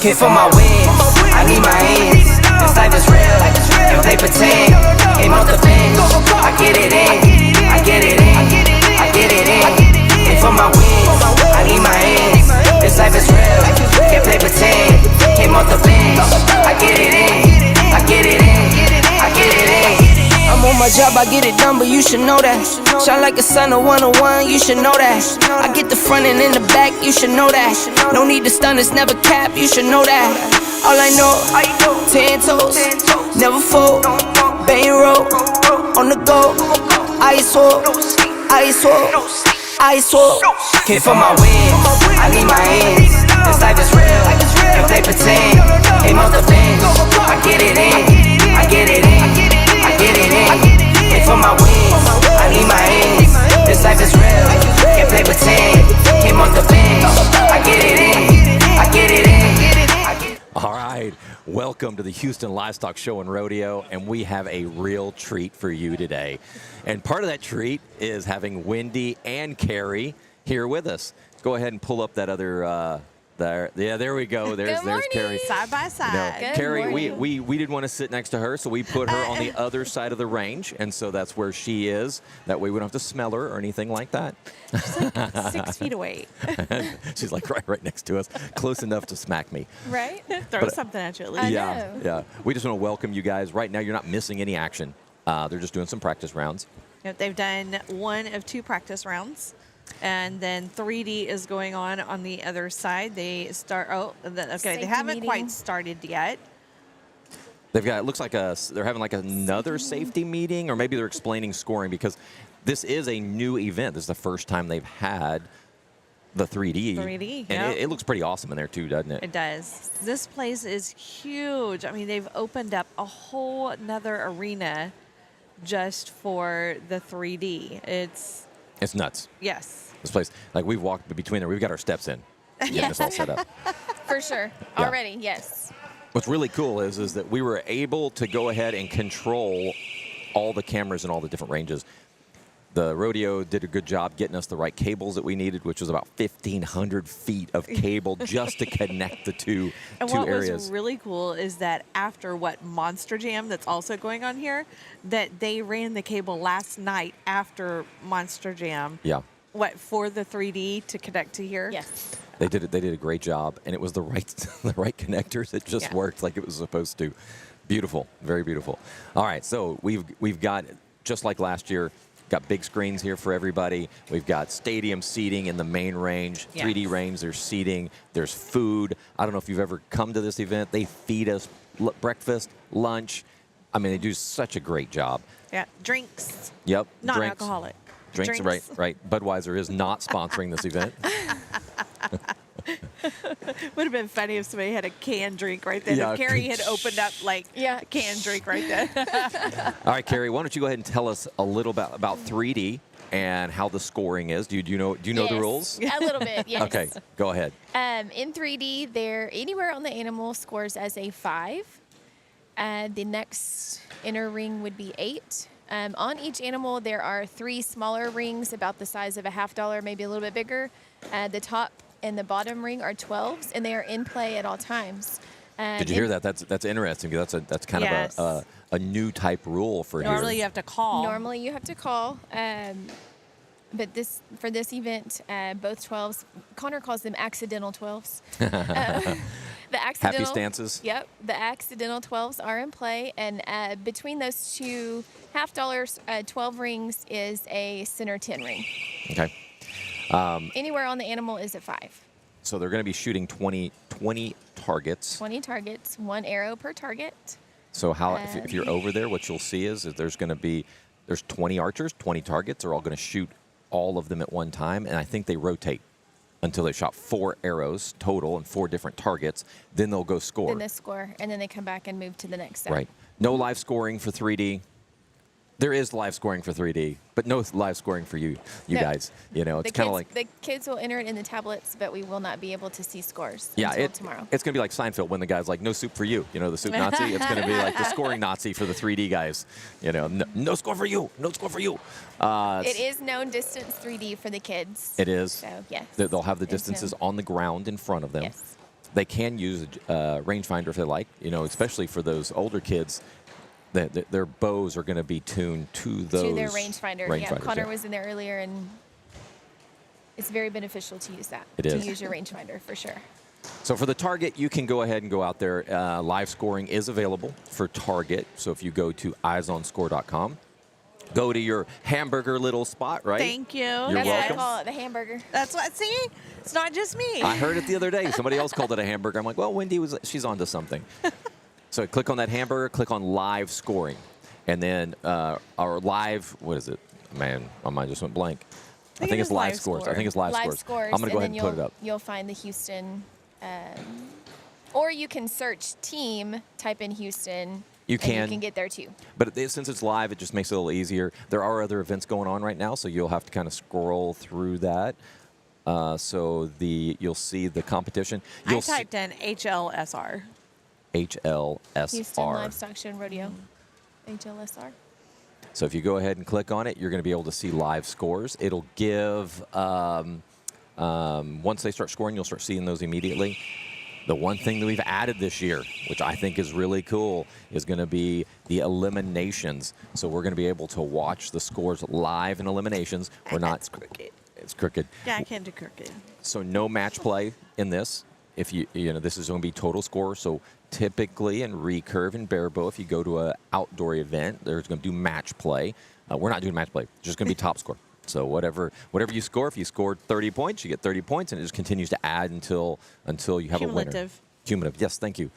Can't for my wins, I need my ends. This life is real, and play pretend. Aim off the bench, I get it in, I get it in, I get it in. Can't for my wins, I need my ends. This life is real, can't play pretend. Came off the bench, I get it in, I get it in, I get it in. I'm on my job, I get it done, but you should know that. Shine like a sun, a 101, you should know that. I get the front and in the back, you should know that. No need to stun, it's never cap, you should know that. All I know, 10 toes, never fold, bang roll, on the go, ice wall, ice wall, ice wall. Came for my wins, I need my ends. This life is real, and play pretend. Aim off the bench, I get it in, I get it in, I get it in. Came for my wins, I need my ends. This life is real, can't play pretend. Came off the bench, I get it in, I get it in. All right, welcome to the Houston Livestock Show and Rodeo, and we have a real treat for you today. And part of that treat is having Wendy and Carrie here with us. Go ahead and pull up that other, there we go. There's Carrie. Side by side. You know, Carrie, we didn't want to sit next to her, so we put her on the other side of the range, and so that's where she is. That way we don't have to smell her or anything like that. She's like 6 feet away. She's like right next to us, close enough to smack me. Right? Throw something at you at least. Yeah. We just want to welcome you guys. Right now, you're not missing any action. They're just doing some practice rounds. Yep, they've done 1 of 2 practice rounds. And then 3D is going on the other side. They start, they haven't quite started yet. They've got, it looks like they're having like another safety meeting, or maybe they're explaining scoring, because this is a new event. This is the first time they've had the 3D. And yep. It looks pretty awesome in there too, doesn't it? It does. This place is huge. I mean, they've opened up a whole another arena just for the 3D. It's nuts. Yes. This place, like we've walked between there, we've got our steps in. Getting this all set up. For sure. Yeah. Already, yes. What's really cool is that we were able to go ahead and control all the cameras in all the different ranges. The rodeo did a good job getting us the right cables that we needed, which was about 1,500 feet of cable just to connect the two areas. And what was really cool is that after Monster Jam that's also going on here, that they ran the cable last night after Monster Jam. Yeah. For the 3D to connect to here? Yes. They did a great job, and it was the right connectors. It just worked like it was supposed to. Beautiful, very beautiful. All right, so we've got, just like last year, got big screens here for everybody. We've got stadium seating in the main range, 3D range. There's seating. There's food. I don't know if you've ever come to this event. They feed us breakfast, lunch. I mean, they do such a great job. Yeah, drinks. Yep, Non-alcoholic. Drinks, right. Budweiser is not sponsoring this event. Would have been funny if somebody had a canned drink right there. Yeah. If Carrie had opened up a canned drink right there. All right, Carrie, why don't you go ahead and tell us a little about 3D and how the scoring is. Do you know the rules? A little bit, yes. Okay, go ahead. In 3D, they're anywhere on the animal scores as a 5. The next inner ring would be 8. On each animal, there are 3 smaller rings about the size of a $50, maybe a little bit bigger. The top and the bottom ring are 12s, and they are in play at all times. Did you hear that? That's interesting. That's kind of a new type rule for here. Normally you have to call. Normally you have to call. But for this event, both 12s, Connor calls them accidental 12s. The accidental, happy stances. Yep, the accidental 12s are in play, and between those two $50 12 rings is a center 10 ring. Okay. Anywhere on the animal is a 5. So they're going to be shooting 20 targets. 20 targets, 1 arrow per target. So if you're over there, what you'll see is that there's 20 archers, 20 targets. They're all going to shoot all of them at one time, and I think they rotate until they shot 4 arrows total and 4 different targets. Then they'll go score. Then they score, and then they come back and move to the next step. Right. No live scoring for 3D. There is live scoring for 3D, but no live scoring for you guys. You know, it's kind of like the kids will enter it in the tablets, but we will not be able to see scores until tomorrow. It's going to be like Seinfeld when the guy's like, "No soup for you." You know, the soup Nazi. It's going to be like the scoring Nazi for the 3D guys. You know, no score for you. No score for you. It is known distance 3D for the kids. It is. So yes, They'll have the distances on the ground in front of them. Yes. they can use a rangefinder if they like, especially for those older kids. Their bows are going to be tuned to those. To their rangefinder. Yeah, Connor yeah. was in there earlier, and it's very beneficial to use that. It to is. use your rangefinder for sure. So for the target, you can go ahead and go out there. Live scoring is available for target. So if you go to eyesonscore.com, go to your hamburger little spot, right? Thank you. You're That's what I welcome. call it, the hamburger. That's what. See, it's not just me. I heard it the other day. Somebody else called it a hamburger. I'm like, well, she's onto something. So click on that hamburger, click on live scoring. And then our live, what is it? Man, my mind just went blank. I think it's live scores. I think it's live scores. I'm going to go ahead and put it up. You'll find the Houston, or you can search team, type in Houston. You and you can get there too. But since it's live, it just makes it a little easier. There are other events going on right now, so you'll have to kind of scroll through that. So you'll see the competition. I typed in HLSR. HLSR. Houston Livestock Show and Rodeo. HLSR. So if you go ahead and click on it, you're going to be able to see live scores. It'll give, once they start scoring, you'll start seeing those immediately. The one thing that we've added this year, which I think is really cool, is going to be the eliminations. So we're going to be able to watch the scores live in eliminations. We're not. It's crooked. It's crooked. Yeah, I can't do crooked. So no match play in this. If this is going to be total score. So typically in recurve and barebow, if you go to an outdoor event, there's going to do match play. We're not doing match play. It's just going to be top score. So whatever you score, if you scored 30 points, you get 30 points, and it just continues to add until you have a winner. Cumulative. Yes, thank you.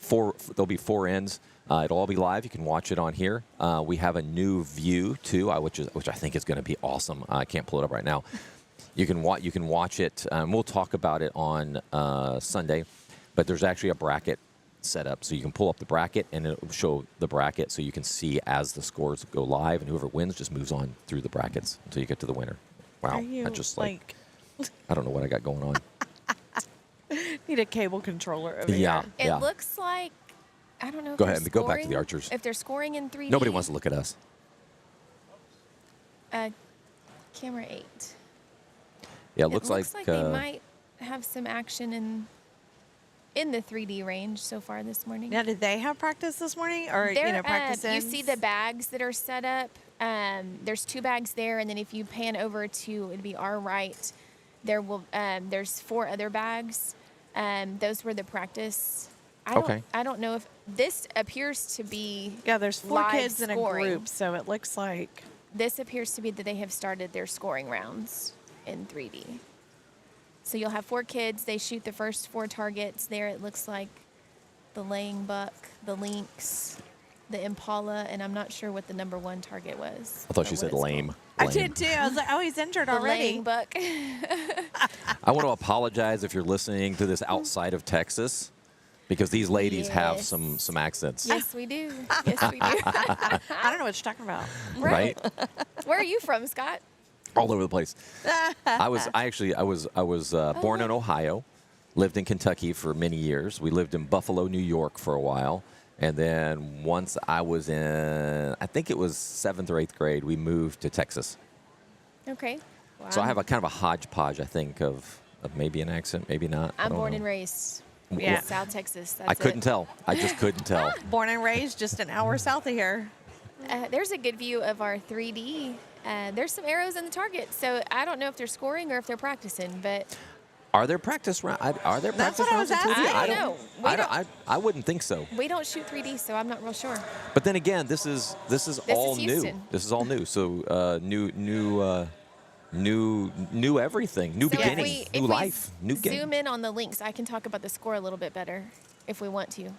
There'll be 4 ends. It'll all be live. You can watch it on here. We have a new view too, which I think is going to be awesome. I can't pull it up right now. You can watch it. We'll talk about it on Sunday, but there's actually a bracket set up, so you can pull up the bracket and it'll show the bracket, so you can see as the scores go live, and whoever wins just moves on through the brackets until you get to the winner. Wow, I just I don't know what I got going on. Need a cable controller over Yeah, here. It looks like, I don't know. If Go they're ahead and go back to the scoring- archers. If they're scoring in 3D. Nobody wants to look at us. Camera 8. Yeah, it It looks like they might have some action in the 3D range so far this morning. Now, did they have practice this morning, or practice? You see the bags that are set up. There's 2 bags there, and then if you pan over to, it'd be our right. There's 4 other bags. Those were the practice. I don't know if this appears to be. Yeah, there's 4 live kids in a scoring. group, so it looks like. This appears to be that they have started their scoring rounds in 3D. So you'll have 4 kids. They shoot the first 4 targets. There it looks like the laying buck, the lynx, the impala, and I'm not sure what the number 1 target was. I thought she said lame. I did too. I was like, oh, he's injured The already. laying buck. I want to apologize if you're listening to this outside of Texas, because these ladies have Yes. some accents. Yes, we do. Yes, we do. I don't know what you're talking about. Right? Where are you from, Scott? All over the place. I was born in Ohio, lived in Kentucky for many years. We lived in Buffalo, New York for a while. And then once I was in, I think it was 7th or 8th grade, we moved to Texas. Okay. So I have a kind of a hodgepodge, I think, of maybe an accent, maybe not. I I'm don't born know. and raised Yeah. South Texas. That's I couldn't it. tell. I just couldn't tell. Born and raised just an hour south of here. There's a good view of our 3D. There's some arrows in the target, so I don't know if they're scoring or if they're practicing, but Are there practice rounds? Are there That's practice what I was rounds? in 3D? asking. I don't know. I wouldn't think so. we don't shoot 3D, so I'm not real sure. But then again, this is all new. Houston. This is all new. So new everything, new So beginning, new life, new game. Zoom in on the links. I can talk about the score a little bit better if we want to.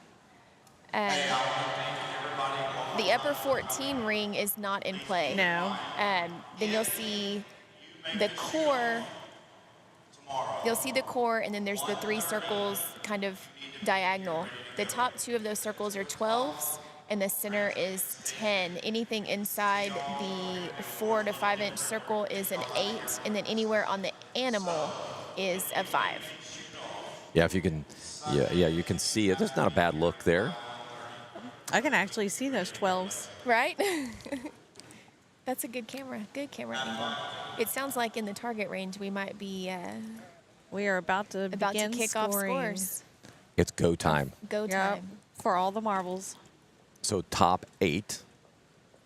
The upper 14 ring is not in play. No. Then you'll see the core. You'll see the core, and then there's the 3 circles kind of diagonal. The top 2 of those circles are 12s, and the center is 10. Anything inside the 4 to 5 inch circle is an 8, and then anywhere on the animal is a 5. Yeah, if you can, you can see it. There's not a bad look there. I can actually see those 12s. Right? That's a good camera angle. It sounds like in the target range we might be We are about to begin kick off scoring. scores. It's go time. Go Yep, time. for all the marbles. So top 8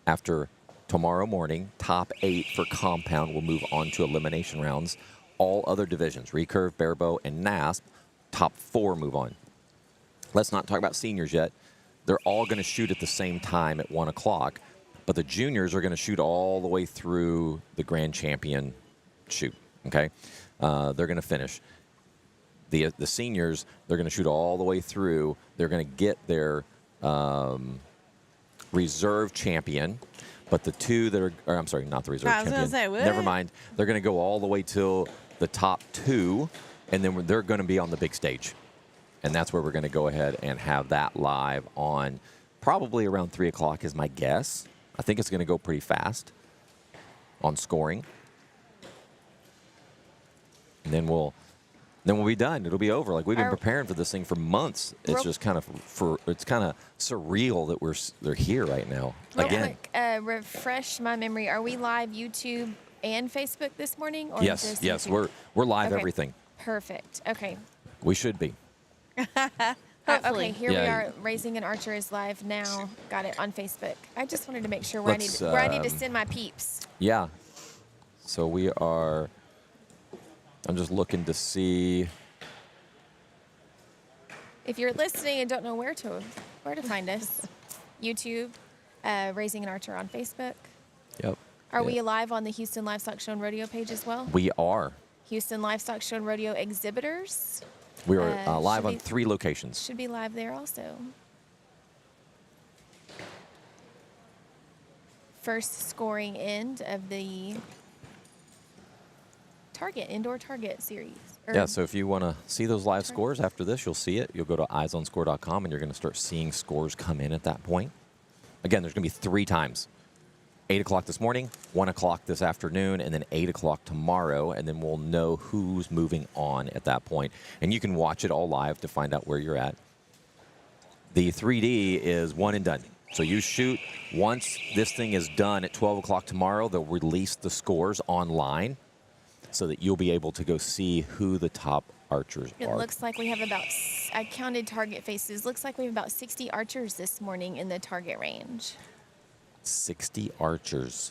after tomorrow morning, top 8 for compound will move on to elimination rounds. All other divisions, recurve, barebow, and NASP, top 4 move on. Let's not talk about seniors yet. They're all going to shoot at the same time at 1 o'clock, but the juniors are going to shoot all the way through the grand champion shoot, okay? They're going to finish. The seniors, they're going to shoot all the way through. They're going to get their reserve champion, but the two that are, or I'm sorry, not the reserve I was champion. gonna say, what? Never mind. They're going to go all the way till the top 2, and then they're going to be on the big stage. And that's where we're going to go ahead and have that live on probably around 3 o'clock is my guess. I think it's going to go pretty fast on scoring. And then we'll be done. It'll be over. Like we've been preparing for this thing for months. It's just kind of it's kind of surreal that they're here right now. Real Again. quick, refresh my memory. Are we live YouTube and Facebook this morning? Or Yes, just yes, YouTube? we're live Okay. everything. Perfect. Okay. We should be. Hopefully. Okay, here Yeah. we are. Raising an Archer is live now. Got it on Facebook. I just wanted to make sure Let's, where I need to send my peeps. Yeah. So we are. I'm just looking to see. If you're listening and don't know where to find us, YouTube, Raising an Archer on Facebook. Yep. Are Yeah. we live on the Houston Livestock Show and Rodeo page as well? We are. Houston Livestock Show and Rodeo exhibitors We are live should on be- 3 locations. should be live there also. First scoring end of the indoor target series. Yeah, so if you want to see those live scores after this, you'll see it. You'll go to eyesonscore.com and you're going to start seeing scores come in at that point. Again, there's going to be 3 times. 8 o'clock this morning, 1 o'clock this afternoon, and then 8 o'clock tomorrow, and then we'll know who's moving on at that point. And you can watch it all live to find out where you're at. The 3D is one and done. So you shoot. Once this thing is done at 12 o'clock tomorrow, they'll release the scores online so that you'll be able to go see who the top archers It are. looks like we have I counted target faces. Looks like we have about 60 archers this morning in the target range. 60 archers.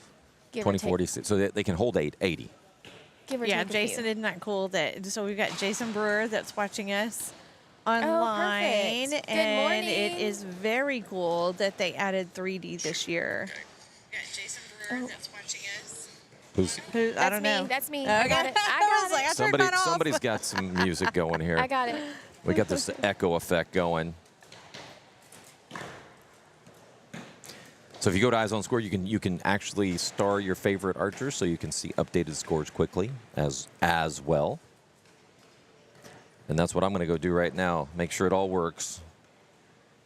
Give 20, or take, 40, so they can hold 80. give or Yeah, take a Jason, few. isn't that cool? So we've got Jason Brewer that's watching us online. perfect. Good and morning. it is very cool that they added 3D this year. We got Jason Brewer that's watching us. Who's Who, I don't know. That's me. Okay. I got it. I was like, I turned mine off. somebody's got some music going here. I got it. We got this echo effect going. So if you go to Eyes on Score, you can actually star your favorite archers, so you can see updated scores quickly as well. And that's what I'm going to go do right now. Make sure it all works.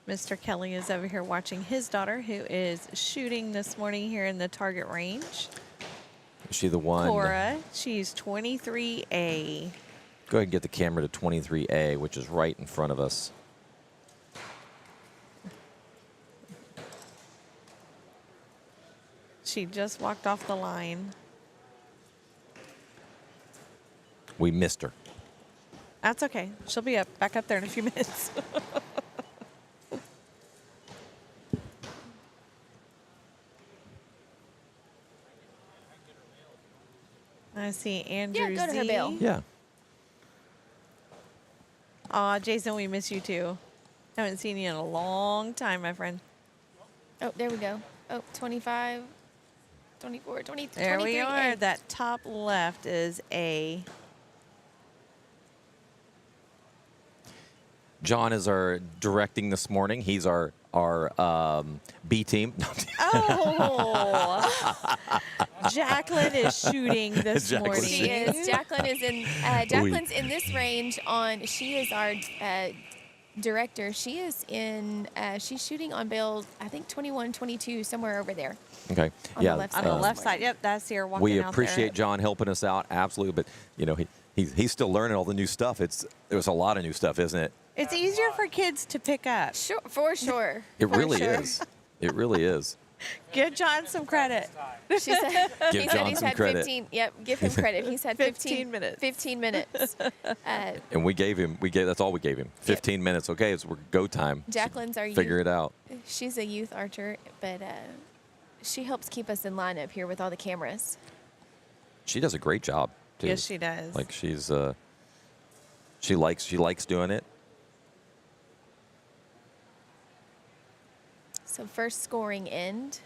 Mr. Kelly is over here watching his daughter, who is shooting this morning here in the target range. Is she the one? Cora, she's 23A. Go ahead and get the camera to 23A, which is right in front of us. She just walked off the line. We missed her. That's okay. She'll be back up there in a few minutes. I see Andrew Yeah, go to her Z. bill. Yeah. Aw, Jason, we miss you too. Haven't seen you in a long time, my friend. Oh, there we go. Oh, 25, 24, 20, There 23. we are. That top left is A. John is our directing this morning. He's our B team. Oh, Jacqueline is shooting this Jacqueline morning. She is. Jacqueline's in this range on. She is our director. She is in. She's shooting on bail. I think 21, 22, somewhere over there. Okay. On yeah. the left On side. the left side. Yep, that's here walking We out appreciate there. John helping us out, absolutely. But you know, he's still learning all the new stuff. There's a lot of new stuff, isn't it? It's easier for kids to pick up. Sure, for sure. It For really sure. is. It really is. Give John some credit. She said, Give he John said he's some had credit. 15. Yep, give him credit. He's had 15 minutes. 15 minutes. And that's all we gave him. 15 minutes. Okay, it's go time. Jacqueline's our Figure youth. it out. She's a youth archer, but she helps keep us in line up here with all the cameras. She does a great job, too. Yes, she does. Like she likes doing it. So first scoring end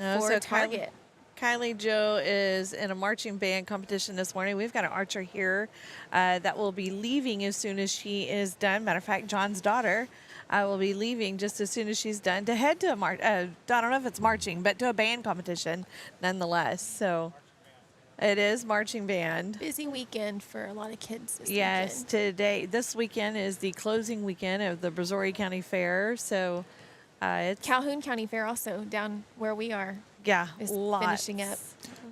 Oh, for so target. Kylie Joe is in a marching band competition this morning. We've got an archer here that will be leaving as soon as she is done. Matter of fact, John's daughter will be leaving just as soon as she's done to head to a I don't know if it's marching, but to a band competition nonetheless. So it is marching band. Busy weekend for a lot of kids this Yes, weekend. this weekend is the closing weekend of the Brazoria County Fair. So it's Calhoun County Fair also down where we are is lots. finishing up.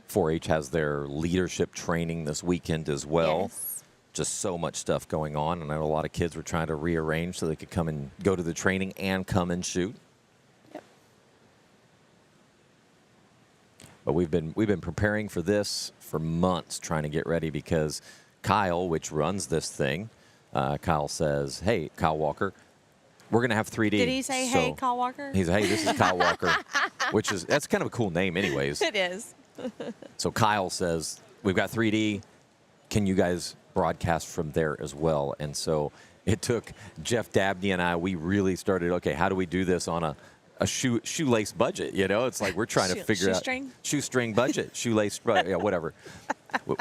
4-H has their leadership training this weekend as well. Yes. Just so much stuff going on, and I know a lot of kids were trying to rearrange so they could come and go to the training and come and shoot. Yep. But we've been preparing for this for months, trying to get ready because Kyle, which runs this thing, Kyle says, "Hey, Kyle Walker, we're gonna have 3D." Did he say, "Hey, Kyle Walker"? He's, "Hey, this is Kyle Walker," that's kind of a cool name, anyways. It is. So Kyle says, "We've got 3D. Can you guys broadcast from there as well?" And so it took Jeff Dabney and I. We really started. Okay, how do we do this on a shoelace budget? You know, it's like we're trying to figure out shoestring budget, shoelace, yeah, whatever.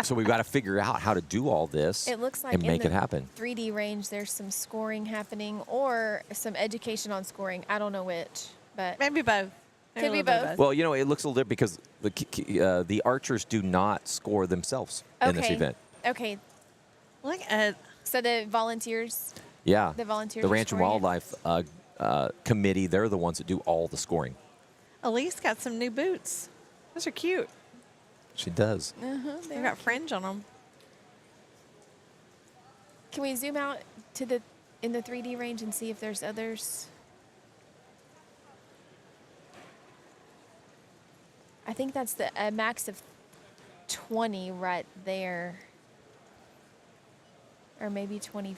So we've got to figure out how to do all this. It looks like and make in it the happen. 3D range, there's some scoring happening or some education on scoring. I don't know which, but Maybe both. Could be both. Well, you know, it looks a little different because the archers do not score themselves in this event. Okay. Look at So the volunteers. Yeah. The volunteers The are Ranch and scoring it? Wildlife Committee, they're the ones that do all the scoring. Elise got some new boots. Those are cute. She does. They've got fringe on them. Can we zoom out to in the 3D range and see if there's others? I think that's a max of 20 right there. Or maybe 20.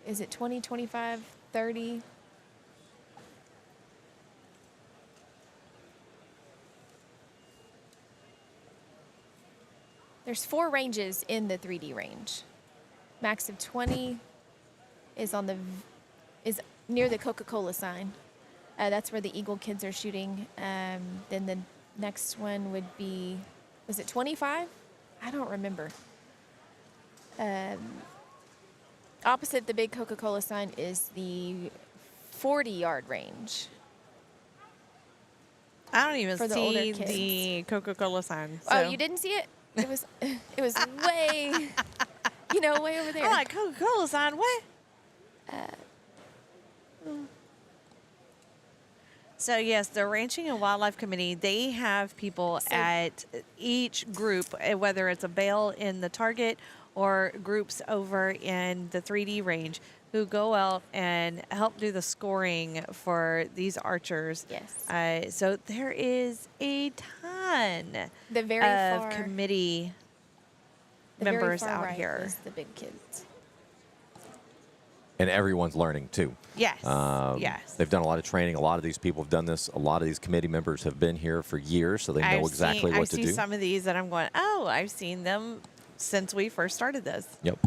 Is it 20, 25, 30? There's 4 ranges in the 3D range. Max of 20 is is near the Coca-Cola sign. That's where the Eagle kids are shooting. Then the next one would be, was it 25? I don't remember. Opposite the big Coca-Cola sign is the 40-yard range. I don't even For the older see kids. the Coca-Cola sign. Oh, so- you didn't see it? It was way, way over there. I'm like, Coca-Cola sign, what? So, yes, the Ranching and Wildlife Committee, they have people at each group, whether it's a bale in the target or groups over in the 3D range, who go out and help do the scoring for these archers. Yes. So there is a ton The very of far committee the very members far out right here. is the big kids. And everyone's learning, too. Yes, yes. They've done a lot of training. A lot of these people have done this. A lot of these committee members have been here for years, so they know exactly what to do. I see some of these that I'm going, oh, I've seen them since we first started this. Yep.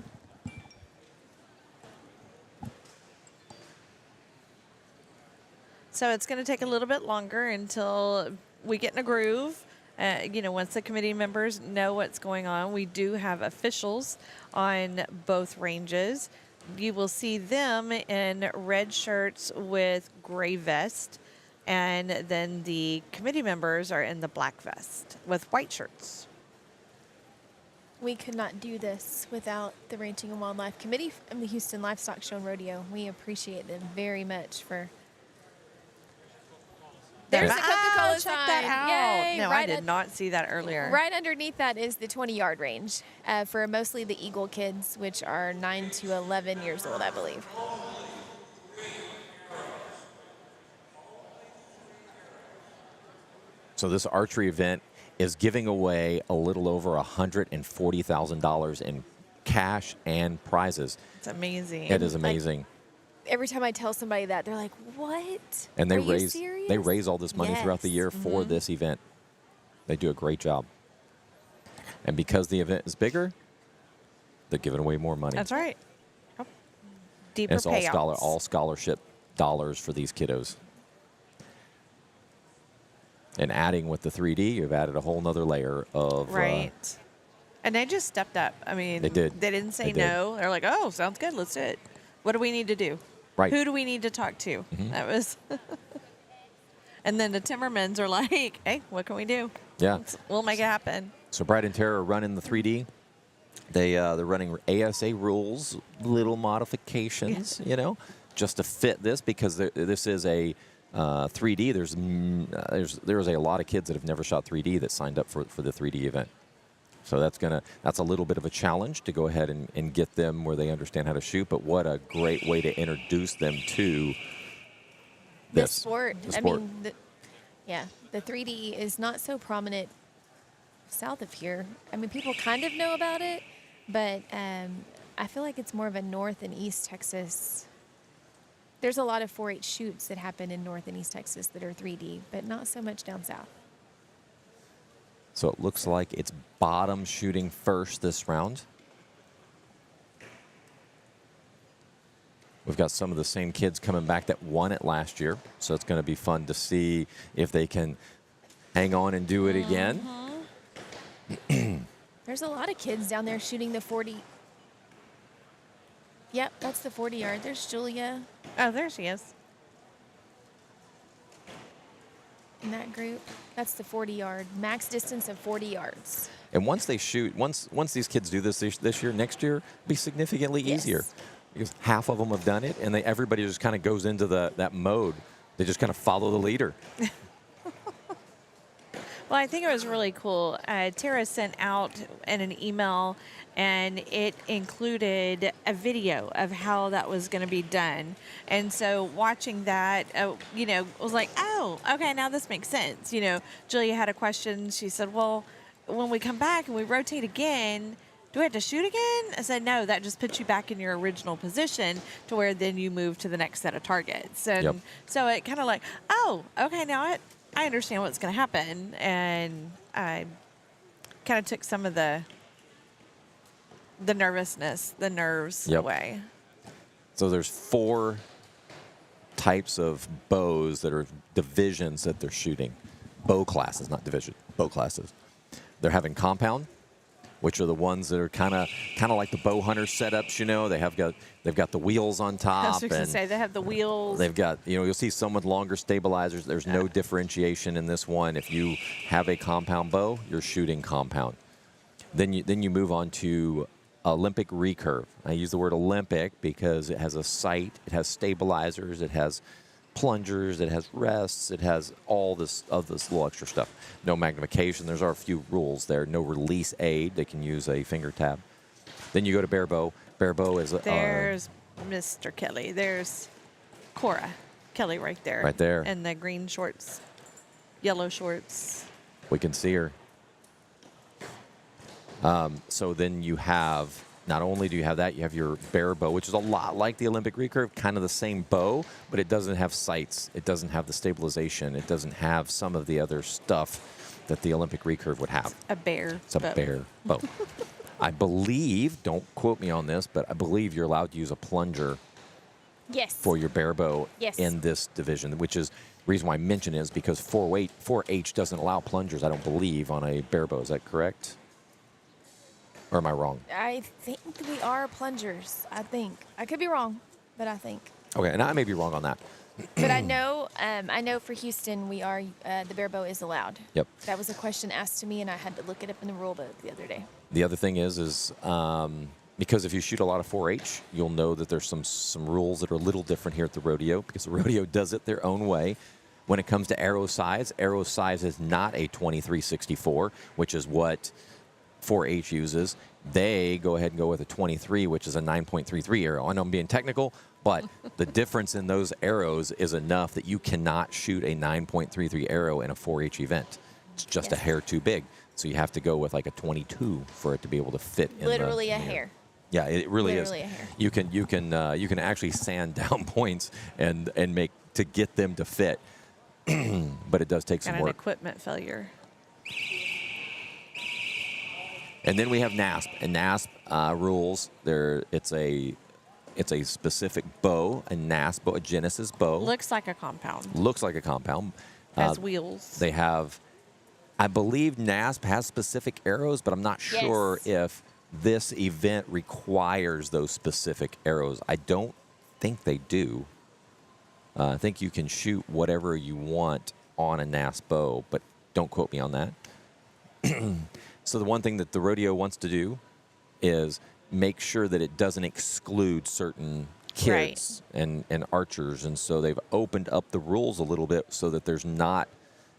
So it's going to take a little bit longer until we get in a groove. Once the committee members know what's going on, we do have officials on both ranges. You will see them in red shirts with gray vest, and then the committee members are in the black vest with white shirts. We could not do this without the Ranching and Wildlife Committee and the Houston Livestock Show and Rodeo. We appreciate them very much for. There's the Coca-Cola check sign. that out. Yay, No, right I did not see that earlier. Right underneath that is the 20-yard range for mostly the Eagle kids, which are 9 to 11 years old, I believe. So this archery event is giving away a little over $140,000 in cash and prizes. It's amazing. It is amazing. Every time I tell somebody that, they're like, "What? And they Are you raise serious?" all this money throughout the year for this event. They do a great job. And because the event is bigger, they're giving away more money. That's right. Yep. Deeper And it's payouts. all scholarship dollars for these kiddos. And adding with the 3D, you've added a whole nother layer of Right. And they just stepped up. I mean, They did. They didn't say They did. no. They're like, "Oh, sounds good. Let's do it. What do we need to do? Right. Who do we need to talk to?" That was. And then the Timmermans are like, "Hey, what can we do? Yeah. We'll make it happen." So Brad and Tara are running the 3D. They're running ASA rules, little modifications, just to fit this because this is a 3D. There's a lot of kids that have never shot 3D that signed up for the 3D event. So that's a little bit of a challenge to go ahead and get them where they understand how to shoot. But what a great way to introduce them to The sport. The sport. I mean, the 3D is not so prominent south of here. I mean, people kind of know about it, but I feel like it's more of a North and East Texas. There's a lot of 4-H shoots that happen in North and East Texas that are 3D, but not so much down south. So it looks like it's bottom shooting first this round. We've got some of the same kids coming back that won it last year, so it's going to be fun to see if they can hang on and do it again. There's a lot of kids down there shooting the 40. Yep, that's the 40 yard. There's Julia Oh, there she is. in that group. That's the 40 yard. Max distance of 40 yards. And once they shoot, once these kids do this year, next year, it'll be significantly easier. Yes. Because half of them have done it, and everybody just kind of goes into that mode. They just kind of follow the leader. Well, I think it was really cool. Tara sent out in an email, and it included a video of how that was going to be done. And so watching that, was like, oh, okay, now this makes sense. Julia had a question. She said, well, when we come back and we rotate again, do we have to shoot again? I said, no, that just puts you back in your original position to where then you move to the next set of targets. And so it kind of like, oh, okay, now I understand what's going to happen, and I kind of took some of the nervousness, the nerves away. So there's 4 types of bows that are divisions that they're shooting. Bow classes, not division, bow classes. They're having compound, which are the ones that are kind of like the bow hunter setups. They've got the wheels on top. I was going to say they have the wheels. They've got, you'll see some with longer stabilizers. There's no differentiation in this one. If you have a compound bow, you're shooting compound. Then you move on to Olympic recurve. I use the word Olympic because it has a sight, it has stabilizers, it has plungers, it has rests, it has all this little extra stuff. No magnification. There's a few rules there. No release aid. They can use a finger tab. Then you go to bare bow. Bare bow is There's Mr. Kelly. There's Cora Kelly right there. Right there. And the green shorts, yellow shorts. we can see her. So then you have, not only do you have that, you have your bare bow, which is a lot like the Olympic recurve, kind of the same bow, but it doesn't have sights. It doesn't have the stabilization. It doesn't have some of the other stuff that the Olympic recurve would have. A bear. It's a bear bow. I believe, don't quote me on this, but I believe you're allowed to use a plunger Yes. for your bare bow Yes. in this division, which is the reason why I mention it is because 4H doesn't allow plungers, I don't believe, on a bare bow. Is that correct? Or am I wrong? I think we are plungers. I think. I could be wrong, but I think. Okay, and I may be wrong on that. But I know for Houston, we are the bare bow is allowed. Yep. That was a question asked to me, and I had to look it up in the rule book the other day. The other thing is because if you shoot a lot of 4H, you'll know that there's some rules that are a little different here at the rodeo because the rodeo does it their own way. When it comes to arrow size is not a 2364, which is what 4H uses. They go ahead and go with a 23, which is a 9.33 arrow. I know I'm being technical, but the difference in those arrows is enough that you cannot shoot a 9.33 arrow in a 4H event. It's just a Yes. hair too big. So you have to go with like a 22 for it to be able to fit in Literally the a hair. Yeah, it really Literally is. a hair. You can actually sand down points and make to get them to fit, but it does take Got some an work. equipment failure. And then we have NASP, and NASP rules. It's a specific bow, a NASP bow, a Genesis bow. Looks like a compound. Looks like a compound. Has wheels. They have, I believe NASP has specific arrows, but I'm not sure Yes. if this event requires those specific arrows. I don't think they do. I think you can shoot whatever you want on a NASP bow, but don't quote me on that. So the one thing that the rodeo wants to do is make sure that it doesn't exclude certain kids and archers, and so they've opened up the rules a little bit so that there's not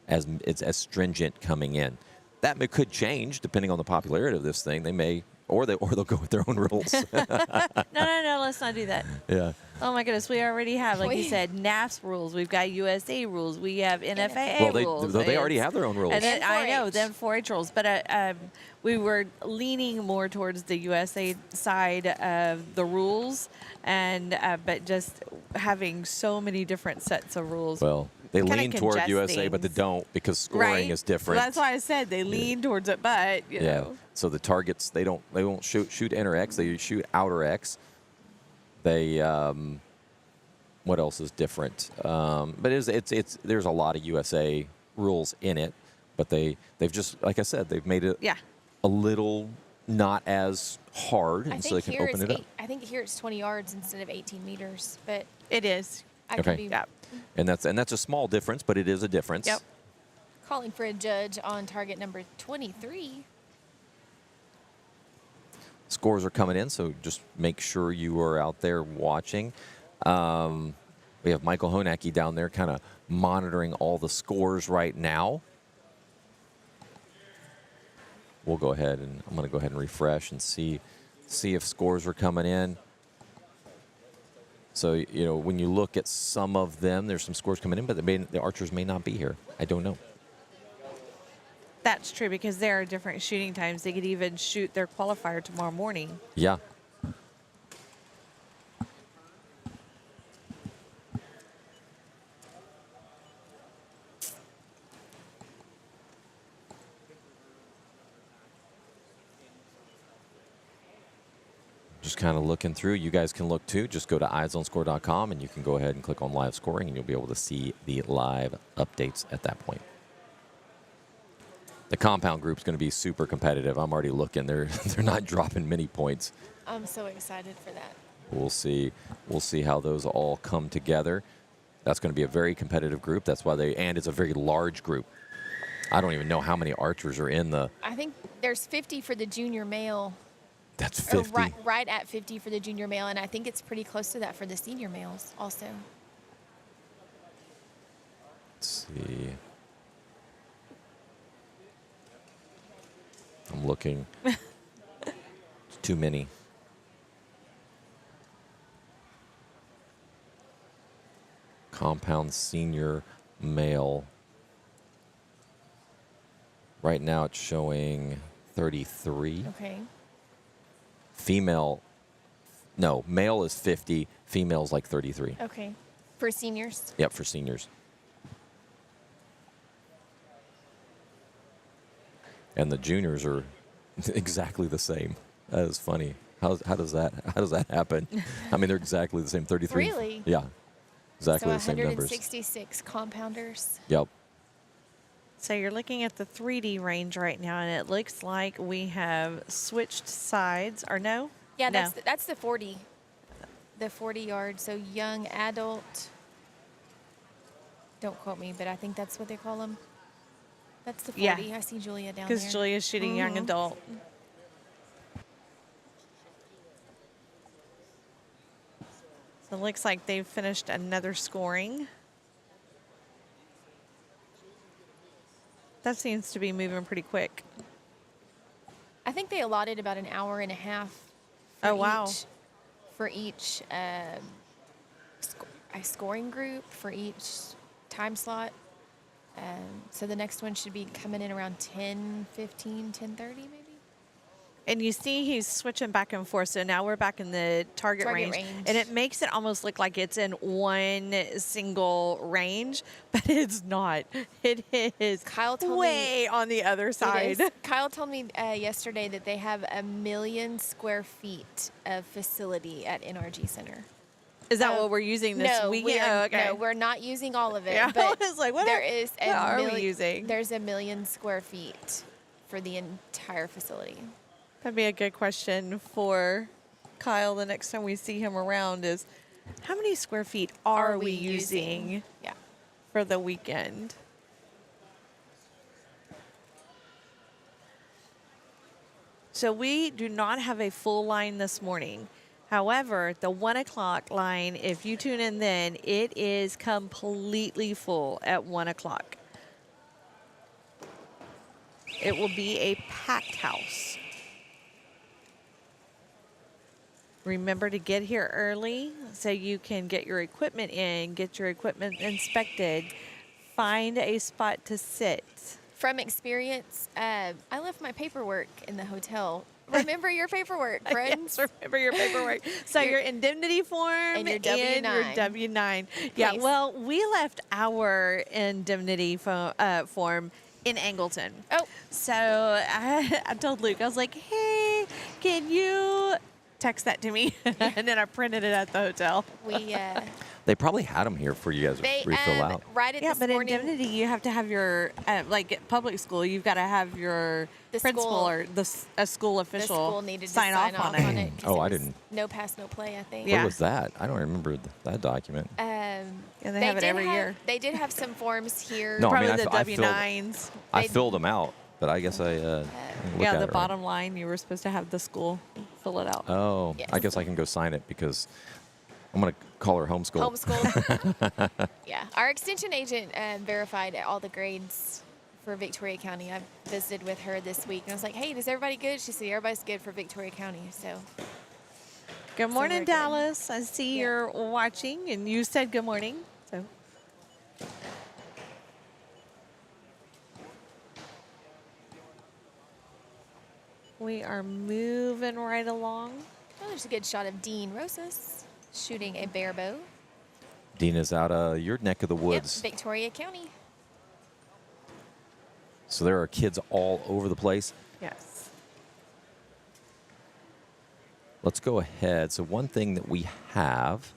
it's as stringent coming in. That could change depending on the popularity of this thing. They may, or they'll go with their own rules. No, let's not do that. Yeah. Oh my goodness, we already have, like you We- said, NAFS rules. We've got USA rules. We have NFAA Well, rules. they already It's- have their own rules. And then, And I know 4-H. them 4-H rules, but we were leaning more towards the USA side of the rules, and but just having so many different sets of rules. Well, they kinda lean toward congest USA, but they things. don't because scoring right? is different. So that's why I said they lean towards it, but you Yeah. know. So the targets they won't shoot inner X. They shoot outer X. They what else is different? But it's there's a lot of USA rules in it, but they've just, like I said, they've made it Yeah. a little not as hard, I and think so they can here open it's it up. I think here it's 20 yards instead of 18 meters, but It is. I Okay. could be Yeah. And that's a small difference, but it is a difference. Yep. calling for a judge on target number 23. Scores are coming in, so just make sure you are out there watching. We have Michael Honacki down there kind of monitoring all the scores right now. We'll go ahead and I'm going to go ahead and refresh and see if scores are coming in. So, you know, when you look at some of them, there's some scores coming in, but the archers may not be here. I don't know. That's true because there are different shooting times. They could even shoot their qualifier tomorrow morning. Yeah. Just kind of looking through. You guys can look too. Just go to eyesonscore.com and you can go ahead and click on live scoring and you'll be able to see the live updates at that point. The compound group's going to be super competitive. I'm already looking. They're not dropping many points. I'm so excited for that. We'll see how those all come together. That's going to be a very competitive group. That's why and it's a very large group. I don't even know how many archers are in the. I think there's 50 for the junior male. That's Or 50. right at 50 for the junior male, and I think it's pretty close to that for the senior males also. Let's see. I'm looking. It's too many. Compound senior male. Right now it's showing 33. Okay. Female, no, male is 50, female's like 33. Okay. For seniors. Yep, for seniors. And the juniors are exactly the same. That is funny. How does that happen? I mean, they're exactly the same. 33. Really? Yeah. Exactly So the same numbers. 166 compounders. Yep. So you're looking at the 3D range right now, and it looks like we have switched sides. Or no? Yeah, No. that's the 40. The 40 yard. So young adult. Don't quote me, but I think that's what they call them. That's the 40. Yeah. I see Julia down there. Because Julia's shooting young adult. So it looks like they've finished another scoring. That seems to be moving pretty quick. I think they allotted about an hour and a half. Oh, wow. For each scoring group, for each time slot. So the next one should be coming in around 10:15, 10:30 maybe. And you see he's switching back and forth. So now we're back in the target range. And it makes it almost look like it's in one single range, but it's not. It is Kyle told way me on the other side. Kyle told me yesterday that they have 1 million square feet of facility at NRG Center. Is that what we're using this weekend? No, we're not using all of it. Yeah, but I was like, what are we using? There's 1 million square feet for the entire facility. That'd be a good question for Kyle the next time we see him around is, how many square feet are we using Yeah. for the weekend? So we do not have a full line this morning. However, the 1 o'clock line, if you tune in then, it is completely full at 1 o'clock. It will be a packed house. Remember to get here early so you can get your equipment in, get your equipment inspected, find a spot to sit. From experience, I left my paperwork in the hotel. Remember your paperwork, friends. Yes, remember your paperwork. So your indemnity form and your W-9. And your W-9. Yeah, Please. well, we left our indemnity form in Angleton. Oh. So I told Luke, I was like, hey, can you text that to me? And then I printed it at the hotel. They probably had them here for you guys to refill out. Right at Yeah, this but morning, indemnity, you have to have your, like at public school, you've got to have your The principal school- or a school the official school needed to sign off on it. 'cause Oh, it I was didn't. No pass, no play, I think. Yeah. What was that? I don't remember that document. Yeah, they have it every year. They did have some forms here. No, I Probably mean, the I filled- W-9s. I They- filled them out, but I guess I didn't look Yeah, at the it right. bottom line, you were supposed to have the school fill it out. Oh, Yes. I guess I can go sign it because I'm going to call her homeschool. Homeschool. Yeah. Our extension agent verified all the grades for Victoria County. I visited with her this week, and I was like, hey, is everybody good? She said, everybody's good for Victoria County. So Good morning, we're good. Dallas. I see Yeah. you're watching, and you said good morning. So we are moving right along. oh, there's a good shot of Dean Rosas shooting a bear bow. Dina's out of your neck of the woods. Yep, Victoria County. So there are kids all over the place. Yes. Let's go ahead. So one thing that we have,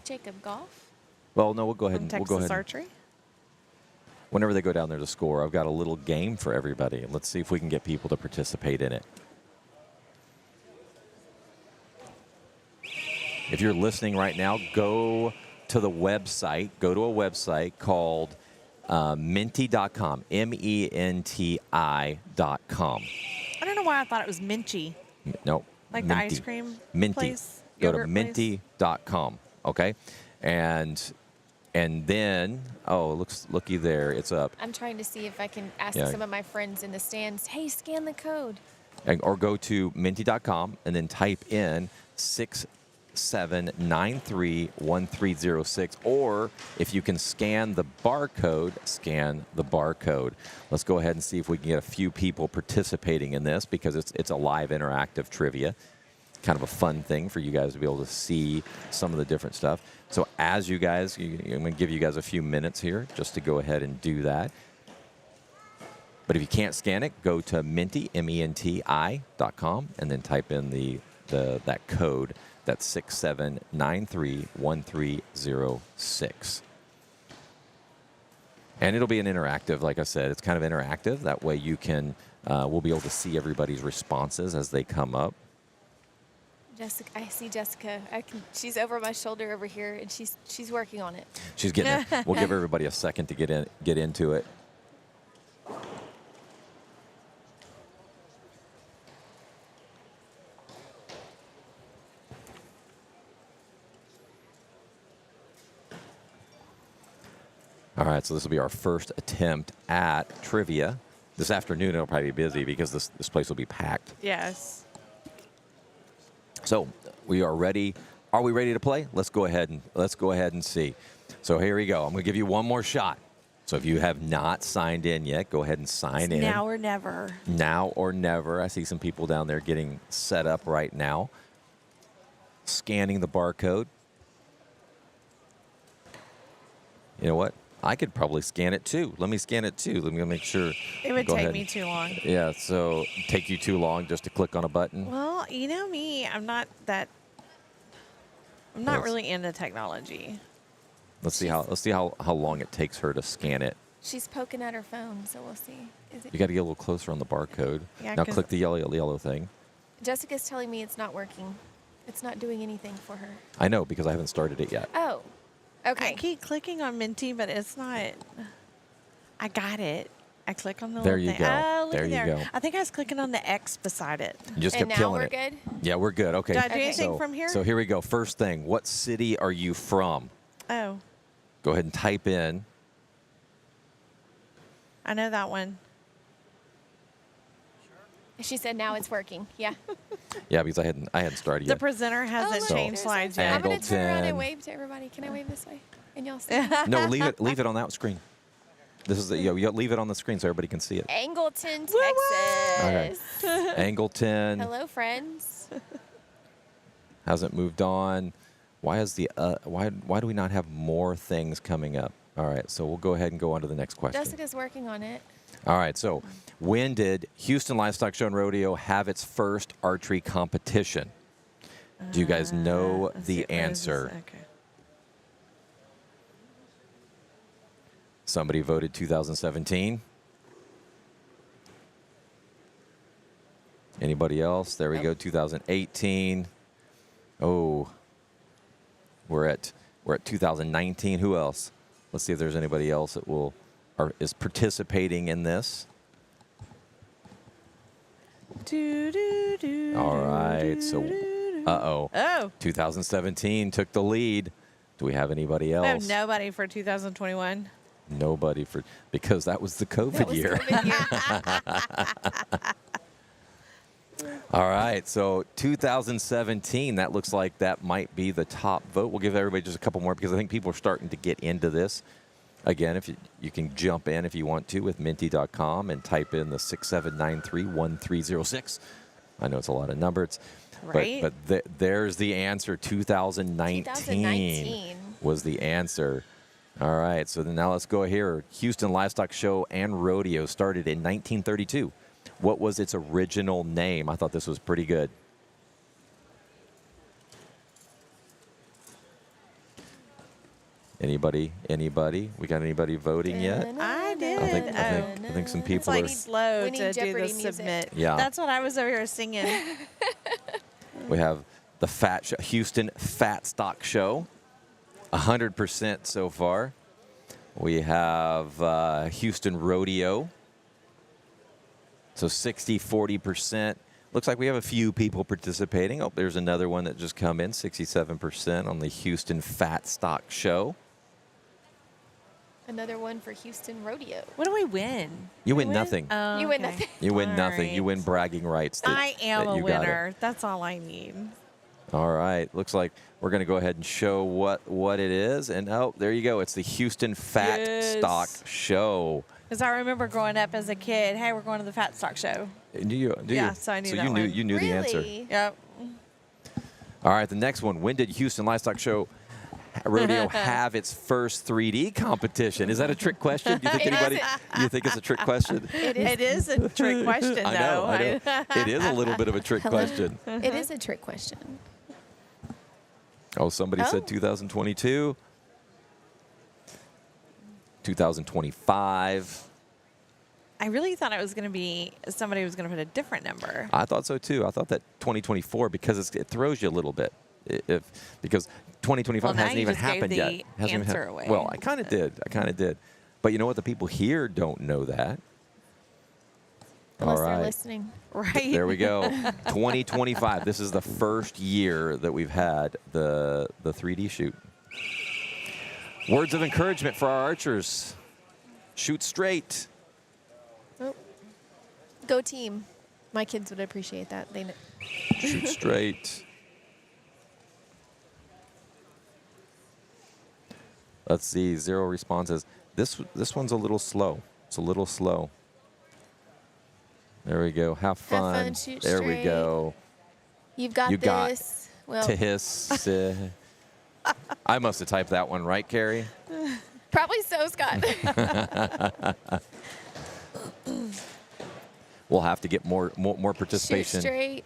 Jacob Golf. well, no, we'll go ahead From and Texas we'll go ahead. Archery. Whenever they go down there to score, I've got a little game for everybody. Let's see if we can get people to participate in it. If you're listening right now, go to the website. Go to a website called menti.com, MENTI.com. I don't know why I thought it was Minchie. No. Like the ice cream Minty. place, Go to yogurt place? menti.com, okay? And then, oh, looky there, it's up. I'm trying to see if I can ask Yeah. some of my friends in the stands, hey, scan the code. Or go to menti.com and then type in 67931306. Or if you can scan the barcode, scan the barcode. Let's go ahead and see if we can get a few people participating in this because it's a live interactive trivia. Kind of a fun thing for you guys to be able to see some of the different stuff. So as you guys, I'm going to give you guys a few minutes here just to go ahead and do that. But if you can't scan it, go to Menti, MENTI.com, and then type in that code. That's 67931306. And it'll be an interactive, like I said. It's kind of interactive. That way you can, we'll be able to see everybody's responses as they come up. Jessica, I see Jessica. She's over my shoulder over here, and she's working on it. She's getting there. We'll give everybody a second to get into it. All right, so this will be our first attempt at trivia. This afternoon it'll probably be busy because this place will be packed. Yes. So we are ready. Are we ready to play? Let's go ahead and see. So here we go. I'm going to give you one more shot. So if you have not signed in yet, go ahead and sign in. Now or never. Now or never. I see some people down there getting set up right now. Scanning the barcode. You know what? I could probably scan it too. Let me scan it too. Let me make sure. It would Go take ahead. me too long. Yeah, so take you too long just to click on a button? Well, you know me, I'm not Let's- really into technology. Let's see how long it takes her to scan it. She's poking at her phone, so we'll see. Is You it? got to get a little closer on the barcode. Yeah, Now 'cause- click the yellow thing. Jessica's telling me it's not working. It's not doing anything for her. I know because I haven't started it yet. Oh, okay. I keep clicking on Minty, but it's not. I got it. I click on the There little you thing. go. Oh, look There at you there. go. I think I was clicking on the X beside it. You just And kept now killing we're it. good? Yeah, we're good. Okay. Do I do Okay. anything from here? So here we go. First thing, what city are you from? Oh, Go ahead and type in. I know that one. She said now it's working. Yeah. Yeah, because I hadn't started The yet. presenter hasn't look, changed there's slides a- yet. I'm going to turn around Angleton. and wave to everybody. Can I wave this way? And y'all see? No, leave it on that screen. This is you leave it on the screen so everybody can see it. Angleton, Okay. Texas. Angleton Hello, friends. hasn't moved on. Why is why do we not have more things coming up? All right, so we'll go ahead and go on to the next question. Jessica's working on it. All right, so when did Houston Livestock Show and Rodeo have its first archery competition? Do you guys know Let's see, the where is this? answer? Okay. Somebody voted 2017. Anybody else? There we go, 2018. Oh, we're at 2019. Who else? Let's see if there's anybody else that is participating in this. All right, so Oh, 2017 took the lead. Do we have anybody we else? have nobody for 2021. Nobody because that was the COVID That was year. COVID year. All right, so 2017, that looks like that might be the top vote. We'll give everybody just a couple more because I think people are starting to get into this. Again, if you can jump in if you want to with minty.com and type in the 6793-1306. I know it's a lot of numbers. Right. But there's the answer. 2019 2019 was the answer. All right, so then now let's go here. Houston Livestock Show and Rodeo started in 1932. What was its original name? I thought this was pretty good. Anybody? We got anybody voting yet? I did. I think some It's people like are. slow We need to do the Jeopardy music. submit. Yeah. That's what I was over here singing. We have the Houston Fat Stock Show, 100% so far. We have Houston Rodeo, so 60-40%. Looks like we have a few people participating. Oh, there's another one that just come in, 67% on the Houston Fat Stock Show. Another one for Houston Rodeo. What do we win? You Do we win nothing. Oh, You win okay. nothing. You win All nothing. You right. win bragging rights. I am that a you got it. winner. That's all I need. All right. Looks like we're going to go ahead and show what it is. And oh, there you go. It's the Houston Fat Yes. Stock Show. Because I remember growing up as a kid, hey, we're going to the Fat Stock Show. Do you? Yeah, so I knew that you knew one. you knew the answer. Really? Yep. All right. The next one. When did Houston Livestock Show Rodeo have its first 3D competition? Is that a trick question? Do you think It anybody? is. You think it's a trick question? It is a trick question, I though. know. It is a little bit of a trick Hello. question. It is a trick question. Oh, somebody Oh. said 2022. 2025. I really thought it was going to be somebody was going to put a different number. I thought so too. I thought that 2024 because it throws you a little bit. Because 2025 Well, now hasn't you even just gave happened the yet. Hasn't even answer hap- away. Well, I kind of did. But you know what? The people here don't know that. Unless All they're right. listening. Right? There we go. 2025. This is the first year that we've had the 3D shoot. Words of encouragement for our archers. Shoot straight. Oh. Go team. My kids would appreciate that. They know. Shoot straight. Let's see. 0 responses. This one's a little slow. It's a little slow. There we go. Have fun. fun, shoot there we straight. go. You've got You got this. Well, To hiss. I must have typed that one right, Carrie. probably so, Scott. We'll have to get more Shoot participation. straight.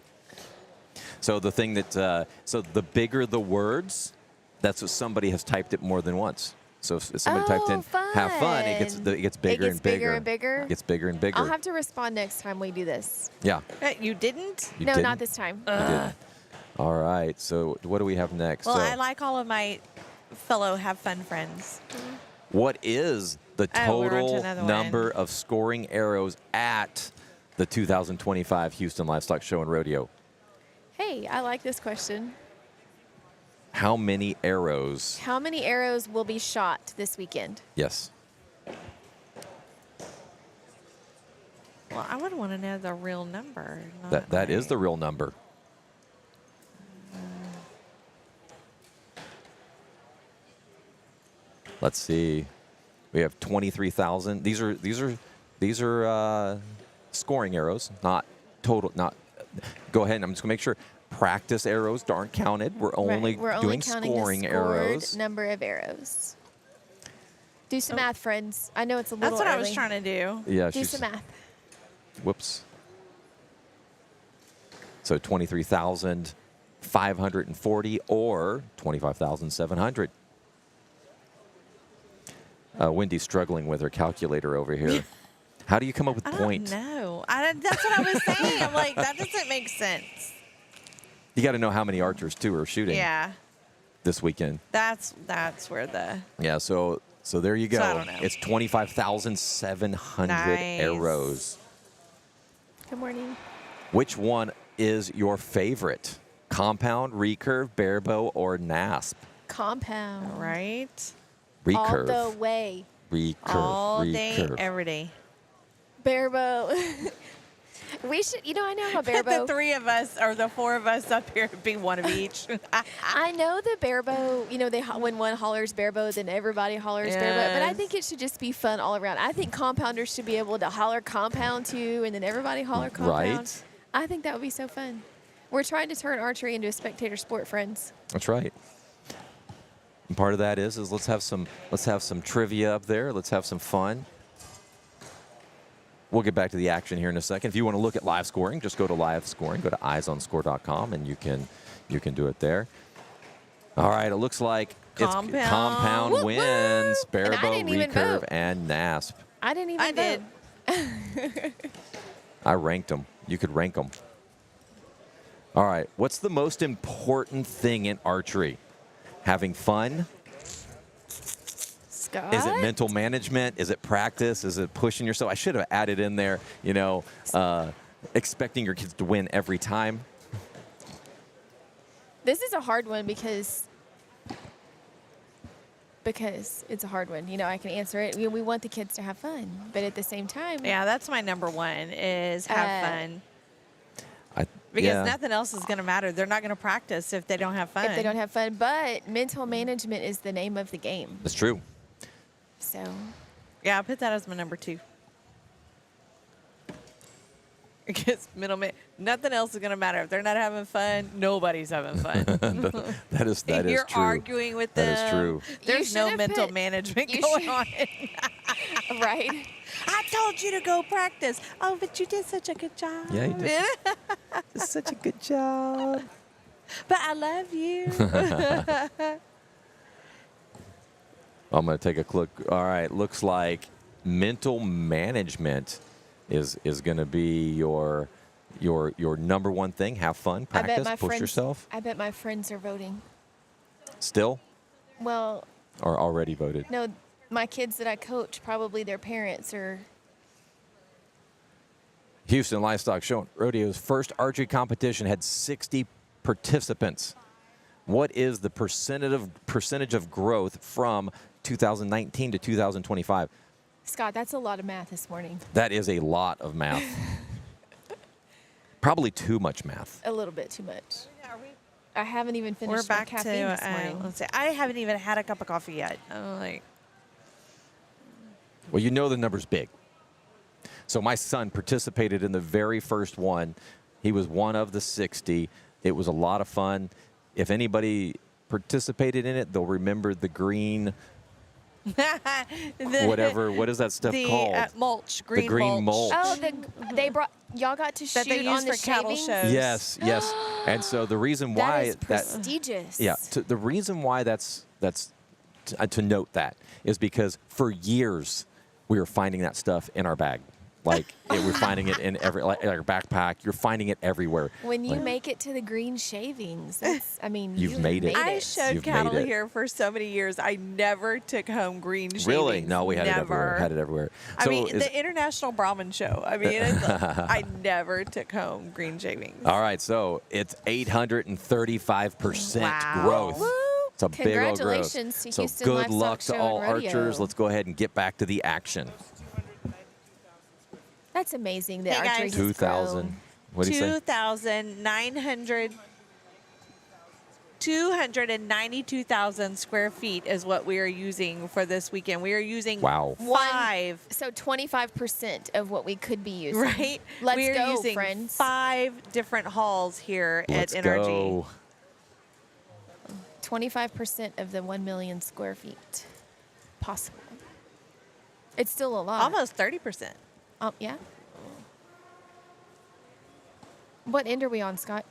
So the thing that so the bigger the words, that's what somebody has typed it more than once. So if somebody typed in "have fun," it gets bigger It gets and bigger. bigger and bigger? It gets bigger and bigger. I'll have to respond next time we do this. Yeah. You didn't? You no, didn't? not this time. You didn't. All right. So what do we have next? Well, so I like all of my fellow have fun friends. what is the Oh, we're on to total another number one. of scoring arrows at the 2025 Houston Livestock Show and Rodeo? Hey, I like this question. How many arrows? How many arrows will be shot this weekend? Yes. Well, I would want to know the real number. not That is my- the real number. Let's see. We have 23,000. These are scoring arrows, not total. Not. Go ahead. I'm just gonna make sure. Practice arrows aren't counted. We're only We're only doing counting scoring the scored arrows. number of arrows. Do some math, friends. I know it's a little That's what I was early. trying to do. Yeah. Do some math. Whoops. So 23,540 or 25,700. Wendy's struggling with her calculator over here. How do you come up with I points? don't know. That's what I was saying. I'm like, that doesn't make sense. You got to know how many archers too are shooting Yeah, this weekend. that's where the Yeah, so there you go. So I don't know. It's 25,700 Nice. arrows. Good morning. Which one is your favorite? Compound, recurve, barebow, or NASP? Compound. right Recurve. All the way. Recurve. all day, recurve. every day. Barebow. We should, I know how The barebow. three of us or the four of us up here would be one of each. I know the barebow, when one hollers barebow, then everybody hollers barebow. But I Yes. think it should just be fun all around. I think compounders should be able to holler compound too, and then everybody holler compound. Right. I think that would be so fun. We're trying to turn archery into a spectator sport, friends. That's right. And part of that is let's have some trivia up there. Let's have some fun. We'll get back to the action here in a second. If you want to look at live scoring, just go to live scoring. Go to eyesonscore.com and you can do it there. All right, it looks like Compound. it's compound Woo, woo. wins, And I barebow, didn't even recurve, vote. and NASP. I didn't even I vote. did. I ranked them. You could rank them. All right, what's the most important thing in archery? Having fun? Scott? Is it mental management? Is it practice? Is it pushing yourself? I should have added in there, expecting your kids to win every time. This is a hard one because it's a hard one. I can answer it. We want the kids to have fun, but at the same time, Yeah, that's my number one is have fun. Because yeah. nothing else is going to matter. They're not going to practice if they don't have fun. if they don't have fun, but mental management is the name of the game. That's true. So Yeah, I'll put that as my number two. Because nothing else is going to matter. If they're not having fun, nobody's having fun. That is You're true. arguing with them. That is true. There's You no should've mental put- management you going should- on. right. I told you to go practice. Oh, but you did such a good job. Yeah, you did. It's such a good job. But I love you. I'm going to take a look. All right, looks like mental management is going to be your number one thing. Have fun, practice, push yourself. I bet my friends are voting. Still, Well, or already voted? no, my kids that I coach, probably their parents are. Houston Livestock Show and Rodeo's first archery competition had 60 participants. What is the percentage of growth from 2019 to 2025? Scott, that's a lot of math this morning. That is a lot of math. Probably too much math. A little bit too much. I haven't even finished We're back my caffeine to, this morning. let's see. I haven't even had a cup of coffee yet. I'm like, Well, you know the number's big. So my son participated in the very first one. He was one of the 60. It was a lot of fun. If anybody participated in it, they'll remember the green, whatever. What is that stuff called? Mulch, green, the green mulch. Oh, they brought y'all got to That they shoot use on the for cattle shavings? shows. Yes, yes. And so the reason That why is prestigious. the reason why that's to note that is because for years we were finding that stuff in our bag. Like we're finding it in like our backpack. You're finding it everywhere. When you Like, make it to the green shavings, that's, I mean, You've you made it. I showed You've made cattle it. here for so many years. I never took home green shavings. Really? No, we had it everywhere. Never. Had it everywhere. I So mean, is- the International Brahmin Show. I mean, I never took home green shavings. all right, so it's 835% Wow. growth. Woo! It's a big old growth. Congratulations to So Houston good Livestock luck to Show all and Rodeo. archers. Let's go ahead and get back to the action. That's amazing that Hey, guys. archery has 2,000. grown. What do you say? 292,000 square feet is what we are using for this weekend. We are using Wow. 5, So 25% of what we could be using. right? Let's we are go, using friends. 5 different halls here Let's at NRG. go. 25% of the 1 million square feet possible. It's still a lot. Almost 30%. Yeah. What end are we on, Scott?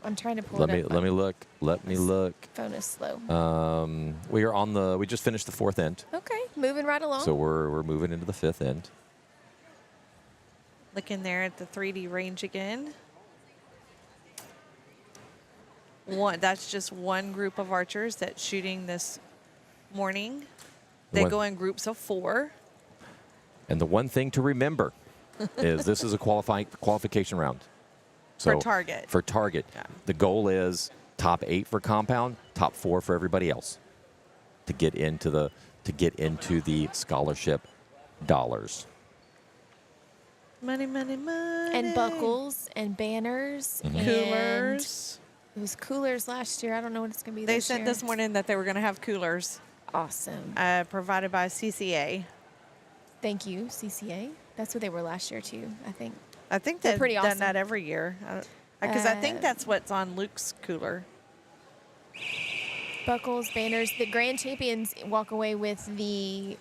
I'm trying to pull Let it me up. let me look. Let me look. Phone is slow. We are on the. We just finished the 4th end, Okay, moving right along. so we're moving into the 5th end. Looking there at the 3D range again. That's just one group of archers that's shooting this morning. They One- go in groups of 4. And the one thing to remember is this is a qualification round. For target. For target. Yeah. The goal is top 8 for compound, top 4 for everybody else to get into the scholarship dollars. Money, money, money. and buckles and banners Mm-hmm. and Coolers. It was coolers last year. I don't know what it's going to be They this said year. this morning that they were going to have coolers Awesome. provided by CCA. Thank you, CCA. That's what they were last year too, I think. I think They're they've pretty done awesome. that every year. Because I think Uh, that's what's on Luke's cooler. Buckles, banners. The grand champions walk away with the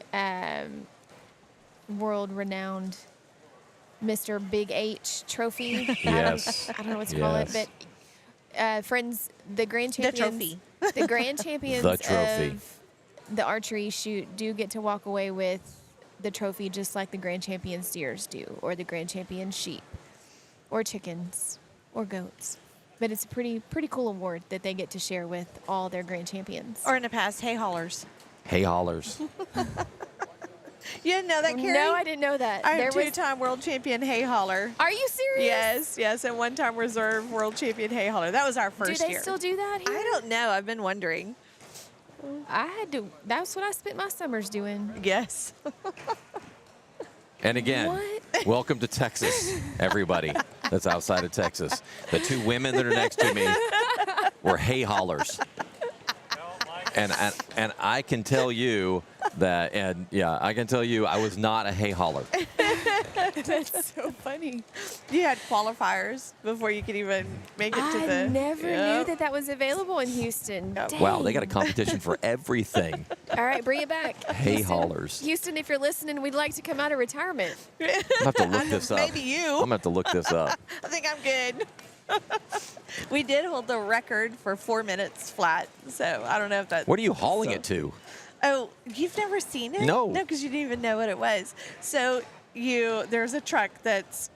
world-renowned Mr. Big H trophy. Yes. I don't know what to call it, Yes. but friends, the grand The champions, trophy. the grand champions The trophy. of the archery shoot do get to walk away with the trophy, just like the grand champion steers do, or the grand champion sheep, or chickens, or goats. But it's a pretty cool award that they get to share with all their grand champions. Or in the past, hay haulers. Hay haulers. You didn't know that, Carrie? No, I didn't know that. I'm There was- two-time world champion hay hauler. Are you serious? Yes, and one-time reserve world champion hay hauler. That was our Do first they year. still do that here? I don't know. I've been wondering. I had to. That's what I spent my summers doing. Yes. And again, What? welcome to Texas, everybody that's outside of Texas. The 2 women that are next to me were hay haulers. And I can tell you that, I can tell you I was not a hay hauler. That's so funny. You had qualifiers before you could even make it to the. I never Yep. knew that was available in Houston. Yep. Wow, they got a Dang. competition for everything. All right, bring it back. Hay Houston. haulers. Houston, if you're listening, we'd like to come out of retirement. I'm going to have to look this up. Maybe you. I'm going to have to look this up. I think I'm good. We did hold the record for 4 minutes flat, so I don't know if that. What are you hauling it to? Oh, you've never seen it? No. No, because you didn't even know what it was. So there's a truck that's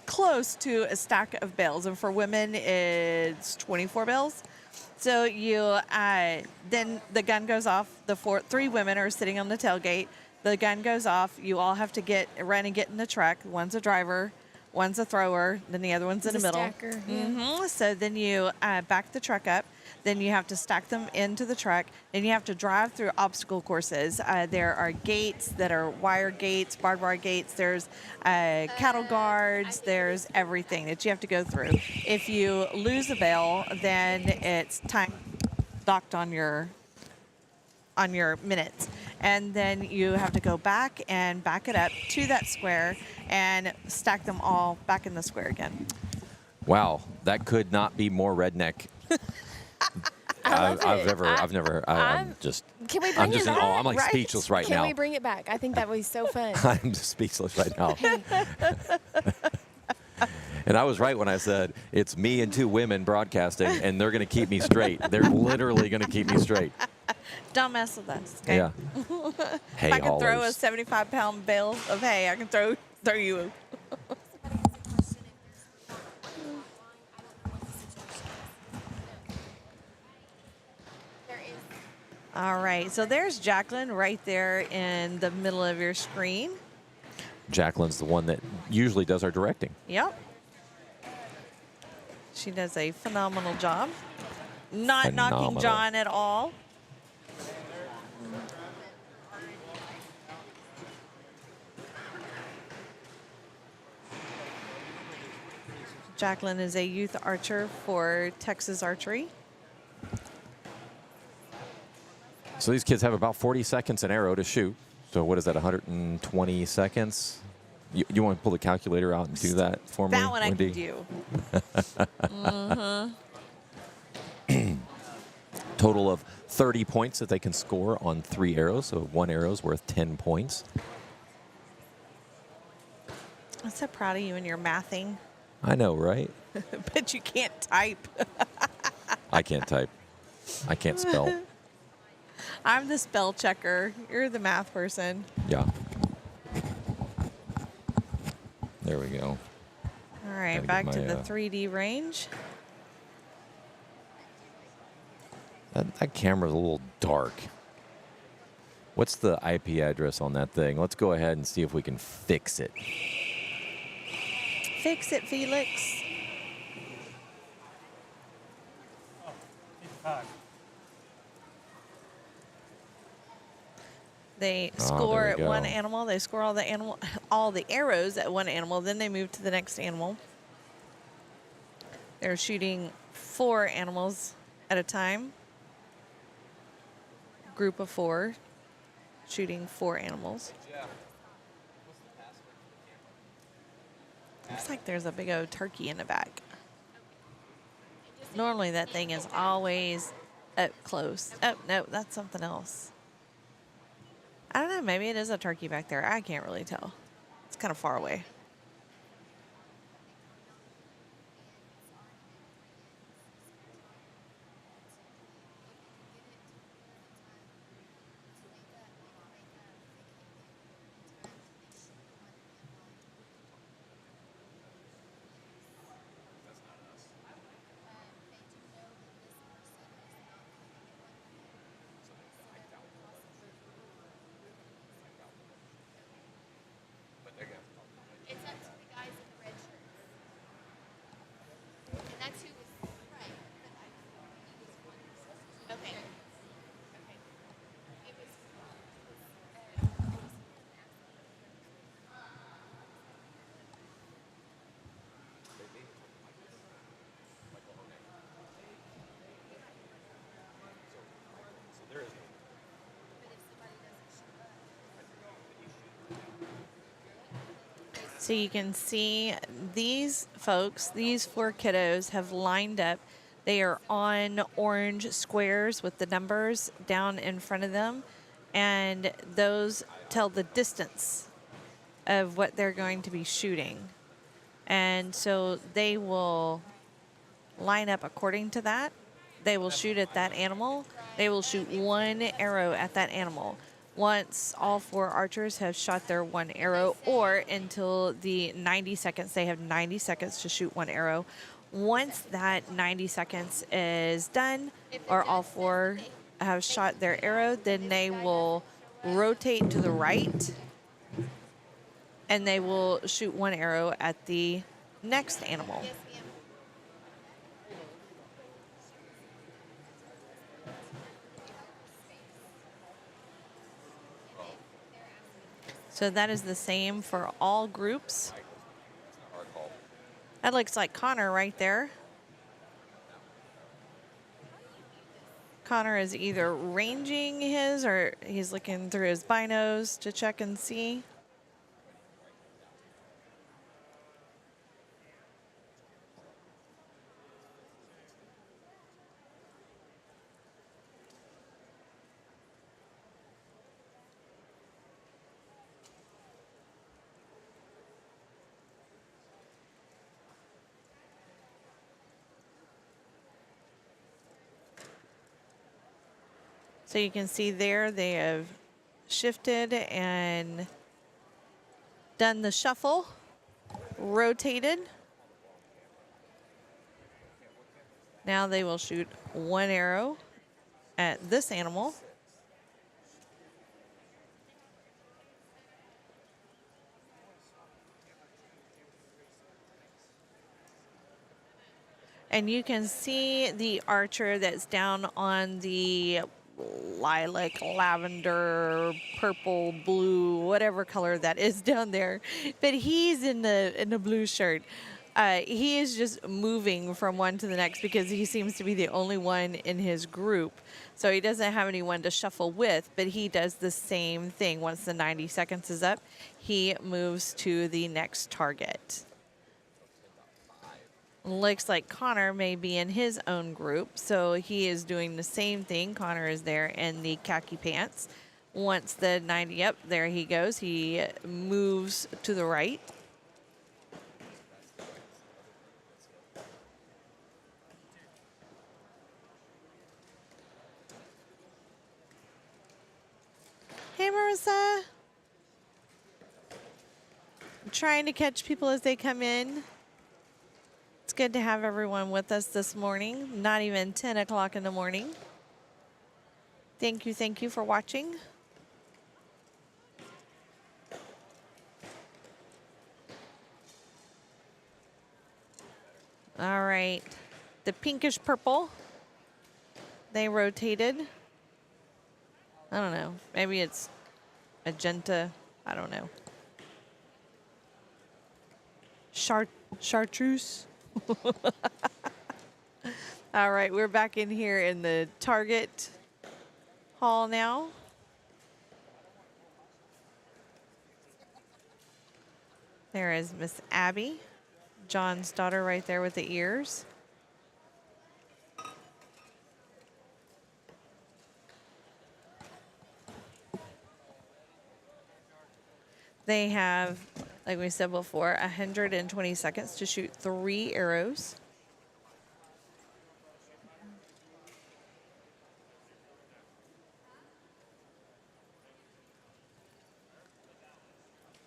close to a stack of bales, and for women it's 24 bales. So then the gun goes off. The 3 women are sitting on the tailgate. The gun goes off. You all have to run and get in the truck. One's a driver, one's a thrower, then the other one's in the It's a middle. stacker, yeah. So then you back the truck up. Then you have to stack them into the truck. Then you have to drive through obstacle courses. There are gates that are wire gates, barbed wire gates. There's cattle guards. There's everything that you have to go through. If you lose a bale, then it's time docked on your minutes. and then you have to go back and back it up to that square and stack them all back in the square again. Wow, that could not be more redneck. love it. I'm just. Can we I'm bring just it in back? awe. I'm like Right? speechless right Can now. we bring it back? I think that was so fun. I'm just speechless right now. And I was right when I said it's me and 2 women broadcasting, and they're going to keep me straight. They're literally going to keep me straight. Don't mess with us. Okay? Yeah. Hay If I can throw a haulers. 75-pound bale of hay, I can throw you. All right, so there's Jacqueline right there in the middle of your screen. Jacqueline's the one that usually does our directing. Yep. She does a phenomenal job. Not knocking Phenomenal. John at all. Jacqueline is a youth archer for Texas Archery. So these kids have about 40 seconds an arrow to shoot. So what is that, 120 seconds? You want to pull the calculator out and do that for me, That one Wendy? I can do. Total of 30 points that they can score on 3 arrows. So 1 arrow is worth 10 points. I'm so proud of you and your mathing. I know, right? But you can't type. I can't type. I can't spell. I'm the spell checker. You're the math person. Yeah. There we go. All right, Gotta back get to my, the 3D range. That camera's a little dark. What's the IP address on that thing? Let's go ahead and see if we can fix it. Fix it, Felix. They score there at we one go. animal. They score all the arrows at one animal. Then they move to the next animal. They're shooting 4 animals at a time. Group of 4, shooting 4 animals. Looks like there's a big old turkey in the back. Normally that thing is always up close. Oh, no, that's something else. I don't know. Maybe it is a turkey back there. I can't really tell. It's kind of far away. It's up to the guys in the red shirt. And that's who was right. Okay. Okay. It was. So you can see these folks, these 4 kiddos have lined up. They are on orange squares with the numbers down in front of them. And those tell the distance of what they're going to be shooting. And so they will line up according to that. They will shoot at that animal. They will shoot 1 arrow at that animal. Once all 4 archers have shot their 1 arrow, or until the 90 seconds, they have 90 seconds to shoot 1 arrow. Once that 90 seconds is done, or all 4 have shot their arrow, then they will rotate to the right, and they will shoot 1 arrow at the next animal. So that is the same for all groups. That looks like Connor right there. Connor is either ranging his or he's looking through his binos to check and see. So you can see there they have shifted and done the shuffle, rotated. Now they will shoot one arrow at this animal. And you can see the archer that's down on the lilac, lavender, purple, blue, whatever color that is down there. But he's in the blue shirt. He is just moving from one to the next because he seems to be the only one in his group. So he doesn't have anyone to shuffle with, but he does the same thing. Once the 90 seconds is up, he moves to the next target. Looks like Connor may be in his own group, so he is doing the same thing. Connor is there in the khaki pants. Once the 90, yep, there he goes. He moves to the right. Hey, Marissa. I'm trying to catch people as they come in. It's good to have everyone with us this morning. Not even 10 o'clock in the morning. Thank you for watching. All right, the pinkish purple, they rotated. I don't know, maybe it's magenta, I don't know. Chartreuse. All right, we're back in here in the target hall now. There is Miss Abby, John's daughter right there with the ears. They have, like we said before, 120 seconds to shoot 3 arrows.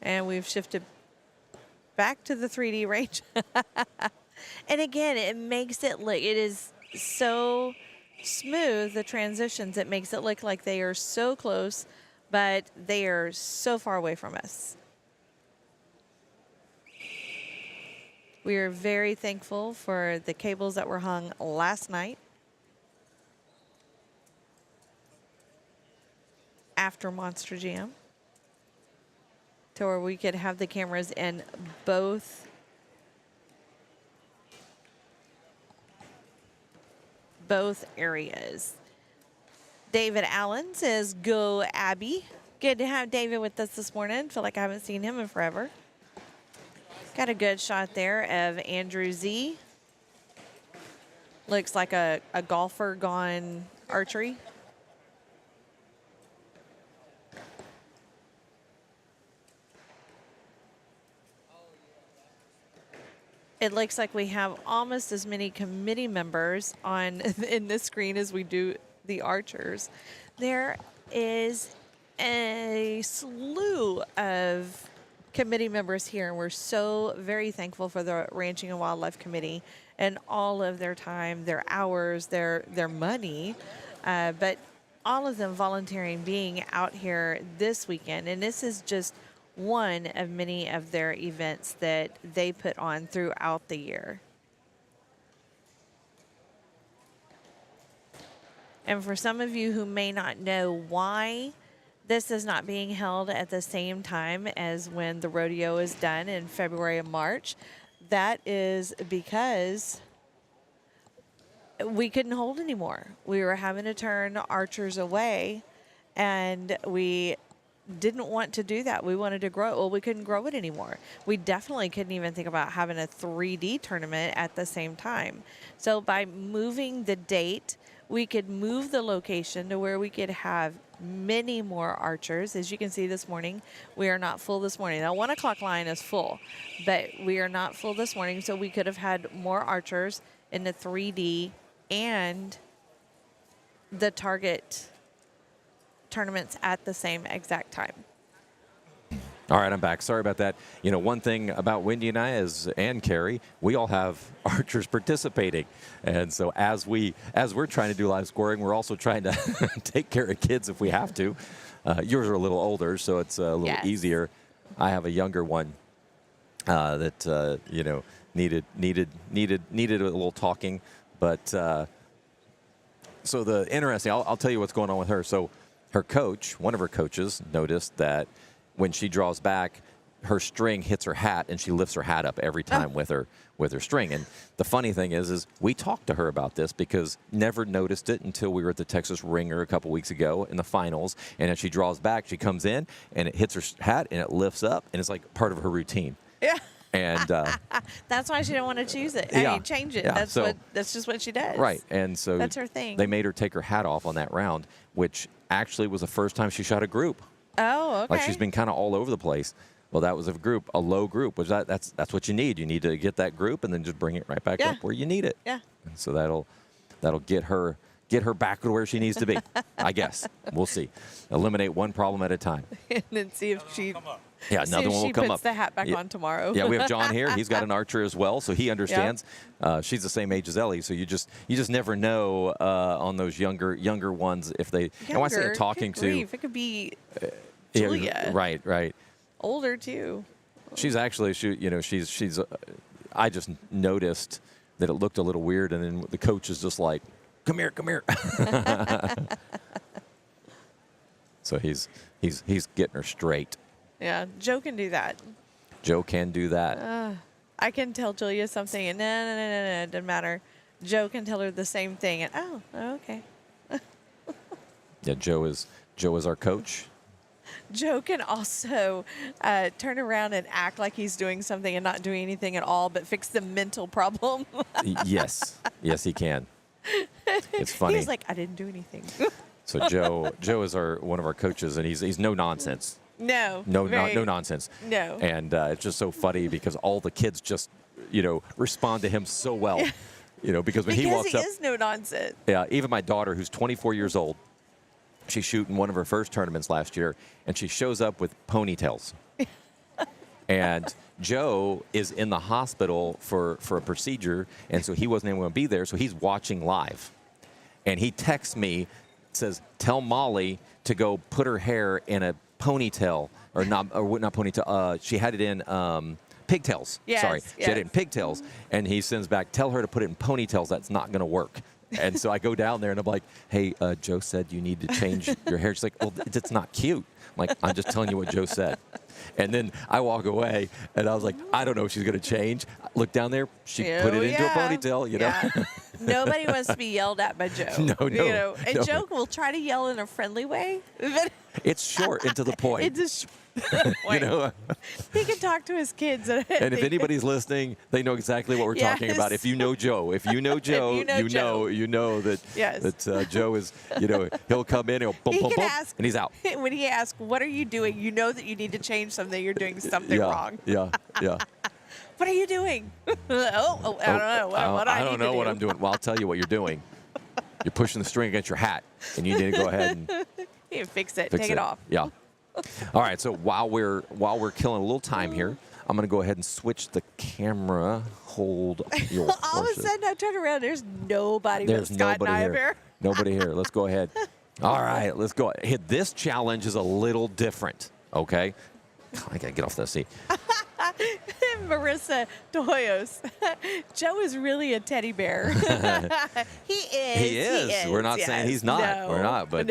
And we've shifted back to the 3D range. And again, it makes it look, it is so smooth, the transitions. It makes it look like they are so close, but they are so far away from us. We are very thankful for the cables that were hung last night after Monster Jam, to where we could have the cameras in both areas. David Allen says, "Go Abby." Good to have David with us this morning. Feel like I haven't seen him in forever. Got a good shot there of Andrew Z. Looks like a golfer gone archery. It looks like we have almost as many committee members on in this screen as we do the archers. There is a slew of committee members here, and we're so very thankful for the Ranching and Wildlife Committee and all of their time, their hours, their money, but all of them volunteering, being out here this weekend. And this is just one of many of their events that they put on throughout the year. And for some of you who may not know why this is not being held at the same time as when the rodeo is done in February and March, that is because we couldn't hold anymore. We were having to turn archers away, and we didn't want to do that. We wanted to grow. Well, we couldn't grow it anymore. We definitely couldn't even think about having a 3D tournament at the same time. So by moving the date, we could move the location to where we could have many more archers. As you can see this morning, we are not full this morning. Now, 1 o'clock line is full, but we are not full this morning. So we could have had more archers in the 3D and the target tournaments at the same exact time. All right, I'm back. Sorry about that. You know, one thing about Wendy and I and Carrie, we all have archers participating. And so as we're trying to do live scoring, we're also trying to take care of kids if we have to. Yours are a little older, so it's a little easier. I have a younger one that, you know, needed a little talking. But so the interesting, I'll tell you what's going on with her. So her coach, one of her coaches, noticed that when she draws back, her string hits her hat, and she lifts her hat up every time with her string. And the funny thing is we talked to her about this because never noticed it until we were at the Texas Ringer a couple weeks ago in the finals. And as she draws back, she comes in, and it hits her hat, and it lifts up, and it's like part of her routine. Yeah. And that's why she didn't want to choose it. Yeah. I mean, change it. Yeah. That's just what she does. Right. And so that's her thing. They made her take her hat off on that round, which actually was the first time she shot a group. Oh, okay. Like she's been kind of all over the place. Well, that was a group, a low group, which that's what you need. You need to get that group and then just bring it right back up where you need it. Yeah. And so that'll get her back to where she needs to be. I guess we'll see. Eliminate one problem at a time. And then see if she. Yeah, another one will come up. She puts the hat back on tomorrow. Yeah, we have John here. He's got an archer as well, so he understands. She's the same age as Ellie, so you just never know on those younger ones if they. And when I say talking to, it could be Julia. Yeah, right. Older too. She's actually she's. I just noticed that it looked a little weird, and then the coach is just like, "Come here." So he's getting her straight. Yeah, Joe can do that. Joe can do that. I can tell Julia something, and no, it doesn't matter. Joe can tell her the same thing, and okay. Yeah, Joe is our coach. Joe can also turn around and act like he's doing something and not doing anything at all, but fix the mental problem. Yes, he can. It's funny. He's like, I didn't do anything. So Joe is one of our coaches, and he's no nonsense. No nonsense. No. And it's just so funny because all the kids just, respond to him so well, because when he walks up. Because he is no nonsense. Yeah, even my daughter, who's 24 years old, she's shooting one of her first tournaments last year, and she shows up with ponytails. And Joe is in the hospital for a procedure, and so he wasn't able to be there, so he's watching live. And he texts me, says, tell Molly to go put her hair in a ponytail, or not ponytail. She had it in pigtails. Yes, Sorry, yes. she had it in pigtails, and he sends back, tell her to put it in ponytails. That's not going to work. And so I go down there and I'm like, hey, Joe said you need to change your hair. She's like, well, it's not cute. I'm like, I'm just telling you what Joe said. And then I walk away and I was like, I don't know if she's going to change. Look down there. She put it into a ponytail, know. Nobody wants to be yelled at by Joe. No. And Joe will try to yell in a friendly way. But it's short and to the point. It's a point. He can talk to his kids. And if anybody's listening, they know exactly what we're talking about. If you know Joe, you know that Joe is, he'll come in, he'll boom, boom, boom, and he's out. When he asks, what are you doing? You know that you need to change something. You're doing something wrong. Yeah. What are you doing? I don't know. I don't know what I'm doing. Well, I'll tell you what you're doing. You're pushing the string against your hat, and you need to go ahead and you fix it. Take it off. Yeah. All right. So while we're killing a little time here, I'm going to go ahead and switch the camera. Hold your horses. All of a sudden, I turn around. There's nobody but Scott and I up here. Nobody here. Let's go ahead. All right. Let's go. This challenge is a little different. Okay. I got to get off that seat. Marissa Toyos. Joe is really a teddy bear. He is. We're not saying he's not. No, we're not, but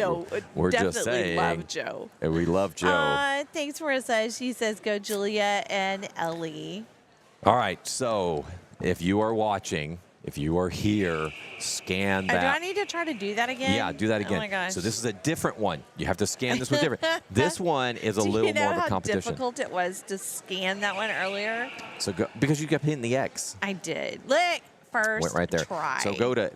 we're just saying. Love Joe. And we love Joe. Thanks, Marissa. She says, go Julia and Ellie. All right. So if you are watching, If you are here, scan that. Do I need to try to do that again? Yeah, do that again. Oh my gosh. So this is a different one. You have to scan this one different. This one is a Do little you know more of a how competition. difficult it was to scan that one earlier? So go, because you kept hitting the X. I did. Look, first Went right there. try. So go to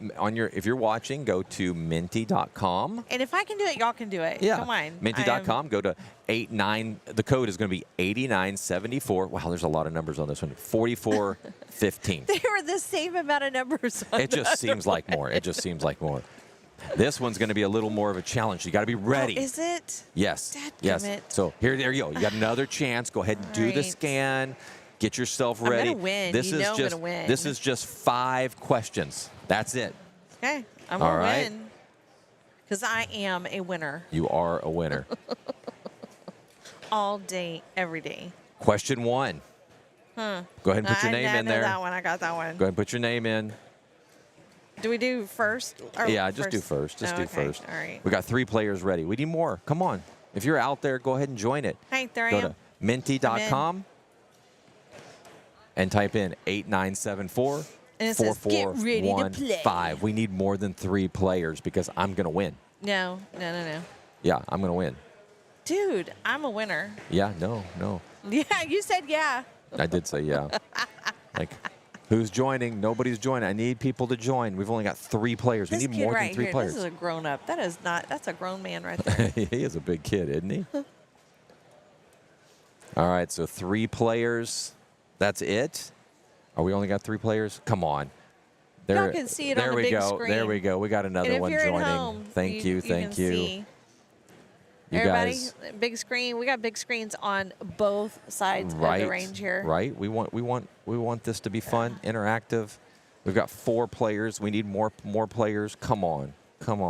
if you're watching, go to minty.com. And if I can do it, y'all can do it. Yeah. Come on. Minty.com. Go to 89. The code is going to be 8974. Wow, there's a lot of numbers on this one. 4415. They were the same amount of numbers. On It just the seems other like more. It just seems like more. This one's going to be a little more of a challenge. You got to be ready. Oh, is it? Yes. Dadgummit. Yes. So there you go. You got another chance. Go ahead and do the Right. scan. Get yourself I'm ready. gonna win. This You is know I'm just gonna win. this is just 5 questions. That's it. Okay. I'm All going to right. win. Because I am a winner You are a winner. all day, every day. Question 1. Go ahead and put your name I in know there. that one. I got that one. Go ahead and put your name in. Do we do first? Or Yeah, just do first. Just Oh, do okay. first. All right. We got 3 players ready. We need more. Come on. If you're out there, go ahead and join it. Hey, there I Go am. to minty.com and type in 8974 And it says, "Get ready to 4415. We need more than 3 players because I'm going to win. No. Yeah, I'm going to win. Dude, I'm a winner. Yeah, no. Yeah, you said yeah. I did say yeah. Like, who's joining? Nobody's joining. I need people to join. We've only got 3 players. We This need kid more right than 3 here, players. This is a grown up. That's a grown man right there. He is a big kid, isn't he? All right, so 3 players. That's it? We only got 3 players? Come on. Y'all can see it on there the we big go. screen. There we go. We got another And if one you're joining. at home, Thank you. can Thank you. see. You Everybody, guys, big screen. We got big screens on both sides right? of the range here. Right. We want this to be fun, interactive. We've got 4 players. We need more players. Come on. Come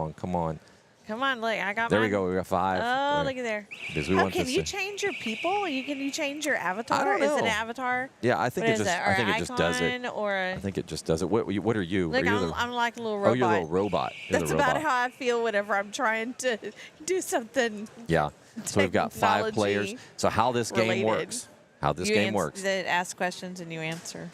on, look, I got There we mine. go. We got 5. Oh, look at there. Because we Oh, want can this you to- change your people? Can you change your avatar? don't Is it an know. avatar? Yeah, I think What it is just. that? Or I think an it just does it. icon, Or I think it just does it. What are you? look, are you I'm like a little robot. Oh, you're a little robot. You're That's the about robot. how I feel whenever I'm trying to do something. Yeah. So we've got 5 players. Technology So how this game related. works? How this game works? That ask questions and you answer.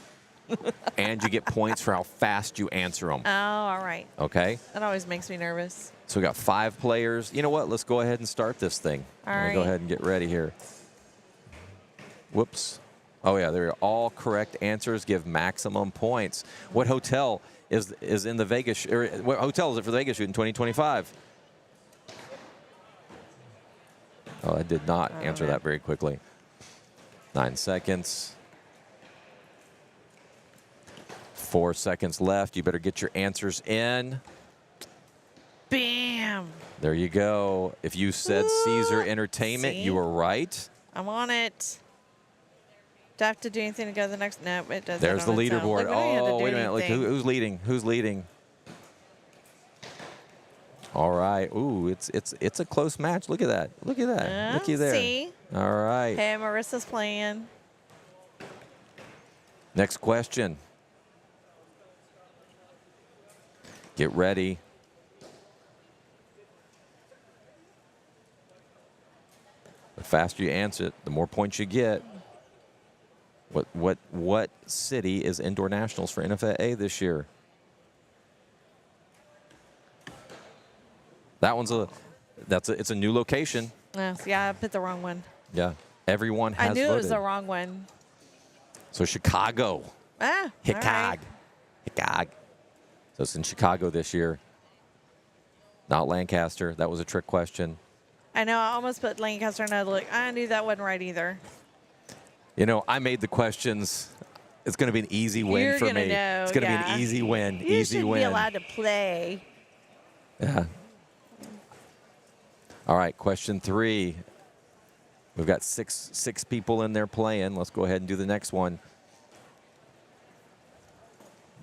And you get points for how fast you answer them. Oh, all right. Okay. That always makes me nervous. So we got 5 players. You know what? Let's go ahead and start this thing. All Let me go right. ahead and get ready here. Whoops. Oh yeah, they're all correct answers. Give maximum points. What hotel is in the Vegas? Or what hotel is it for the Vegas shoot in 2025? Oh, I did not answer know. that very quickly. 9 seconds. 4 seconds left. You better get your answers in. Bam. There you go. If you said Caesar Entertainment, See? you were right. I'm on it. Do I have to do anything to go to the next? No, it does. There's the leaderboard. Look, we don't have to Oh, do wait a minute. Look, anything. who's leading? Who's leading? All right. Ooh, it's a close match. Look at that. Look at that. Looky there. See? All right. Hey, Marissa's playing. Next question. Get ready. The faster you answer it, the more points you get. What city is indoor nationals for NFA this year? That one's it's a new location. Oh, yeah, I put the wrong one. Yeah. Everyone has I knew voted. it was the wrong one. So Chicago. Ah, all Hickog. right. Hickog. So it's in Chicago this year. Not Lancaster. That was a trick question. I know. I almost put Lancaster, and I look. I knew that wasn't right either. You know, I made the questions. It's going to be an easy win You're for gonna me. know, It's going to yeah. be an easy win. You easy should win. be allowed to play. Yeah. All right, question 3. We've got six people in there playing. Let's go ahead and do the next one.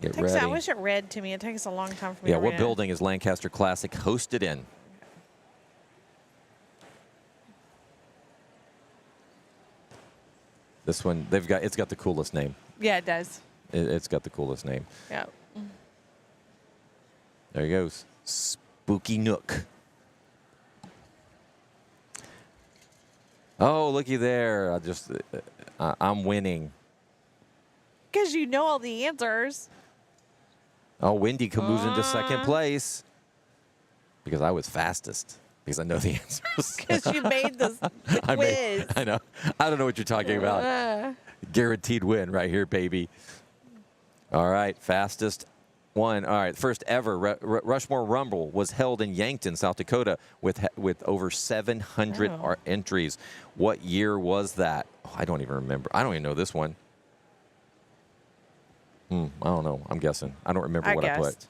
Get ready. I wish it read to me. It takes a long time for me Yeah, to what read. building is Lancaster Classic hosted in? This one, it's got the coolest name. Yeah, it does. It's got the coolest name. Yeah. There he goes. Spooky Nook. Oh, looky there. I'm winning. Because you know all the answers. Oh, Wendy moves into second place because I was fastest. Because I know the answers. Because you made the quiz. I know. I don't know what you're talking about. Guaranteed win right here, baby. All right, fastest one. All right, first ever Rushmore Rumble was held in Yankton, South Dakota, with over 700 entries. What year was that? Oh, I don't even remember. I don't even know this one. I don't know. I'm guessing. I don't remember what I put.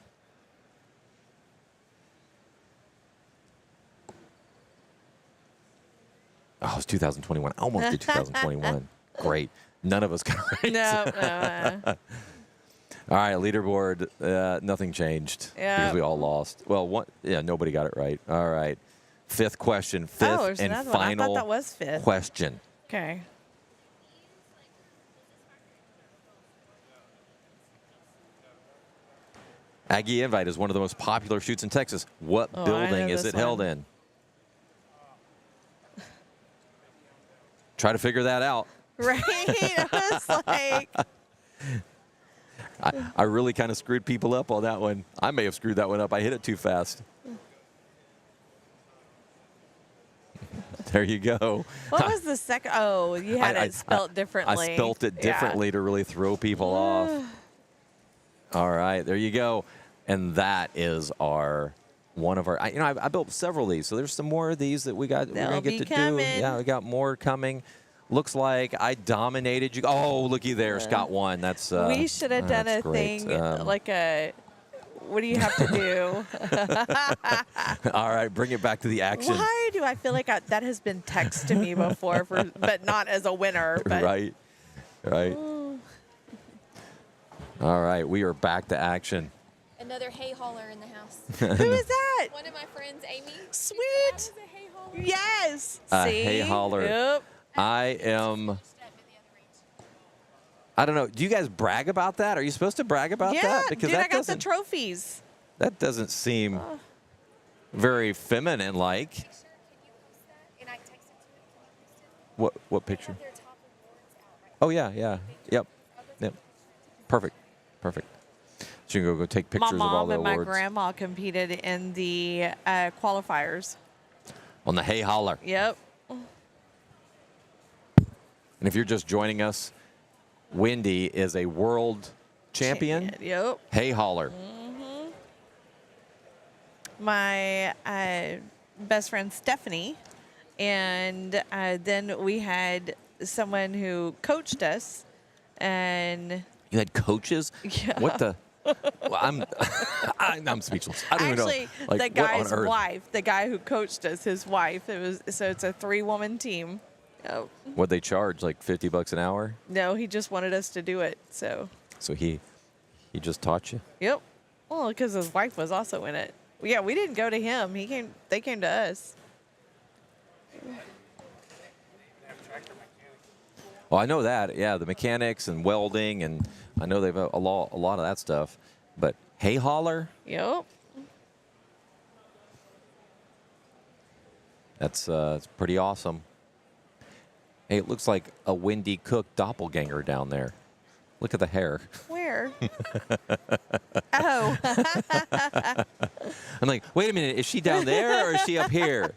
Oh, it was 2021. I almost did 2021. Great. None of us got it right. No. All right, leaderboard. Nothing changed because we all lost. Well, nobody got it right. All right. Fifth question. Fifth and final I thought that was fifth. question. Okay. Aggie Invite is one of the most popular shoots in Texas. What building is it held in? Try to figure that out. Right? I was like... I really kind of screwed people up on that one. I may have screwed that one up. I hit it too fast. There you go. What was the second? Oh, you had it spelt differently. I spelt it differently to really throw people off. All right, there you go. And that is one of our. I built several of these, so there's some more of these that we're gonna get to do. Yeah, we got more coming. Looks like I dominated you. Oh, looky there, Scott won. That's. We should have done a thing like a. What do you have to do? All right, bring it back to the action. Why do I feel like that has been texted to me before, but not as a winner? But. Right. All right, we are back to action. Another hay hauler in the house. Who is that? One of my friends, Amy. Sweet. Was a hay hauler. Yes. A hay hauler. Yep. I don't know. Do you guys brag about that? Are you supposed to brag about that? Yeah, Because dude, I got the trophies. That doesn't seem very feminine-like. What picture? Oh, yeah. Yep. Perfect. So you can go take pictures of all the awards. My mom and my grandma competed in the qualifiers. On the hay hauler. Yep. And if you're just joining us, Wendy is a world champion. Yep. Hay hauler. Mm-hmm. My best friend Stephanie, and then we had someone who coached us, and you had coaches. Yeah. What the? Well, I'm speechless. I don't actually even know. the guy's wife, the guy who coached us, his wife. It's a 3-woman team. Oh. What'd they charge? Like $50 an hour? No, he just wanted us to do it. So he just taught you? Yep. Well, because his wife was also in it. Yeah, we didn't go to him. They came to us. Well, I know that. Yeah, the mechanics and welding, and I know they've a lot of that stuff. But hay hauler? Yep. That's pretty awesome. Hey, it looks like a Wendy Cook doppelganger down there. Look at the hair. Where? Oh. I'm like, wait a minute, is she down there or is she up here?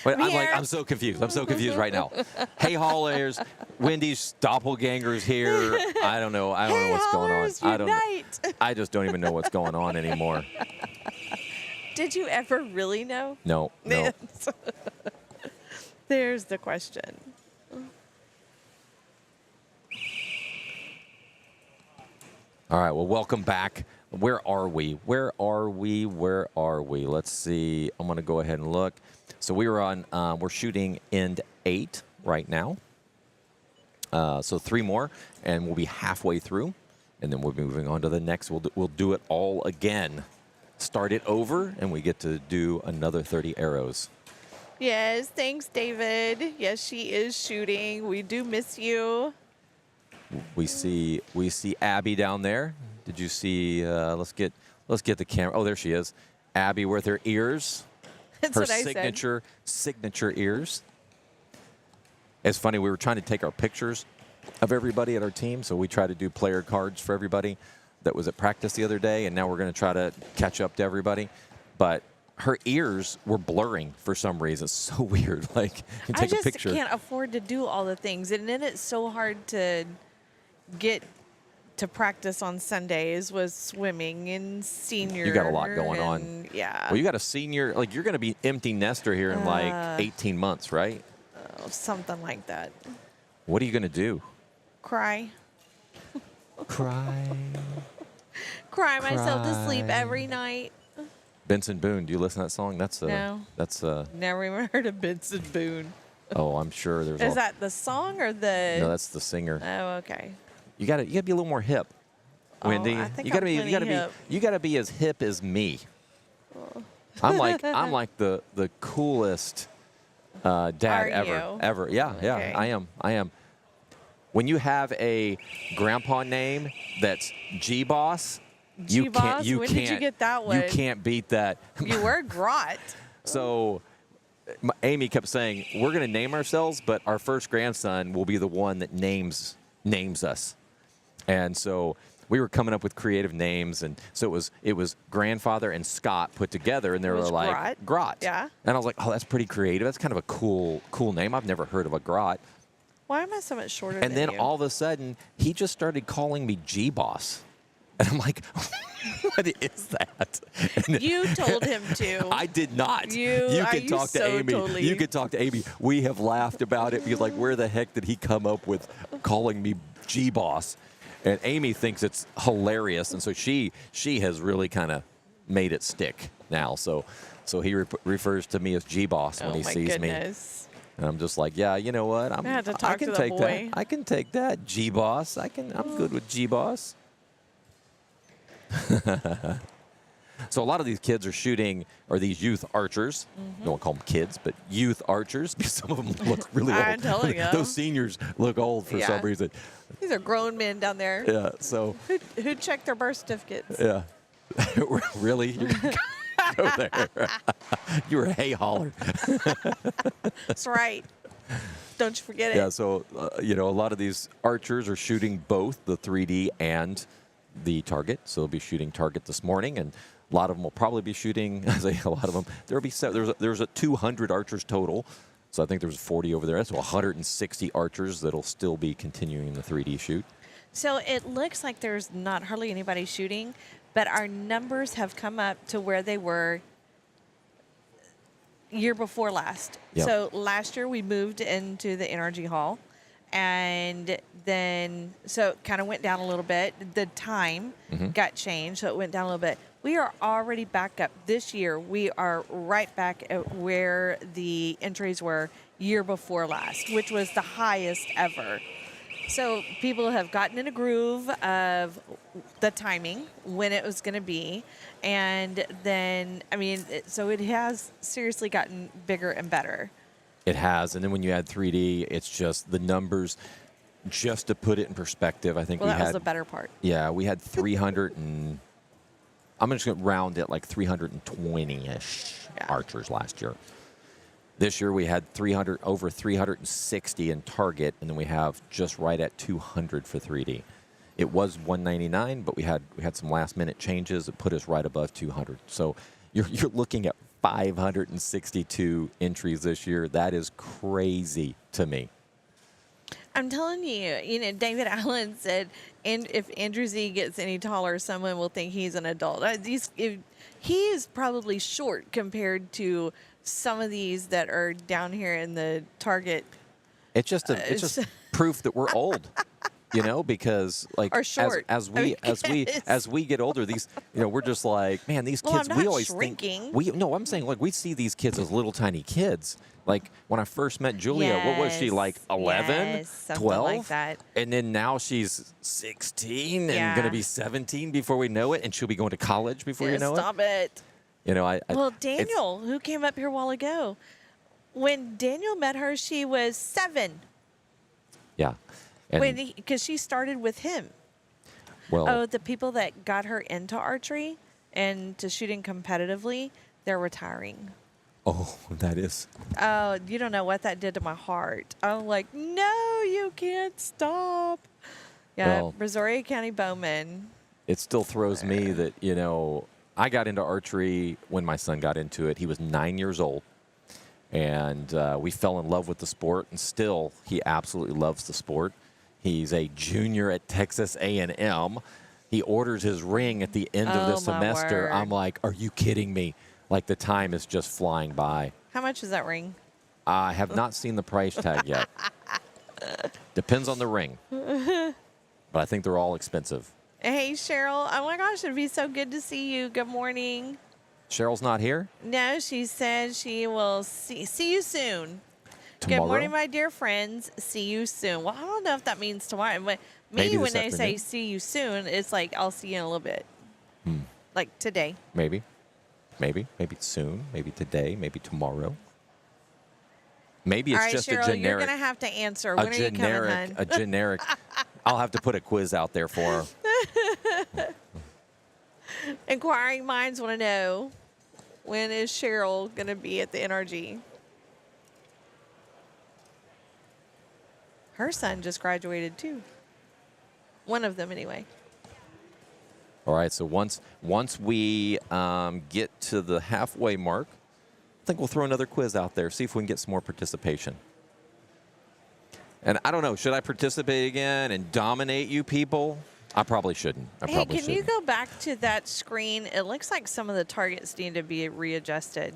I'm so confused. I'm so confused right now. Hay haulers, Wendy's doppelgangers here. I don't know. I don't know what's going on. I just don't even know what's going on anymore. Did you ever really know? No. There's the question. All right, well, welcome back. Where are we? Let's see. I'm going to go ahead and look. So we're shooting end 8 right now. So 3 more, and we'll be halfway through, and then we'll be moving on to the next. We'll do it all again. Start it over, and we get to do another 30 arrows. Yes, thanks, David. Yes, she is shooting. We do miss you. We see Abby down there. Did you see? Let's get the camera. Oh, there she is, Abby with her ears. That's her what I said. signature ears. It's funny. We were trying to take our pictures of everybody at our team, so we try to do player cards for everybody. that was at practice the other day, and now we're going to try to catch up to everybody. But her ears were blurring for some reason. It's so weird. Like, you I take a just picture. can't afford to do all the things, and then it's so hard to get to practice on Sundays with swimming and senior. You got a lot going on. and, Yeah. Well, you got a senior, like you're going to be empty nester here in like 18 months, right? Something like that. What are you going to do? Cry. Cry. Cry myself to sleep Cry. every night. Benson Boone, do you listen to that song? No. That's Never even heard of Benson Boone. oh, I'm sure there's Is that the song or the? No, that's the singer. Oh, okay. You got to be a little more hip. Wendy, I think you got to I'm be plenty hip. you got to be as hip as me. I'm like the coolest dad Are ever you? ever. Yeah, Okay. yeah, I am. When you have a grandpa name that's G-Boss, you G-Boss? can't When did you get that one? You can't beat that. You were grot. So Amy kept saying, we're going to name ourselves, but our first grandson will be the one that names us. And so we were coming up with creative names, and so it was grandfather and Scott put together, and they were Was like Grot? Yeah. And I was like, oh, that's pretty creative. That's kind of a cool name. I've never heard of a Grot. Why am I so much shorter And than then you? all of a sudden, he just started calling me G-Boss. And I'm like, what is that? And You told him to. I did not. You can talk to Amy. totally. You can talk to Amy. We have laughed about it because, like, where the heck did he come up with calling me G-Boss? And Amy thinks it's hilarious, and so she has really kind of made it stick now. So he refers to me as G-Boss when he sees me. Goodness. And I'm just like, yeah, you know what? I had to talk I can to the take boy. that. I can take that, G-Boss. I'm good with G-Boss. So a lot of these kids are shooting, or these youth archers. Mm-hmm. Don't want to call them kids, but youth archers, because some of them look really old. I'm telling you. Those seniors look old for some Yeah. reason. These are grown men down there. Yeah, so, Who checked their birth certificates? yeah. Really? You're gonna go there. You're a hay hauler. That's right. Don't you forget it. Yeah, so, a lot of these archers are shooting both the 3D and the target. So they'll be shooting target this morning, and a lot of them will probably be shooting. I say a lot of them. There'll be there's a 200 archers total. So I think there's 40 over there. So 160 archers that'll still be continuing the 3D shoot. So it looks like there's not hardly anybody shooting, but our numbers have come up to where they were year before last. Yep. So last year we moved into the NRG hall, and then so it kind of went down a little bit. The time got changed, so it went down a little bit. We are already back up this year. We are right back at where the entries were year before last, which was the highest ever. So people have gotten in a groove of the timing, when it was going to be. And then, so it has seriously gotten bigger and better. It has. And then when you add 3D, it's just the numbers. Just to put it in perspective, I think Well, we that had. was the better part. Yeah, we had 300 and. I'm just going to round it like 320-ish archers last year. This year we had over 360 in target, and then we have just right at 200 for 3D. It was 199, but we had some last-minute changes that put us right above 200. So you're looking at 562 entries this year. That is crazy to me. I'm telling you, David Allen said, and if Andrew Z gets any taller, someone will think he's an adult. He is probably short compared to some of these that are down here in the target. It's just proof that we're old. Because like Or short. as we get older, these we're just like, man, these Well, kids. I'm We not always shrinking. think I'm saying, like, we see these kids as little tiny kids. Like when I first met Julia, what was she, like 11, Yes, something 12? like that. And then now she's 16 and Yeah. going to be 17 before we know it, and she'll be going to college before you know Stop it. it. Well, it's- Daniel, who came up here a while ago, when Daniel met her, she was 7. Yeah. And, Because she started with him. well, Oh, the people that got her into archery and to shooting competitively, they're retiring. that is. Oh, you don't know what that did to my heart. I'm like, no, you can't stop. Yeah, Well- Brazoria County Bowman. it still throws me that, I got into archery when my son got into it. He was 9 years old. And we fell in love with the sport, and still he absolutely loves the sport. He's a junior at Texas A&M. He orders his ring at the end of the semester. Word. I'm like, are you kidding me? Like, the time is just flying by. How much is that ring? I have not seen the price tag yet. Depends on the ring. But I think they're all expensive. Hey, Cheryl. Oh, my gosh. It'd be so good to see you. Good morning. Cheryl's not here? No, she said she will see you soon. Tomorrow? Good morning, my dear friends. See you soon. Well, I don't know if that means tomorrow. But Maybe when this they say afternoon. see you soon, it's like I'll see you in a little bit. Like today. Maybe. Maybe soon. Maybe today. Maybe tomorrow. Maybe it's All right, just Cheryl, a generic. you're going to have to answer. When are you coming, hon? A generic. I'll have to put a quiz out there for her. Inquiring minds want to know, when is Cheryl going to be at the NRG? Her son just graduated too. One of them, anyway. All right. So once we get to the halfway mark, I think we'll throw another quiz out there, see if we can get some more participation. And I don't know, should I participate again and dominate you people? I probably shouldn't. Hey, can you go back to that screen? It looks like some of the targets need to be readjusted.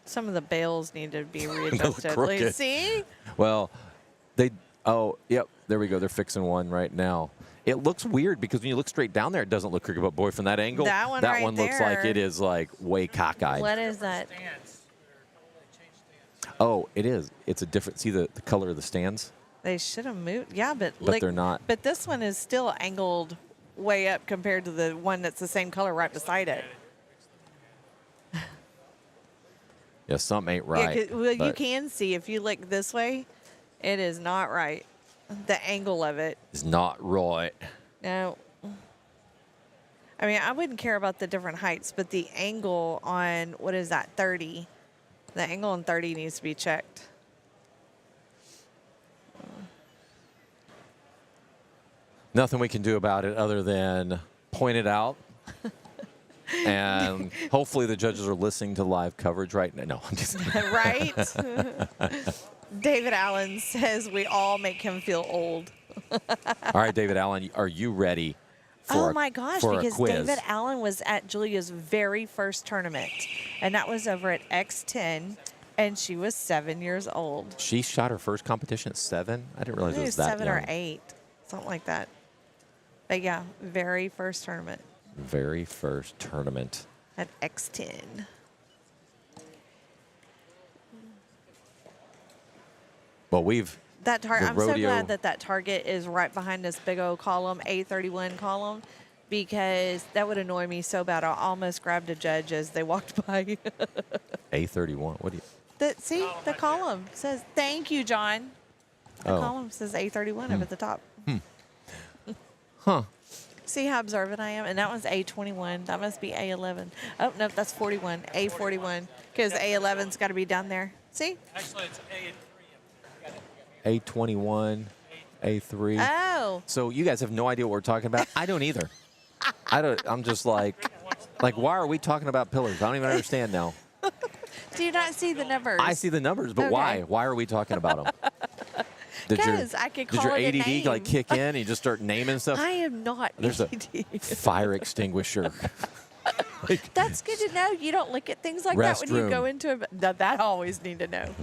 Some of the bales need to be readjusted. crooked. See? Well, yep, there we go. They're fixing one right now. It looks weird because when you look straight down there, it doesn't look crooked, but boy, from that angle, That one right looks like there. it is like way cockeyed. What is that? Oh, it is. It's a different, see the color of the stands? They should have moved. Yeah, but they're not. But this one is still angled way up compared to the one that's the same color right beside it. Yeah, something ain't right. Yeah, well, you but can see if you look this way, it is not right. The angle of it. It's not right. No. I mean, I wouldn't care about the different heights, but the angle on, what is that, 30? The angle on 30 needs to be checked. Nothing we can do about it other than point it out. And hopefully the judges are listening to live coverage right now. No, I'm just Right? David Allen says we all make him feel old. All right, David Allen, are you ready for Oh my gosh, for because a quiz? David Allen was at Julia's very first tournament, and that was over at X10, and she was 7 years old. She shot her first competition at 7? I didn't I realize think it was that 7 young. or 8, something like that. But yeah, very first tournament Very first tournament. at X10. Well, we've That The I'm so rodeo- glad that that target is right behind this big old column, A31 column, because that would annoy me so bad. I almost grabbed a judge as they walked by. A31. What do you? See, the column says, thank you, John. The Oh. column says A31 up at the top. Huh. See how observant I am? And that one's A21. That must be A11. Oh, no, that's 41. A41. Because A11's got to be down there. See? Actually, it's A and 3. A21, A3. Oh. So you guys have no idea what we're talking about? I don't either. I'm just like, why are we talking about pillars? I don't even understand now. Do you not see the numbers? I see the numbers, but Okay. why? Why are we talking about them? Because I could Did call your it a ADD name. like kick in and you just start naming stuff? I am not There's a ADD. fire extinguisher. Like, That's good to know. You don't look at things like that when you Restroom. go into a... That I always need to know.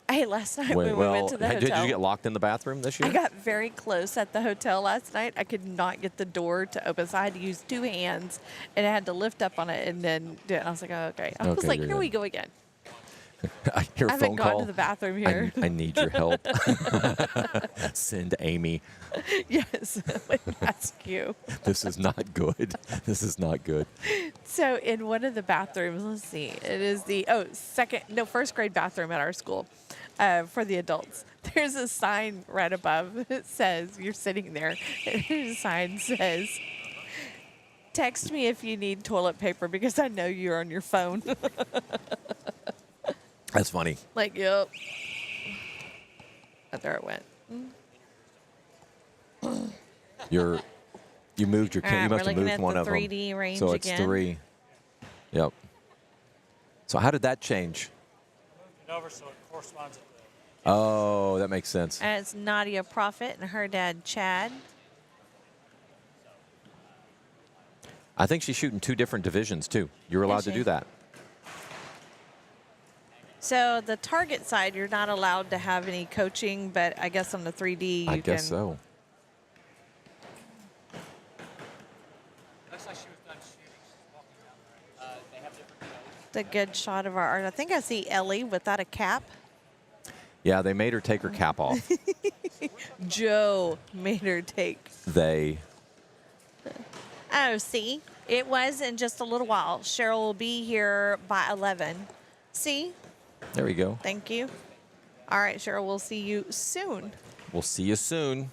Hey, last night when we well, went to the did hotel... you get locked in the bathroom this year? I got very close at the hotel last night. I could not get the door to open, so I had to use two hands, and I had to lift up on it and then do it. I was like, oh, okay. I was Okay, like, you're here we good. go again. I hear I a haven't phone gone call. to the bathroom here. I need your help. Send Amy. Yes, ask you. This is not good. This is not good. So in one of the bathrooms, let's see, it is the first grade bathroom at our school for the adults. There's a sign right above. It says, you're sitting there. And the sign says, text me if you need toilet paper because I know you're on your phone. That's funny. Like, yep. And there it went. You moved your All right, you must we're have looking moved at one the of them. 3D range So it's again. 3. Yep. So how did that change? Moved it over so it corresponds with the Oh, that makes sense. And it's Nadia Prophet and her dad, Chad. I think she's shooting 2 different divisions, too. You're allowed to she? do that. So the target side, you're not allowed to have any coaching, but I guess on the 3D, you I guess can. so. It looks like she was done shooting. She's walking down there. They have different codes. The good shot of our art. I think I see Ellie without a cap. Yeah, they made her take her cap off. Joe made her take. They. Oh, see, it was in just a little while. Cheryl will be here by 11. See, There we go. thank you. All right, Cheryl, we'll see you soon. We'll see you soon.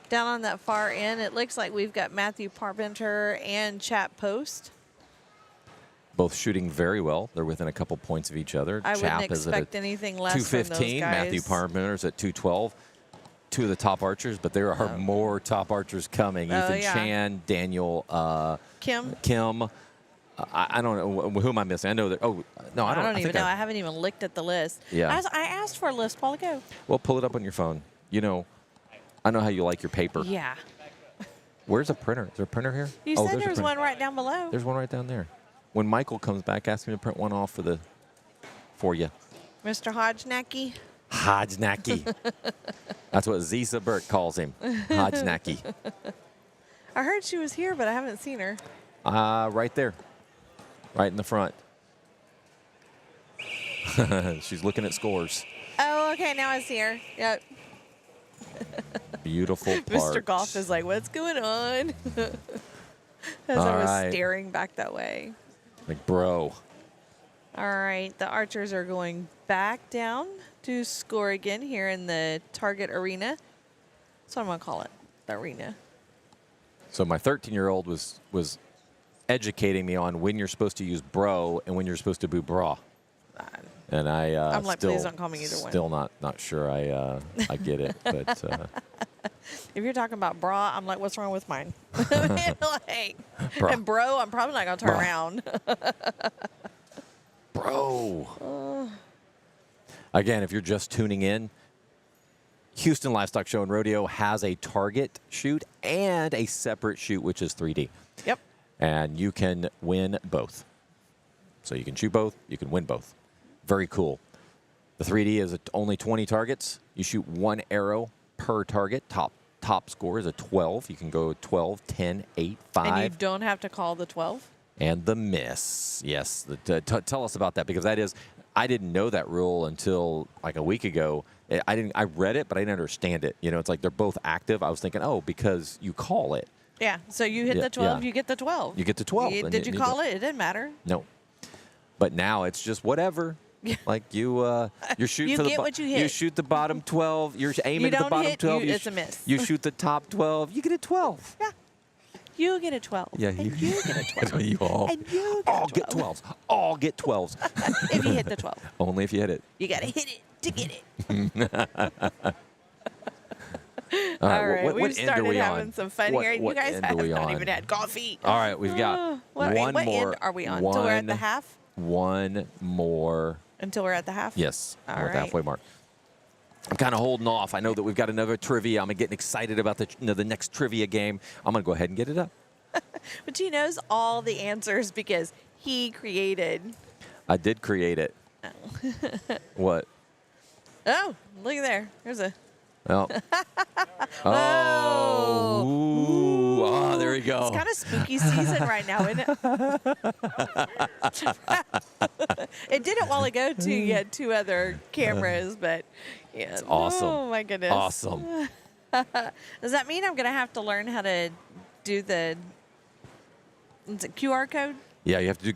Down on that far end, it looks like we've got Matthew Parpenter and Chap Post. Both shooting very well. They're within a couple points of each other. I wouldn't Chap is expect at anything less from those 215. guys. Matthew Parmenter's at 212. 2 of the top archers, but there are more top archers coming. Oh, Ethan yeah. Chan, Daniel, Kim? I don't know who am I missing. I know that. Oh no, I don't. I don't even think know. I haven't even looked at the list. Yeah. I asked for a list while ago. Well, pull it up on your phone. You know, I know how you like your paper. Yeah. Where's a printer? Is there a printer here? You Oh, said there's there a was printer. one right down below. There's one right down there. When Michael comes back, ask him to print one off for you. Mr. Hodgenacki. Hodgenacki. That's what Zisa Burke calls him. Hodgenacki. I heard she was here, but I haven't seen her. Right there. Right in the front. She's looking at scores. Oh, okay. Now I see her. Yep. Beautiful part. Mr. Goff is like, what's going on? As All I was right. staring back that way. Like, bro. All right. The Archers are going back down to score again here in the target arena. That's what I'm going to call it, the arena. So my 13-year-old was educating me on when you're supposed to use bro and when you're supposed to do bra. And I'm like, still, please don't call me either one. Still not sure I get it, but If you're talking about bra, I'm like, what's wrong with mine? Like, Bra. and bro, I'm probably not going to turn Bra. around. bro. Again, if you're just tuning in, Houston Livestock Show and Rodeo has a target shoot and a separate shoot, which is 3D. Yep. And you can win both. So you can shoot both, you can win both. Very cool. The 3D is only 20 targets. You shoot 1 arrow per target. Top score is a 12. You can go 12, 10, 8, 5. And you don't have to call the 12? And the miss. Yes. Tell us about that, because I didn't know that rule until like a week ago. I read it, but I didn't understand it. You know, it's like they're both active. I was thinking, oh, because you call it. Yeah. So you hit Yeah, the 12, yeah. you get the 12. You get the 12. and Did you call it? It didn't matter. No. But now it's just whatever. Like you're shooting You for the get what you hit. You shoot the bottom 12. You're aiming at the don't bottom hit, 12. it's a miss. You shoot the top 12. You get a 12. Yeah. You get a 12. Yeah, and you get a 12. you all, And you get all a get 12s. All get 12s. If you hit the 12. Only if you hit it. You got to hit it to get it. All All right. what We've end are started we having on? some fun What- here. You what guys end have are we not on? even had coffee. All right, we've got what one more. end are we on? Until we're at the half? One more. Until we're at the half? Yes, All we're at the right. halfway mark. I'm kind of holding off. I know that we've got another trivia. I'm getting excited about the next trivia game. I'm going to go ahead and get it up. But he knows all the answers because he created. I did create it. What? Oh, look at there. There's a. Oh. Oh. Ooh. Oh, there we go. It's kind of spooky season right now, isn't it? It did it a while ago, too. You had 2 other cameras, but yeah. It's awesome. Oh, my goodness. Awesome. Does that mean I'm going to have to learn how to do the QR code? Yeah, you have to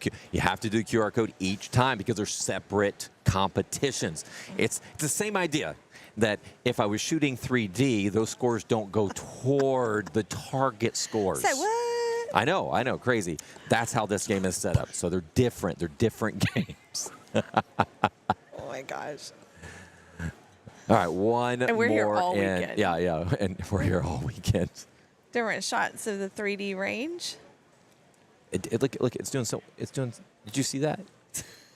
do QR code each time because they're separate competitions. It's the same idea that if I was shooting 3D, those scores don't go toward the target scores. Say what? I know, crazy. That's how this game is set up. So they're different. They're different games. Oh my gosh. All right, one And we're more. here all and weekend. Yeah, and we're here all weekend. Different shots of the 3D range. Look, it's doing so. It's doing. Did you see that?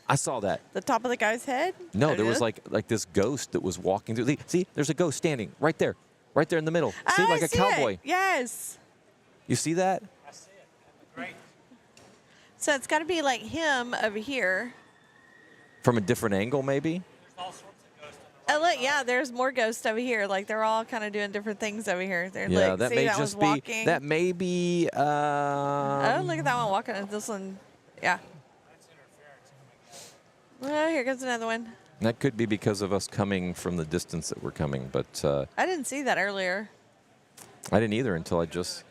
I saw that. The top of the guy's head? No, Oh, there was really? like this ghost that was walking through. See, there's a ghost standing right there in the middle. See, Oh, like I a see cowboy. It. Yes. You see that? I see it. Great. So it's got to be like him over here. From a different angle, maybe. There's all sorts of ghosts on Oh, look, yeah, there's more ghosts over here. Like they're all kind of doing different things over here. They're Yeah, like, that see, may that just one's walking. That may be. Oh, look at that one walking. And this one, yeah. That's interference. Oh my God. Oh, here goes another one. That could be because of us coming from the distance that we're coming, but I didn't see that earlier. I didn't either until I just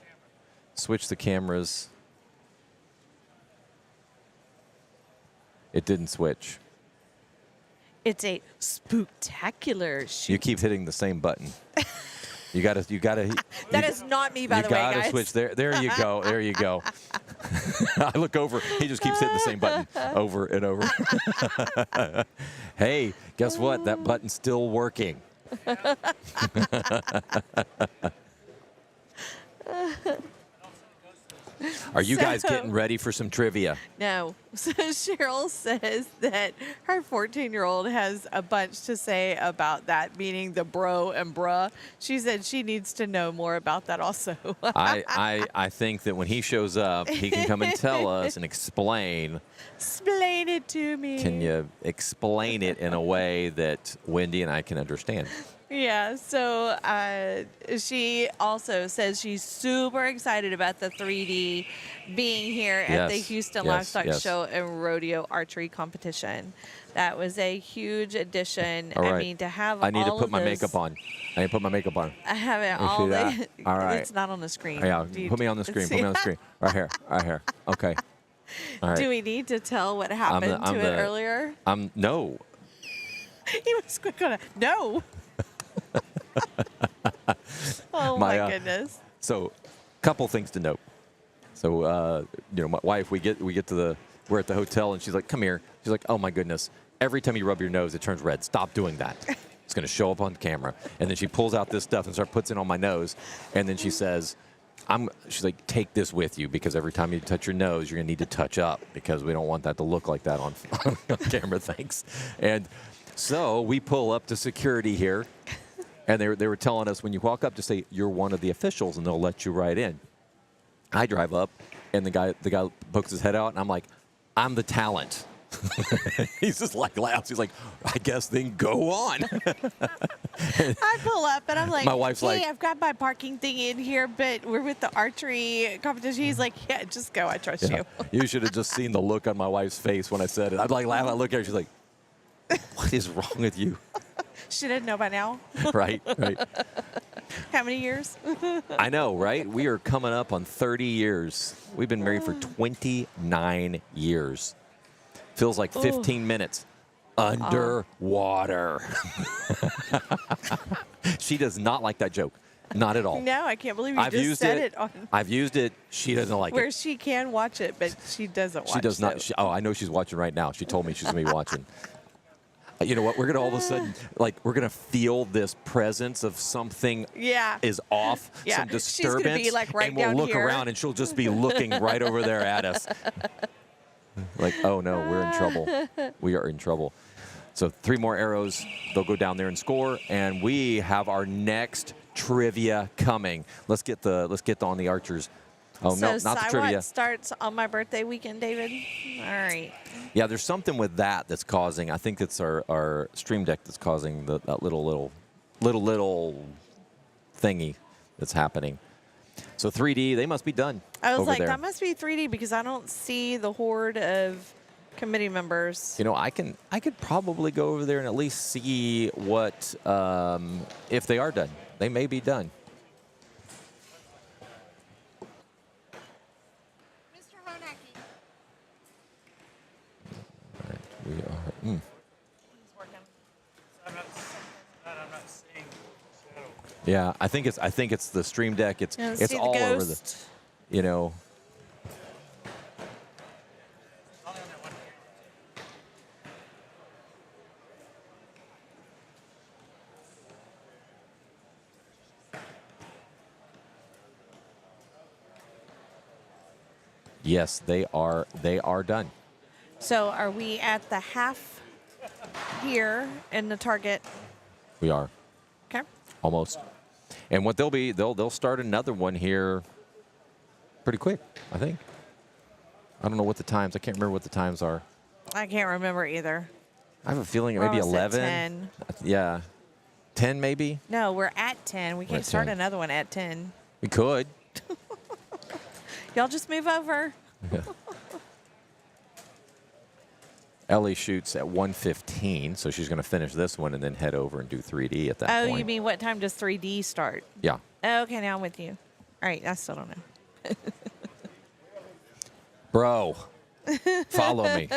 switched the cameras. It didn't switch. It's a spooktacular shoot. You keep hitting the same button. You gotta. That is not me, by the way, You gotta guys. switch. There you go. There you go. I look over. He just keeps hitting the same button over and over. Hey, guess what? That button's still working. Are you guys getting ready for some trivia? No. So Cheryl says that her 14-year-old has a bunch to say about that, meaning the bro and bruh. She said she needs to know more about that also. I think that when he shows up, he can come and tell us and explain. Explain it to me. Can you explain it in a way that Wendy and I can understand? Yeah, so she also says she's super excited about the 3D being here at the Yes, Houston yes, Livestock yes. Show and Rodeo Archery Competition. That was a huge addition. All I right. mean, to have I need to all put of my this- makeup on. I need to put my makeup on. I have it You all. see that? All right. It's not on the screen. Yeah, Do you- put me on the screen. Put me on the screen. Right here. Right here. Okay. All right. Do we need to tell what happened I'm to it the- earlier? No. He was quick on it. No. Oh My, my goodness. So, couple things to note. So, my wife, we're at the hotel, and she's like, "Come here." She's like, "Oh my goodness! Every time you rub your nose, it turns red. Stop doing that. It's going to show up on camera." And then she pulls out this stuff and puts it on my nose, and then she says, she's like, "Take this with you because every time you touch your nose, you're going to need to touch up because we don't want that to look like that on camera." Thanks. And so we pull up to security here. And they were telling us when you walk up to say you're one of the officials and they'll let you right in. I drive up and the guy pokes his head out and I'm like, "I'm the talent." He's just like laughs. He's like, "I guess then go on." I pull up and I'm like, My wife's "Hey, like- I've got my parking thing in here, but we're with the archery competition." He's like, "Yeah, just go. I trust Yeah. you." You should have just seen the look on my wife's face when I said it. I'm like laughing. I look at her. She's like, "What is wrong with you?" She didn't know by now. Right. How many years? I know, right? We are coming up on 30 years. We've been married for 29 years. Feels like 15 minutes underwater. She does not like that joke. Not at all. No, I can't believe you I've just used said it. it on I've used it. She doesn't like where it. she can watch it, but she doesn't watch She does not. it. I know she's watching right now. She told me she's going to be watching. You know what? We're going to all of a sudden, we're going to feel this presence of something Yeah. is off, Yeah. some She's disturbance. gonna be, like, right and we'll down look here. around and she'll just be looking right over there at us. Like, oh no, we're in trouble. We are in trouble. So 3 more arrows. They'll go down there and score. And we have our next trivia coming. Let's get on the archers. Oh, no, So not the trivia. starts on my birthday weekend, David. All right. Yeah, there's something with that's causing. I think it's our Stream Deck that's causing that little thingy that's happening. So 3D, they must be done. I was over like, there. that must be 3D because I don't see the horde of committee members. You know, I could probably go over there and at least see what if they are done. They may be done. Mr. Honaki. Right, we are. I'm not seeing the shadow. Yeah, I think it's the Stream Deck. It's Yeah, it's see the all over the. ghost? You know. Only on that one camera. Yes, they are. They are done. So are we at the half here in the target? We are Okay. almost. And what they'll start another one here pretty quick, I think. I don't know what the times. I can't remember what the times are. I can't remember either. I have a feeling We're maybe almost at 11. 10. Yeah. 10 maybe? No, we're at 10. We We're can't at start 10. another one at 10. We could. Y'all just move over. Ellie shoots at 1:15, so she's going to finish this one and then head over and do 3D at that Oh, point. you mean what time does 3D start? Yeah. Oh, okay, now I'm with you. All right, I still don't know. Bro, follow me.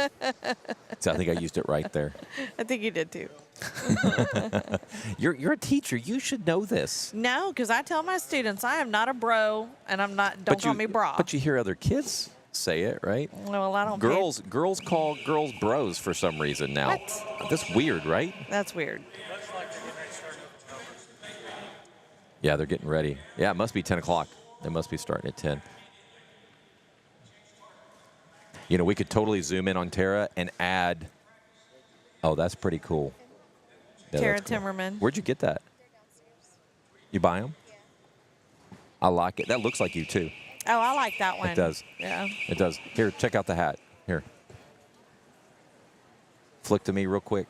So I think I used it right there. I think you did too. You're a teacher. You should know this. No, because I tell my students I am not a bro, and I'm not. Don't call me bra. But you hear other kids say it, right? Well, I don't. Girls call girls bros for some reason now. What? That's weird, right? That's weird. Yeah, they're getting ready. Yeah, it must be 10 o'clock. They must be starting at 10. You know, we could totally zoom in on Tara and add. Oh, that's pretty cool. Yeah, Tara that's cool. Timmerman. Where'd you get that? You buy them? I like it. That looks like you too. Oh, I like that one. It does. Yeah. It does. Here, check out the hat. Here. Flick to me real quick.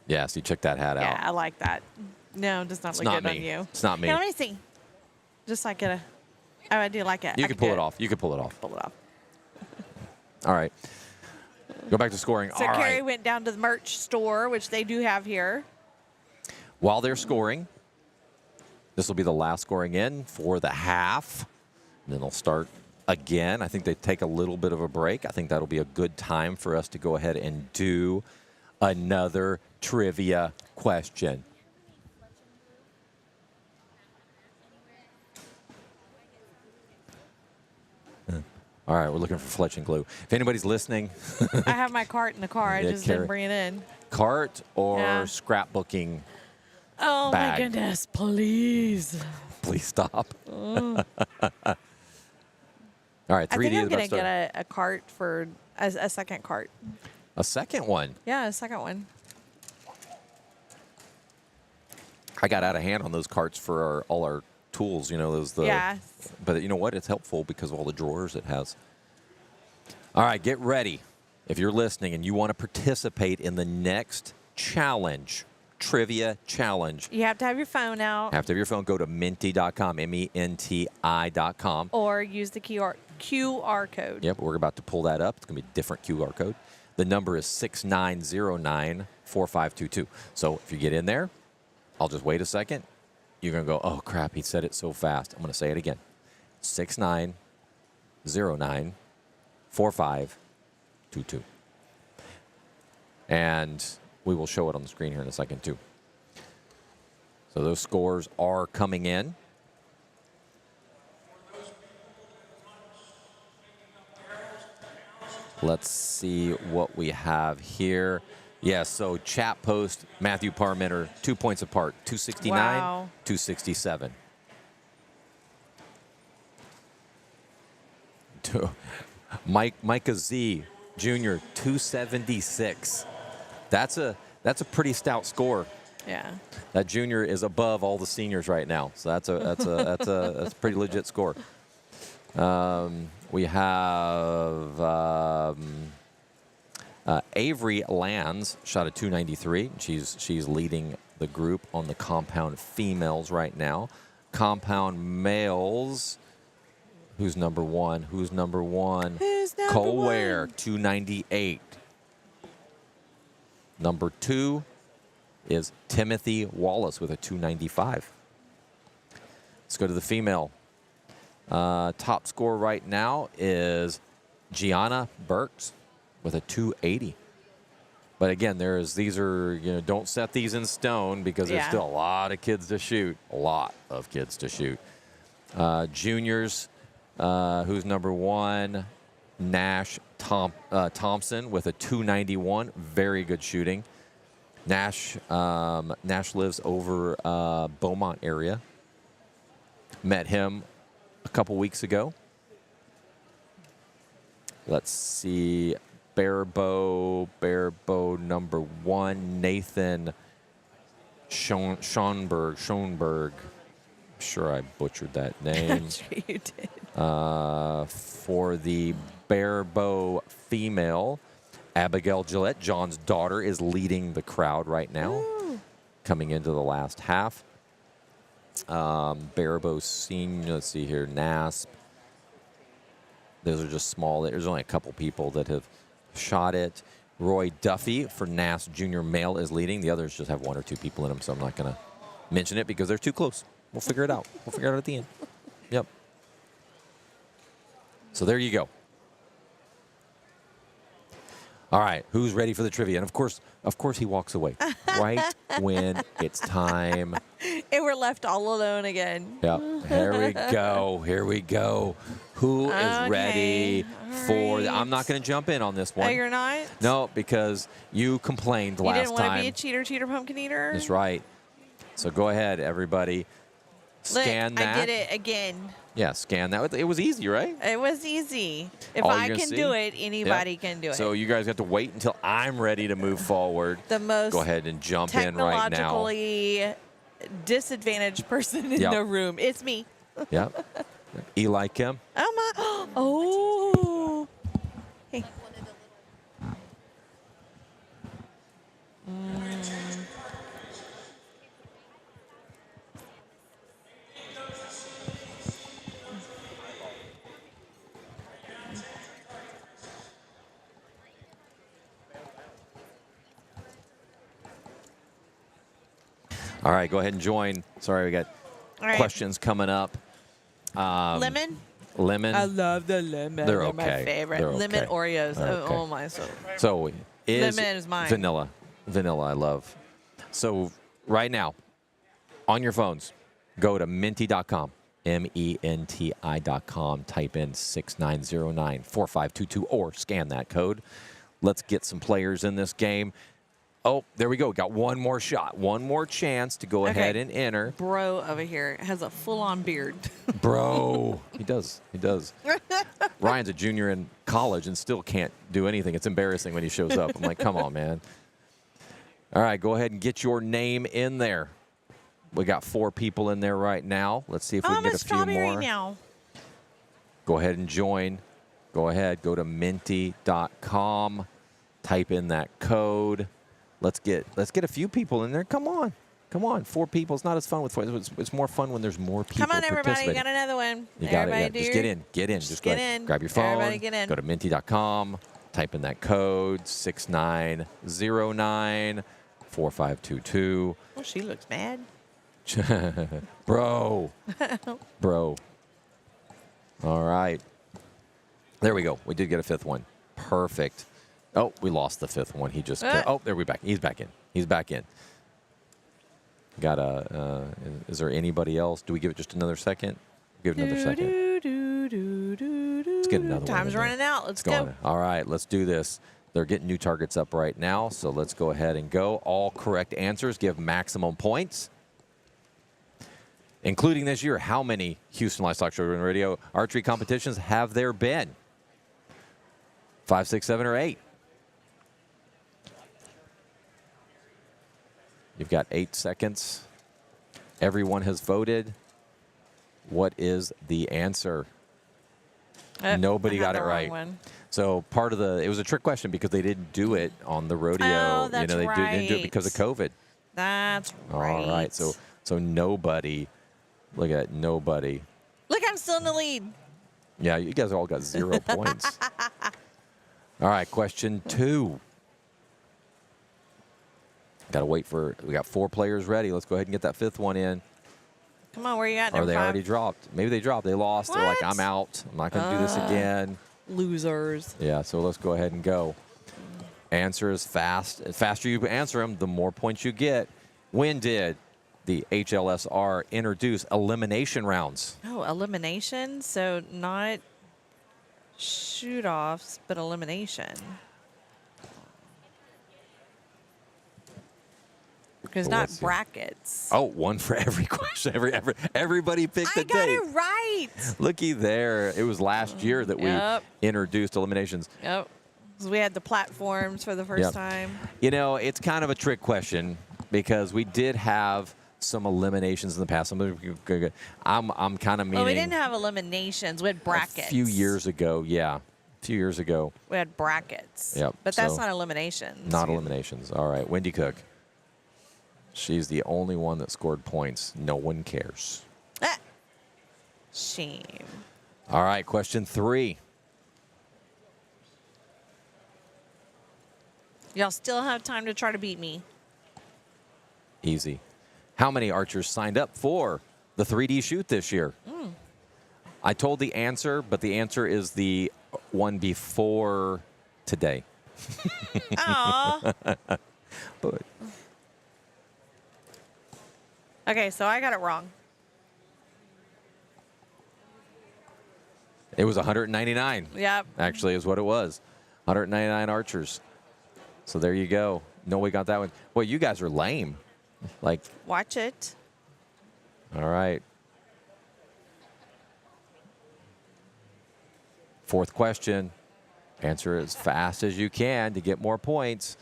Yeah, see, check that hat Yeah, out. I like that. No, it does not It's look not good me. on you. It's not me. Here, let me see. Just like a. Oh, I do like it. You I can could pull do it off. You can pull it off. Pull it off. All right. Go back to scoring. So All Carrie right. went down to the merch store, which they do have here. While they're scoring, this will be the last scoring in for the half. And then they'll start again. I think they take a little bit of a break. I think that'll be a good time for us to go ahead and do another trivia question. All right, we're looking for Fletch and glue. If anybody's listening, I have my cart in the car. I Yeah, just Carrie. didn't bring it in. cart or Yeah. scrapbooking, Oh Bag. my goodness! Please. please stop. All right, 3D I think is I'm about gonna to start. get a cart for a second cart. A second one. Yeah, a second one. I got out of hand on those carts for all our tools. You know, those Yeah. But you know what? It's helpful because of all the drawers it has. All right, get ready. If you're listening and you want to participate in the next challenge, trivia challenge, You have to have your phone out have to have your phone. Go to menti.com, MENTI.com. or use the QR code. Yep, we're about to pull that up. It's going to be a different QR code. The number is 69094522. So if you get in there, I'll just wait a second. You're going to go, oh, crap, he said it so fast. I'm going to say it again. 69094522. And we will show it on the screen here in a second, too. So those scores are coming in. Let's see what we have here. Yeah, so chat post, Matthew Parmenter, 2 points apart, 269, Wow. 267. Micah Z Jr., 276. That's a pretty stout score. Yeah. That junior is above all the seniors right now, so that's a pretty legit score. We have Avery Lands shot a 293. She's leading the group on the compound females right now. Compound males. Who's number one? Who's number one? Who's number Cole Ware, one? 298. Number two is Timothy Wallace with a 295. Let's go to the female. Top score right now is Gianna Burks with a 280. But again, these are, don't set these in stone because there's Yeah. still a lot of kids to shoot. A lot of kids to shoot. Juniors, who's number one? Nash Thompson with a 291. Very good shooting. Nash lives over Beaumont area. Met him a couple weeks ago. Let's see. Barebow number 1, Nathan Schoenberg. Sure I butchered that name. Sure you did. For the barebow female, Abigail Gillette, John's daughter, is leading the crowd right now, coming into the last half. Barebow senior, let's see here, NASP. Those are just small. There's only a couple people that have shot it. Roy Duffy for NASP junior male is leading. The others just have 1 or 2 people in them, so I'm not going to mention it because they're too close. We'll figure it out. We'll figure it out at the end. Yep. So there you go. All right, who's ready for the trivia? And of course he walks away right when it's time. And we're left all alone again. Yep. Here we go. Here we go. Who is ready for? I'm not going to jump in on this one. Oh, you're not? No, because you complained You last didn't want time. to be a cheater, pumpkin eater? That's right. So go ahead, everybody. Scan Look, that. I did it again. Yeah, scan that. It was easy, right? It was easy. If All I you're can gonna do see? it, anybody Yep. can do it. So you guys have to wait until I'm ready to move forward. The most Go ahead and jump in right now. technologically disadvantaged person in Yep. the room. It's me. Yep. Eli Kim. Oh my! Oh. Hey. All right, go ahead and join. Sorry, we got All right. questions coming up. Lemon. Lemon. I love the lemon. They're my okay. favorite. They're Lemon okay. Oreos. They're okay. Oh my soul. So Lemon is mine. vanilla. Vanilla, I love. So right now, on your phones, go to menti.com, MENTI.com, type in 6909-4522 or scan that code. Let's get some players in this game. Oh, there we go. Got one more shot. One more chance to go ahead and enter. Bro over here has a full-on beard. Bro. He does. He does. Ryan's a junior in college and still can't do anything. It's embarrassing when he shows up. I'm like, come on, man. All right, go ahead and get your name in there. We got 4 people in there right now. Let's see if we can I'm get a a few strawberry more. now. Go ahead and join. Go ahead. Go to menti.com. Type in that code. Let's get a few people in there. Come on. Come on. 4 people. It's not as fun with 4. It's more fun when there's more people Come on, everybody. You participating. got another one. You got Everybody it. do Yeah. Just your- get in. Get in. Just go get ahead. in. Grab your phone. Everybody get in. Go to menti.com. Type in that code 6909-4522. Oh, she looks mad. Bro. Bro. All right. There we go. We did get a 5th one. Perfect. Oh, we lost the 5th one. He just. Oh, there we back. He's back in. He's back in. Got a. Is there anybody else? Do we give it just another second? Give it another second. Let's get another one. Time's in there. running out. Let's Go go. on. All right, let's do this. They're getting new targets up right now, so let's go ahead and go. All correct answers give maximum points. Including this year, how many Houston Livestock Show and Radio archery competitions have there been? 5, 6, 7, or 8? You've got 8 seconds. Everyone has voted. What is the answer? Nobody I had got the it wrong right. one. So part of it was a trick question because they didn't do it on the rodeo. Oh, that's they didn't do it because of COVID. That's right. All right. So nobody. Look at it, nobody. Look, I'm still in the lead. Yeah, you guys all got 0 points. All right, question 2. Got to wait for. We got 4 players ready. Let's go ahead and get that 5th one in. Come on, where you at? Or Number they 5? already dropped. Maybe they dropped. They lost. They're like, What? I'm out. I'm not going to do this again. Losers. Yeah, so let's go ahead and go. Answer is fast. The faster you answer them, the more points you get. When did the HLSR introduce elimination rounds? Oh, elimination. So not shoot-offs, but elimination. Because So not let's see. brackets. Oh, one for every question. Everybody picked I a got date. it right. Looky there. It was last year that we Yep. introduced eliminations. Yep. 'Cause we had the platforms for the first Yep. time. You know, it's kind of a trick question because we did have some eliminations in the past. I'm kind of meaning Well, we didn't have eliminations. We had brackets. a few years ago. Yeah, a few years ago. We had brackets. Yep, But that's so- not eliminations. Not eliminations. All right, Wendy Cook. She's the only one that scored points. No one cares. Ah. Shame. All right, question 3. Y'all still have time to try to beat me. Easy. How many archers signed up for the 3D shoot this year? I told the answer, but the answer is the one before today. Aw. But Okay, so I got it wrong. it was 199. Yep. Actually, is what it was. 199 archers. So there you go. No, we got that one. Well, you guys are lame. Like, Watch it. all right. 4th question. Answer as fast as you can to get more points.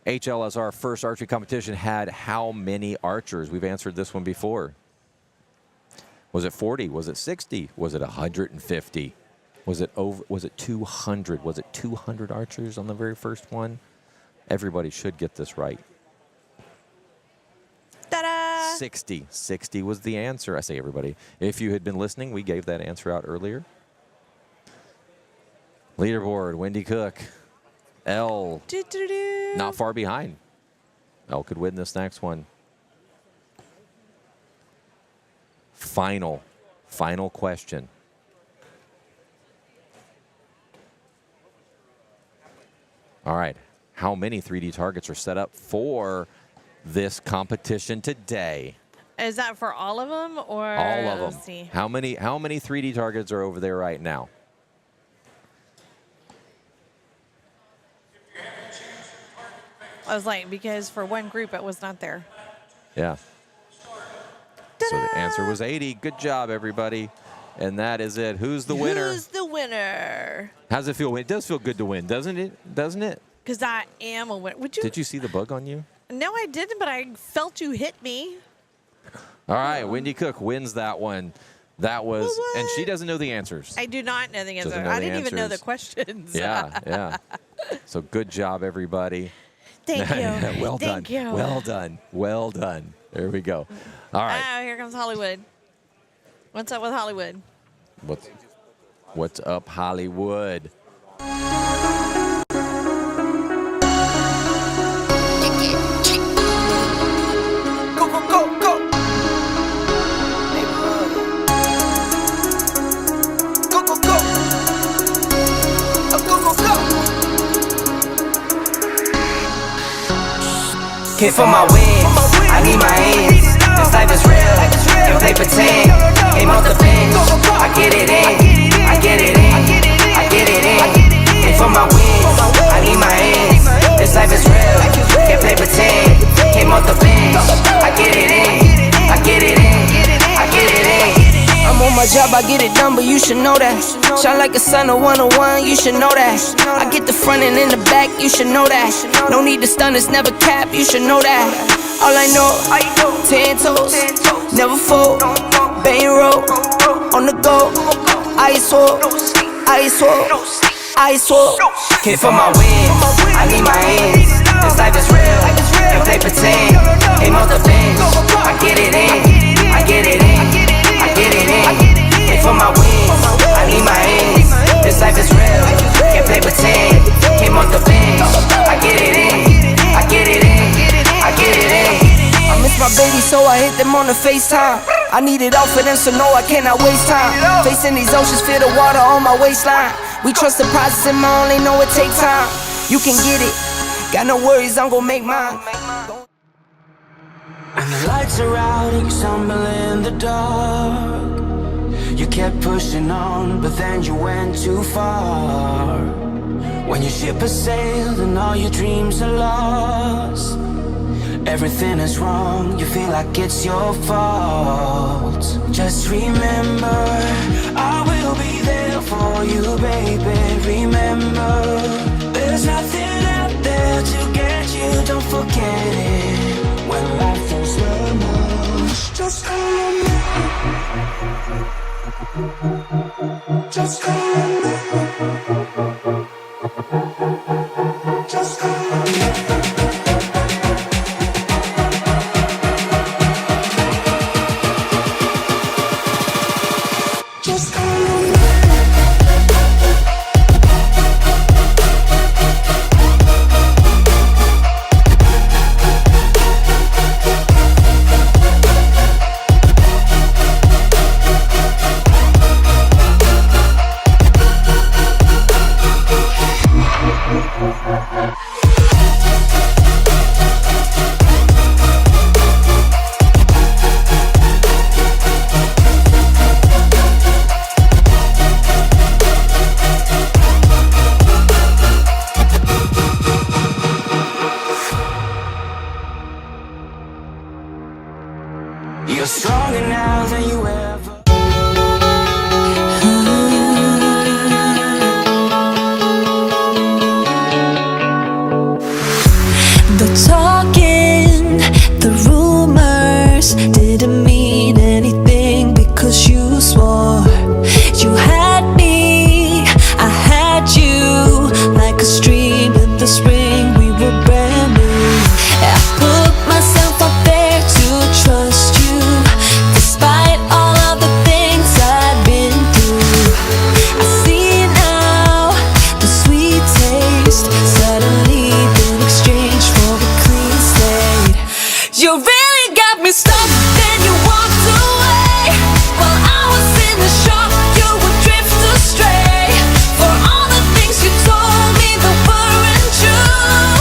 HLSR first archery competition had how many archers? We've answered this one before. Was it 40? Was it 60? Was it 150? Was it over? Was it 200? Was it 200 archers on the very first one? Everybody should get this right. Ta-da! 60. 60 was the answer. I say everybody. If you had been listening, we gave that answer out earlier. Leaderboard, Wendy Cook. L, Do-do-do. not far behind. L could win this next one. Final question. All right. How many 3D targets are set up for this competition today? Is that for all of them or All of let's them. see. How many 3D targets are over there right now? I was like, because for one group it was not there. Yeah. So the answer was 80. Good job, everybody. And that is it. Who's the winner? Who's the winner? How's it feel? It does feel good to win, doesn't it? Doesn't it? Because I am a winner. Would you? Did you see the bug on you? No, I didn't, but I felt you hit me. All right, Wendy Cook wins that one. That was, What? and she doesn't know the answers. I do not know the answer. Doesn't know I the didn't even know the answers. questions. Yeah. So good job, everybody. Thank you. Well done. Thank you. Well done. There we go. All right. Oh, here comes Hollywood. What's up with Hollywood? What's up, Hollywood? Go, go, go, go. Neighborhood. Go, go, go. Oh, go, go, go. Here for my wins, I need my ends. This life is real, and play pretend. Aim off the bench, I get it in, I get it in, I get it in. Here for my wins, I need my ends. This life is real, can't play pretend. Came off the bench, I get it in, I get it in, I get it in. I'm on my job, I get it done, but you should know that. Shine like a sun, a 101, you should know that. I get the front and in the back, you should know that. No need to stun, it's never cap, you should know that. All I know, 10 toes, never fold, bang roll, on the go, ice wall, ice wall, ice wall. Came for my wins, I need my ends. This life is real, and play pretend. Aim off the bench, I get it in, I get it in, I get it in. Came for my wins, I need my ends. This life is real, can't play pretend. Came off the bench, I get it in, I get it in, I get it in. I miss my baby, so I hit them on the FaceTime. I need it all for them, so no, I cannot waste time. Facing these oceans, feel the water on my waistline. We trust the process, and I only know it takes time. You can get it, got no worries, I'm gon' make mine. And the lights are out and you stumble in the dark. You kept pushing on, but then you went too far. When your ship has sailed and all your dreams are lost, everything is wrong, you feel like it's your fault. Just remember, I will be there for you, baby. Remember, there's nothing out there to get you, don't forget it. When life feels lemons, just call me. Just call me. Just call me. Just call me. You're stronger now than you ever. The talking, the rumors didn't mean anything because you swore you had me, I had you, like a stream in the spring. We were brand new. I put myself up there to trust you, despite all of the things I'd been through. I see now the sweet taste suddenly been exchanged for a clean slate. You really got me stuck, then you walked away. While I was in the shop, you would drift astray. For all the things you told me that weren't true,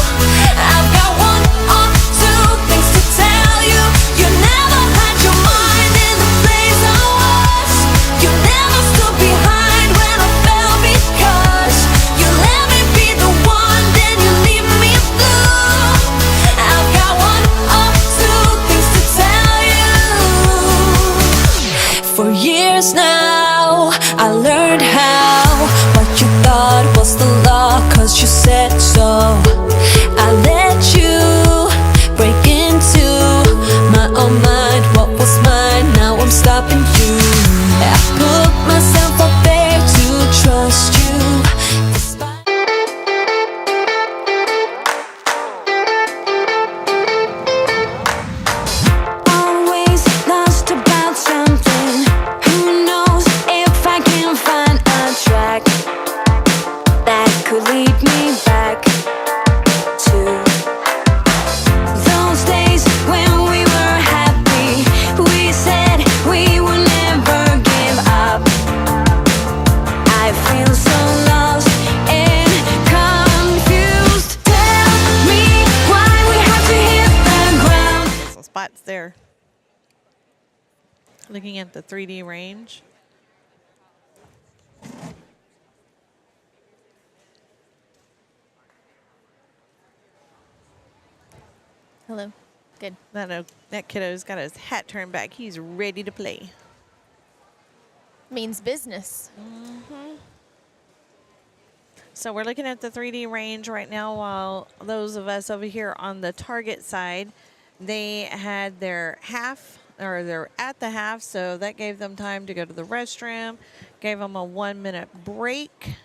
I've got one or two things to tell you. You never had your mind in the place I was. You never stood behind when I fell because you let me be the one, then you leave me blue. I've got one or two things to tell you. For years now, I learned how what you thought was the law, cause you said so. I let you break into my own mind. What was mine, now I'm stopping you. I put myself up there to trust you, despite always lost about something. Who knows if I can find a track that could lead me back to those days when we were happy. We said we would never give up. I feel so lost and confused. Tell me why we have to hit the ground. Some spots there. Looking at the 3D range. Hello. Good. That kiddo's got his hat turned back. He's ready to play. Means business. So we're looking at the 3D range right now, while those of us over here on the target side, they had their half, or they're at the half, so that gave them time to go to the restroom, gave them a 1 minute break,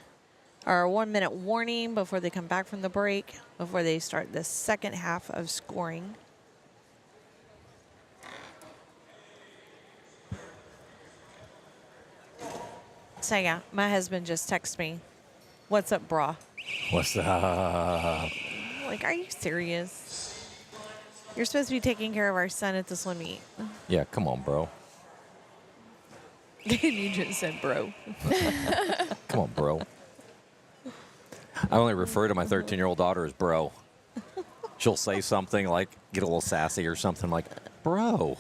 or a 1 minute warning before they come back from the break, before they start the second half of scoring. So yeah, my husband just texted me, "What's up, brah?" What's up? Like, are you serious? You're supposed to be taking care of our son at the swim meet. Yeah, come on, bro. You just said bro. Come on, bro. I only refer to my 13-year-old daughter as bro. She'll say something like, get a little sassy or something like, bro.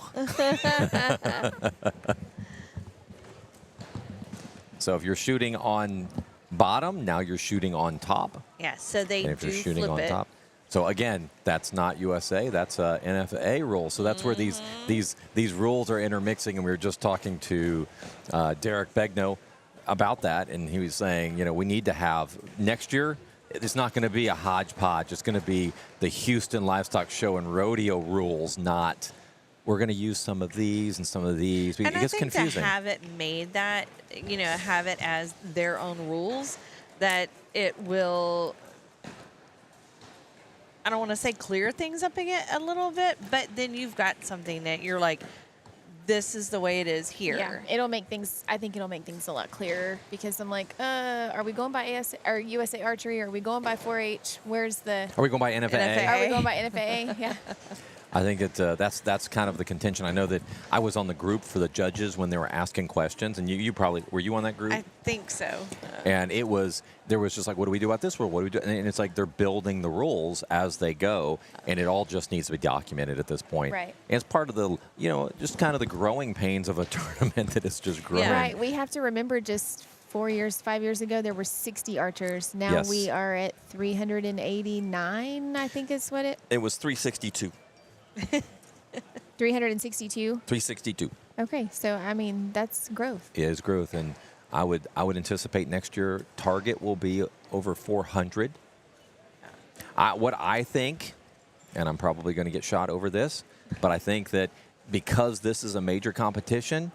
So if you're shooting on bottom, now you're shooting on top. Yeah, so they And if do you're shooting flip on it. top. So again, that's not USA. That's a NFA rule. So that's where these rules are intermixing. And we were just talking to Derek Begno about that, and he was saying, we need to have next year. It's not going to be a hodgepodge. It's going to be the Houston Livestock Show and Rodeo rules, not we're going to use some of these and some of these. And it gets I think confusing. to have it made that, have it as their own rules, that it will, I don't want to say clear things up again a little bit, but then you've got something that you're like, this is the way it is here. Yeah, I think it'll make things a lot clearer, because I'm like, are we going by USA Archery? Are we going by 4-H? Are we going by NFA? Are we going by NFA? Yeah. I think that's kind of the contention. I know that I was on the group for the judges when they were asking questions, and you probably were you on that group? I think so. And there was just like, what do we do about this rule? What do we do? And it's like they're building the rules as they go, and it all just needs to be documented at this point. Right. And it's part of the just kind of the growing pains of a tournament that is just growing. Yeah. Right. We have to remember, just 5 years ago, there were 60 archers. Now Yes. we are at 389, I think is what It was 362. 362. 362 Okay, so I mean that's growth. is growth, and I would anticipate next year target will be over 400. What I think, and I'm probably going to get shot over this, but I think that because this is a major competition,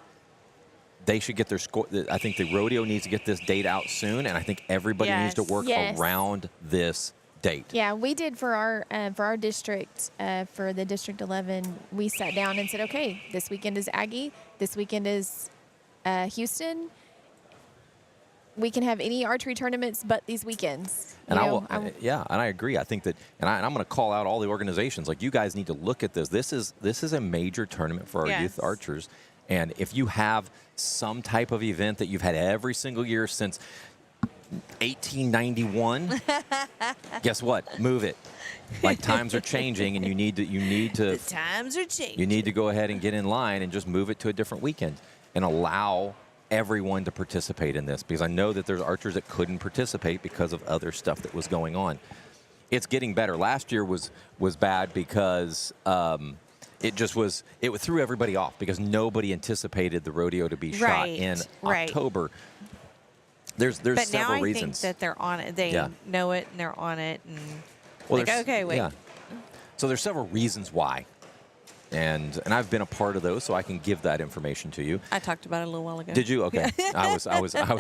they should get their score. I think the rodeo needs to get this date out soon, and I think everybody needs to work Yes. around this date. Yeah, we did for our district, for the District 11. We sat down and said, okay, this weekend is Aggie, this weekend is Houston. We can have any archery tournaments but these weekends. And I agree. I think that, and I'm going to call out all the organizations. Like, you guys need to look at this. This is a major tournament for our Yes. youth archers, and if you have some type of event that you've had every single year since 1891, guess what? Move it. Like, times are changing, and you need to. The times are changing. You need to go ahead and get in line and just move it to a different weekend and allow everyone to participate in this, because I know that there's archers that couldn't participate because of other stuff that was going on. It's getting better. Last year was bad because it threw everybody off, because nobody anticipated the rodeo to be shot in October. There's but several now I reasons. think that they're on it. They know it, and they're on it. And there's- okay, wait. Yeah. So there's several reasons why. And I've been a part of those, so I can give that information to you. I talked about it a little while ago. Did you? Okay. I was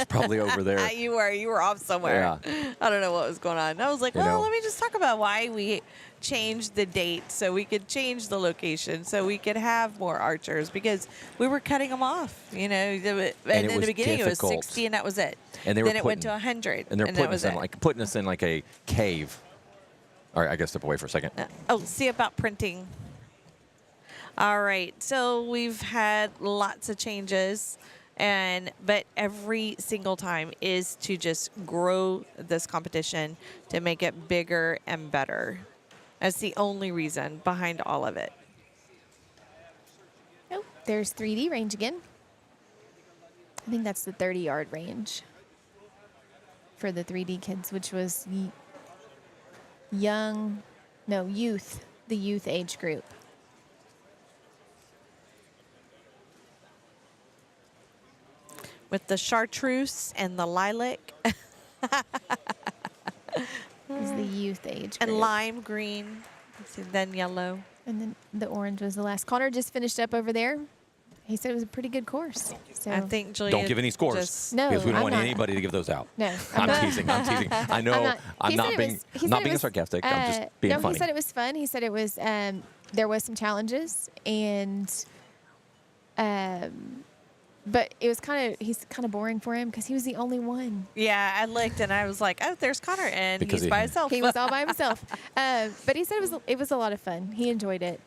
probably over there. You were off somewhere. Yeah. I don't know what was going on. I was like, let me just talk about why we changed the date so we could change the location so we could have more archers, because we were cutting them off. And in the beginning it was 60, and that was it. And then it went to 100, and they're that putting was us in it. putting us in like a cave. All right, I gotta step away for a second. See about printing. All right, so we've had lots of changes, but every single time is to just grow this competition to make it bigger and better. That's the only reason behind all of it. Oh, there's 3D range again. I think that's the 30-yard range for the 3D kids, which was youth, the youth age group. With the chartreuse and the lilac Is the youth age group. and lime green, then yellow. And then the orange was the last. Connor just finished up over there. He said it was a pretty good course. So I think Julia. Don't give any scores, just- No, because we don't I'm want not. anybody to give those out. No, I'm not. teasing. I know I'm He not said it being was- he said it was, sarcastic. I'm just being no, funny. he said it was fun. He said it was there was some challenges, and but it was he's kind of boring for him because he was the only one. Yeah, I looked and I was like, oh, there's Connor, and Because he's by himself. He was all by himself. But he said it was a lot of fun. He enjoyed it.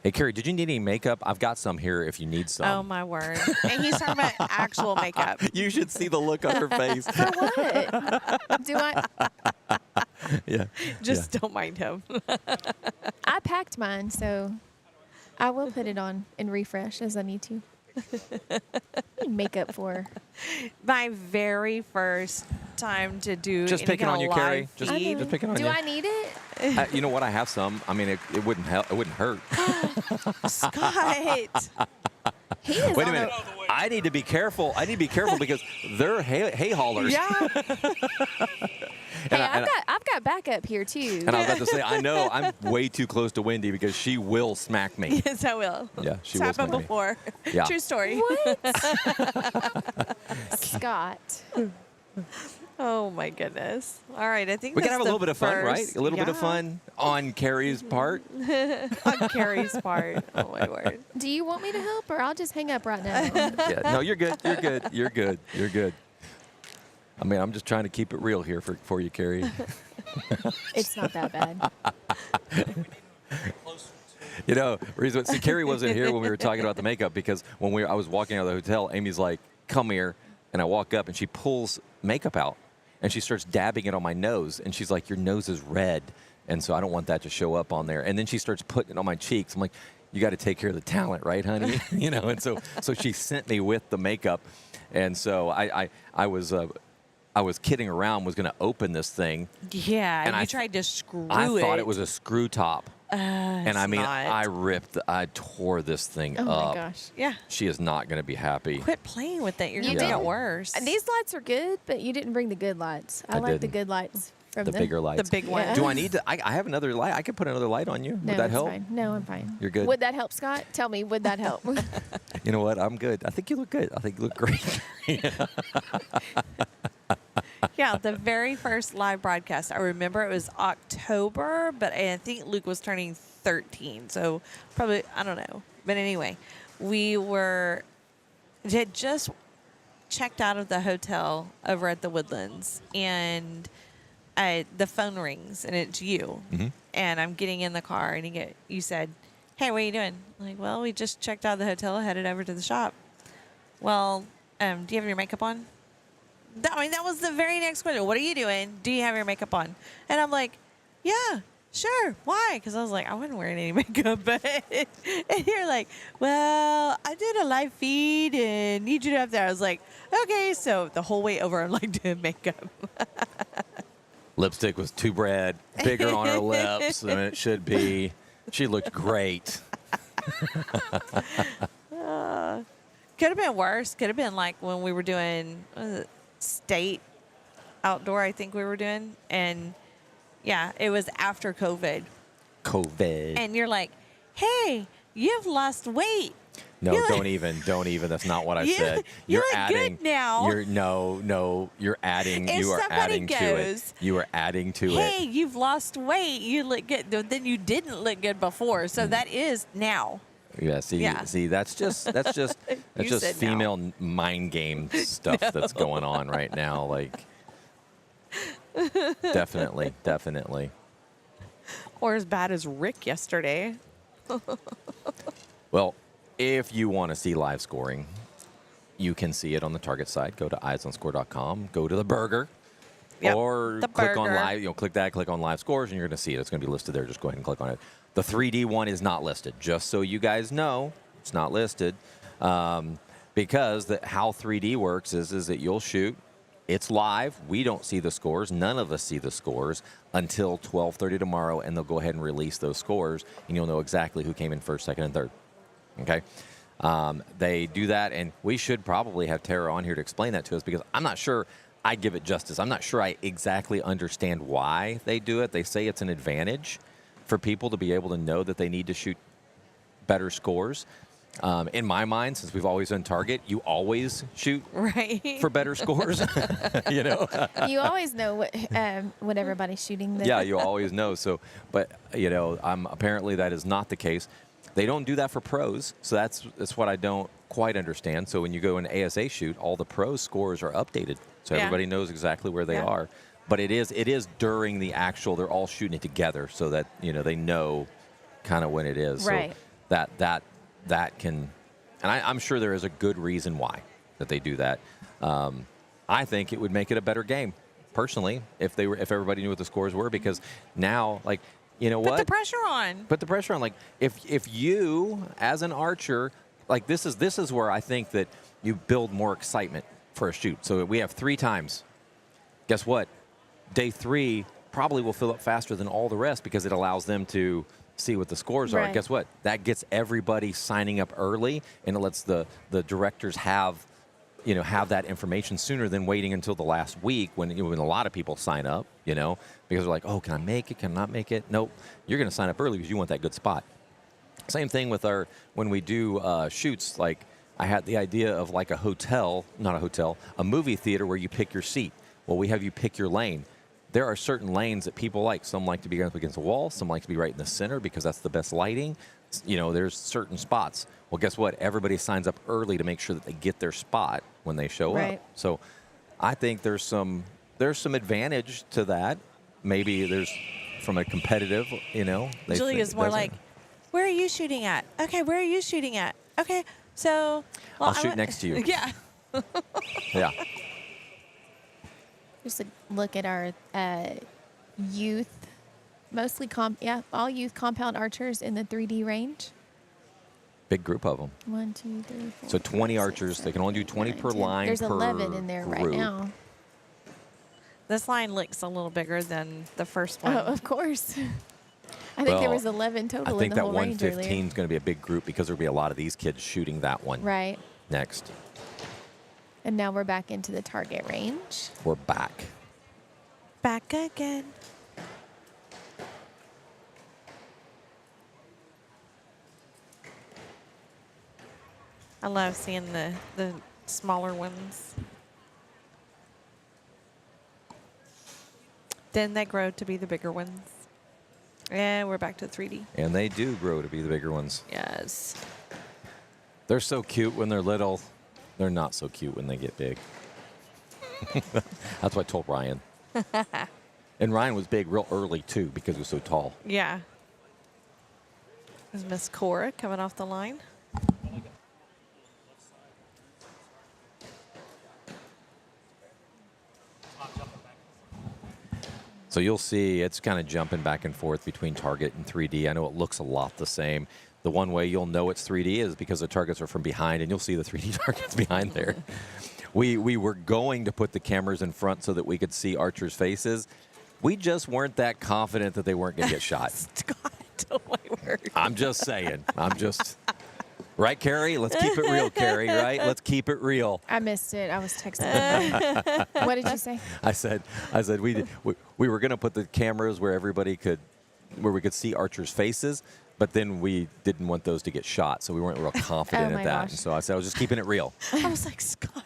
Hey, Carrie, did you need any makeup? I've got some here if you need some. Oh my word! And he's talking about actual makeup. You should see the look on her face. For what? Do I? Yeah. Just don't mind him. I packed mine, so I will put it on and refresh as I need to. Makeup for. My very first time to do Just any picking kind on of you, Carrie. live Just feed. picking on Do you. I need it? You know what? I have some. I mean, it wouldn't help. It wouldn't hurt. Scott. He is Wait a on minute. I need to be careful. I need to be careful because they're hay haulers. Yeah. Hey, I've got backup here too. And I was about to say, I know I'm way too close to Wendy because she will smack me. Yes, I will. Yeah, she It's will happened smack me. before. Yeah. True story. Scott. Oh my goodness. All right, I think We can that's have a the little bit of fun, right? first- A little bit of yeah, fun on Carrie's part. on Carrie's part. Oh my word. Do you want me to help, or I'll just hang up right now? Yeah, no, you're good. You're good. You're good. You're good. I mean, I'm just trying to keep it real here for you, Carrie. It's not that bad. You know, reason see, Carrie wasn't here when we were talking about the makeup because when I was walking out of the hotel, Amy's like, "Come here," and I walk up and she pulls makeup out and she starts dabbing it on my nose and she's like, "Your nose is red," and so I don't want that to show up on there. And then she starts putting it on my cheeks. I'm like, "You got to take care of the talent, right, honey?" You know, and so she sent me with the makeup, and so I was kidding around, was going to open this thing. Yeah, And you I tried to screw it. I thought it was a screw top. And I it's mean, not. I tore this thing Oh up. my gosh. Yeah. She is not going to be happy. Quit playing with it. You're You going to make did. it worse. And these lights are good, but you didn't bring the good lights. I like the didn't. good lights from The bigger lights. the big Yeah. one. Do I need to? I have another light. I could put another light on you. No, Would that it's help? fine. No, I'm fine. You're good? Would that help, Scott? Tell me, would that help? You know what? I'm good. I think you look good. I think you look great. Yeah, the very first live broadcast, I remember it was October, but I think Luke was turning 13. So probably, I don't know. But anyway, we had just checked out of the hotel over at the Woodlands, and the phone rings, and it's you. Mm-hmm. And I'm getting in the car, and you said, "Hey, what are you doing?" I'm like, "Well, we just checked out of the hotel, headed over to the shop." "Well, do you have your makeup on?" That was the very next question. "What are you doing? Do you have your makeup on?" And I'm like, "Yeah, sure. Why?" Because I was like, I wasn't wearing any makeup. But and you're like, "Well, I did a live feed and need you to have there." I was like, "Okay." So the whole way over, I'm like doing makeup. Lipstick was too red, bigger on her lips than it should be. She looked great. Could have been worse. Could have been like when we were doing state outdoor, I think we were doing. And yeah, it was after COVID. COVID. And you're like, "Hey, you've lost weight." No, You're don't even. That's not what I You- said. you You're look adding. good now. No. You're adding. If You are somebody adding to it. goes, You are adding to "Hey, it. you've lost weight. You look good." Then you didn't look good before. So that is now. Yeah. See. Yeah. See. That's just You said no. female mind game stuff that's going on right now. Like. Definitely. Or as bad as Rick yesterday. Well, if you want to see live scoring, you can see it on the Target site. Go to eyesonscore.com. Go to the burger. Yep, Or the click on burger. live. Click on live scores, and you're going to see it. It's going to be listed there. Just go ahead and click on it. The 3D one is not listed. Just so you guys know, it's not listed because how 3D works is that you'll shoot. It's live. We don't see the scores. None of us see the scores until 12:30 tomorrow, and they'll go ahead and release those scores, and you'll know exactly who came in first, second, and third. Okay? They do that, and we should probably have Tara on here to explain that to us because I'm not sure I give it justice. I'm not sure I exactly understand why they do it. They say it's an advantage for people to be able to know that they need to shoot better scores. In my mind, since we've always done Target, you always shoot Right. for better scores. You know? You always know what everybody's shooting. Yeah, you always know. So, but apparently that is not the case. They don't do that for pros, so that's what I don't quite understand. So when you go in ASA shoot, all the pros scores are updated, so Yeah. everybody knows exactly where they Yeah. are. But it is during the actual. They're all shooting it together, so that they know kind of when it is. Right. So that can, and I'm sure there is a good reason why that they do that. I think it would make it a better game, personally, if everybody knew what the scores were, because now, like, you know Put what? the pressure on. Put the pressure on. Like, if you, as an archer, like, this is where I think that you build more excitement for a shoot. So we have 3 times. guess what? Day 3 probably will fill up faster than all the rest because it allows them to see what the scores are. Right. Guess what? That gets everybody signing up early, and it lets the directors have that information sooner than waiting until the last week when a lot of people sign up, because they're like, oh, can I make it? Can I not make it? Nope. You're going to sign up early because you want that good spot. Same thing with when we do shoots. Like I had the idea of like a movie theater where you pick your seat. Well, we have you pick your lane. There are certain lanes that people like. Some like to be up against a wall. Some like to be right in the center because that's the best lighting. There's certain spots. Well, guess what? Everybody signs up early to make sure that they get their spot when they show up. So I think there's some advantage to that. Maybe there's from a competitive, Julia's more like, where are you shooting at? Okay, where are you shooting at? Okay, so I'll shoot next to you. Yeah. Yeah. Just a look at our youth, mostly all youth compound archers in the 3D range. Big group of them. 1, 2, 3, 4. So 20 5, archers. 6, They can only do 20 9, per 10. line. There's per 11 in there group. right now. This line looks a little bigger than the first one. Oh, of course. I think there was 11 total I think in the that whole range 115 earlier. is going to be a big group because there'll be a lot of these kids shooting that one. Right. Next. And now we're back into the target range. We're back. Back again. I love seeing the smaller ones. Then they grow to be the bigger ones. And we're back to 3D. And they do grow to be the bigger ones. Yes. They're so cute when they're little. They're not so cute when they get big. That's what I told Ryan. And Ryan was big real early, too, because he was so tall. Yeah. There's Miss Cora coming off the line. So you'll see it's kind of jumping back and forth between target and 3D. I know it looks a lot the same. The one way you'll know it's 3D is because the targets are from behind, and you'll see the 3D targets behind there. We were going to put the cameras in front so that we could see archers' faces. We just weren't that confident that they weren't going to get shot. Scott, oh my word. I'm just saying. Right, Carrie? Let's keep it real, Carrie, right? Let's keep it real. I missed it. I was texting. What did you say? I said we were going to put the cameras where we could see archers' faces, but then we didn't want those to get shot, so we weren't real confident Oh at my that. gosh. And so I said I was just keeping it real. I was like, Scott.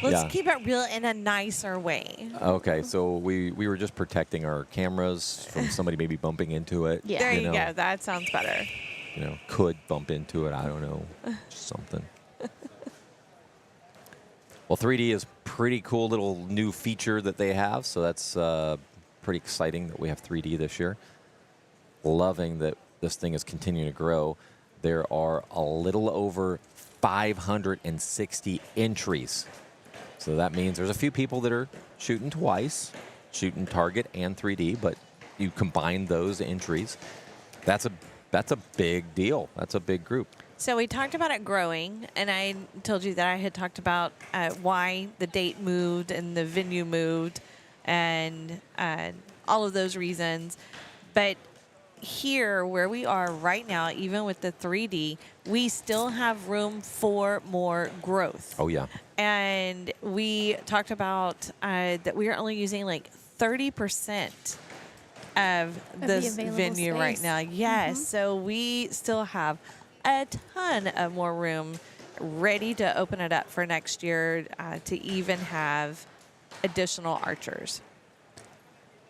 Let's keep it real in a nicer way. Okay, so we were just protecting our cameras from somebody maybe bumping into it. Yeah. There you know, go. That sounds better. Could bump into it. I don't know. Something. Well, 3D is pretty cool little new feature that they have, so that's pretty exciting that we have 3D this year. Loving that this thing is continuing to grow. There are a little over 560 entries. So that means there's a few people that are shooting twice, shooting target and 3D, but you combine those entries. That's a big deal. That's a big group. So we talked about it growing, and I told you that I had talked about why the date moved and the venue moved and all of those reasons. But here, where we are right now, even with the 3D, we still have room for more growth. Oh, yeah. And we talked about that we are only using like 30% of this available venue right space. now. Yes. So we still have a ton of more room ready to open it up for next year to even have additional archers.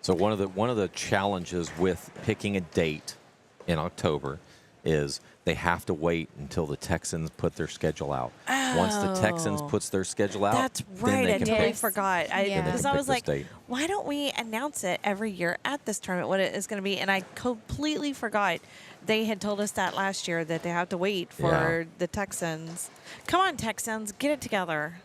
So one of the challenges with picking a date in October is they have to wait until the Texans put their schedule out. Once the Texans puts their schedule out, That's then right. they I can totally pick. forgot. Yeah. Then they Because can I pick was this like, date. why don't we announce it every year at this tournament, what it is going to be? And I completely forgot. They had told us that last year that they have to wait for the Texans. Come on, Texans, get it together.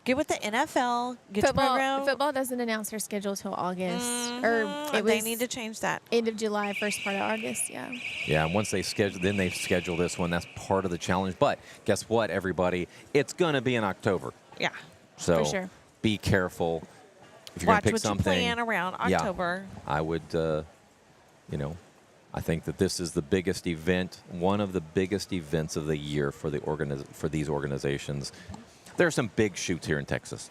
Get with the NFL. Get your program. Football doesn't announce their schedule till August, or it They was need to change that. end of July, first part of August. Yeah. Yeah, and once they schedule this one. That's part of the challenge. But guess what, everybody? It's going to be in October. Yeah. So sure. be careful. If you're going Watch to pick what something, you plan around yeah, October. I would, I think that this is the biggest event, one of the biggest events of the year for these organizations. There are some big shoots here in Texas.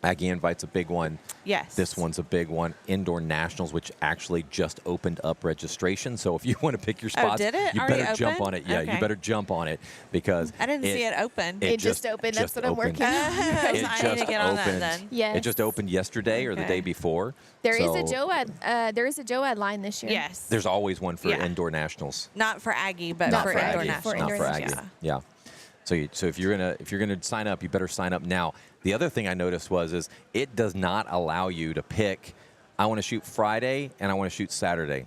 Aggie Invite's a big one. Yes. This one's a big one. Indoor Nationals, which actually just opened up registration. So if you want to pick your spots, did it? you Already better jump open? on it. Yeah, you Okay. better jump on it because I didn't see it open. It just opened. That's what I'm working on. I need to get on that opened. then. Yes. It just opened yesterday or the Okay. day before. There is a So JOAD line this year. Yes. There's always one for Yeah. Indoor Nationals. Not for Aggie, but Not for for indoor Aggie, nationals. for Not indoor for nationals. Aggie. Yeah. So if you're gonna sign up, you better sign up now. The other thing I noticed is it does not allow you to pick. I want to shoot Friday and I want to shoot Saturday.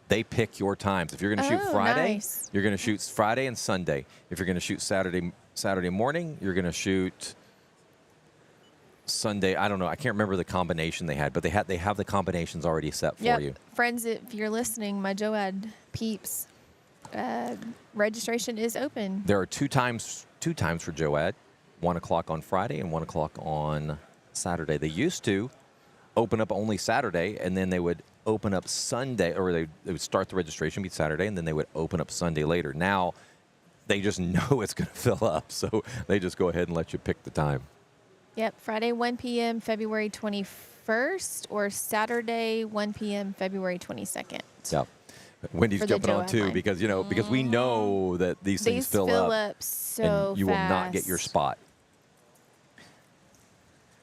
They pick your times. If you're going to shoot Oh, Friday, nice. you're going to shoot Friday and Sunday. If you're going to shoot Saturday morning, you're going to shoot Sunday. I don't know. I can't remember the combination they had, but they have the combinations already set for Yep. you. Friends, if you're listening, my JOAD peeps, registration is open. There are two times for JOAD, 1 o'clock on Friday and 1 o'clock on Saturday. They used to open up only Saturday, and then they would open up Sunday, or they would start the registration, be Saturday, and then they would open up Sunday later. Now, they just know it's going to fill up, so they just go ahead and let you pick the time. Yep, Friday 1 p.m. February 21st, or Saturday 1 p.m. February 22nd. Yeah. Wendy's For the jumping on JOAD too line. because we know that these things These fill up so and you will not get your fast. spot.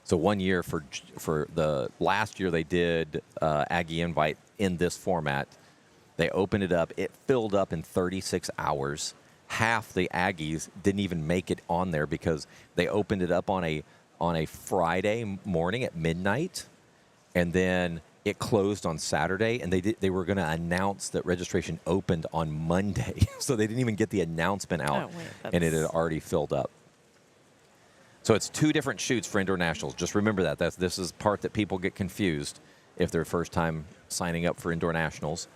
So 1 year for the last year they did Aggie Invite in this format. They opened it up. It filled up in 36 hours. Half the Aggies didn't even make it on there because they opened it up on a Friday morning at midnight, and then it closed on Saturday, and they were going to announce that registration opened on Monday. So they didn't even get the announcement out, Oh, wait, and it had that's- already filled up. So it's 2 different shoots for Indoor Nationals. Just remember that. This is part that people get confused if they're first time signing up for Indoor Nationals.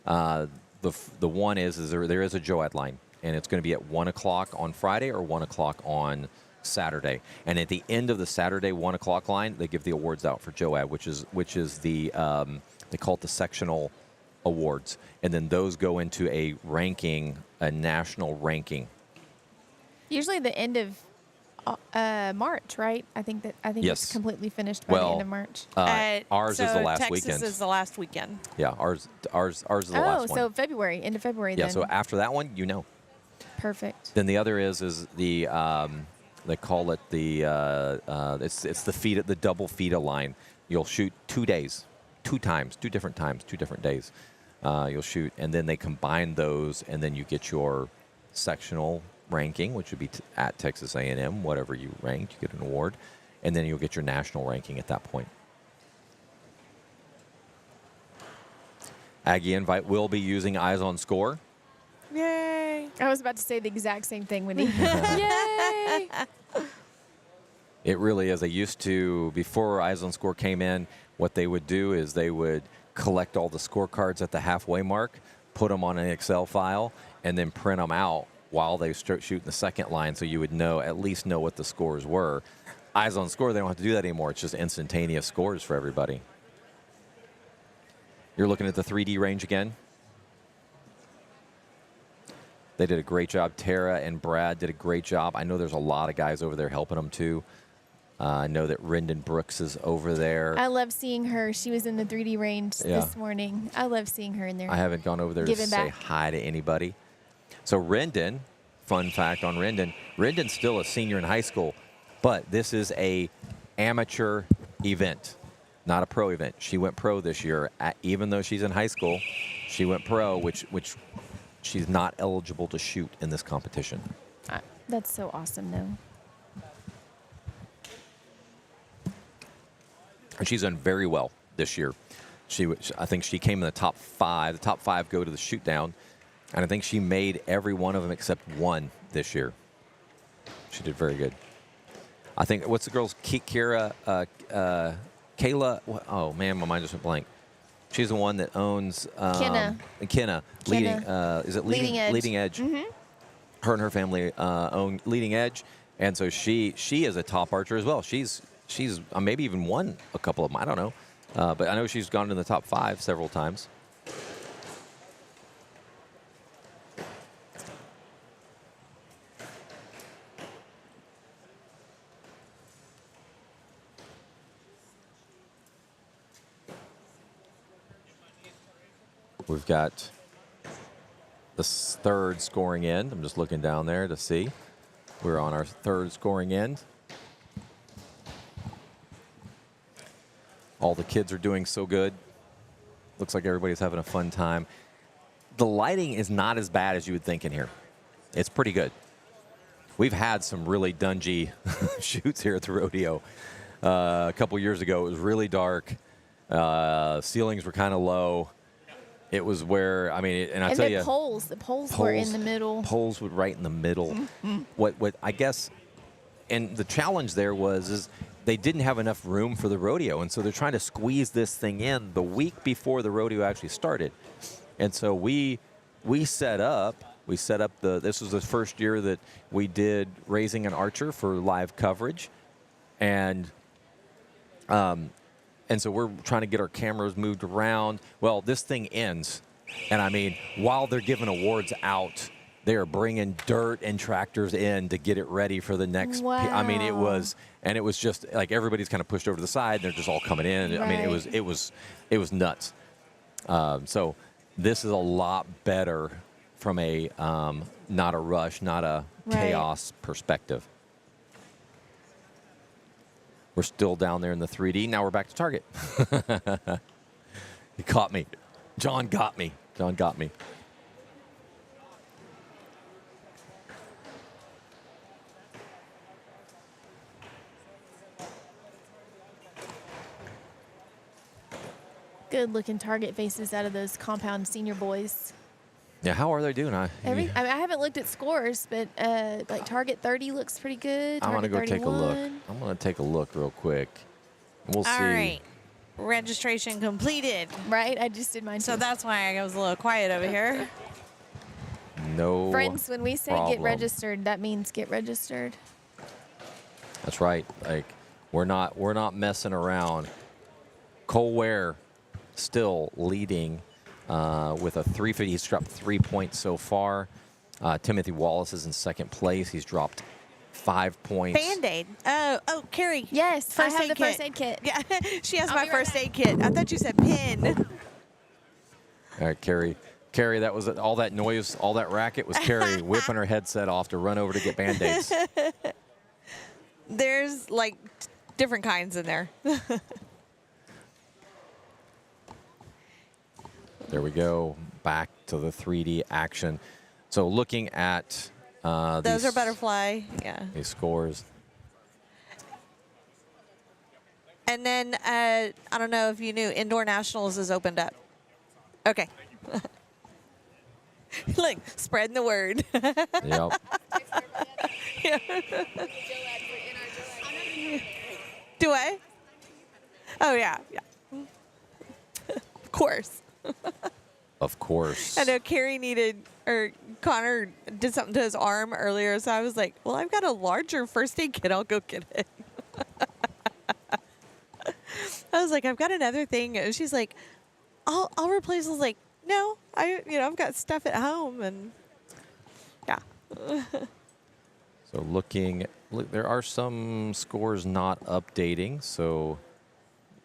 The one is there is a JOAD line, and it's going to be at 1 o'clock on Friday or 1 o'clock on Saturday. And at the end of the Saturday 1 o'clock line, they give the awards out for JOAD, which is the they call it the sectional awards, and then those go into a ranking, a national ranking. Usually the end of March, right? I think Yes. it's completely finished by the Well, end of March. Ours is so the last Texas weekend. is the last weekend. Yeah, ours is the last one. So February, end of February. Yeah, then. so after that one, Perfect. Then the other is the they call it the it's the FIDA, the double FIDA line. You'll shoot 2 days, 2 different days. You'll shoot, and then they combine those, and then you get your sectional ranking, which would be at Texas A&M, whatever you ranked, you get an award, and then you'll get your national ranking at that point. Aggie Invite will be using Eyes on Score. Yay! I was about to say the exact same thing, Wendy. Yay! It really is. They used to, before Eyes on Score came in, what they would do is they would collect all the scorecards at the halfway mark, put them on an Excel file, and then print them out while they start shooting the second line, so you would at least know what the scores were. Eyes on Score, they don't have to do that anymore. It's just instantaneous scores for everybody. You're looking at the 3D range again. They did a great job. Tara and Brad did a great job. I know there's a lot of guys over there helping them too. I know that Rendon Brooks is over there. I love seeing her. She was in the 3D range this morning. I love seeing her in there. I haven't gone over there to Giving say back. hi to anybody. So Rendon, fun fact on Rendon's still a senior in high school, but this is a amateur event, not a pro event. She went pro this year. Even though she's in high school, she went pro, which she's not eligible to shoot in this competition. That's so awesome, though. And she's done very well this year. I think she came in the top 5. The top 5 go to the shoot down, and I think she made every one of them except one this year. She did very good. I think, what's the girl's, Kayla, oh man, my mind just went blank. She's the one that owns Kenna. Leading, is it Leading Edge. Leading Edge. Mm-hmm. Her and her family own Leading Edge, And so she is a top archer as well. She's maybe even won a couple of them. I don't know. But I know she's gone in the top 5 several times. We've got the third scoring end. I'm just looking down there to see. We're on our third scoring end. All the kids are doing so good. Looks like everybody's having a fun time. The lighting is not as bad as you would think in here. It's pretty good. We've had some really dungy shoots here at the rodeo. A couple years ago, it was really dark. Ceilings were kind of low. It was where, I mean, and I tell you, the poles were in the middle. Poles were right in the middle. What I guess, and the challenge there is they didn't have enough room for the rodeo, and so they're trying to squeeze this thing in the week before the rodeo actually started. And so we set up this was the first year that we did Raising an Archer for live coverage, and so we're trying to get our cameras moved around. Well, this thing ends, and I mean, while they're giving awards out, they are bringing dirt and tractors in to get it ready for the next. Wow. I mean, it was just like everybody's kind of pushed over to the side. And they're just all coming in. Right. I mean, it was nuts. So this is a lot better from a not a rush, not a chaos perspective. We're still down there in the 3D. Now we're back to target. He caught me. John got me. John got me. Good looking target faces out of those compound senior boys. Yeah, how are they doing? I mean, I haven't looked at scores, but like target 30 looks pretty good. I'm gonna go 31. take a look. I'm gonna take a look real quick. We'll see. All right. Registration completed. Right? I just did mine So too. that's why I was a little quiet over here. No. Friends, when we say get problem. registered, that means get registered. That's right. Like we're not messing around. Cole Ware still leading with a 350. He's dropped 3 points so far. Timothy Wallace is in second place. He's dropped 5 points. Band-Aid. Oh, Carrie. Yes, First I have aid the kit. first aid kit. Yeah, she has I'll my be right first back. aid kit. I thought you said pin. All right, Carrie, that was all that noise, all that racket was Carrie whipping her headset off to run over to get Band-Aids. There's like different kinds in there. There we go. Back to the 3D action. So looking at Those these, are butterfly. Yeah. these scores. And then I don't know if you knew, Indoor Nationals is opened up. Okay. Look, spreading the word. Yep. Do I? Oh, yeah. Yeah. Of course. Of course. I know Connor did something to his arm earlier, so I was like, well, I've got a larger first aid kit. I'll go get it. I was like, I've got another thing. And she's like, I'll replace. I was like, no, I've got stuff at home, and yeah. So look, there are some scores not updating, so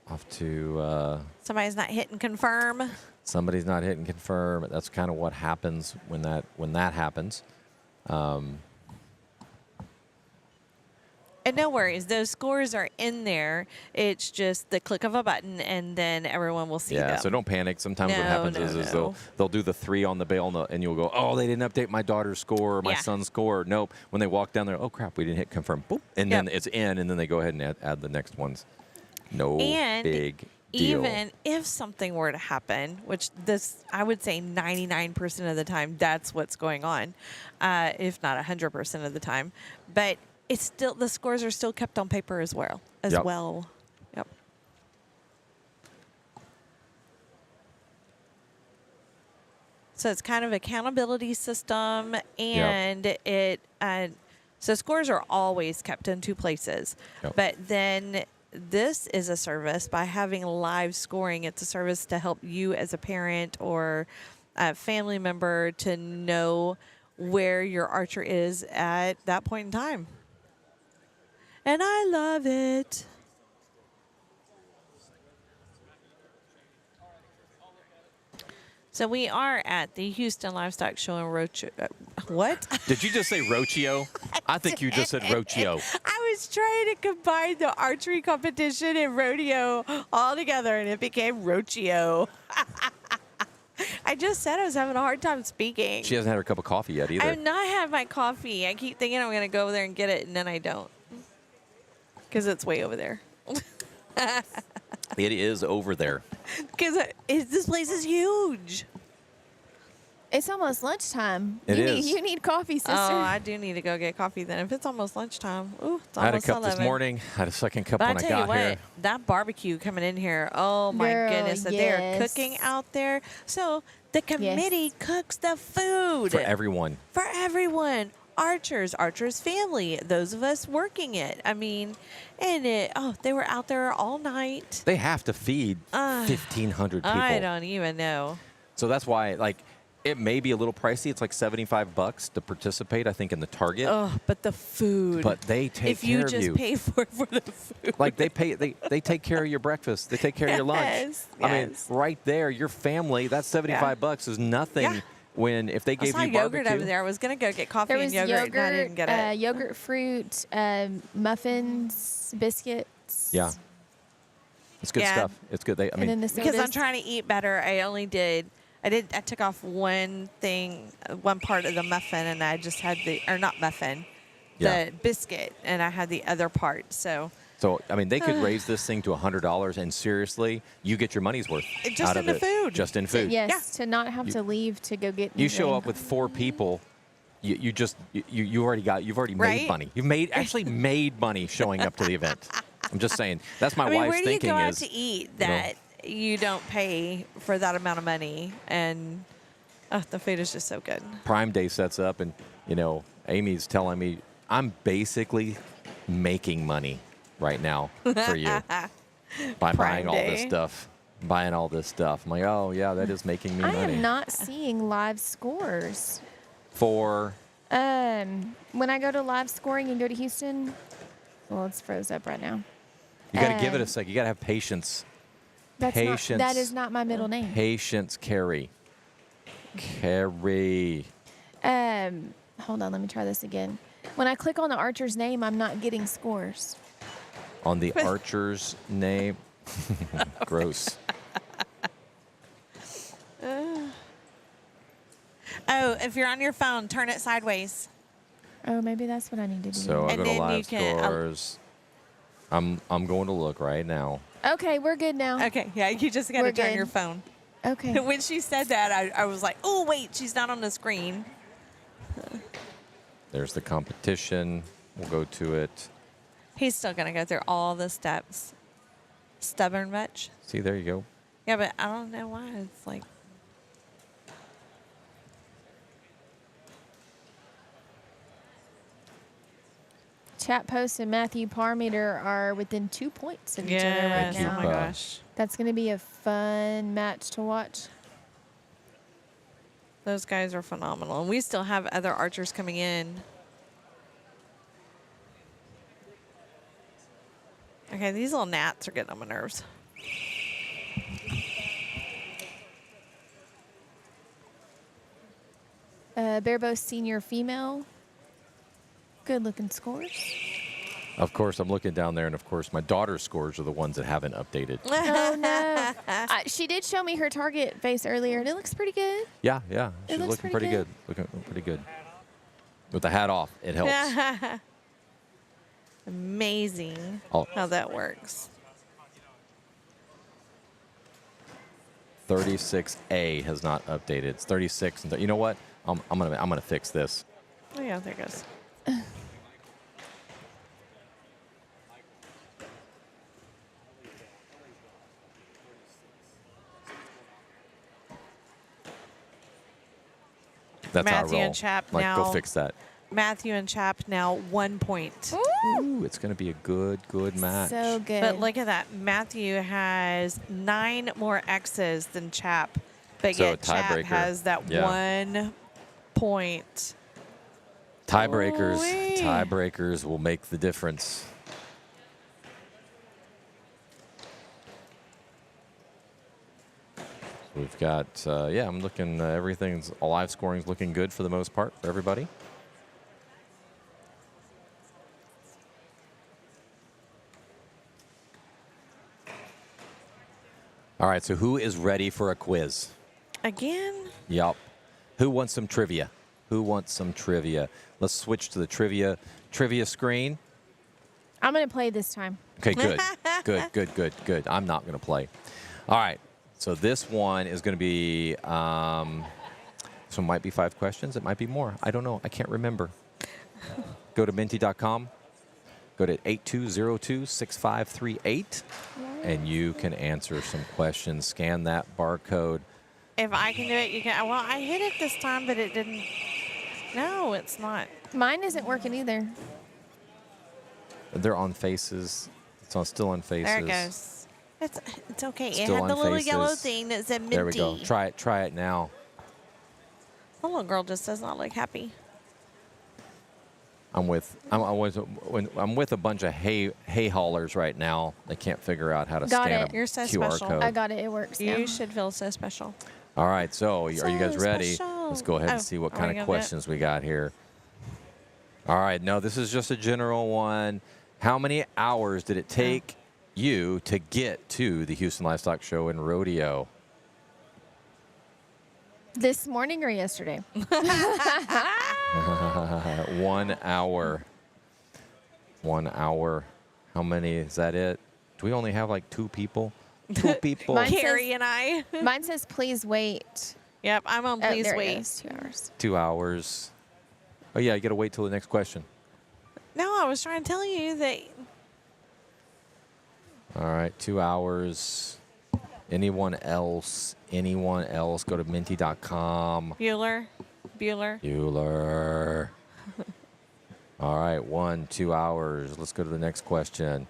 off to Somebody's not hitting confirm. somebody's not hitting confirm. That's kind of what happens when that happens. And no worries, those scores are in there. It's just the click of a button, and then everyone will see them. Yeah, so don't panic. Sometimes what happens is they'll do the 3 on the bail, and you'll go, oh, they didn't update my daughter's score or my son's score. Nope. When they walk down there, oh crap, we didn't hit confirm. Boop, and then it's in, and then they go ahead and add the next ones. No big deal. Even if something were to happen, which this I would say 99% of the time, that's what's going on, if not 100% of the time. But it's still, the scores are still kept on paper as well. Yep. So it's kind of accountability system, and it So scores are always kept in 2 places. Yep. But then this is a service. By having live scoring, it's a service to help you as a parent or a family member to know where your archer is at that point in time. And I love it. So we are at the Houston Livestock Show in Roach. What? Did you just say Rochio? I think you just said Rochio. I was trying to combine the archery competition and rodeo all together, and it became Rochio. I just said I was having a hard time speaking. She hasn't had her cup of coffee yet either. I've not had my coffee. I keep thinking I'm going to go over there and get it, and then I don't. Because it's way over there. It is over there. Because this place is huge. It's almost lunchtime. It is. You need coffee, sister. Oh, I do need to go get coffee then. If it's almost lunchtime. Ooh, it's I had a almost cup 11. this morning. Had a second cup But when I I tell you got what, here. that barbecue coming in here, oh my Girl, goodness, that they're yes. cooking out there. So the committee cooks the food. For everyone. For everyone. Archers family, those of us working it. I mean, and they were out there all night. They have to feed 1,500 people. I don't even know. So that's why, like, it may be a little pricey. It's like $75 to participate, I think, in the Target. Oh, but the food. But they take if care you of just you. pay for the food. Like they take care of your breakfast. They take care of your lunch. Yes, I mean, yes. right there, your family. That $75 is nothing. Yeah. When if they I gave saw you yogurt barbecue. over there. I was gonna go get coffee There and was yogurt, and I didn't get it. yogurt, fruit, muffins, biscuits. Yeah, it's good Yeah. stuff. It's good. I And then mean, the Because I'm sodas. trying to eat better. I took off one part of the muffin, and I just had not muffin, Yeah. the biscuit, and I had the other part. So I mean, they could raise this thing to $100, and seriously, you get your money's worth Just out in of the it. food. Just in food. Yes, to not have to leave to go get. You show anything. up with 4 people. You've already Right? made money. You've actually made money showing up to the event. I'm just saying. That's my I mean, wife's where do you thinking go out is to eat you know, that you don't pay for that amount of money? And the food is just so good. Prime Day sets up, and Amy's telling me I'm basically making money right now for you by buying all this Day. stuff. Buying all this stuff. I'm like, oh yeah, that is making me I money. am not seeing live scores. For When I go to live scoring and go to Houston, well, it's froze up right now. you got to give it a sec. You got to have patience. That Patience. is not my middle name. Patience, Carrie. Carrie. Hold on, let me try this again. When I click on the archer's name, I'm not getting scores. On the archer's name. Gross. Oh, if you're on your phone, turn it sideways. Oh, maybe that's what I need to do. So I'll And go to then you live can- scores. I'm going to look right now. Okay, we're good now. Okay, yeah, you just got to We're turn good. your phone. Okay. When she said that, I was like, oh, wait, she's not on the screen. There's the competition. We'll go to it. He's still going to go through all the steps. Stubborn much? See, there you go. Yeah, but I don't know why. It's like, Chat Post and Matthew Parmeter are within 2 points of each other right yes, Thank oh you, my now. gosh. That's going to be a fun match to watch. Those guys are phenomenal. And we still have other archers coming in. Okay, these little gnats are getting on my nerves. Barebow Senior Female. Good looking scores. Of course, I'm looking down there, and of course, my daughter's scores are the ones that haven't updated. Oh, no. She did show me her target face earlier, and it looks pretty good. Yeah. It She's looks looking pretty pretty good. Looking pretty good. With the hat off, it helps. Amazing Oh. how that works. 36A has not updated. It's 36. And you know what? I'm gonna fix this. Oh, yeah, there it goes. That's how I Matthew roll. and Chap like, now- go fix that. Matthew and Chap now 1 point. Ooh, it's going to be a good match. So good. But look at that. Matthew has 9 more X's than Chap. But So yet Chap tiebreaker. has that Yeah. 1 point. Tiebreakers. Ooh-wee. Tiebreakers will make the difference. We've got, yeah, I'm looking, everything's, live scoring's looking good for the most part for everybody. All right, so who is ready for a quiz? Again? Yup. Who wants some trivia? Who wants some trivia? Let's switch to the trivia screen. I'm going to play this time. Okay, good. I'm not going to play. All right, so this one is going to be, so it might be 5 questions. It might be more. I don't know. I can't remember. Go to minty.com. Go to 8202-6538, and you can answer some questions. Scan that barcode. If I can do it, you can. Well, I hit it this time, but it didn't. No, it's not. Mine isn't working either. They're on faces. It's on, still on faces. There it goes. It's okay. Still it had on the little yellow faces. thing that said minty. There we go. Try it now. The little girl just does not look happy. I'm with a bunch of hay haulers right now. They can't figure out how to Got scan it. a You're so QR special. code. I got it. It works now. You should feel so special. All right, so are you guys So ready? special. Let's go ahead and Oh, see what are we kind gonna of do it? questions we got here. All right, no, this is just a general one. How many hours did it take you to get to the Houston Livestock Show and Rodeo? This morning or yesterday? 1 hour. 1 hour. How many, is that it? Do we only have like 2 people? 2 people. Mine says- Carrie and I. Mine says, please wait. Yep, I'm on Oh, please there it wait. is, 2 hours. 2 hours. Oh yeah, you got to wait till the next question. No, I was trying to tell you that. All right, 2 hours. Anyone else? Anyone else? Go to minty.com. Bueller. Bueller. All right, 1, 2 hours. Let's go to the next question.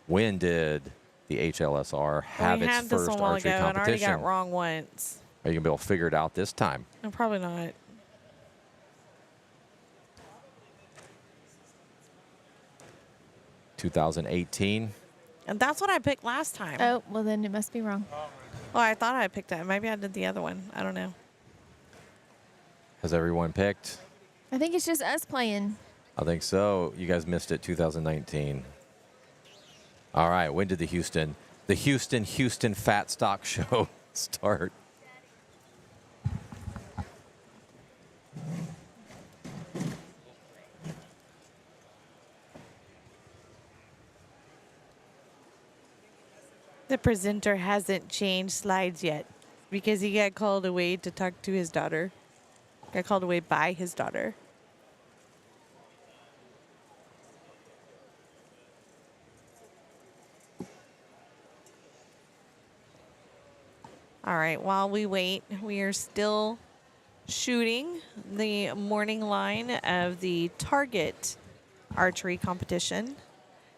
When did the HLSR have we its had this first a while archery ago and already competition? got wrong once. Are you going to be able to figure it out this time? No, probably not. 2018. And that's what I picked last time. Oh, well, then it must be wrong. Well, I thought I picked it. Maybe I did the other one. I don't know. Has everyone picked? I think it's just us playing. I think so. You guys missed it, 2019. All right, when did the Houston Fat Stock Show start? The presenter hasn't changed slides yet because he got called away to talk to his daughter. Got called away by his daughter. All right, while we wait, we are still shooting the morning line of the Target archery competition.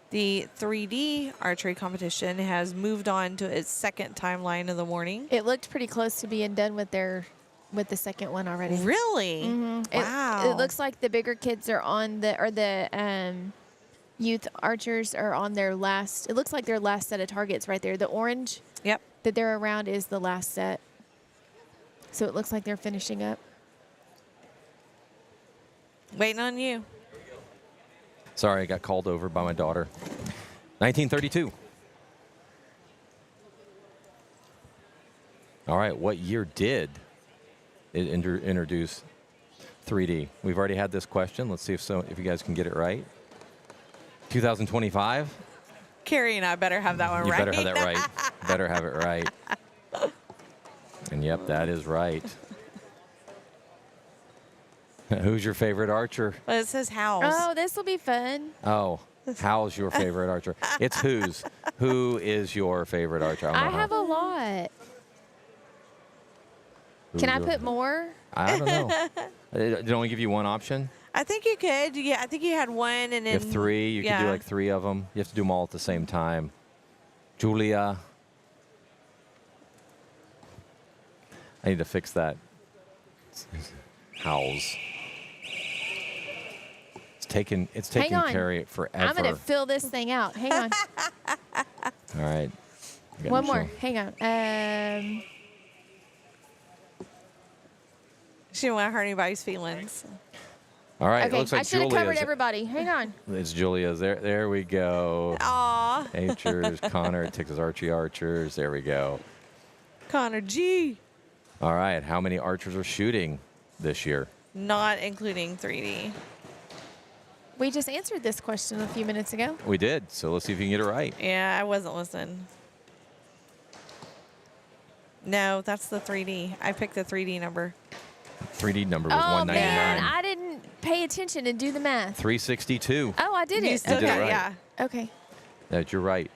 The 3D archery competition has moved on to its second timeline of the morning. It looked pretty close to being done with the second one already. Really? Mhm. Wow. It looks like the bigger kids are on the youth archers are on their last. It looks like their last set of targets right there. The orange Yep. that they're around is the last set. So it looks like they're finishing up. Waiting on you. Sorry, I got called over by my daughter. 1932. All right, what year did it introduce 3D? We've already had this question. Let's see if you guys can get it right. 2025? Carrie and I better have that one You right. better have that right. Better have it right. And yep, that is right. Who's your favorite archer? Well, it says house. Oh, this will be fun. Oh, how's your favorite archer? It's whose. Who is your favorite archer? don't I know have how- a lot. who's Can I your- put more? I don't know. Did it only give you one option? I think you could. Yeah, I think you had one, and then You have 3. You can do like 3 of them. You have to do them all at the same time. Julia. I need to fix that. Howls. It's taking Hang on. Carrie forever. I'm going to fill this thing out. Hang on. All right. I got One Michelle. more. Hang on. She didn't want to hurt anybody's feelings. All right. It Okay, looks like I should have Julia's. covered everybody. Hang on. It's Julia's. There we go. Aw, Archers, Connor, Texas Archers. There we go. Connor G. All right. How many archers are shooting this year? Not including 3D. We just answered this question a few minutes ago. We did. So let's see if you can get it right. Yeah, I wasn't listening. No, that's the 3D. I picked the 3D number. 3D number was Oh, 199. man. I didn't pay attention and do the math. 362. Oh, I did You it. still did it got right. yeah. Okay. That you're right.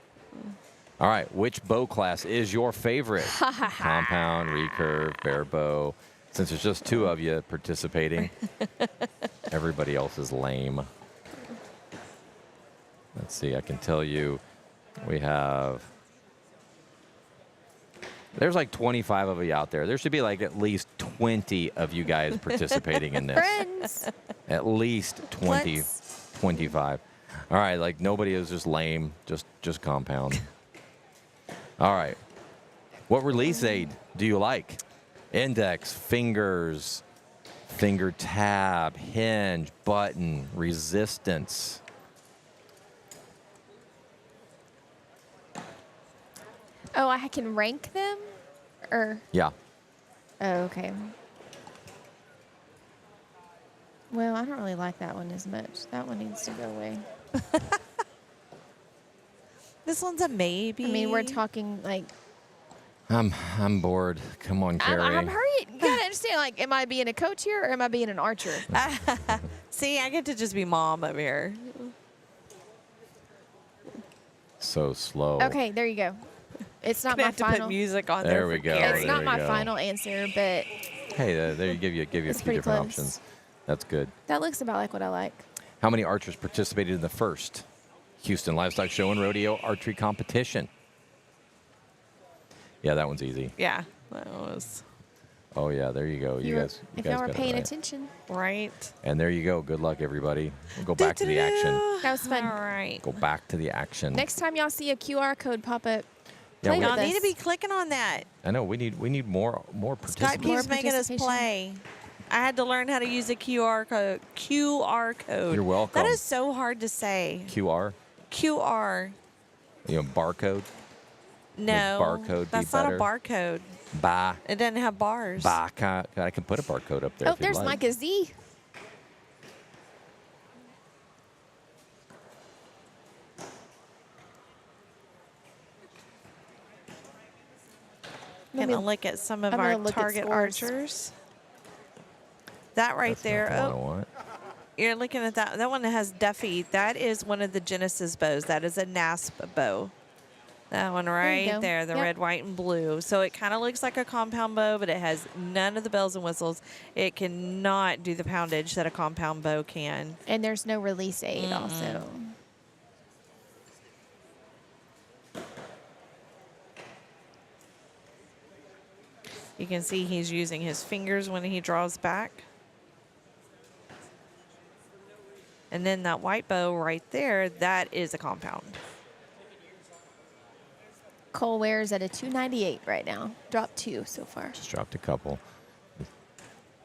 All right. Which bow class is your favorite? Compound, recurve, bare bow. Since there's just 2 of you participating, everybody else is lame. Let's see. I can tell you we have. There's like 25 of you out there. There should be like at least 20 of you guys participating in this. Friends. At least 20, Let's- 25. All right, like nobody is just lame, just compound. All right. What release aid do you like? Index, fingers, finger tab, hinge, button, resistance. Oh, I can rank them? Or, Yeah. oh, okay. Well, I don't really like that one as much. That one needs to go away. This one's a maybe. I mean, we're talking like, I'm bored. Come on, Carrie. I'm hurrying. You gotta understand, like, am I being a coach here or am I being an archer? See, I get to just be mom over here. So slow. Okay, there you go. It's not I my have to put final. music on There there. we for go. Gary. It's not There my you go. final answer, but Hey, there you give you a It's few pretty different close. options. That's good. that looks about like what I like. How many archers participated in the first Houston Livestock Show and Rodeo Archery Competition? Yeah, that one's easy. Yeah, that was Oh yeah, there you go. You guys, if guys y'all were got it paying right. attention, right. And there you go. Good luck, everybody. We'll go back to the action. that was fun. All right. Go back to the action. Next time y'all see a QR code pop up, Yeah, play we- Y'all with need us. to be clicking on that. I know we need more Scott participants. keeps making us participation. play. I had to learn how to use a QR code. QR code. You're welcome. That is so hard to say. QR, QR. barcode. No. barcode be that's not a better? barcode. Bah, It doesn't have bars. bah. I can put a barcode up there. Oh, if you'd there's like. Micah Z. Let Gonna me- look at some of I'm our gonna look at target scores. archers. That right That's not there. the one I Oh, want. you're looking at that. That one that has Duffy. That is one of the Genesis bows. That is a NASP bow. That one you right go. there, the Yep. red, white, and blue. So it kind of looks like a compound bow, but it has none of the bells and whistles. It cannot do the poundage that a compound bow can. And there's no release aid also. You can see he's using his fingers when he draws back. And then that white bow right there, that is a compound. Cole wears at a 298 right now. Dropped 2 so far. Just dropped a couple.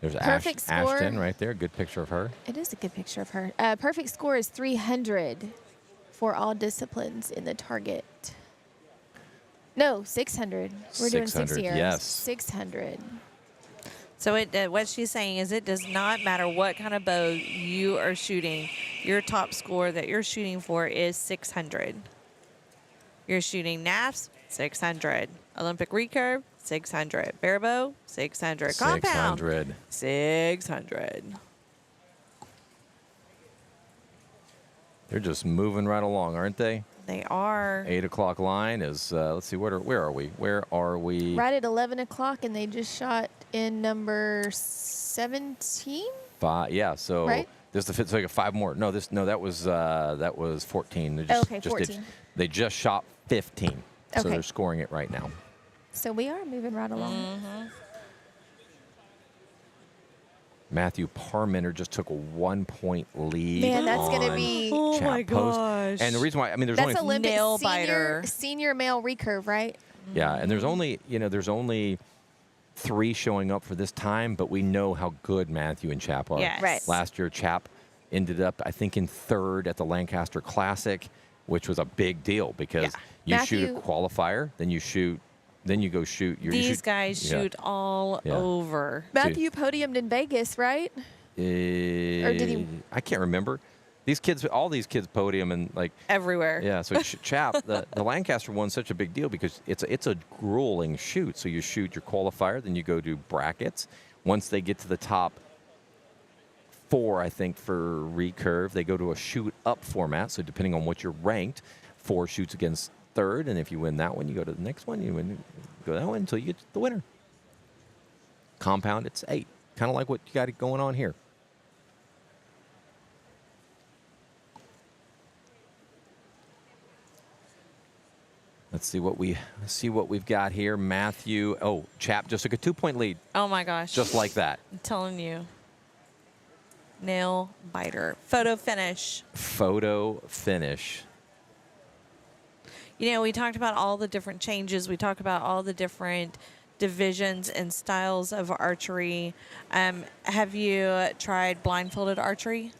There's Perfect score. Ashton right there. Good picture of her. It is a good picture of her. Perfect score is 300 for all disciplines in the target. No, 600. We're doing 600, 60 arrows. yes. 600. So what she's saying is it does not matter what kind of bow you are shooting. Your top score that you're shooting for is 600. You're shooting NAFs, 600. Olympic recurve, 600. Bare bow, 600. Compound, 600. 600. They're just moving right along, aren't they? They are. 8 o'clock line is. Let's see. Where are we? Where are we? Right at 11 o'clock, and they just shot in number 17? Yeah. So Right? This is the fifth, so I got 5 more. No, that was 14. They Okay, 14. They just shot 15, so Okay. they're scoring it right now. So we are moving right along. Mm-hmm. Matthew Parmenter just took a 1-point lead. Man, that's gonna on be- Oh Chap my Post. gosh. And the reason why, I mean, there's That's only Olympic Nail senior, biter. senior male recurve, right? yeah, and there's only 3 showing up for this time, but we know how good Matthew and Chap are. Yes. Right. Last year, Chap ended up, I think, in 3rd at the Lancaster Classic, which was a big deal because Yeah. you shoot a Matthew- qualifier, then you go shoot. These guys yeah. shoot all Yeah. over. Matthew podiumed in Vegas, right? Or did he- I can't remember. All these kids podium and like Everywhere. yeah. So Chap, the Lancaster one's such a big deal because it's a grueling shoot. So you shoot your qualifier, then you go do brackets. Once they get to the top 4, I think for recurve, they go to a shoot up format. So depending on what you're ranked, 4 shoots against 3rd, and if you win that one, you go to the next one. You go that one until you get the winner. Compound, it's 8, kind of like what you got going on here. Let's see what we've got here. Matthew, Chap just took a 2-point lead, Oh my gosh. just like that. I'm telling you. Nail biter. Photo finish. Photo finish. You know, we talked about all the different changes. We talked about all the different divisions and styles of archery. Have you tried blindfolded archery?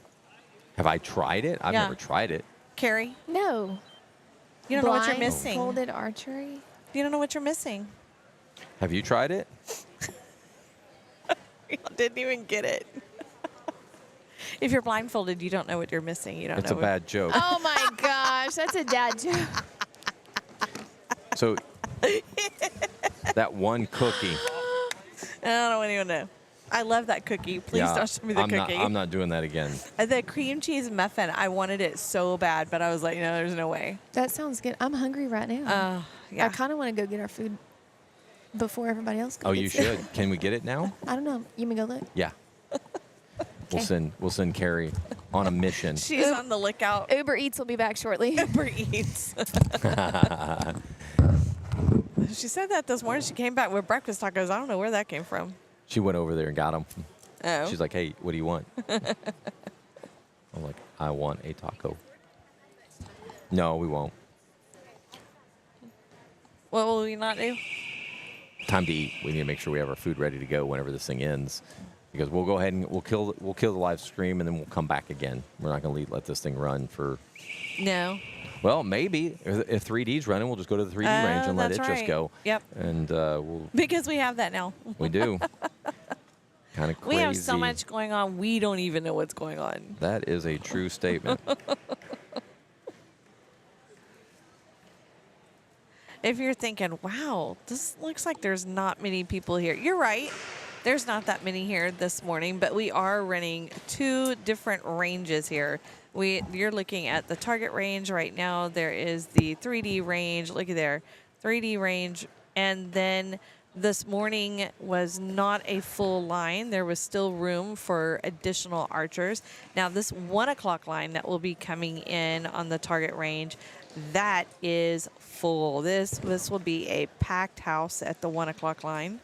Have I tried it? I've Yeah. never tried it. Carrie, No. you don't know what you're missing. Blindfolded archery. You don't know what you're missing. Have you tried it? You didn't even get it. If you're blindfolded, you don't know what you're missing. You don't It's know. a bad joke. Oh my gosh, that's a dad joke. So that one cookie. I don't even know. I love that cookie. Please yeah, don't show me the cookie. I'm not doing that again. The cream cheese muffin, I wanted it so bad, but I was like, no, there's no way. That sounds good. I'm hungry right now. Yeah. I kind of want to go get our food before everybody else goes. Oh, you should. Can we get it now? I don't know. You may go look. Yeah. We'll send Carrie on a mission. She's on the lookout. Uber Eats will be back shortly. Uber Eats. She said that this morning. She came back with breakfast tacos. I don't know where that came from. She went over there and got them. Oh. She's like, "Hey, what do you want?" I'm like, "I want a taco." No, we won't. What will we not do? Time to eat. We need to make sure we have our food ready to go whenever this thing ends, because we'll go ahead and we'll kill the live stream and then we'll come back again. We're not going to let this thing run for. No. Well, maybe if 3D's running, we'll just go to the 3D range and let it that's just right. go. Yep. And we'll. Because we have that now. We do. Kind of crazy. We have so much going on, we don't even know what's going on. That is a true statement. If you're thinking, wow, this looks like there's not many people here. You're right. There's not that many here this morning, but we are running 2 different ranges here. You're looking at the target range right now. There is the 3D range. Look at there, 3D range. And then this morning was not a full line. There was still room for additional archers. Now this 1 o'clock line that will be coming in on the target range, that is full. This will be a packed house at the 1 o'clock line.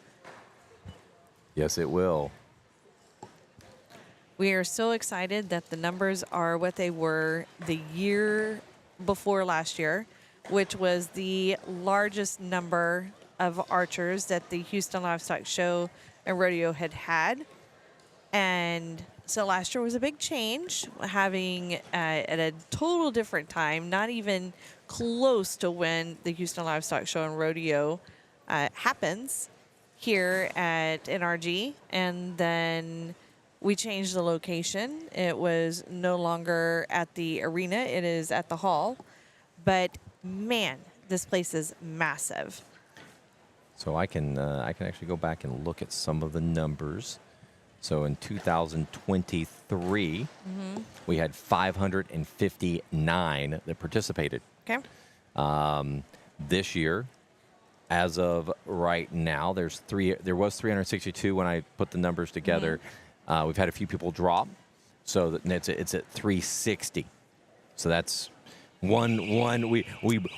Yes, it will. We are so excited that the numbers are what they were the year before last year, which was the largest number of archers that the Houston Livestock Show and Rodeo had. And so last year was a big change, having at a total different time, not even close to when the Houston Livestock Show and Rodeo happens here at NRG. And then we changed the location. It was no longer at the arena. It is at the hall. But, man, this place is massive. So I can actually go back and look at some of the numbers. So in 2023, we had 559 that participated. Okay. This year, as of right now, there was 362 when I put the numbers together. We've had a few people drop. So it's at 360. So that's one. We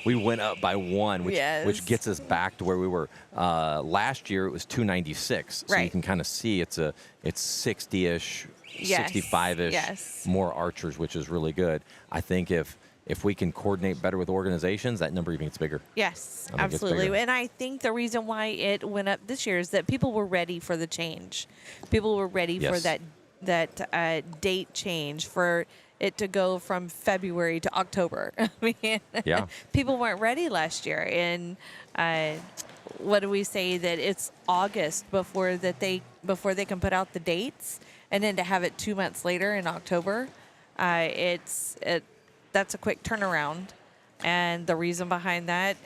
went up by one, which gets us back to where we were last year. It was 296. So you can kind of see it's 60ish, 65ish more archers, which is really good. I think if we can coordinate better with organizations, that number even gets bigger. Yes, I think it's absolutely. bigger. And I think the reason why it went up this year is that people were ready for the change. People were ready for that date change, for it to go from February to October. I mean, people weren't ready last year. And what do we say, that it's August before they can put out the dates, and then to have it 2 months later in October, that's a quick turnaround. And the reason behind that,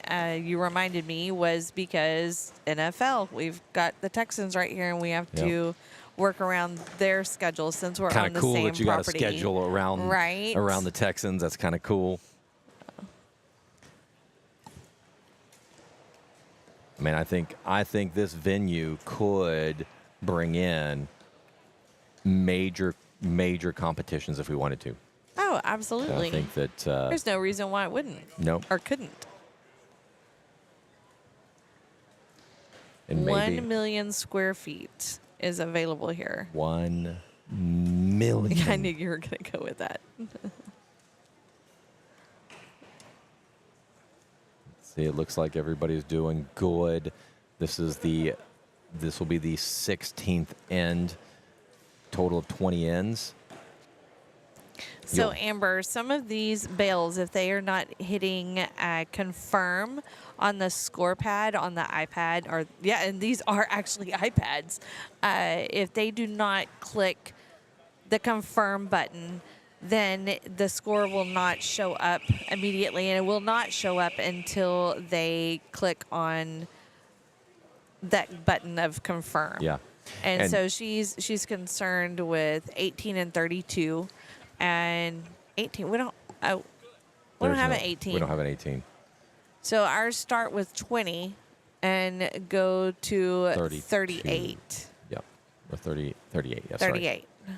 you reminded me, was because NFL, we've got the Texans right here, and we have to work around their schedule since we're on the cool same that you property. got a schedule around the Texans. That's kind of cool. I mean, I think this venue could bring in major competitions if we wanted to. Oh, absolutely. I think that there's no reason why it wouldn't. No. Or couldn't. And 1 million square feet is available here. 1 million. I knew you were going to go with that. See, it looks like everybody's doing good. This will be the 16th end, total of 20 ends. So, Amber, some of these bales, if they are not hitting confirm on the score pad on the iPad, and these are actually iPads, if they do not click the confirm button, then the score will not show up immediately, and it will not show up until they click on that button of confirm. Yeah. And so she's concerned with 18 and 32. And 18, we don't have an 18. We don't have an 18. So ours start with 20 and go to 38. Yep, or 38. Yes, 38. Right.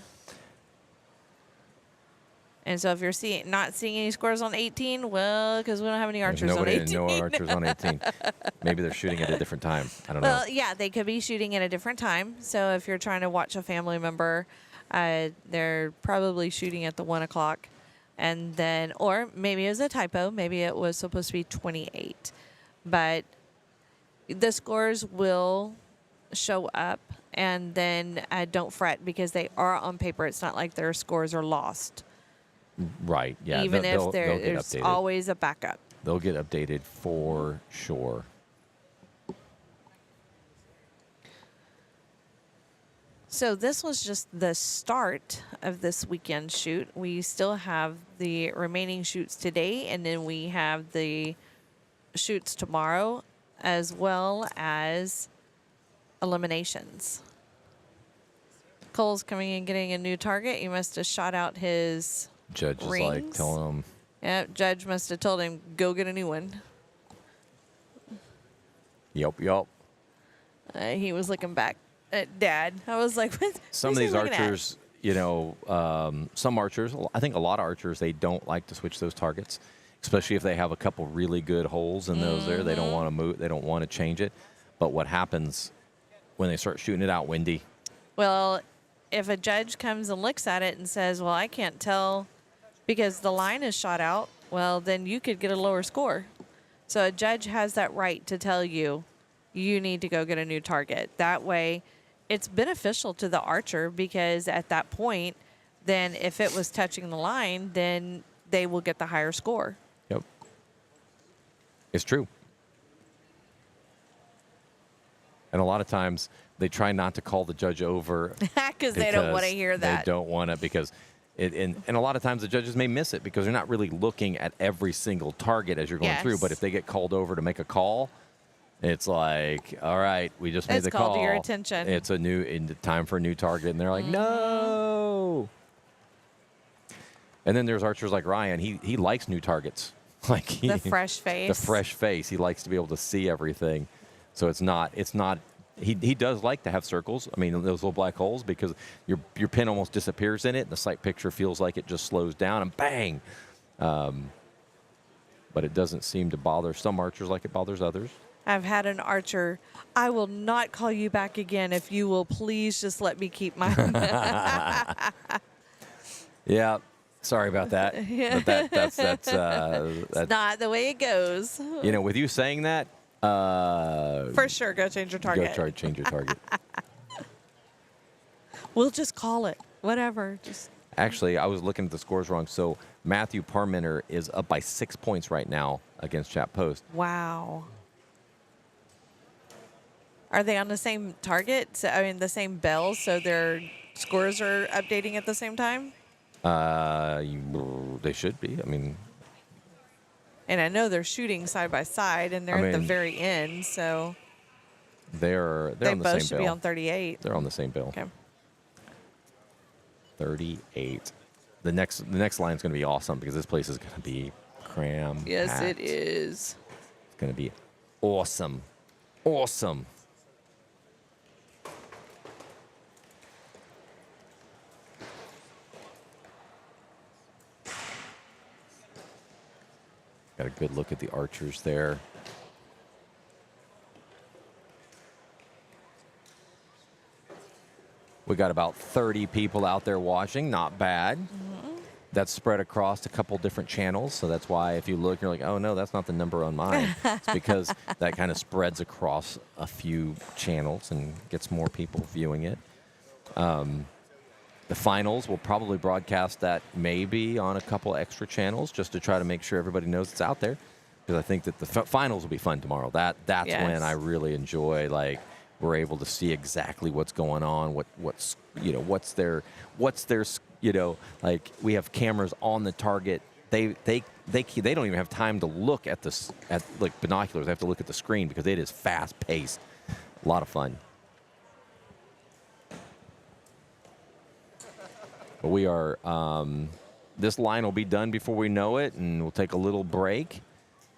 And so if you're not seeing any scores on 18, well, because we don't have any archers on 18. No archers on 18. Maybe they're shooting at a different time. I don't know. Well, yeah, they could be shooting at a different time. So if you're trying to watch a family member, they're probably shooting at the 1 o'clock, and then, or maybe it was a typo. Maybe it was supposed to be 28, but the scores will show up, and then don't fret, because they are on paper. It's not like their scores are lost. Right. Yeah. Even if they'll there's get updated. always a backup. They'll get updated for sure. So this was just the start of this weekend shoot. We still have the remaining shoots today, and then we have the shoots tomorrow, as well as eliminations. Cole's coming and getting a new target. He must have shot out his Judge is like rings. telling him. Yeah, Judge must have told him, go get a new one. Yup. He was looking back at Dad. I was like, what? Some of who's he these looking at? archers, some archers, I think a lot of archers, they don't like to switch those targets, especially if they have a couple really good holes in those there. They don't want to move. They don't want to change it. But what happens when they start shooting it out, Wendy? Well, if a judge comes and looks at it and says, well, I can't tell because the line is shot out, well, then you could get a lower score. So a judge has that right to tell you, you need to go get a new target. That way, it's beneficial to the archer, because at that point, then if it was touching the line, then they will get the higher score. Yep. It's true. And a lot of times they try not to call the judge over Because they don't want to hear that. They don't want to, because and a lot of times the judges may miss it because they're not really looking at every single target as you're going through. But if they get called over to make a call, it's like, all right, we just made the call. It's called to your attention. It's time for a new target, and they're like, no. And then there's archers like Ryan. He likes new targets. The fresh face. The fresh face. He likes to be able to see everything. So it's not he does like to have circles. I mean, those little black holes, because your pin almost disappears in it, and the sight picture feels like it just slows down and bang. But it doesn't seem to bother some archers like it bothers others. I've had an archer. I will not call you back again if you will please just let me keep my. Yeah, sorry about that. But that's It's not the way it goes. you know, with you saying that, For sure, go change your target. change your target. We'll just call it whatever. Just Actually, I was looking at the scores wrong. So Matthew Parmenter is up by 6 points right now against Chat Post. wow. Are they on the same target? So, I mean, the same bell, so their scores are updating at the same time? They should be. I mean, And I know they're shooting side by side, and they're at the mean, very end, so they're they on the both same should bill. be on 38. They're on the same bill. Okay. 38. The next line is going to be awesome because this place is going to be cram. Yes, it is. It's going to be awesome. Awesome. Got a good look at the archers there. We got about 30 people out there watching. Not bad. That's spread across a couple different channels. So that's why if you look, you're like, oh, no, that's not the number on mine. It's because that kind of spreads across a few channels and gets more people viewing it. The finals, we'll probably broadcast that maybe on a couple extra channels just to try to make sure everybody knows it's out there. Because I think that the finals will be fun tomorrow. That's Yes. when I really enjoy, like, we're able to see exactly what's going on, what's their like we have cameras on the target. They don't even have time to look at like binoculars. They have to look at the screen because it is fast paced. A lot of fun. But we are this line will be done before we know it, and we'll take a little break.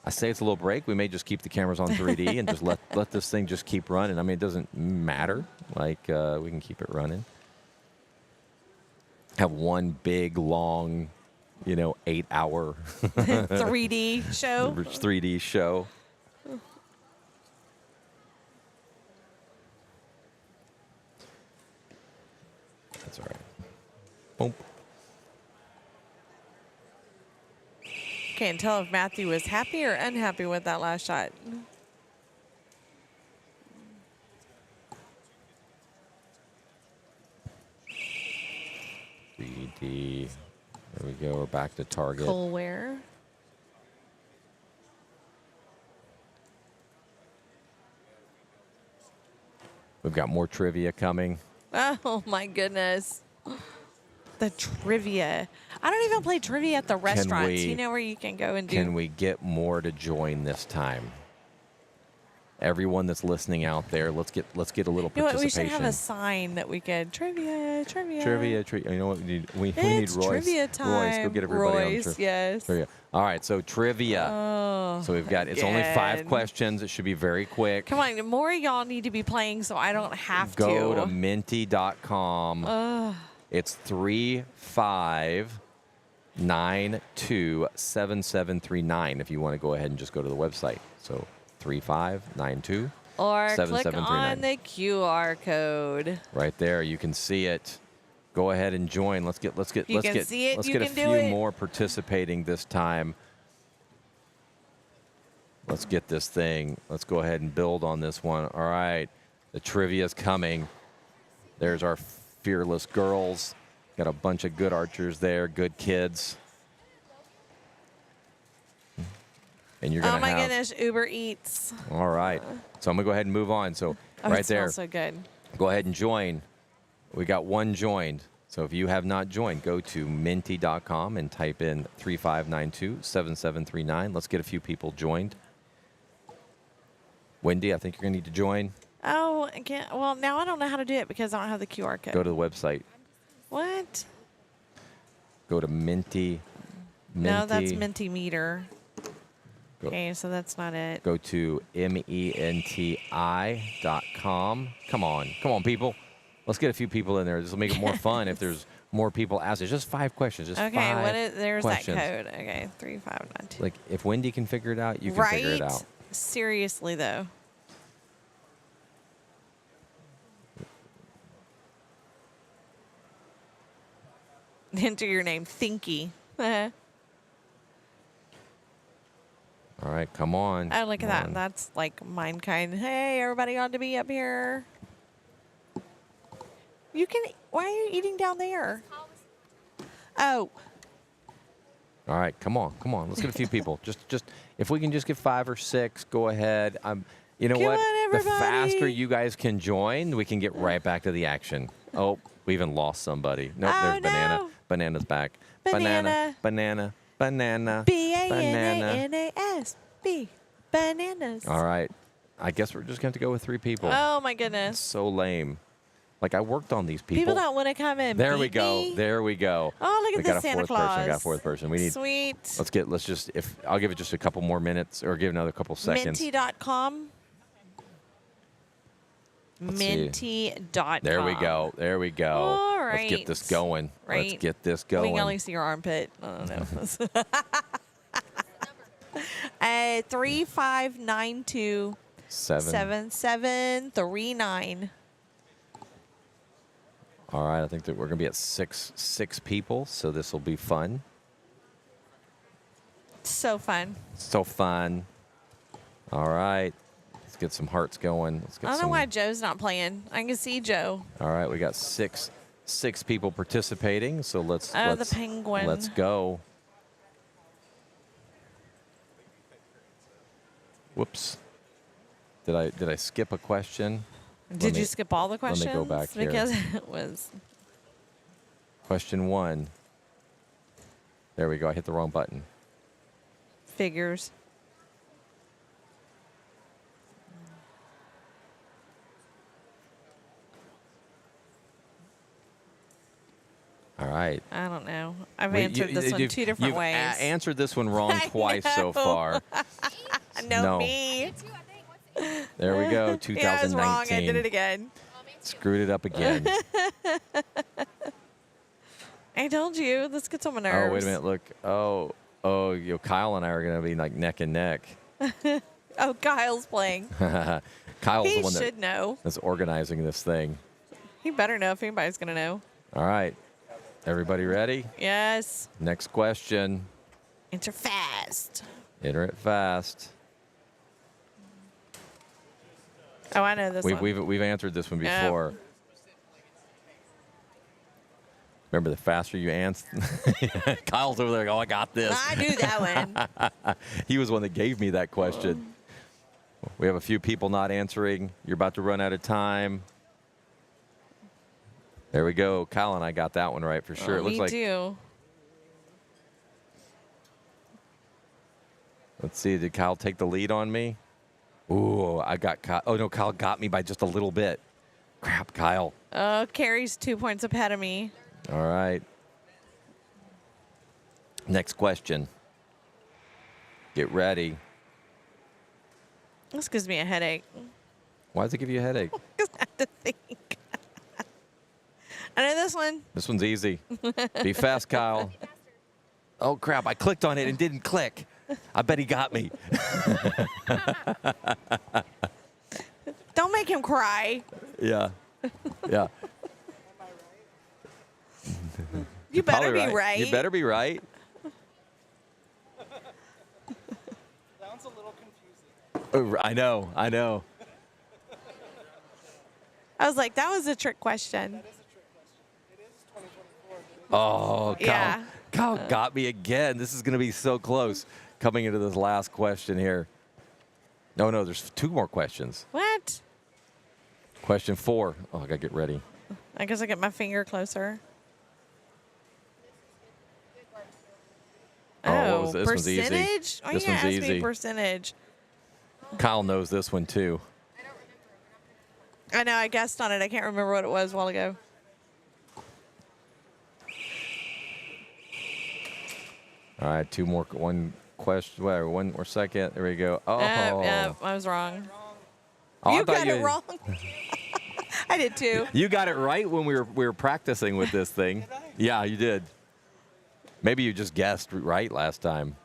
I say it's a little break. We may just keep the cameras on 3D and just let this thing just keep running. I mean, it doesn't matter. Like, we can keep it running. Have one big, long, 8-hour 3D show. 3D show. That's all right. Boom. Can't tell if Matthew was happy or unhappy with that last shot. 3D. There we go. We're back to target. Colware. We've got more trivia coming. Oh my goodness. The trivia. I don't even play trivia at the restaurants. You know where you can go and do. Can we get more to join this time? Everyone that's listening out there, let's get a little You know what? participation. We should have a sign that we could trivia. Trivia. You know what? We need It's Royce. trivia time. Royce, go get everybody Royce, on yes. trivia. All right, so trivia. Oh, So we've got, it's only 5 again. questions. It should be very quick. Come on, more of y'all need to be playing so I don't have Go to. to minty.com. It's 35927739 if you want to go ahead and just go to the website. So 3592. Or click 7739. on the QR code. Right there, you can see it. Go ahead and join. Let's get You can see it, let's you get a can do few it. more participating this time. Let's get this thing. Let's go ahead and build on this one. All right, the trivia's coming. There's our fearless girls. Got a bunch of good archers there, good kids. And you're gonna Oh my have, goodness, Uber Eats. All right, so I'm gonna go ahead and move on. So Oh, right it there, smells so good. go ahead and join. We got one joined. So if you have not joined, go to minty.com and type in 35927739. Let's get a few people joined. Wendy, I think you're going to need to join. Oh, I can't. Well, now I don't know how to do it because I don't have the QR code. Go to the website. What? Go to Minty. No, that's Minty Meter. Okay, so that's not it. Go to menti.com. Come on, people. Let's get a few people in there. This will make it more fun if there's more people asked. It's just 5 questions. Just Okay, 5 what is there's questions. that code. Okay, 3592. Like, if Wendy can figure it out, you can figure it out. Seriously though. Enter your name, Thinky. Oh, All right, come on. look at come that. on. That's like mine kind. Hey, everybody ought to be up here. You can. Why are you eating down there? Oh, All right, come on. Let's get a few people. Just if we can just get 5 or 6, go ahead. You know Come what? on, The everybody. faster you guys can join, we can get right back to the action. Oh, we even lost somebody. Nope, Oh, there's Banana. no. Banana's back. Banana. Banana. B-A-N-A-N-A-S-B. Bananas. All right. I guess we're just going to go with 3 people. Oh my goodness. So lame. Like, I worked on these people. People don't want to come in. There we go. There we go. Oh, look at we this got a Santa 4th person. We got a Claus. 4th person. We need. Sweet. Let's just. I'll give it just a couple more minutes, or give another couple seconds. Minty.com. Let's see. Minty.com. There we go. There we go. All Let's get right. this going. Right. Let's get this We going. can only see your armpit. I don't know. 3592 7. 7739. All right. I think that we're going to be at six people, so this will be fun. So fun. So fun. All right. Let's get some hearts going. Let's get I don't know some. why Joe's not playing. I can see Joe. All right. We got six people participating, so let's. Oh, let's the penguin. Let's go. Whoops. Did I skip a question? Did you skip all the let questions? me go back here. Because it was. Question 1. There we go. I hit the wrong button. Figures. All right. I don't know. I've Wait, answered this one 2 different you've ways. Answered this one wrong I twice so know. far. No, No. me. There we go. 2019. Yeah, I was wrong. I did it again. Screwed it up again. I told you. This gets on my nerves. Oh, wait a minute. Look. Oh, Kyle and I are going to be like neck and neck. Oh, Kyle's playing. Kyle's He the one should know. that's organizing this thing. He better know if anybody's going to know. All right. Everybody ready? Yes. Next question. Enter fast. Enter it fast. Oh, I know this one. We've answered this one Yeah. before. Remember, the faster you answer. Kyle's over there. Oh, I got this. I knew that one. He was the one that gave me that question. We have a few people not answering. You're about to run out of time. There we go. Kyle and I got that one right for sure. Oh, It looks me like. too. Let's see. Did Kyle take the lead on me? Ooh, I got Kyle. Oh no, Kyle got me by just a little bit. Crap, Kyle. Carrie's 2 points ahead of me. All right. Next question. Get ready. This gives me a headache. Why does it give you a headache? Because I have to think. I know this one. This one's easy. Be fast, Kyle. Oh, crap. I clicked on it and didn't click. I bet he got me. Don't make him cry. Yeah. Yeah. You better Probably be right. You better be right. Sounds a little confusing. Oh, I know. I know. I was like, that was a trick question. That is a trick question. It is 2024. Oh, Kyle. Yeah. Kyle got me again. This is going to be so close coming into this last question here. No, there's 2 more questions. What? Question 4. Oh, I got to get ready. I guess I get my finger closer. Oh, what was this? This one's easy. Percentage? Oh, This yeah, one's ask easy. me percentage. Kyle knows this one, too. I know, I guessed on it. I can't remember what it was a while ago. All right, 2 more. question. Wait, one more second. There we go. Oh. Yeah, I was wrong. Oh, I You thought got it wrong. I did too. You got it right when we were practicing with this thing. Yeah, you did. Maybe you just guessed right last time.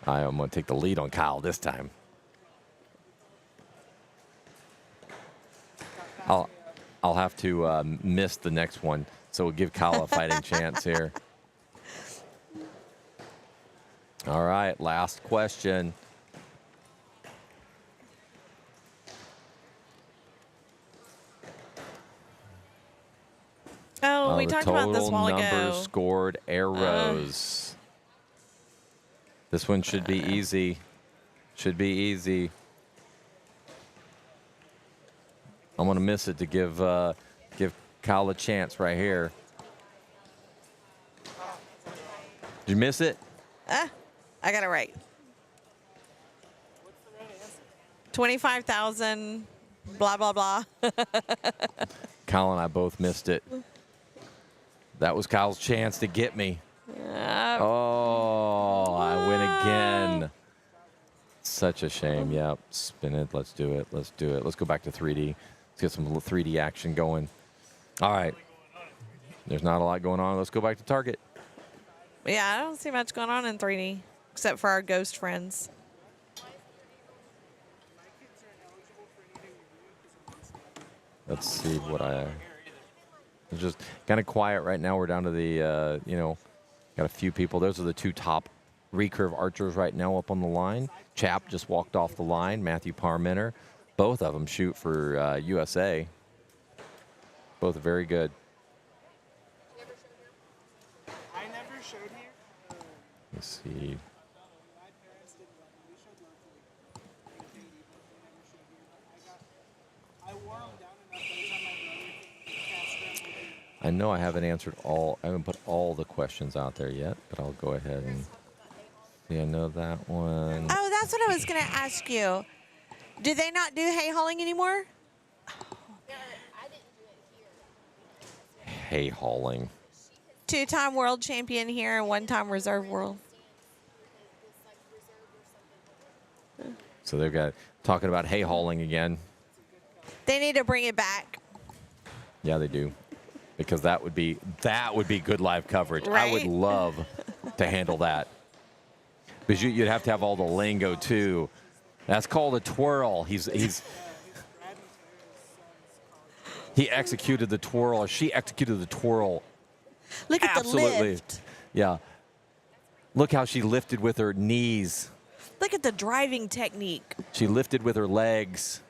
I'm going to take the lead on Kyle this time. I'll have to miss the next one, so we'll give Kyle a fighting chance here. All right, last question. Oh, we The talked about this a while total ago. numbers scored arrows. This one should be easy. Should be easy. I'm gonna miss it to give Kyle a chance right here. Did you miss it? I got it right. 25,000, blah, blah, blah. Kyle and I both missed it. That was Kyle's chance to get me. Oh, I win again. Such a shame. Yep, spin it. Let's do it. Let's do it. Let's go back to 3D. Let's get some little 3D action going. All right. There's not a lot going on. Let's go back to target. Yeah, I don't see much going on in 3D, except for our ghost friends. Let's see what it's just kind of quiet right now. We're down to the, got a few people. Those are the two top recurve archers right now up on the line. Chap just walked off the line. Matthew Parmenter. Both of them shoot for USA. Both very good. I never showed here. Let's see. I know I haven't answered all. I haven't put all the questions out there yet, but I'll go ahead and see. I know that one. Oh, that's what I was going to ask you. Do they not do hay hauling anymore? Hay hauling. Two-time world champion here and one-time reserve world. So they've got talking about hay hauling again. They need to bring it back. Yeah, they do. Because that would be good live coverage. Right? I would love to handle that. Because you'd have to have all the lingo too. That's called a twirl. He executed the twirl, or she executed the twirl. Look at Absolutely. the lift. Yeah. Look how she lifted with her knees. Look at the driving technique. She lifted with her legs.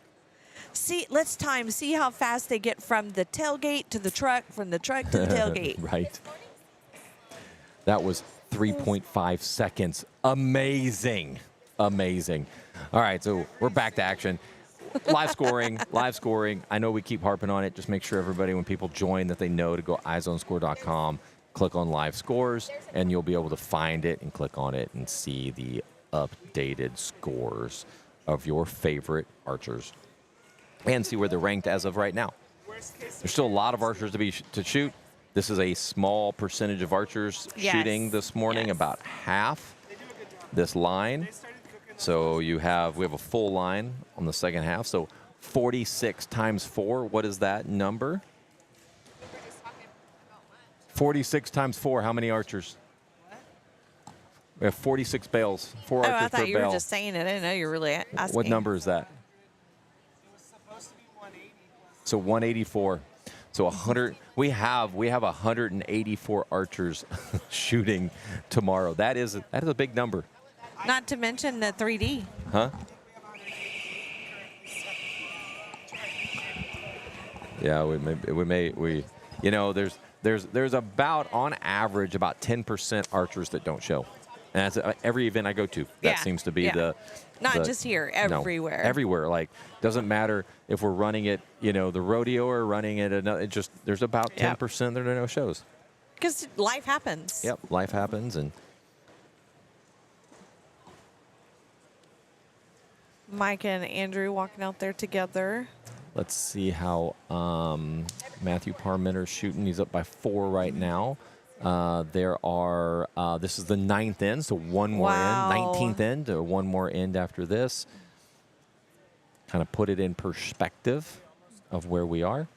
See, let's time. See how fast they get from the tailgate to the truck, from the truck to the tailgate. Right. That was 3.5 seconds. Amazing. Amazing. All right, so we're back to action. Live scoring, live scoring. I know we keep harping on it. Just make sure everybody, when people join, that they know to go eyesonscore.com, click on live scores, and you'll be able to find it and click on it and see the updated scores of your favorite archers and see where they're ranked as of right now. There's still a lot of archers to shoot. This is a small percentage of archers shooting this morning, about half this line. So we have a full line on the second half. So 46 times 4, what is that number? 46 times 4, how many archers? We have 46 bales, 4 archers per bale. I thought you were just saying it. I didn't know you were really asking. What number is that? So 184. So 100. We have 184 archers shooting tomorrow. That is a big number. Not to mention the 3D. Huh? Yeah, we there's about on average about 10% archers that don't show. And that's every event I go to. That seems to be Not just here, everywhere. No, everywhere. Like, doesn't matter if we're running it, the rodeo or running it another. There's about 10% that are no shows. Because life happens. Yep, life happens, and Mike and Andrew walking out there together. let's see how Matthew Parmenter's shooting. He's up by 4 right now. There are, this is the 9th end, so one more Wow. end, 19th end, one more end after this. Kind of put it in perspective of where we are.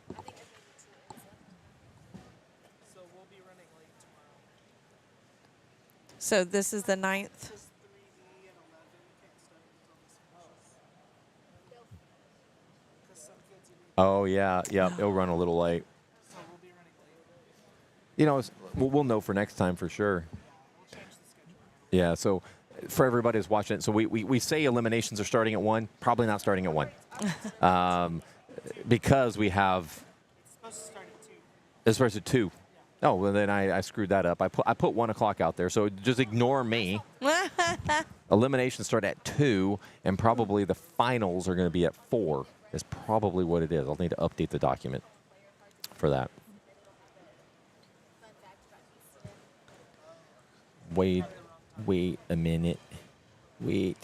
So we'll be running late tomorrow. So this is the 9th. Just 3D and 11 can't start until this finishes. Because some kids are Oh, yeah, it'll run a little late. so we'll be running late. You know, we'll know for next time for sure. We'll change the schedule. Yeah, so for everybody who's watching it, so we say eliminations are starting at 1, probably not starting at 1. Because we have, It's supposed to start at 2. as far as at 2. Oh, well, then I screwed that up. I put 1 o'clock out there, so just ignore me. Eliminations start at 2, and probably the finals are going to be at 4. Is probably what it is. I'll need to update the document for that. Wait a minute. Wait.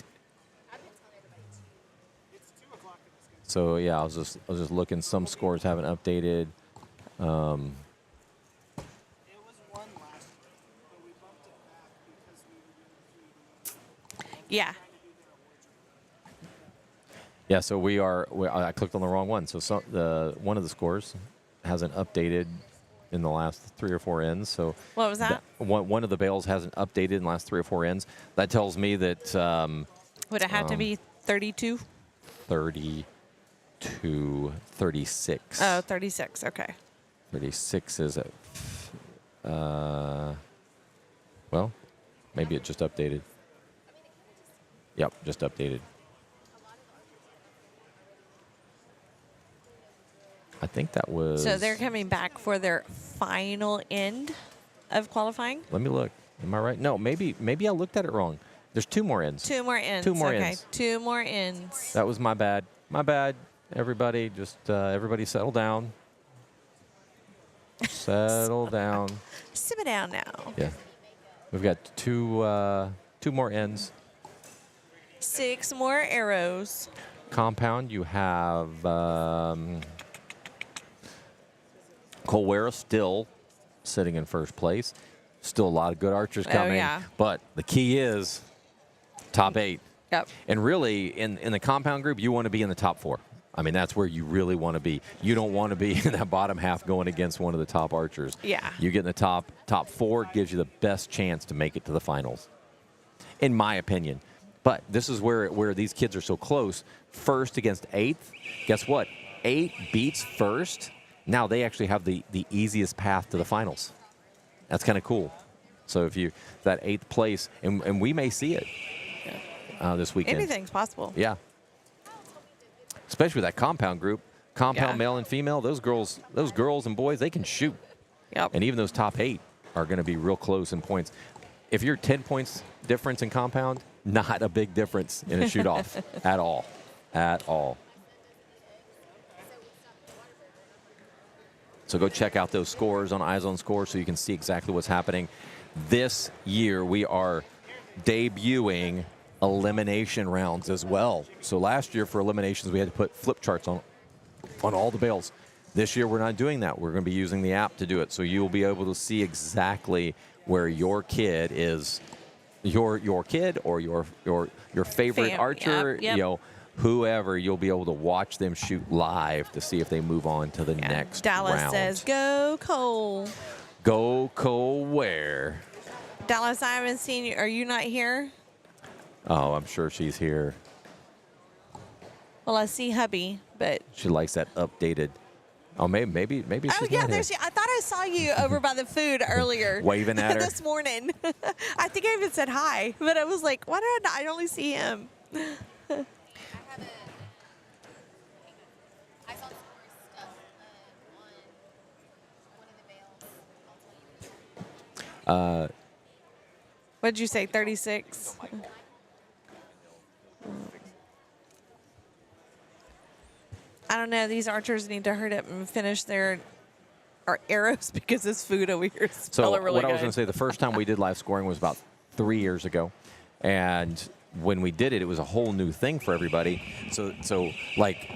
It's 2 o'clock in the schedule. So yeah, I was just looking. Some scores haven't updated. It was 1 last year, but we bumped it back because we were doing 3D. Yeah. Yeah, so I clicked on the wrong one. So one of the scores hasn't updated in the last 3 or 4 ends. So What was that? One of the bales hasn't updated in the last 3 or 4 ends. That tells me that Would it have to be 32? 32, 36. Oh, 36. Okay. 36 is at, well, maybe it just updated. Yep, just updated. I think that was. So they're coming back for their final end of qualifying? Let me look. Am I right? No, maybe I looked at it wrong. There's 2 more ends. 2 more ends. 2 more okay. ends. 2 more ends. That was my bad. My bad. Everybody, just everybody settle down. Settle down. Simmer down now. Yeah. We've got 2 more ends. 6 more arrows. Compound, you have Colwera still sitting in first place. Still a lot of good archers coming. yeah. But the key is top 8. Yep. And really, in the compound group, you want to be in the top 4. I mean, that's where you really want to be. You don't want to be in that bottom half going against one of the top archers. Yeah. You get in the top 4, gives you the best chance to make it to the finals, in my opinion. But this is where these kids are so close. First against 8th. Guess what? 8 beats first. Now they actually have the easiest path to the finals. That's kind of cool. So if you that 8th place, and we may see it this weekend. Anything's possible. Yeah. Especially with that compound group, compound Yeah. male and female. Those girls and boys, they can shoot. Yep. And even those top 8 are going to be real close in points. If you're 10 points difference in compound, not a big difference in a shoot-off at all. At all. So go check out those scores on Eyes on Score so you can see exactly what's happening. This year, we are debuting elimination rounds as well. So last year for eliminations, we had to put flip charts on all the bales. This year, we're not doing that. We're going to be using the app to do it. So you'll be able to see exactly where your kid is, your kid or your favorite archer, yep. you know, whoever. You'll be able to watch them shoot live to see if they move on to the next Dallas round. says, go Cole. Go Cole where? Dallas, I haven't seen you. Are you not here? Oh, I'm sure she's here. Well, I see hubby, but. She likes that updated. Oh, maybe she's Oh, yeah, not there's. here. I thought I saw you over by the food earlier. Waving at her? This morning. I think I even said hi, but I was like, why did I only see him? I have a. I saw the scores stuff on one of the bales. I'll tell you. What'd you say, 36? I don't know. These archers need to hurry up and finish their arrows because this food over here is So smelling really what good. I was going to say, the first time we did live scoring was about 3 years ago. And when we did it, it was a whole new thing for everybody. So like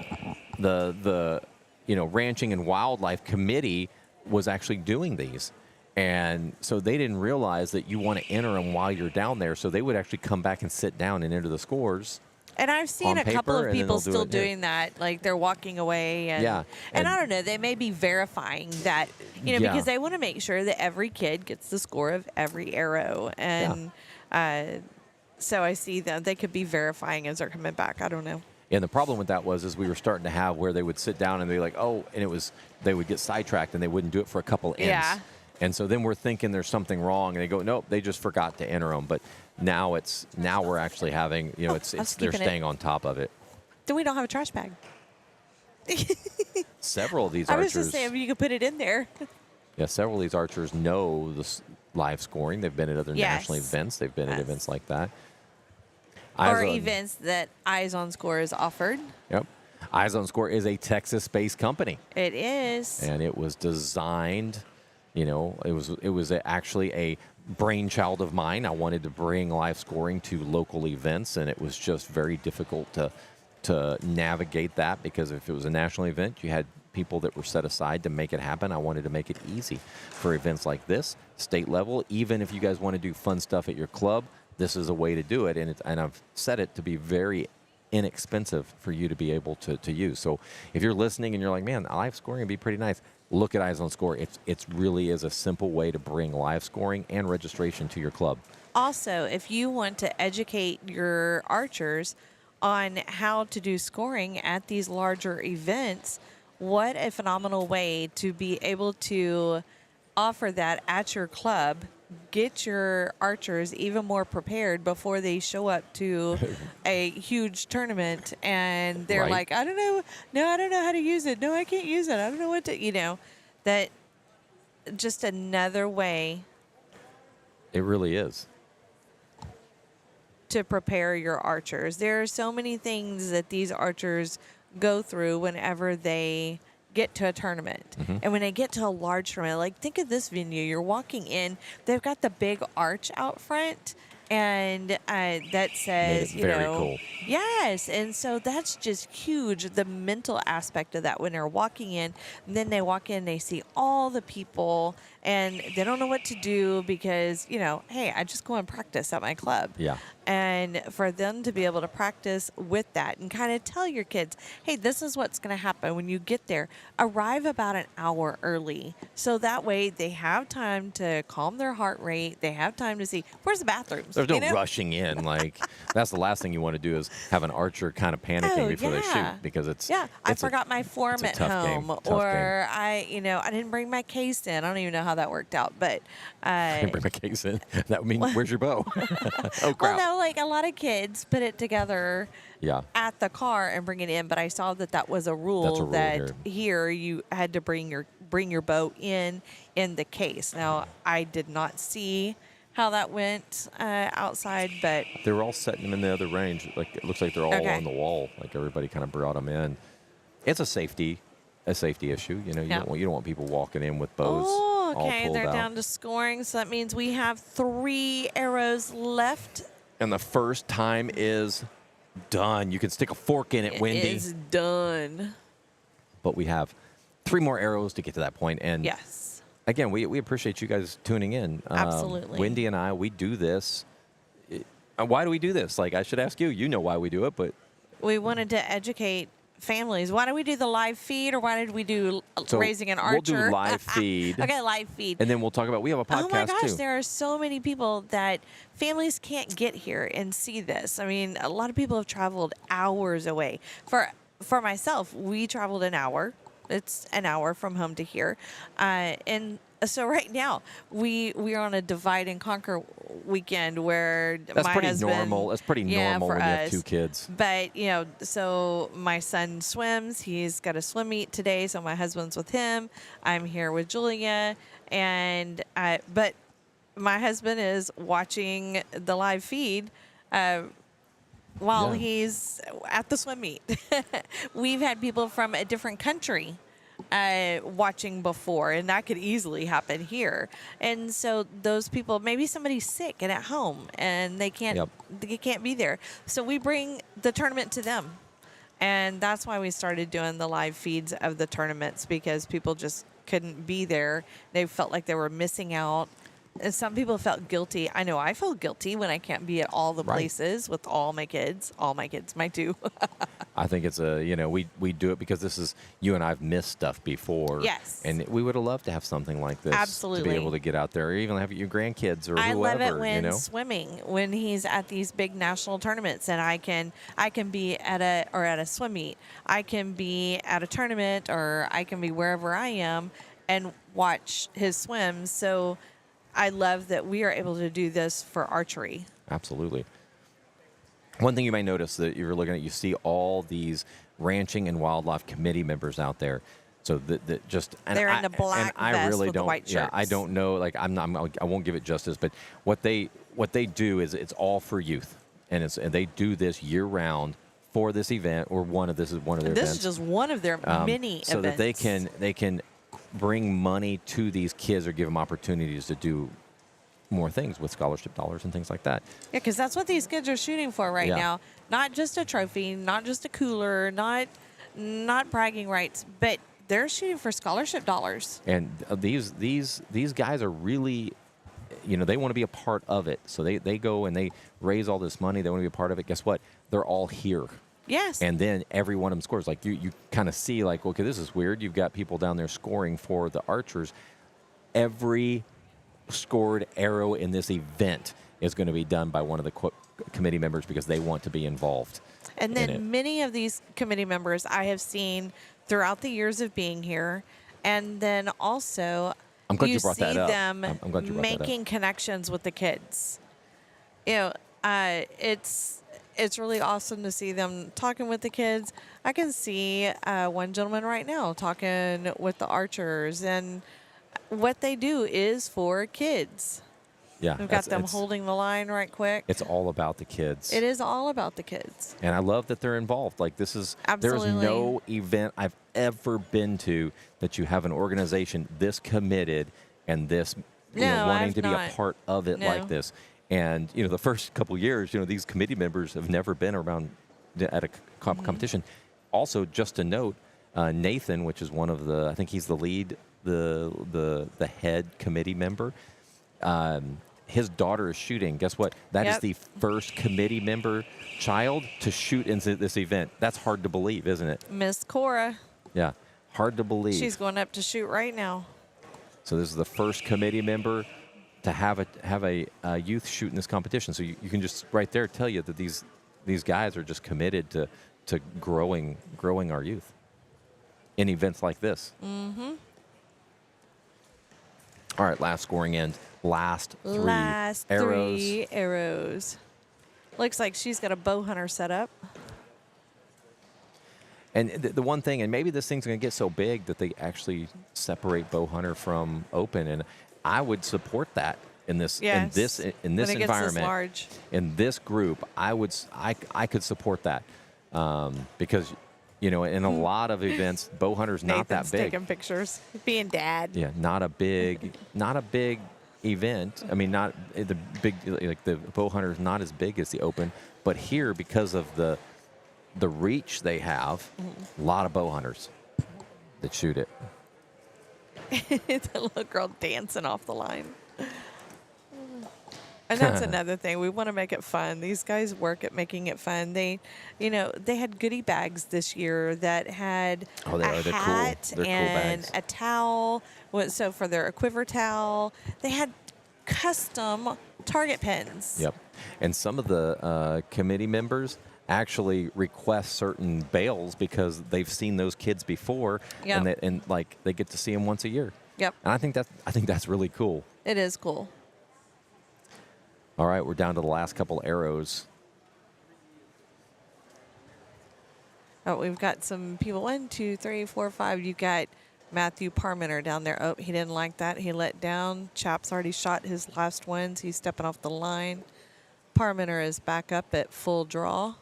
the ranching and wildlife committee was actually doing these. And so they didn't realize that you want to enter them while you're down there. So they would actually come back and sit down and enter the scores. And I've seen on a couple paper, of and then people they'll do still it here. doing that. Like they're walking away. And, Yeah, And and- I don't know. They may be verifying that, Yeah. because they want to make sure that every kid gets the score of every arrow. And so I see them. They could be verifying as they're coming back. I don't know. And the problem with that was we were starting to have where they would sit down and they'd be like, oh, and they would get sidetracked and they wouldn't do it for a couple ends. Yeah. And so then we're thinking there's something wrong, and they go, nope, they just forgot to enter them. But now we're actually having, I was they're keeping it. staying on top of it. Then we don't have a trash bag. Several of these I was archers, just saying you could put it in there. yeah, several of these archers know live scoring. They've been at other national Yes. events. They've been at Yes. events like that. Or Eyes on- events that Eyes on Score is offered. Yep. Eyes on Score is a Texas-based company. It is. And it was designed, it was actually a brainchild of mine. I wanted to bring live scoring to local events, and it was just very difficult to navigate that, because if it was a national event, you had people that were set aside to make it happen. I wanted to make it easy for events like this, state level. Even if you guys want to do fun stuff at your club, this is a way to do it, and I've set it to be very inexpensive for you to be able to use. So if you're listening and you're like, man, live scoring would be pretty nice, look at Eyes on Score. It's really is a simple way to bring live scoring and registration to your club. Also, if you want to educate your archers on how to do scoring at these larger events, what a phenomenal way to be able to offer that at your club. Get your archers even more prepared before they show up to a huge tournament and they're Right. like, I don't know. No, I don't know how to use it. No, I can't use it. I don't know what to, that just another way It really is. to prepare your archers. There are so many things that these archers go through whenever they get to a tournament. And when they get to a large tournament, like think of this venue, you're walking in, they've got the big arch out front, and that says, Made it very cool. Yes, and so that's just huge, the mental aspect of that when they're walking in. And then they walk in, they see all the people, and they don't know what to do because, hey, I just go and practice at my club. Yeah. And for them to be able to practice with that and kind of tell your kids, hey, this is what's going to happen when you get there. Arrive about an hour early. So that way they have time to calm their heart rate. They have time to see, where's the bathrooms? There's no you know? rushing in. Like, that's the last thing you want to do is have an archer kind of panicking before they shoot, because it's I it's a- forgot my form it's a at tough game. home, Tough or I didn't bring my case in. I don't even know how that worked out, but Bring my case in. That would mean, where's your bow? Oh, well, crap. no, like a lot of kids put it together Yeah. at the car and bring it in, but I saw that was a rule, That's a rule that here. you had to bring your bow in the case. Now I did not see how that went outside, but They were all setting them in the other range. Like, it looks like they're all Okay. on the wall. Like, everybody kind of brought them in. It's a safety issue. You Yeah. don't want people walking in with bows oh, all okay, pulled they're out. down to scoring, so that means we have 3 arrows left. And the first time is done. You can stick a fork in it, Wendy. It is done. But we have 3 more arrows to get to that point. And Yes. again, we appreciate you guys tuning in. Absolutely. Wendy and I, we do this. Why do we do this? Like, I should ask you. You know why we do it, but We wanted to educate families. Why did we do the live feed, or why did we do So raising an we'll do archer? live feed. Okay, live feed. and then we'll talk about, we have a podcast Oh my gosh, too. there are so many people that families can't get here and see this. I mean, a lot of people have traveled hours away. For myself, we traveled an hour. It's an hour from home to here. And so right now, we are on a divide and conquer weekend where That's my pretty husband, normal. That's pretty normal for when you have us. 2 kids. But, so my son swims. He's got a swim meet today, so my husband's with him. I'm here with Julia. And, but my husband is watching the live feed while Yeah. he's at the swim meet. We've had people from a different country watching before, and that could easily happen here. And so those people, maybe somebody's sick and at home, and they can't Yep. they can't be there. So we bring the tournament to them, and that's why we started doing the live feeds of the tournaments, because people just couldn't be there. They felt like they were missing out. And some people felt guilty. I know I feel guilty when I can't be at all the Right. places with all my kids, my two. I think it's we do it because this is, you and I've missed stuff before. Yes. And we would have loved to have something like this. To Absolutely. be able to get out there, or even have your grandkids or I whoever, love it when you know? swimming, when he's at these big national tournaments, and I can be at a swim meet. I can be at a tournament, or I can be wherever I am and watch his swims. So I love that we are able to do this for archery. Absolutely. One thing you may notice that you're looking at, you see all these ranching and wildlife committee members out there. So that just and They're in the black and I vest really with the don't. white Yeah, I shirts. don't know. Like I won't give it justice. But what they do is it's all for youth, and they do this year round for this event, or this is one of their This events. is just one of their many so events. that they can bring money to these kids or give them opportunities to do more things with scholarship dollars and things like that. Yeah, because that's what these kids are shooting for right Yeah. now. Not just a trophy, not just a cooler, not bragging rights, but they're shooting for scholarship dollars. And these guys are really, they want to be a part of it. So they go and they raise all this money. They want to be a part of it. Guess what? They're all here. Yes. And then every one of them scores. Like you kind of see like, okay, this is weird. You've got people down there scoring for the archers. Every scored arrow in this event is going to be done by one of the committee members because they want to be involved. And in it. then many of these committee members I have seen throughout the years of being here. And then also, I'm glad you you brought see that up. them I'm glad you brought that up. making connections with the kids. It's really awesome to see them talking with the kids. I can see one gentleman right now talking with the archers, and what they do is for kids. Yeah, We've got them holding the line right quick. It's all about the kids. It is all about the kids. And I love that they're involved. Like there's Absolutely. no event I've ever been to that you have an organization this committed and this No, wanting I've to be not. a part of it No. like this. And the first couple years, these committee members have never been around at a Mm-hmm. competition. Also, just to note, Nathan, which is one of I think he's the lead, the head committee member. His daughter is shooting. Guess what? That is Yep. the first committee member child to shoot into this event. That's hard to believe, isn't it? Miss Cora, Yeah, hard to believe. she's going up to shoot right now. So this is the first committee member to have a youth shoot in this competition. So you can just right there tell you that these guys are just committed to growing our youth in events like this. Mm-hmm. All right, last scoring end. Last three arrows. Looks like she's got a bow hunter set up. And the one thing, and maybe this thing's going to get so big that they actually separate bow hunter from open, and I would support that in this Yes. in this When it environment. gets this large. In this group, I could support that because in a lot of events, bow hunter's not Nathan's that big. taking pictures, being dad. Yeah, not a big event. I mean, not the big, like the bow hunter is not as big as the open, but here because of the reach they have, a lot of bow hunters that shoot it. The little girl dancing off the line. And that's another thing. We want to make it fun. These guys work at making it fun. They had goodie bags this year that had Oh, they a are. They're cool. hat They're cool and bags. a towel. So for their quiver towel, they had custom target pins. Yep. And some of the committee members actually request certain bails because they've seen those kids before, Yep. and they get to see them once a year. Yep. And I think that's really cool. It is cool. All right, we're down to the last couple arrows. Oh, we've got some people. 1, 2, 3, 4, 5. You got Matthew Parmenter down there. Oh, he didn't like that. He let down. Chap's already shot his last ones. He's stepping off the line. Parmenter is back up at full draw.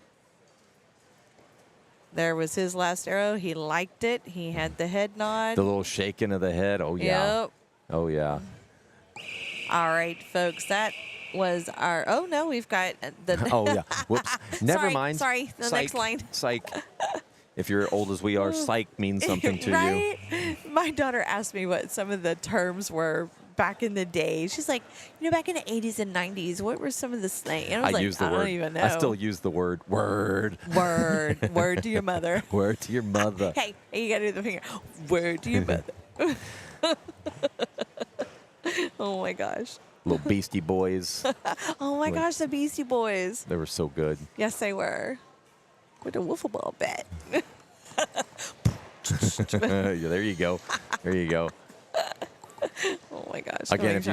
There was his last arrow. He liked it. He had the head nod. The little shaking of the head. Oh yeah. Yep. Oh yeah. All right, folks. That was our. Oh no, we've got the. Oh yeah. Whoops. Never Sorry, mind. sorry, the next line. Psych. If you're old as we are, psych means something to you. Right? My daughter asked me what some of the terms were back in the day. She's like, back in the 80s and 90s, what were some of the slang? And I was like, use the I word. don't even know. I still use the word word. Word to your mother. Word to your mother. Hey, you got to do the finger. Word to your mother. Oh, my gosh. Little Beastie Boys. Oh, my gosh, the Beastie Boys. They were so good. Yes, they were. With a wiffle ball bat. Yeah, there you go. There you go. Oh my gosh! Again, if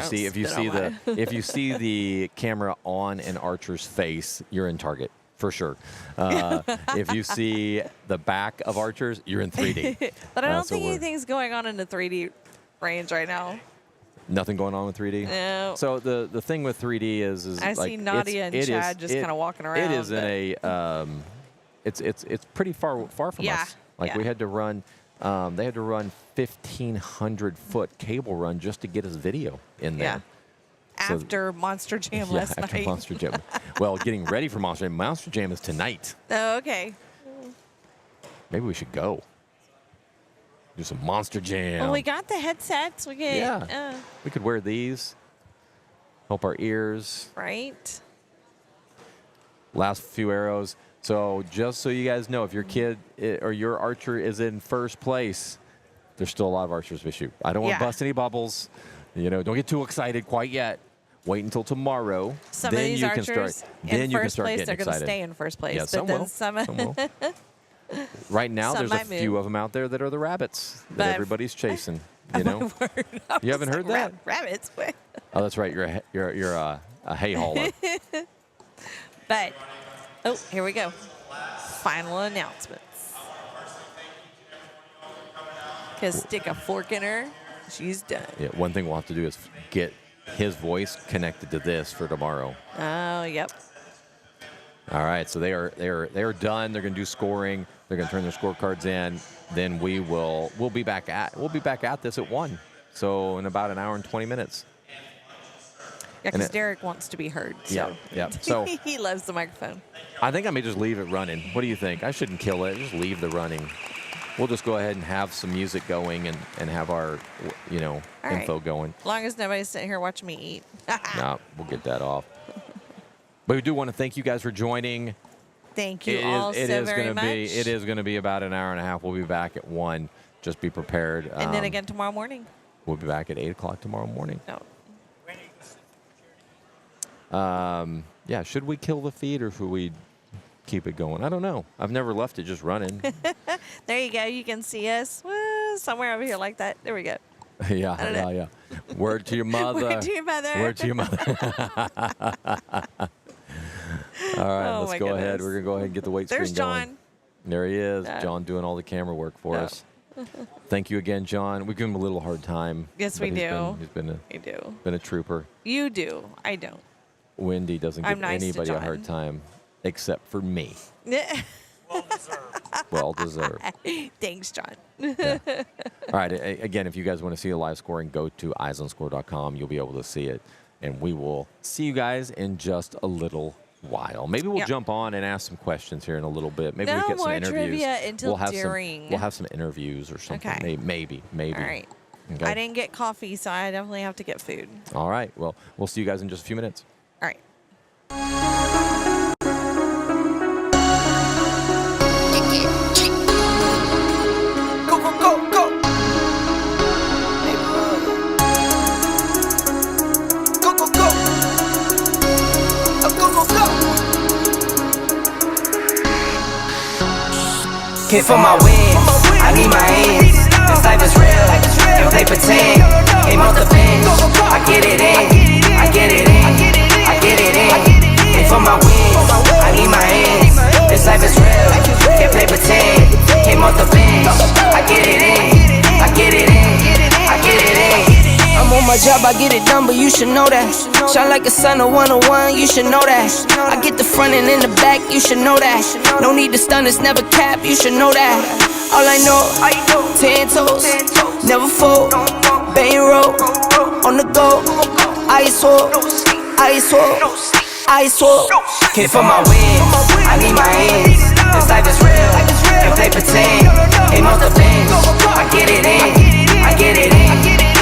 you see the camera on an archer's face, you're in target for sure. If you see the back of archers, you're in 3D. But I don't So think we're- anything's going on in the 3D range right now. Nothing going on with 3D. No. So the thing with 3D is I like see Nadia and Chad just kind of walking around. It is in but- a it's pretty far from Yeah, us. Like yeah. we had to run. They had to run 1,500-foot cable run just to get us video in there. Yeah. So- After Monster Jam Yeah, last after night. Monster Jam. Well, getting ready for Monster Jam. Monster Jam is tonight. Oh, okay. Maybe we should go. Do some Monster Jam. Well, we got the headsets. We get Yeah. We could wear these. Help our ears. right. Last few arrows. So just so you guys know, if your kid or your archer is in first place, there's still a lot of archers to shoot. I don't want to Yeah. bust any bubbles. Don't get too excited quite yet. Wait until tomorrow. Some then of these you archers can start. in Then you can first start place, getting they're going to excited. stay in first place. Yeah, but some then will. some Some will. Right now, Some there's a might few move. of them out there that are the rabbits that But- everybody's chasing. Oh, You my know. word. I You was haven't heard like, that? Rabbits. What? Oh, that's right. You're a hay hauler. But, here we go. Final announcements. Because stick a fork in her, she's done. Yeah. One thing we'll have to do is get his voice connected to this for tomorrow. Oh, yep. All right, so they are done. They're going to do scoring. They're going to turn their scorecards in. Then we'll be back at this at 1. So in about an hour and 20 minutes. Yeah, And because it- Derek wants to be heard. So. Yeah. So He loves the microphone. I think I may just leave it running. What do you think? I shouldn't kill it. Just leave the running. We'll just go ahead and have some music going and have our All right. info going. As long as nobody's sitting here watching me eat. No, we'll get that off. But we do want to thank you guys for joining. Thank you It all is so very gonna much. It is going to be about an hour and a half. We'll be back at 1. Just be prepared. And then again tomorrow morning. We'll be back at 8 o'clock tomorrow morning. No. Yeah, should we kill the feed or should we keep it going? I don't know. I've never left it just running. There you go. You can see us somewhere over here like that. There we go. Yeah. Word to your mother. Word to your mother. Word to your mother. All right, Oh, let's my go ahead. goodness. We're going to go ahead and get the weight There's screen going. John. There he is. Yeah. John doing all the camera work for Yeah. us. Thank you again, John. We give him a little hard time. Yes, but we do. He's been You do. a trooper. You do. I don't. Wendy doesn't I'm give nice to anybody a hard John. time except for me. Well deserved. Thanks, John. All right. Again, if you guys want to see a live scoring, go to eyesonscore.com. You'll be able to see it. And we will see you guys in just a little while. Maybe we'll Yep. jump on and ask some questions here in a little bit. Maybe No we get some more interviews. trivia until we'll have during. we'll have some interviews or something. Okay. Maybe. All right. Okay. I didn't get coffee, so I definitely have to get food. All right. Well, we'll see you guys in just a few minutes. All right. Go, go, go, go. Go, go, go. Go, go, go. Hit for my wins, I need my ends. This life is real, and play pretend. Aim off the bench, I get it in, I get it in, I get it in. Hit for my wins, I need my ends. This life is real, can't play pretend. Came off the bench, I get it in, I get it in, I get it in. I'm on my job, I get it done, but you should know that. Shine like a sun, a 101, you should know that. I get the front and in the back, you should know that. No need to stun, it's never cap, you should know that. All I know, 10 toes, never fold, bang roll, on the go, ice wall, ice wall, ice wall. Came for my wins, I need my ends. This life is real, if they pretend. Ain't most offense, I get it in, I get it in,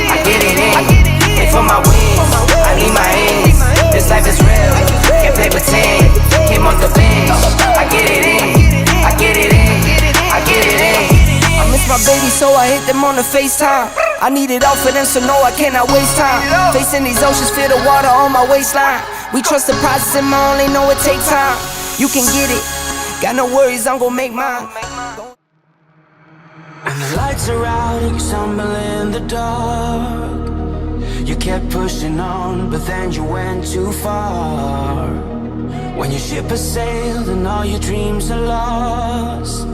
I get it in. And for my wins, I need my ends. This life is real, if they pretend. Came off the bench, I get it in, I get it in, I get it in. I miss my baby, so I hit them on the FaceTime. I need it all for them, so no, I cannot waste time. Facing these oceans, feel the water on my waistline. We trust the process and I only know it takes time. You can get it, got no worries, I'm gon' make mine. And the lights are out and you stumble in the dark. You kept pushing on, but then you went too far. When your ship has sailed and all your dreams are lost,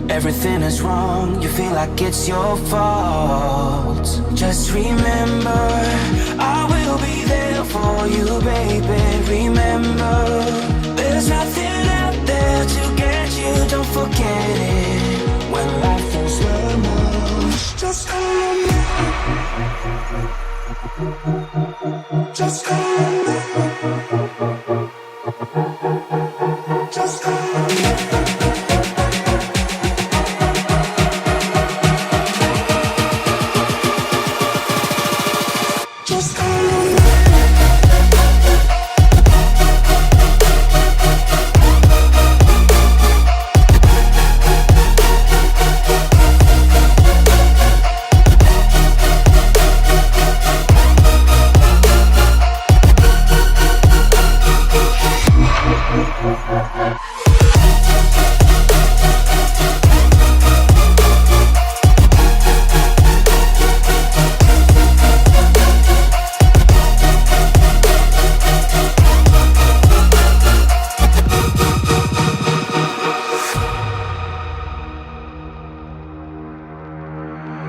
everything is wrong, you feel like it's your fault. Just remember, I will be there for you, baby. Remember, there's nothing out there to get you, don't forget it. When life is lemons, just call me. Just call me. Just call me.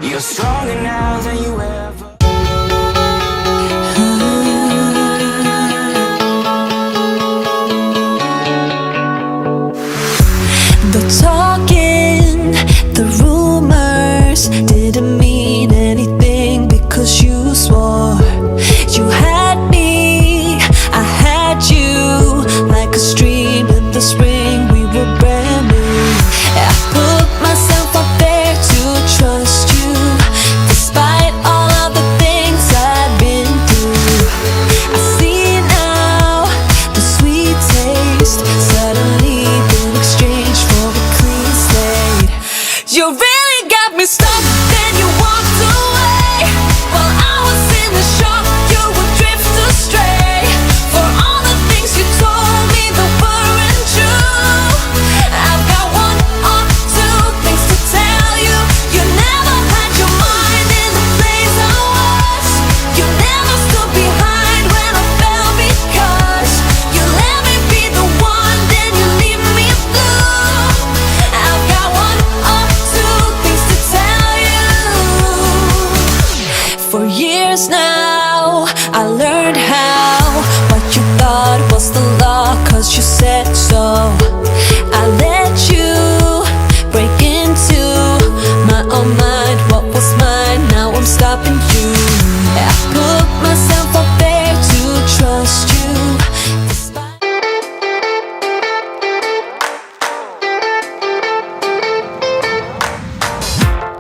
You're stronger now than you ever. The talking, the rumors didn't mean anything because you swore you had me, I had you. Like a stream in the spring, we were brand new. I put myself up there to trust you, despite all of the things I've been through. I see now the sweet taste suddenly been exchanged for a clean slate. You really got me stuck, then you walked away. While I was in the shock, you would drift astray. For all the things you told me that weren't true, I've got one or two things to tell you. You never had your mind in the place I was. You never stood behind when I fell because you let me be the one, then you leave me blue. I've got one or two things to tell you. For years now, I learned how what you thought was the law, cause you said so. I let you break into my own mind. What was mine, now I'm stopping you. I put myself up there to trust you, despite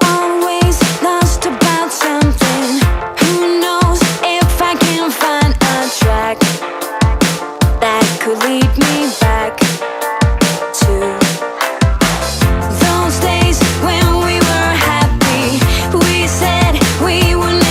always lost about something. Who knows if I can find a track that could lead me back to those days when we were happy. We said we would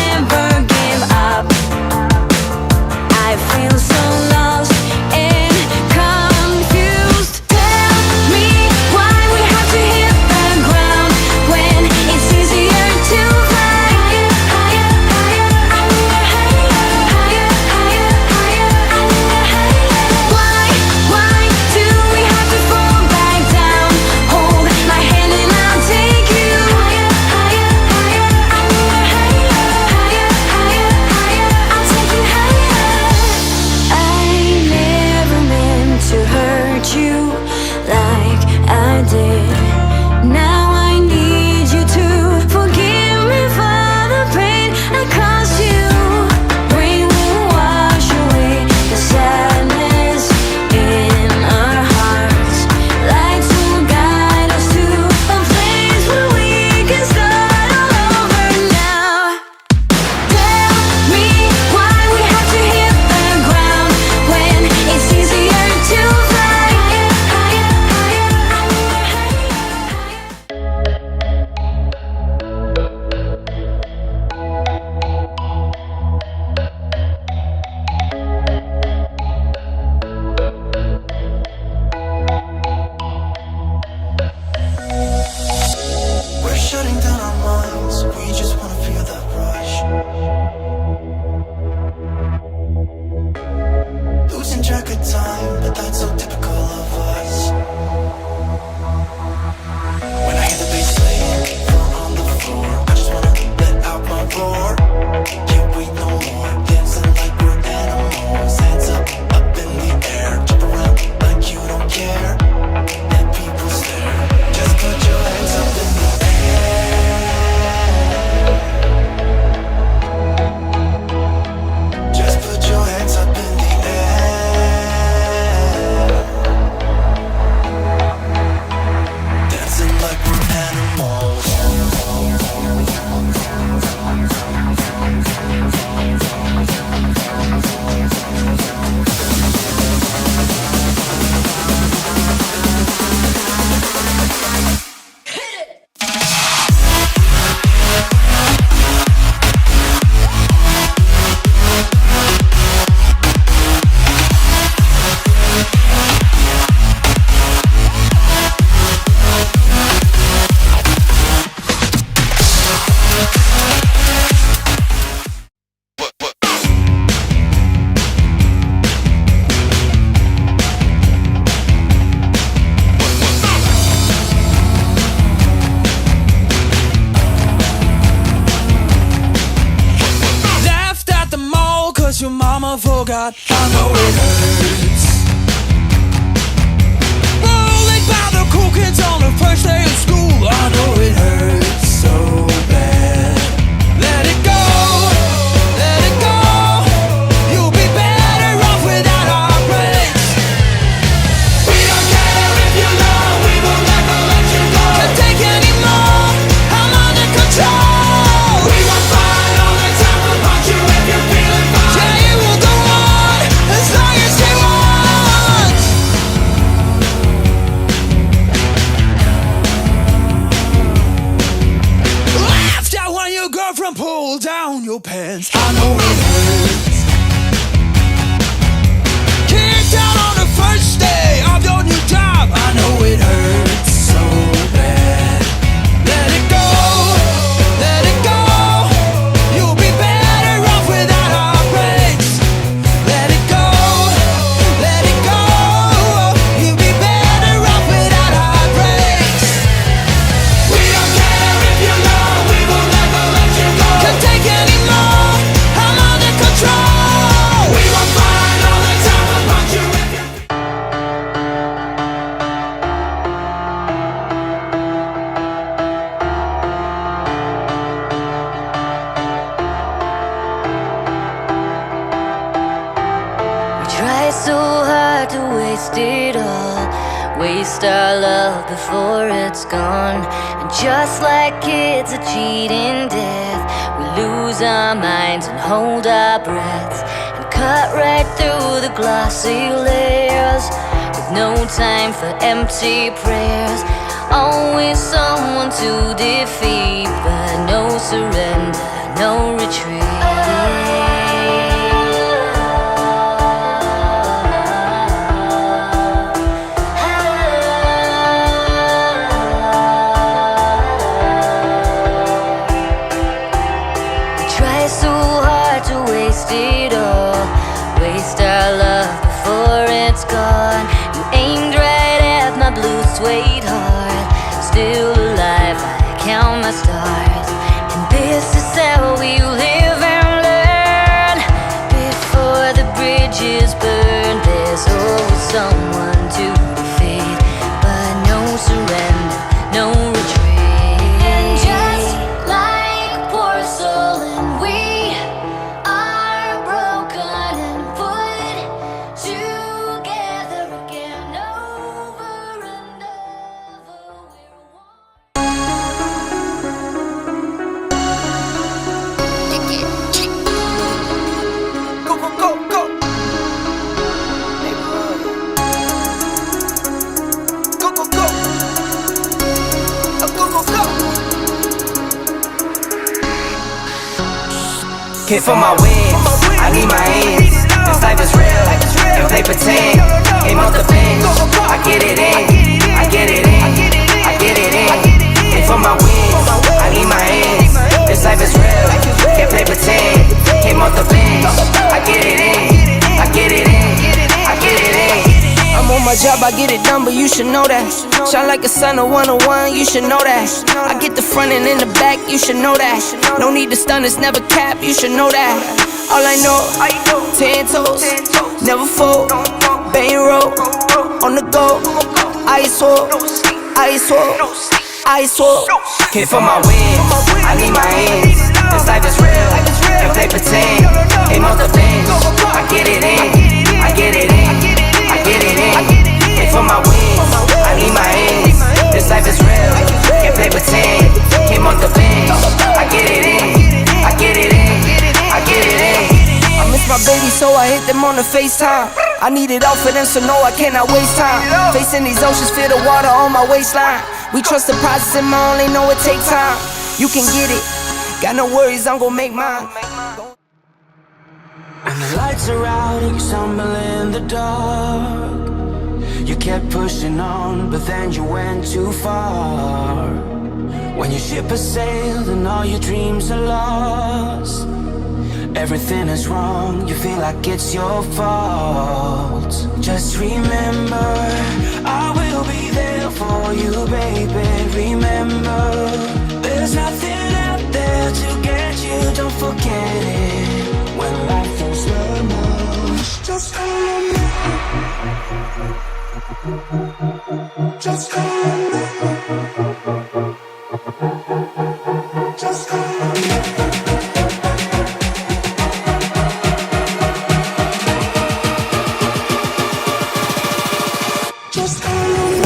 'cause your mama forgot. I know it hurts. Bullied by the cool kids on the first day of school. I know it hurts so bad. Let it go, let it go. You'll be better off without our breaks. We don't care if you know, we will never let you go. Can't take anymore, I'm under control. We won't fight all the time, we'll punch you if you're feeling fine. Yeah, you will go on as long as you want. Laughed at when your girlfriend pulled down your pants. I know it hurts. Kicked out on the first day of your new job. I know it hurts so bad. Let it go, let it go. You'll be better off without our breaks. Let it go, let it go. You'll be better off without our breaks. We don't care if you know, we will never let you go. Can't take anymore, I'm under control. We won't fight all the time, we'll punch you if you. We try so hard to waste it all, waste our love before it's gone. And just like kids are cheating death, we lose our minds and hold our breaths, and cut right through the glossy layers, with no time for empty prayers. Always someone to defeat, but no surrender, no retreat. Try so hard to waste it all, waste our love before it's gone. You aimed right at my blue suede heart, still alive, I count my stars. And this is how we live and learn. Before the bridges burn, there's always someone to defeat, but no surrender, no retreat. And just like porcelain, we are broken and put together again, over and over. We're one. Go, go, go, go. Neighborhood. Go, go, go. Go, go, go. Can't feel my wings, I need my ends. This life is real, if they pretend. Aim off the bench, I get it in, I get it in, I get it in. Can't feel my wings, I need my ends. This life is real, can't play pretend. Came off the bench, I get it in, I get it in, I get it in. I'm on my job, I get it done, but you should know that. Shine like a sun, a 101, you should know that. I get the front and in the back, you should know that. No need to stun, it's never cap, you should know that. All I know, 10 toes, never fold, bang roll, on the go, ice wall, ice wall, ice wall. Can't feel my wings, I need my ends. This life is real, if they pretend. Aim off the bench, I get it in, I get it in, I get it in. Can't feel my wings, I need my ends. This life is real, if they pretend. Came off the bench, I get it in, I get it in, I get it in. I miss my baby, so I hit them on the FaceTime. I need it all for them, so no, I cannot waste time. Facing these oceans, feel the water on my waistline. We trust the process and my only know it take time. You can get it, got no worries, I'm gon' make mine. When the lights are out and you stumble in the dark, you kept pushing on, but then you went too far. When your ship has sailed and all your dreams are lost, everything is wrong, you feel like it's your fault. Just remember, I will be there for you, baby. Remember, there's nothing out there to get you, don't forget it. When life feels slow, Just call me. Just call me. Just call me.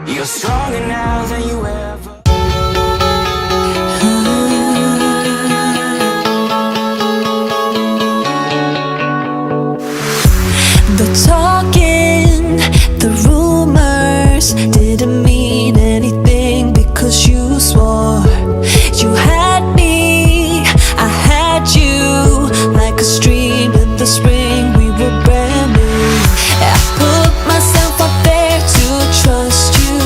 You're stronger now than you ever. The talking, the rumors didn't mean anything because you swore you had me, I had you, like a stream in the spring. We were brand new. I put myself up there to trust you,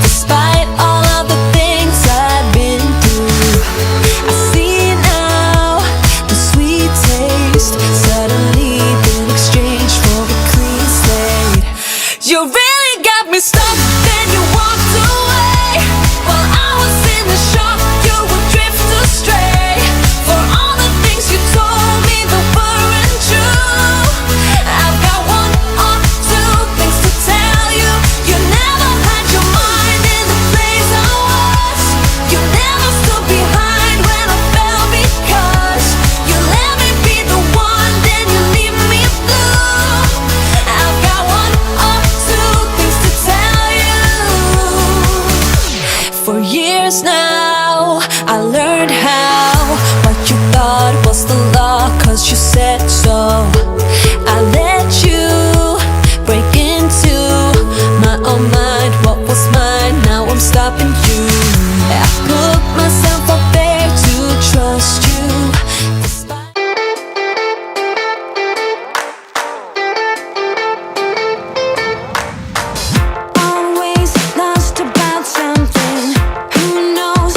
despite all of the things I've been through. I see now the sweet taste suddenly been exchanged for a clean slate. You really got me stuck, then you walked away. While I was in the shock, you would drift astray. For all the things you told me that weren't true, I've got one or two things to tell you. You never had your mind in the place I was. You never stood behind when I fell because you let me be the one, then you leave me blue. I've got one or two things to tell you. For years now, I learned how what you thought was the law, cause you said so. I let you break into my own mind. What was mine, now I'm stopping you. I put myself up there to trust you, despite always lost about something. Who knows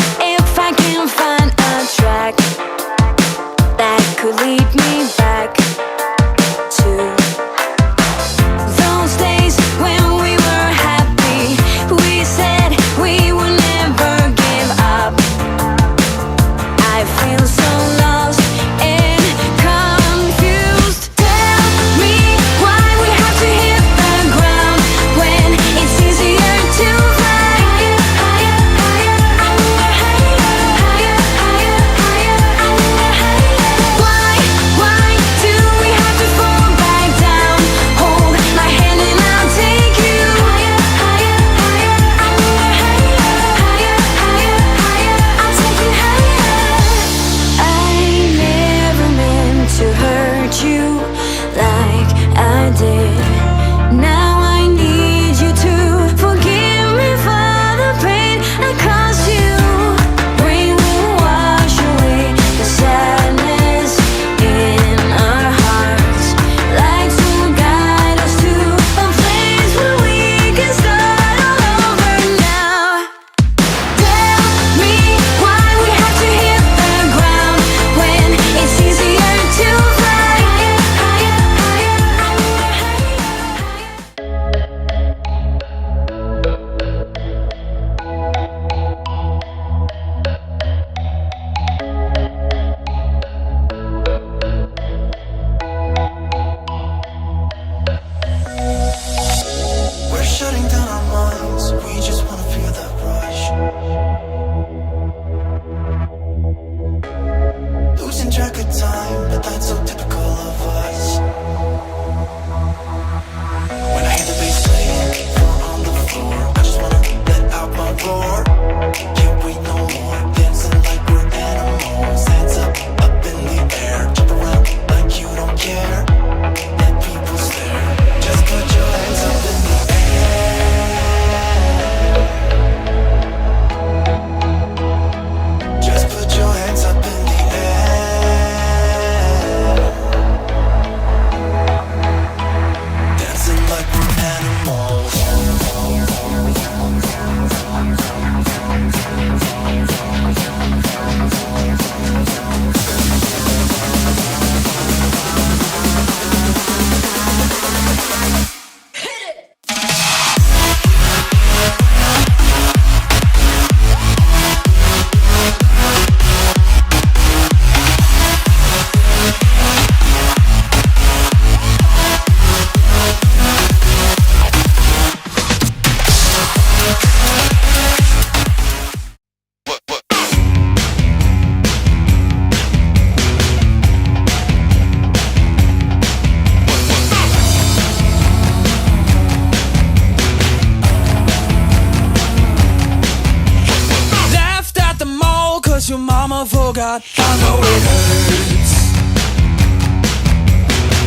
I forgot. I know it hurts.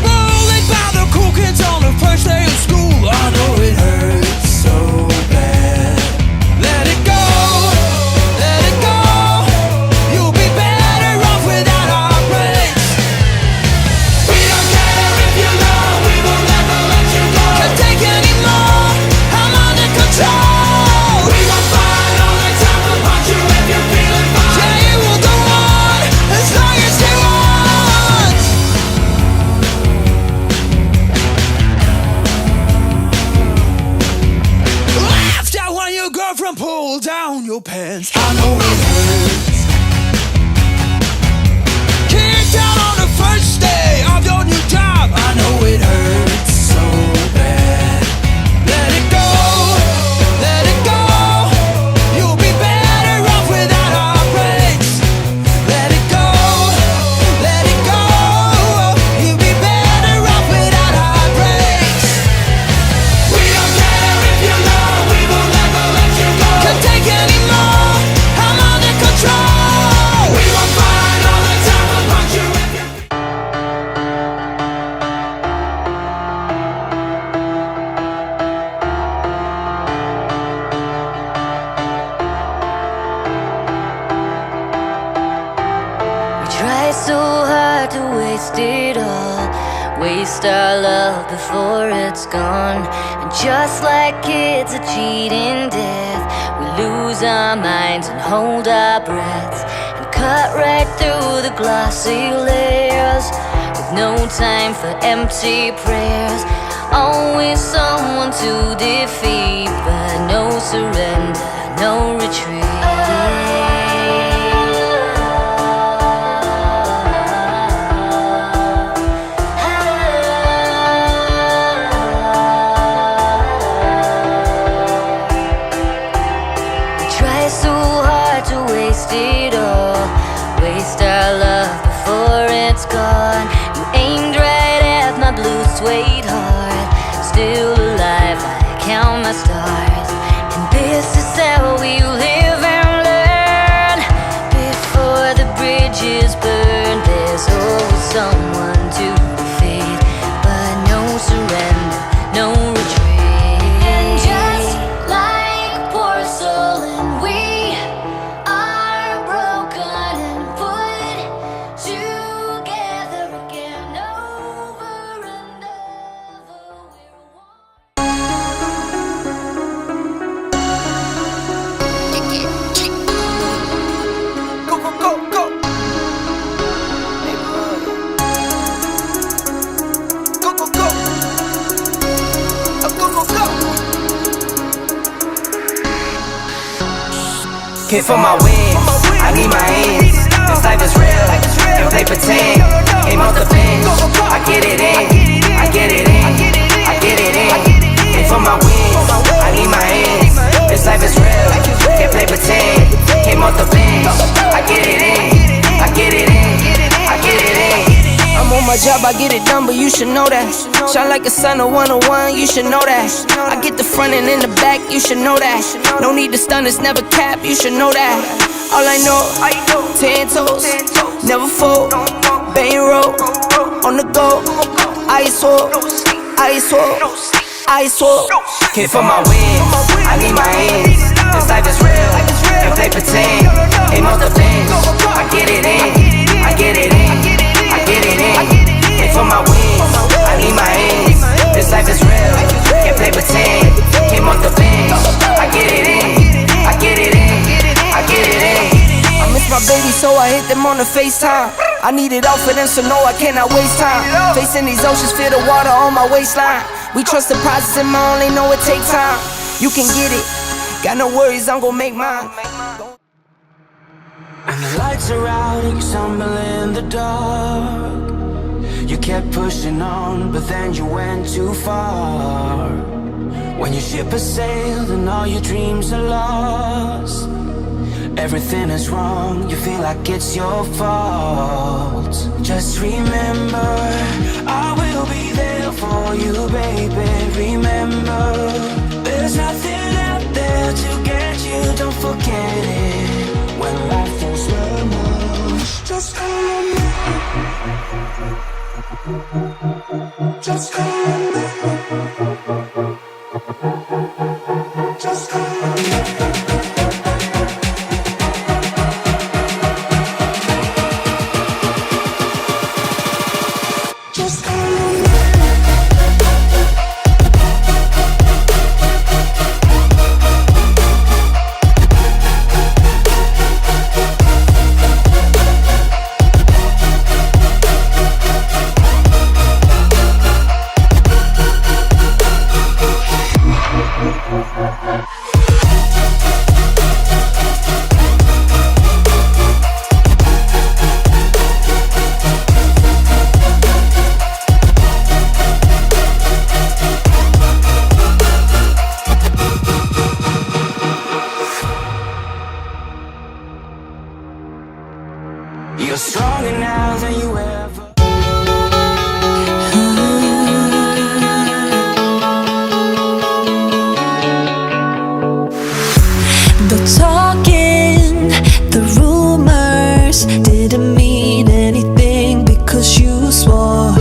Rolling by the cool kids on the first day of school. I know it hurts so bad. Let it go, let it go. You'll be better off without our breaks. We don't care if you know, we will never let you go. Can't take any more, I'm under control. We will fight all the time, we'll punch you if you're feeling fine. Yeah, you will go on as long as you want. Laughed at when your girlfriend pulled down your pants. I know it hurts. Kicked out on the first day of your new job. I know it hurts so bad. Let it go, let it go. You'll be better off without our breaks. Let it go, let it go. You'll be better off without our breaks. We don't care if you know, we will never let you go. Can't take any more, I'm under control. We will fight all the time, we'll punch you if you. We try so hard to waste it all, waste our love before it's gone. And just like kids are cheating death, we lose our minds and hold our breaths, and cut right through the glossy layers, with no time for empty prayers. Always someone to defeat, but no surrender, no retreat. Try so hard to waste it all, waste our love before it's gone. You aimed right at my blue suede heart, still alive, I count my stars. And this is how we live and learn. Before the bridges burn, there's always someone to defeat, but no surrender, no retreat. And just like porcelain, we are broken and put together again, over and over. We're one. Go, go, go, go. Go, go, go. Go, go, go. Came for my wins, I need my ends. This life is real, don't play pretend. Aim off the bench, I get it in, I get it in, I get it in. Came for my wins, I need my ends. This life is real, can't play pretend. Came off the bench, I get it in, I get it in, I get it in. I'm on my job, I get it done, but you should know that. Shine like a sun, a 101, you should know that. I get the front and in the back, you should know that. No need to stun, it's never cap, you should know that. All I know, 10 toes, never fold. Bang roll, on the go. Ice wall, ice wall, ice wall. Came for my wins, I need my ends. This life is real, don't play pretend. Aim off the bench, I get it in, I get it in, I get it in. Came for my wins, I need my ends. This life is real, can't play pretend. Came off the bench, I get it in, I get it in, I get it in. I miss my baby, so I hit them on the FaceTime. I need it all for them, so no, I cannot waste time. Facing these oceans, feel the water on my waistline. We trust the process and my only know it take time. You can get it, got no worries, I'm gon' make mine. And the lights are out and you stumble in the dark. You kept pushing on, but then you went too far. When your ship has sailed and all your dreams are lost, everything is wrong, you feel like it's your fault. Just remember, I will be there for you, baby. Remember, there's nothing out there to get you, don't forget it. When life throws lemons Just call on me. Just call on me. Just call on me. Just call on me. You're stronger now than you ever. The talking, the rumors didn't mean anything because you swore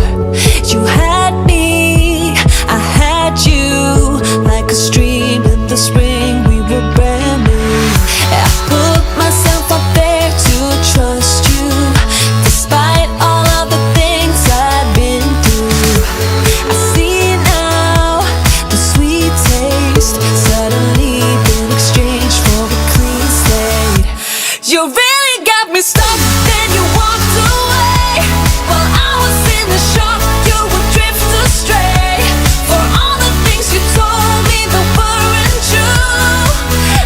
you had me, I had you, like a stream in the spring. We were brand new. I put myself up there to trust you, despite all of the things I'd been through. I see now the sweet taste suddenly been exchanged for a clean slate. You really got me stuck, then you walked away. While I was in the shock, you would drift astray. For all the things you told me that weren't true,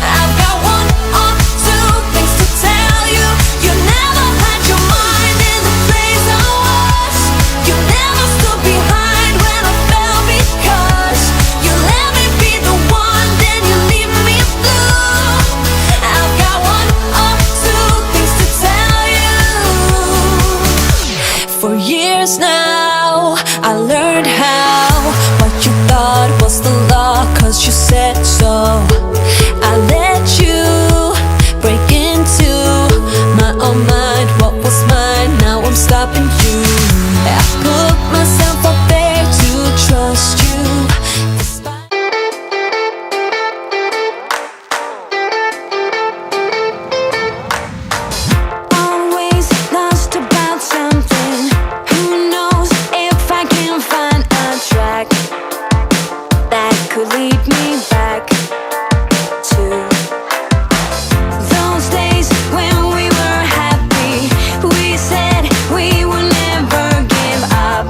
I've got one or two things to tell you. You never had your mind in the place I was. You never stood behind when I fell because you let me be the one, then you leave me blue. I've got one or two things to tell you. For years now, I learned how what you thought was the law, cause you said so. I let you break into my own mind. What was mine, now I'm stopping you. I put myself up there to trust you, despite always lost about something. Who knows if I can find a track that could lead me back to those days when we were happy. We said we would never give up.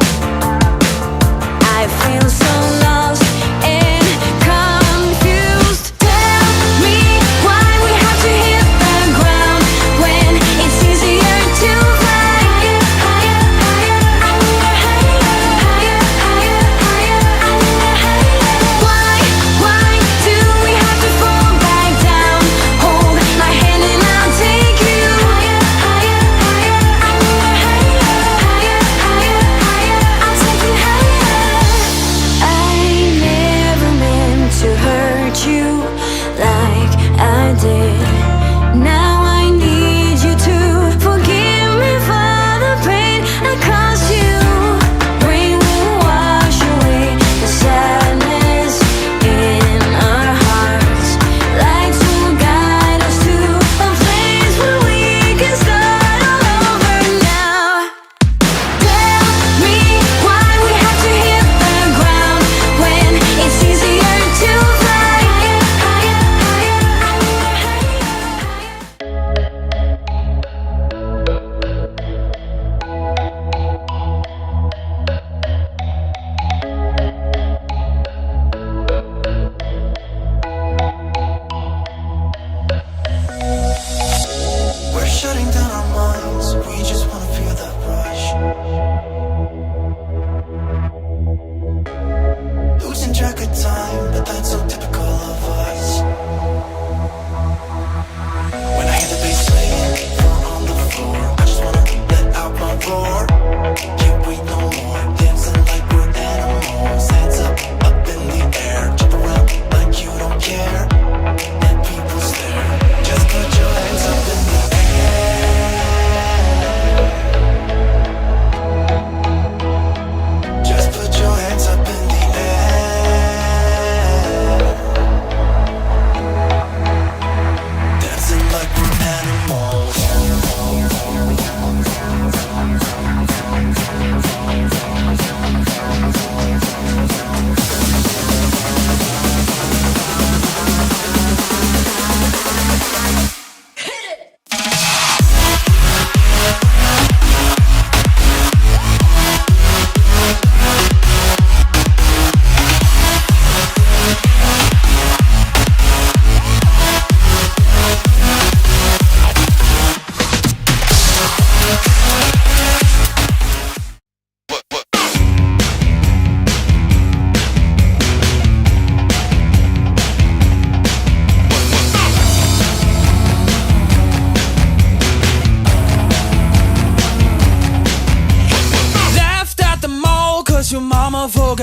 I feel so lost and confused. Tell me why we have to hit the ground when it's easier to fly higher, higher, higher, higher, higher, higher, higher. Why do we have to fall back down? Hold my hand and I'll take you higher, higher, higher, higher, higher, higher, higher. I'll take you higher. I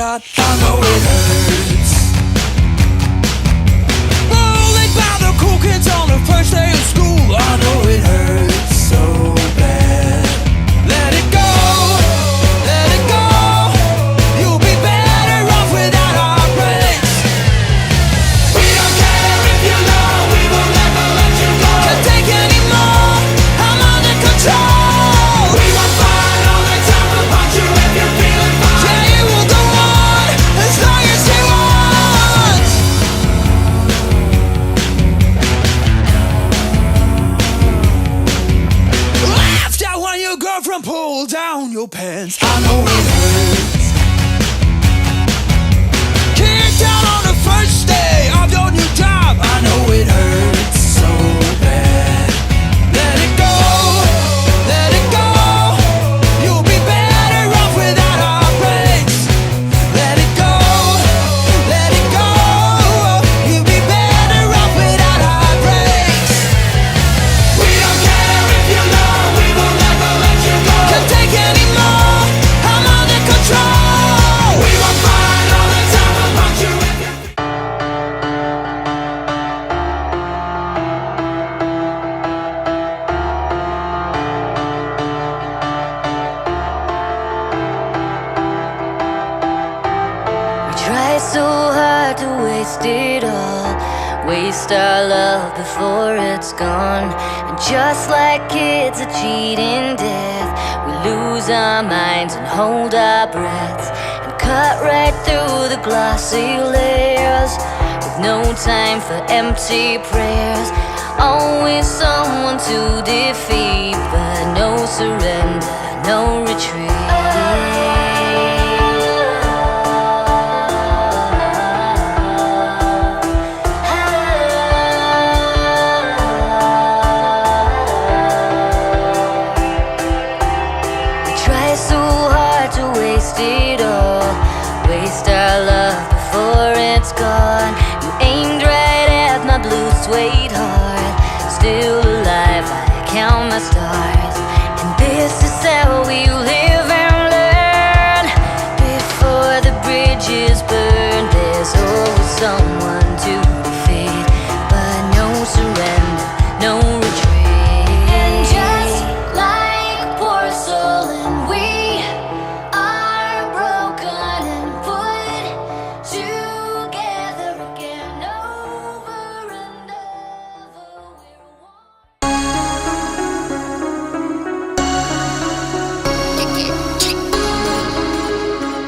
shot, I know it hurts. Rolling by the cool kids on the first day of school, I know it hurts so bad. Let it go, let it go. You'll be better off without our breaks. We don't care if you know, we will never let you go. Can't take anymore, I'm under control. We won't fight all the time, we'll punch you if you're feeling fine. Yeah, it will go on as long as you want. Laughed at when your girlfriend pulled down your pants, I know it hurts. Kicked out on the first day of your new job, I know it hurts so bad. Let it go, let it go. You'll be better off without our breaks. Let it go, let it go. You'll be better off without our breaks. We don't care if you know, we will never let you go. Can't take anymore, I'm under control. We won't fight all the time, we'll punch you if you. We try so hard to waste it all, waste our love before it's gone. And just like kids are cheating death, we lose our minds and hold our breaths, and cut right through the glossy layers, with no time for empty prayers. Always someone to defeat, but no surrender, no retreat. Try so hard to waste it all, waste our love before it's gone. You aimed right at my blue suede heart, still alive, I count my stars. And this is how we live and learn. Before the bridges burn, there's always someone to defeat, but no surrender, no retreat. And just like porcelain, we are broken and put together again, over and over. We're one.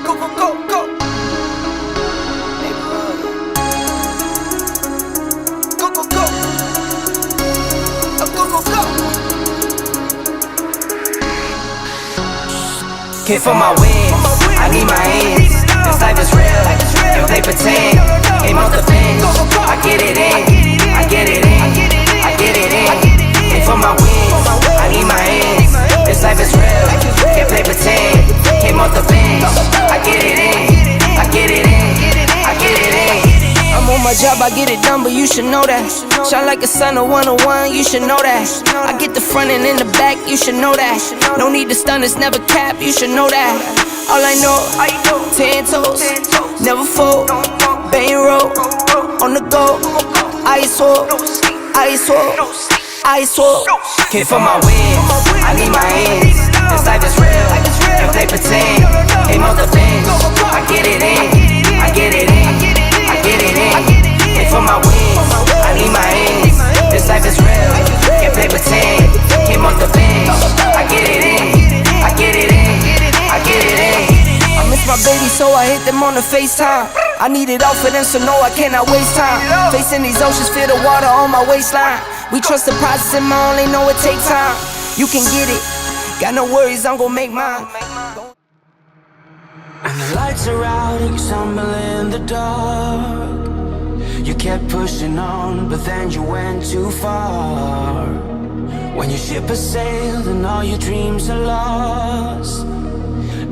Go, go, go, go. Neighborhood. Go, go, go. Go, go, go. Can't feel my wings, I need my ends. This life is real, if they pretend. Aim off the fence, I get it in, I get it in, I get it in. Can't feel my wings, I need my ends. This life is real, if they pretend. Aim off the fence, I get it in, I get it in, I get it in. I'm on my job, I get it done, but you should know that. Shine like a sun of 101, you should know that. I get the front and in the back, you should know that. No need to stun, it's never cap, you should know that. All I know, 10 toes, never fold, bang roll, on the go, ice wall, ice wall, ice wall. Can't feel my wings, I need my ends. This life is real, if they pretend. Aim off the fence, I get it in, I get it in, I get it in. Can't feel my wings, I need my ends. This life is real, if they pretend. Came off the fence, I get it in, I get it in, I get it in. I miss my baby, so I hit them on the FaceTime. I need it all for them, so no, I cannot waste time. Facing these oceans, feel the water on my waistline. We trust the process, and my only know it take time. You can get it, got no worries, I'm gon' make mine. And the lights are out and you stumble in the dark. You kept pushing on, but then you went too far. When your ship has sailed and all your dreams are lost,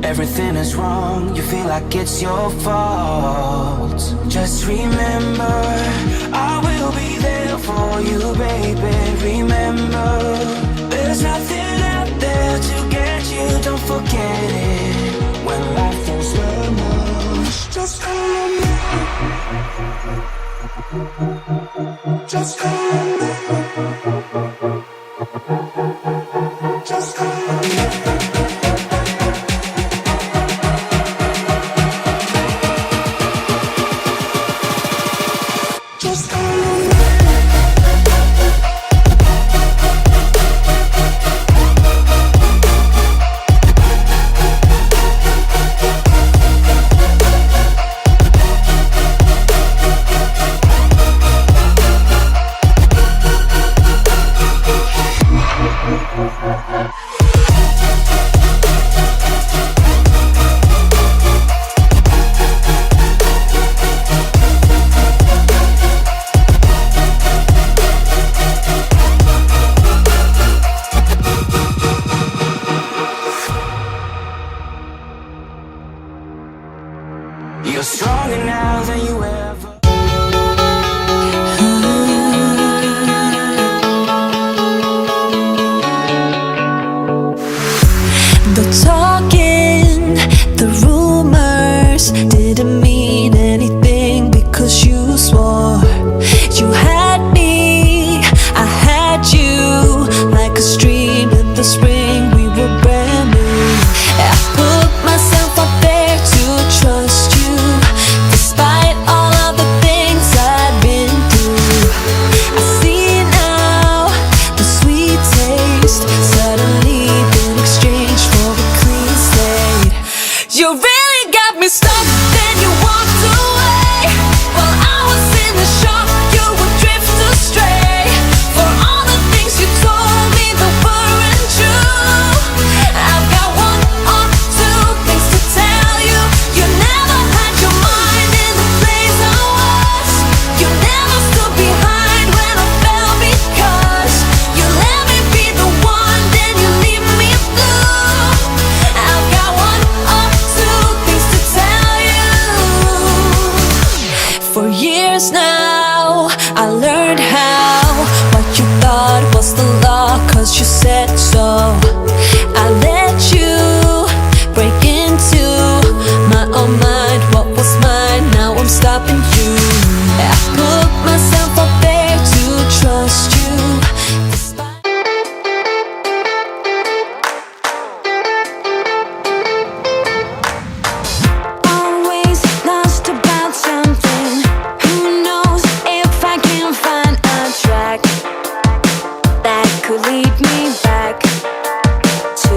everything is wrong, you feel like it's your fault. Just remember, I will be there for you, baby. Remember, there's nothing out there to get you, don't forget it. When life throws lemons, Just call on me. Just call on me. Just call on me. Just call on me. You're stronger now than you ever. The talking, the rumors didn't mean anything because you swore you had me, I had you, like a stream in the spring. We were brand new. I put myself up there to trust you, despite all of the things I've been through. I see now the sweet taste suddenly been exchanged for a clean slate. You really got me stuck, then you walked away. While I was in the shock, you would drift astray. For all the things you told me that weren't true, I've got one or two things to tell you. You never had your mind in the place I was. You never stood behind when I fell because you let me be the one, then you leave me blue. I've got one or two things to tell you. For years now, I learned how what you thought was the law, cause you said so. I let you break into my own mind. What was mine, now I'm stopping you. I put myself up there to trust you, despite always lost about something. Who knows if I can find a track that could lead me back to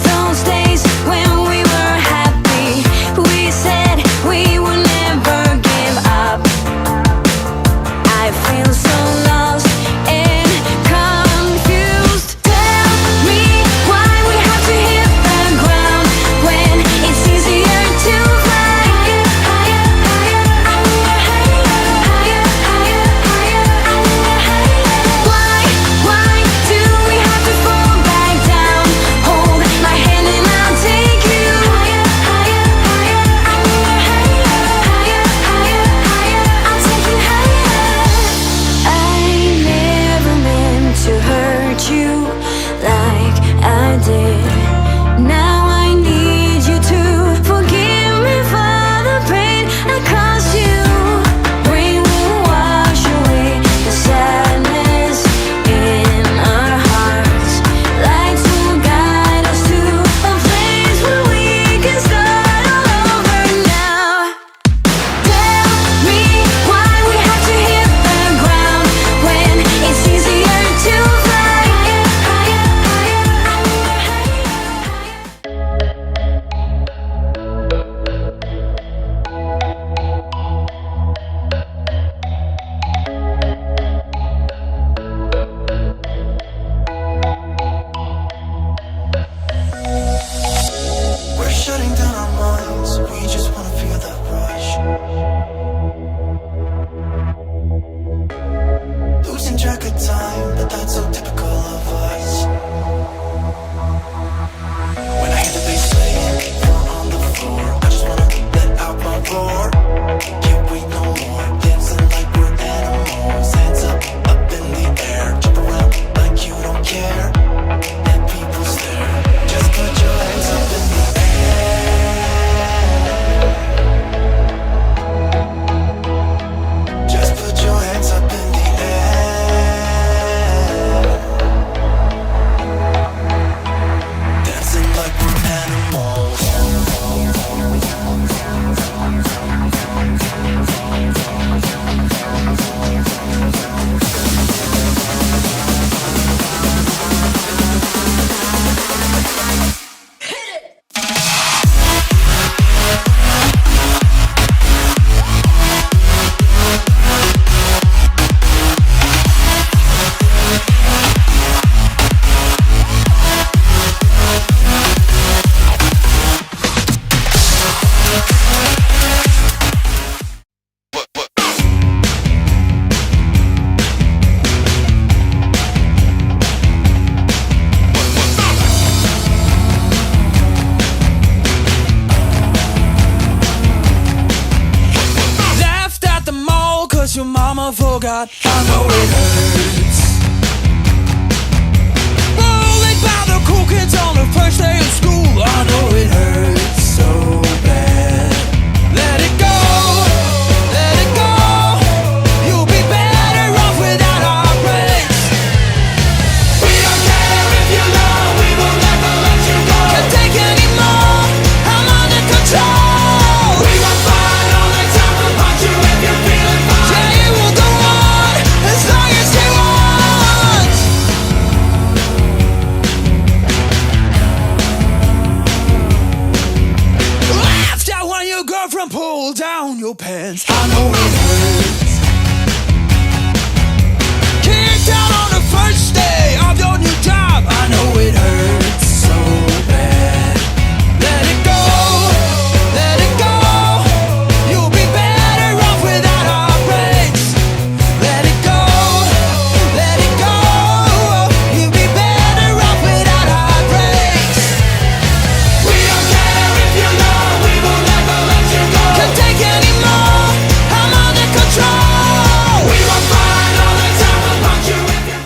those days when we were happy. We said we would 'cause your mama forgot. I know it hurts. Bullied by the cool kids on the first day of school. I know it hurts so bad. Let it go, let it go. You'll be better off without our breaks. We don't care if you know, we will never let you go. Can't take any more, I'm under control. We will find all the time to punch you if you're feeling fine. Yeah, it will go on as long as you want. Laughed at when your girlfriend pulled down your pants. I know it hurts. Kicked out on the first day of your new job. I know it hurts so bad. Let it go, let it go. You'll be better off without our breaks. Let it go, let it go. You'll be better off without our breaks. We don't care if you know, we will never let you go. Can't take any more, I'm under control. We will find all the time to punch you if you.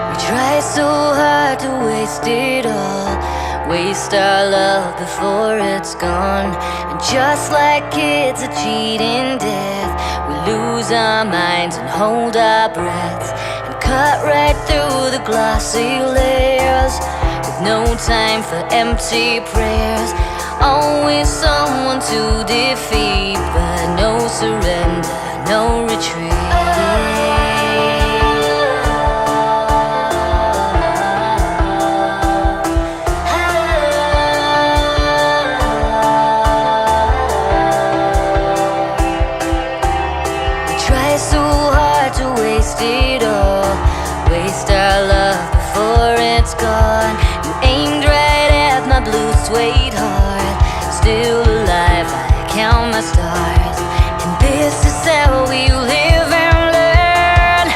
We try so hard to waste it all, waste our love before it's gone. And just like kids are cheating death, we lose our minds and hold our breaths, and cut right through the glossy layers, with no time for empty prayers. Always someone to defeat, but no surrender, no retreat. Try so hard to waste it all, waste our love before it's gone. You aimed right at my blue suede heart, still alive, I count my stars. And this is how we live and learn.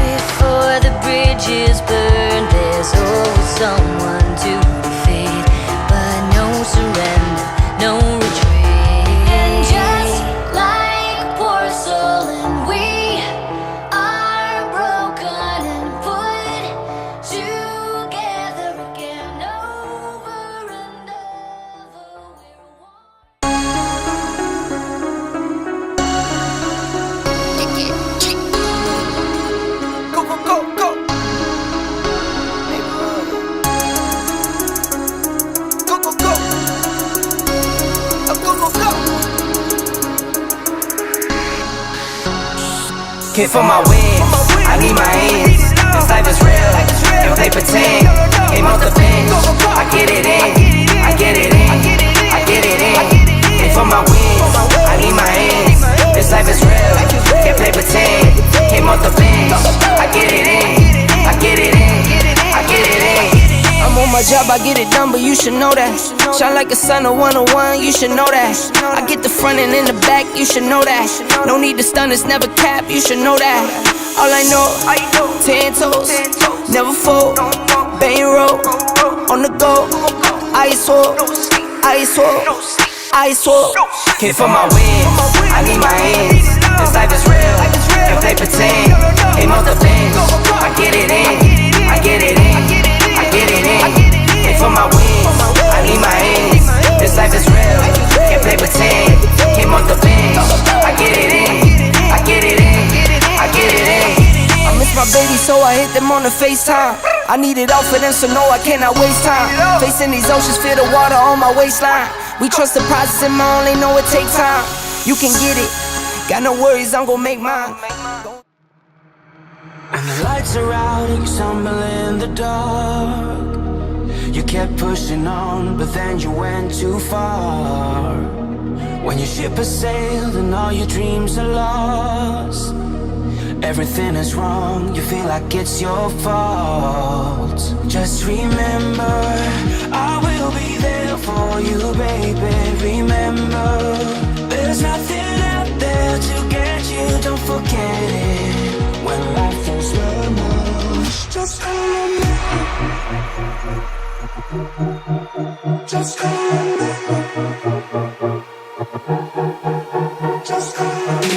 Before the bridges burn, there's always someone to defeat, but no surrender, no retreat. And just like porcelain, we are broken and put together again, over and over. We're one. Go, go, go, go. Go, go, go. Go, go, go. Can't feel my wings, I need my hands. This life is real, if they pretend. Came off the bench, I get it in, I get it in, I get it in. Can't feel my wings, I need my hands. This life is real, can't play pretend. Came off the bench, I get it in, I get it in, I get it in. I'm on my job, I get it done, but you should know that. Shine like a sun, a 101, you should know that. I get the front and in the back, you should know that. No need to stun, it's never cap, you should know that. All I know, 10 toes, never fold, bang roll, on the go, ice wall, ice wall, ice wall. Can't feel my wings, I need my hands. This life is real, if they pretend. Came off the bench, I get it in, I get it in, I get it in. Can't feel my wings, I need my hands. This life is real, can't play pretend. Came off the bench, I get it in, I get it in, I get it in. I miss my baby, so I hit them on the FaceTime. I need it all for them, so no, I cannot waste time. Facing these oceans, feel the water on my waistline. We trust the process and I only know it take time. You can get it, got no worries, I'm gon' make mine. When the lights are out and you stumble in the dark, you kept pushing on, but then you went too far. When your ship has sailed and all your dreams are lost, everything is wrong, you feel like it's your fault. Just remember, I will be there for you, baby. Remember, there's nothing out there to get you, don't forget it. When life feels rough, Just call me. Just call me. Just call me.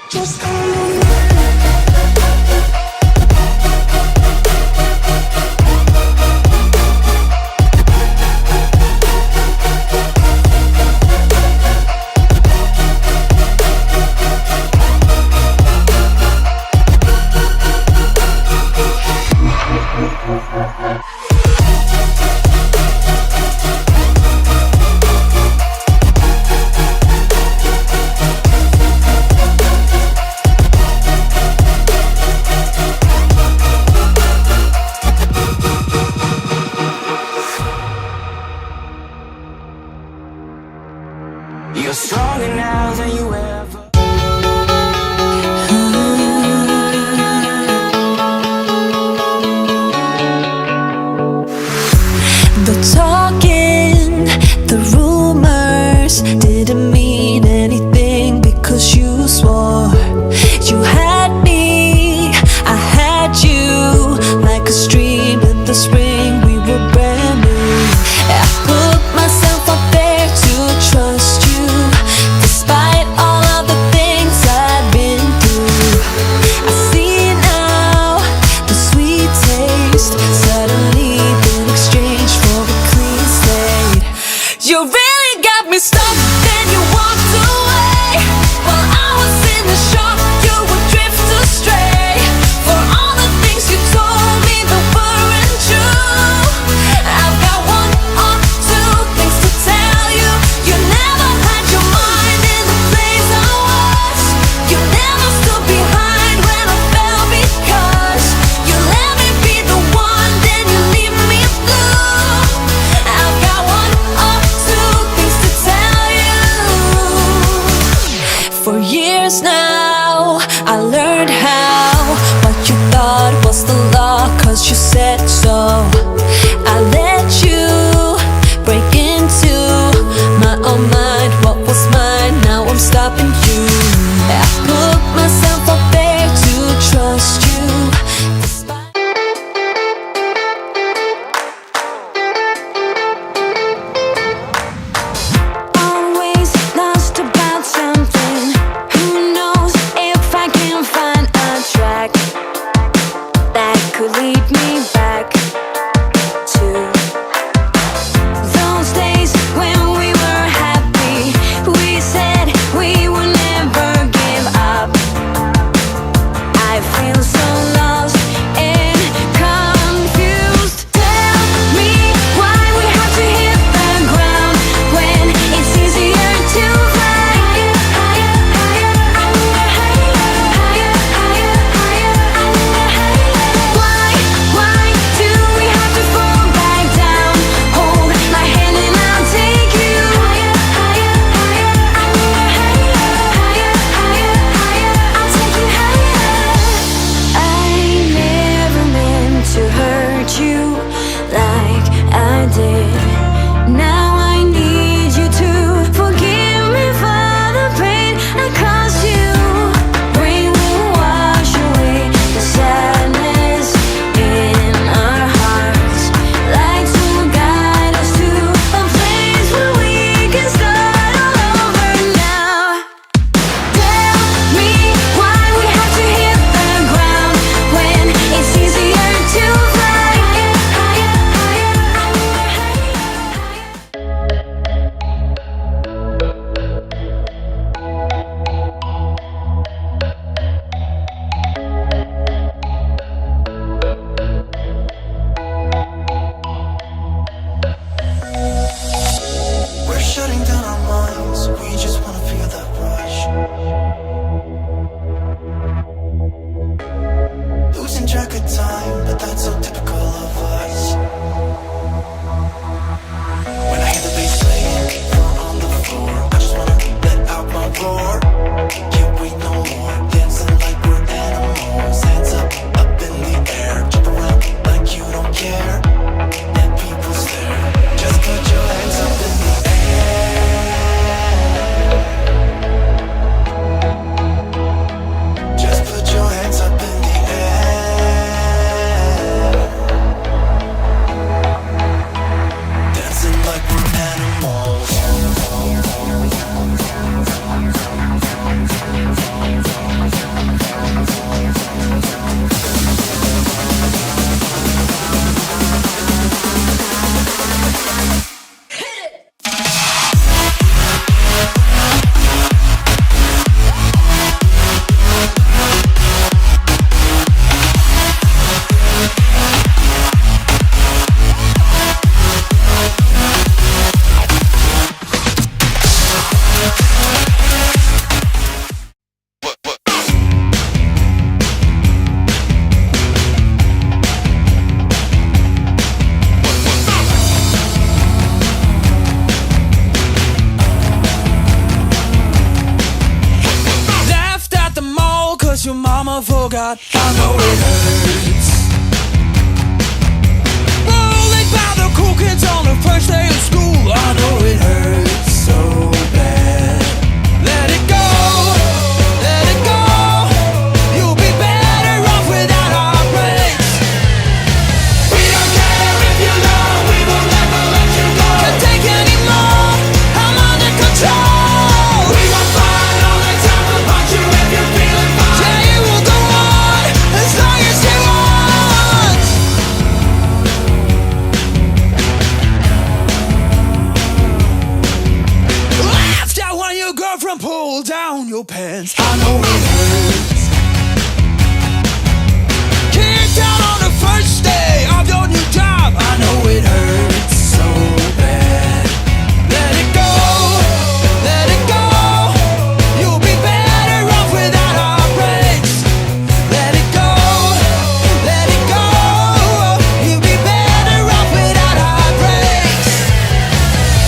Just call me. You're stronger now than you ever. The talking, the rumors didn't mean anything because you swore you had me, I had you, like a stream in the spring. We were brand new. I put myself out there to trust you, despite all of the things I've been through. I see now the sweet taste suddenly been exchanged for a clean slate. You really got me stuck, then you walked away. While I was in the shock, you would drift astray. For all the things you told me that weren't true, I've got one or two things to tell you. You never had your mind in the place I was. You never stood behind when I fell because you let me be the one, then you leave me blue. I've got one or two things to tell you. mama forgot. I know it hurts. Rolling by the cool kids on the first day of school. I know it hurts so bad. Let it go, let it go. You'll be better off without our breaks. We don't care if you know, we will never let you go. Can't take any more, I'm under control. We won't fight all the time, we'll punch you if you're feeling fine. Yeah, it will go on as long as you want. Laughed at when your girlfriend pulled down your pants. I know it hurts. Kicked out on the first day of your new job. I know it hurts so bad. Let it go, let it go. You'll be better off without our breaks. Let it go, let it go. You'll be better off without our breaks.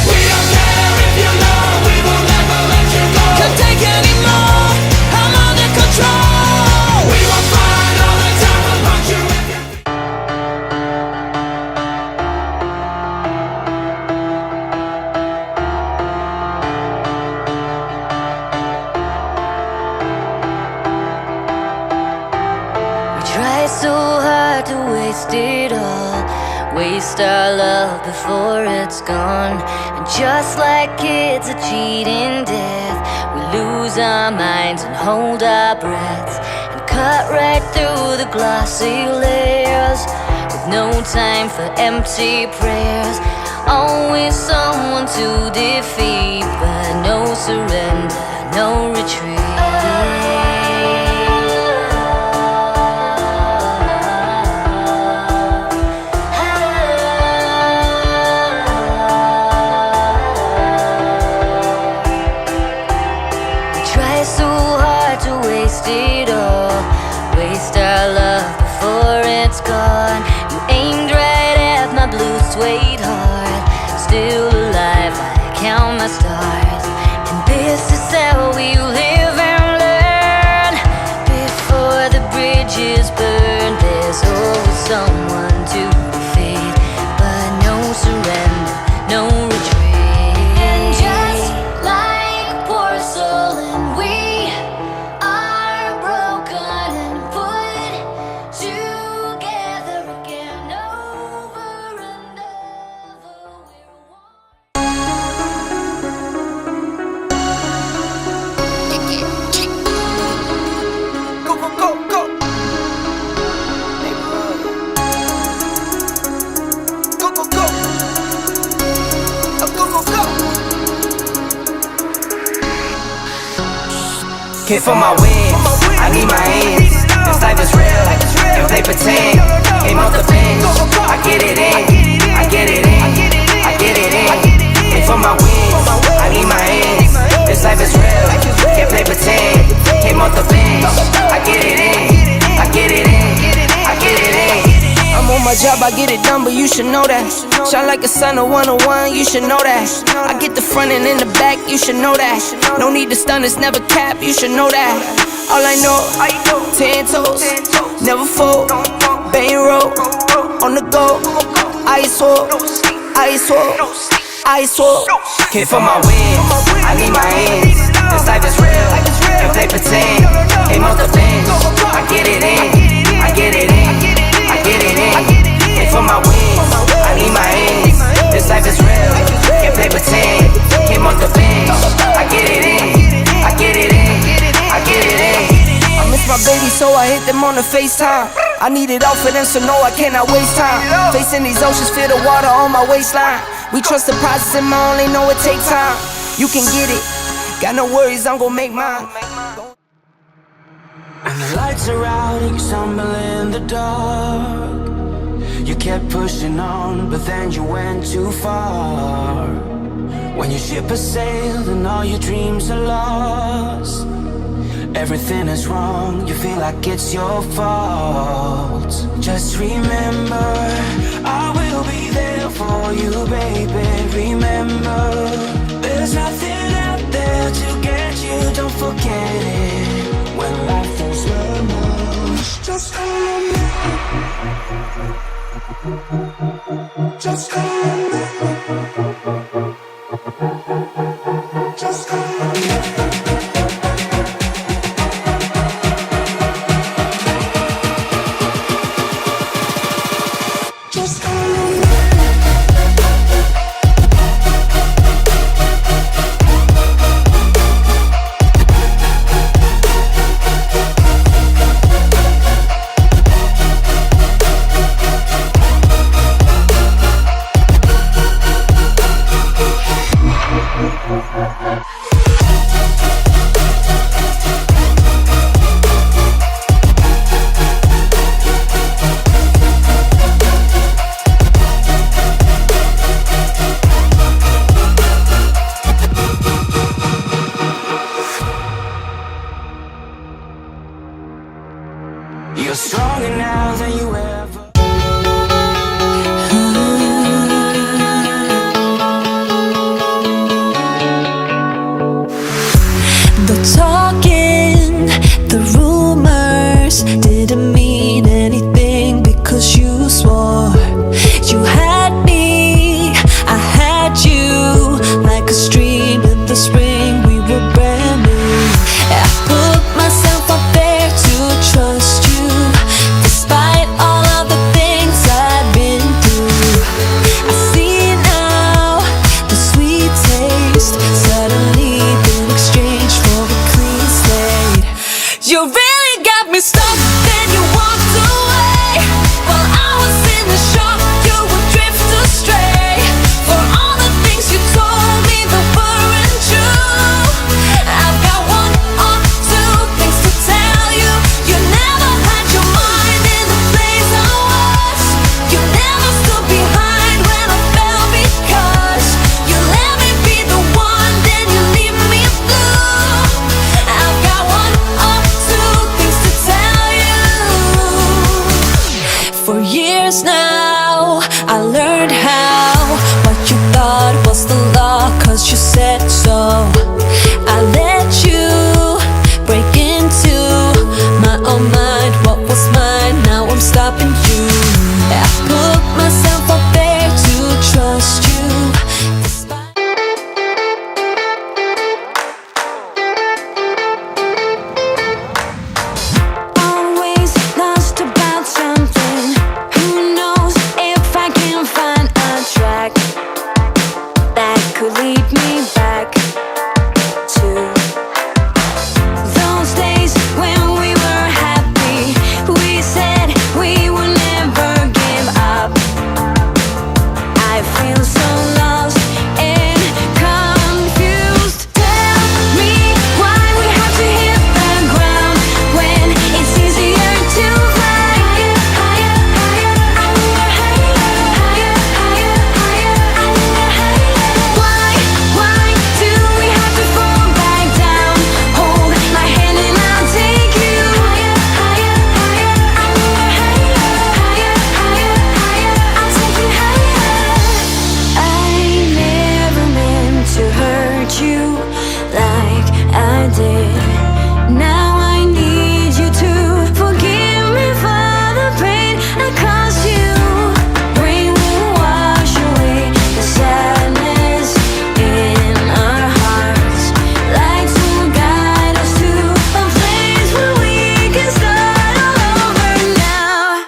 We don't care if you know, we will never let you go. Can't take any more, I'm under control. We won't fight all the time, we'll punch you if you We try so hard to waste it all, waste our love before it's gone. And just like kids are cheating death, we lose our minds and hold our breaths, and cut right through the glossy layers, with no time for empty prayers. Always someone to defeat, but no surrender, no retreat. Try so hard to waste it all, waste our love before it's gone. You aimed right at my blue suede heart, still alive, I count my stars. And this is how we live and learn. Before the bridges burn, there's always someone to defeat, but no surrender, no retreat. And just like porcelain, we are broken and put together again, over and over. We're one. Go, go, go, go. Neighborhood. Go, go, go. Go, go, go. Came for my wins, I need my ends. This life is real, if they pretend. Came off the bench, I get it in, I get it in, I get it in. Came for my wins, I need my ends. This life is real, if they pretend. Came off the bench, I get it in, I get it in, I get it in. I'm on my job, I get it done, but you should know that. Shine like a sun, a 101, you should know that. I get the front and in the back, you should know that. No need to stun, it's never cap, you should know that. All I know, 10 toes, never fold. Bang roll, on the go. Ice wall, ice wall, ice wall. Came for my wins, I need my ends. This life is real, if they pretend. Came off the bench, I get it in, I get it in, I get it in. Came for my wins, I need my ends. This life is real, if they pretend. Came off the bench, I get it in, I get it in, I get it in. I miss my baby, so I hit them on the FaceTime. I need it all for them, so no, I cannot waste time. Facing these oceans, feel the water on my waistline. We trust the process and I only know it takes time. You can get it, got no worries, I'm gon' make mine. And the lights are out and you stumble in the dark. You kept pushing on, but then you went too far. When your ship has sailed and all your dreams are lost, everything is wrong, you feel like it's your fault. Just remember, I will be there for you, baby. Remember, there's nothing out there to get you, don't forget it. When life is lemon, Just follow me. Just follow me. Just follow me. Just follow me. You're stronger now than you ever. The talking, the rumors didn't mean anything because you swore you had me, I had you, like a stream in the spring. We were brand new. I put myself up there to trust you, despite all of the things I've been through. I see now the sweet taste suddenly been exchanged for a clean slate. You really got me stuck, then you walked away. While I was in the shock, you would drift astray. For all the things you told me that weren't true, I've got one or two things to tell you. You never had your mind in the place I was. You never stood behind when I fell because you let me be the one, then you leave me blue. I've got one or two things to tell you. For years now, I learned how what you thought was the law, cause you said so. I let you break into my own mind. What was mine, now I'm stopping you. I put myself up there to trust you, despite always lost about something. Who knows if I can find a track that could lead me back to those days when we were happy. We said we would never give up. I feel so lost and confused. Tell me why we have to hit the ground when it's easier to fly higher, higher, higher, higher, higher, higher, higher, higher. Why do we have to fall back down? Hold my hand and I'll take you higher, higher, higher, higher, higher, higher, I'll take you higher. I never meant to hurt you like I did. Now I need you to forgive me for the pain I caused you. Rain will wash away the sadness in our hearts. Lights will guide us to a place where we can start all over now.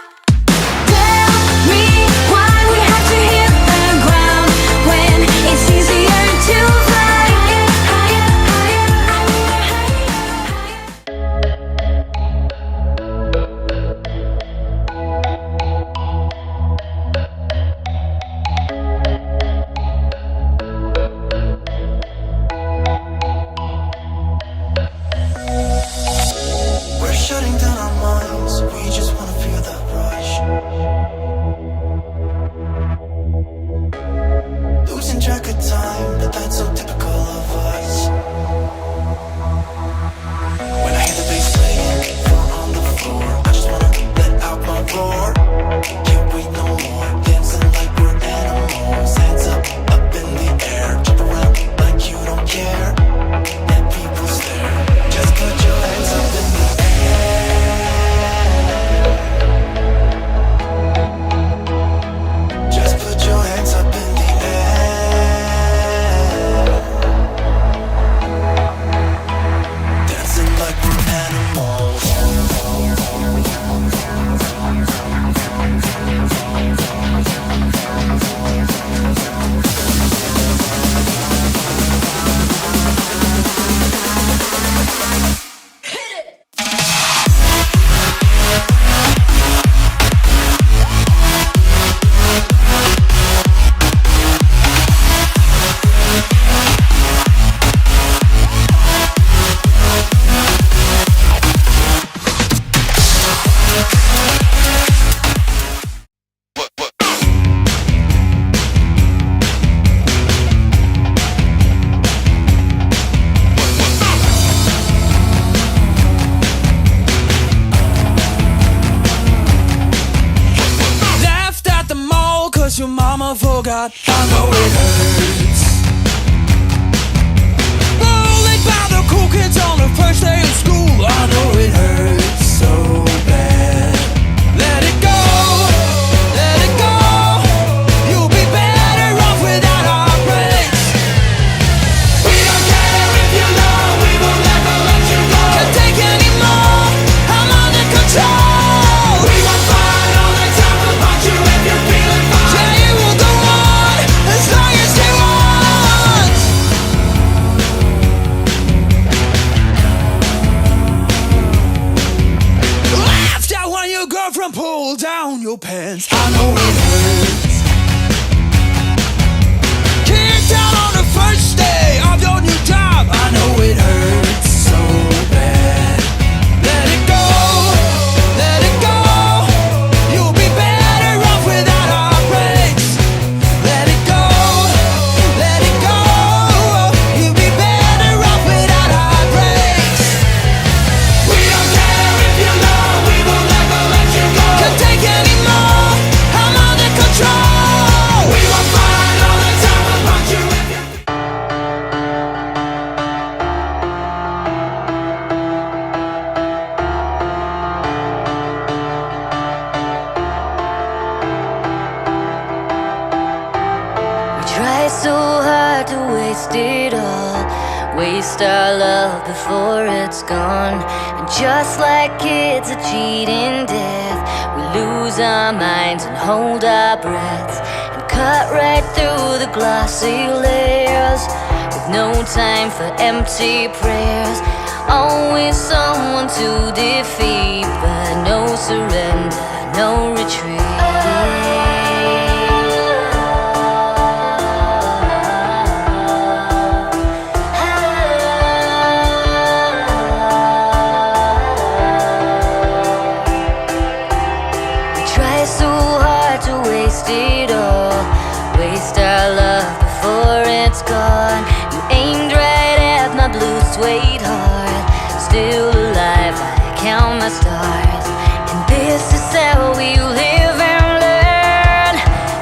Tell me why we have to hit the ground when it's easier to fly higher, higher, higher, We're shutting down our minds. We just wanna feel that rush. Losing track of time, but that's so typical of us. When I hear the bass playing, fall on the floor. I just wanna let out my roar. Can't wait no more. Dancing like we're animals. Hands up, up in the air. Jump around like you don't care. And people stare. Just put your hands up in the air. I forgot. I know it hurts. Bullied by the cool kids on the first day of school. I know it hurts so bad. Let it go, let it go. You'll be better off without our breaks. We don't care if you know, we will never let you go. Can't take any more, I'm under control. We won't fight all the time about you if you're feeling fine. Yeah, it will go on as long as you want. Laughed at when your girlfriend pulled down your pants. I know it hurts. Kicked out on the first day of your new job. I know it hurts so bad. Let it go, let it go. You'll be better off without our breaks. Let it go, let it go. You'll be better off without our breaks. We don't care if you know, we will never let you go. Can't take any more, I'm under control. We won't fight all the time about you if you. We try so hard to waste it all, waste our love before it's gone. And just like kids are cheating death, we lose our minds and hold our breaths, and cut right through the glossy layers, with no time for empty prayers. Always someone to defeat, but no surrender, no retreat. Try so hard to waste it all, waste our love before it's gone. You aimed right at my blue suede heart. Still alive, I count my stars, and this is how we live and learn.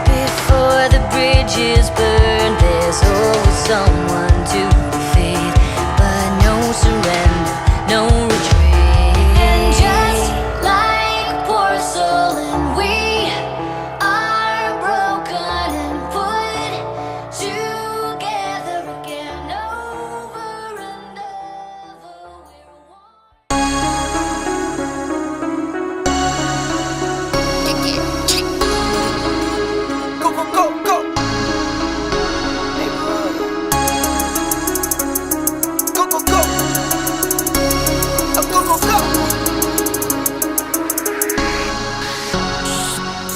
Before the bridges burn, there's always someone to defeat, but no surrender, no retreat. And just like porcelain, we are broken and put together again, over and over. We're one. Go, go, go, go. Neighborhood. Go, go, go. Go, go, go.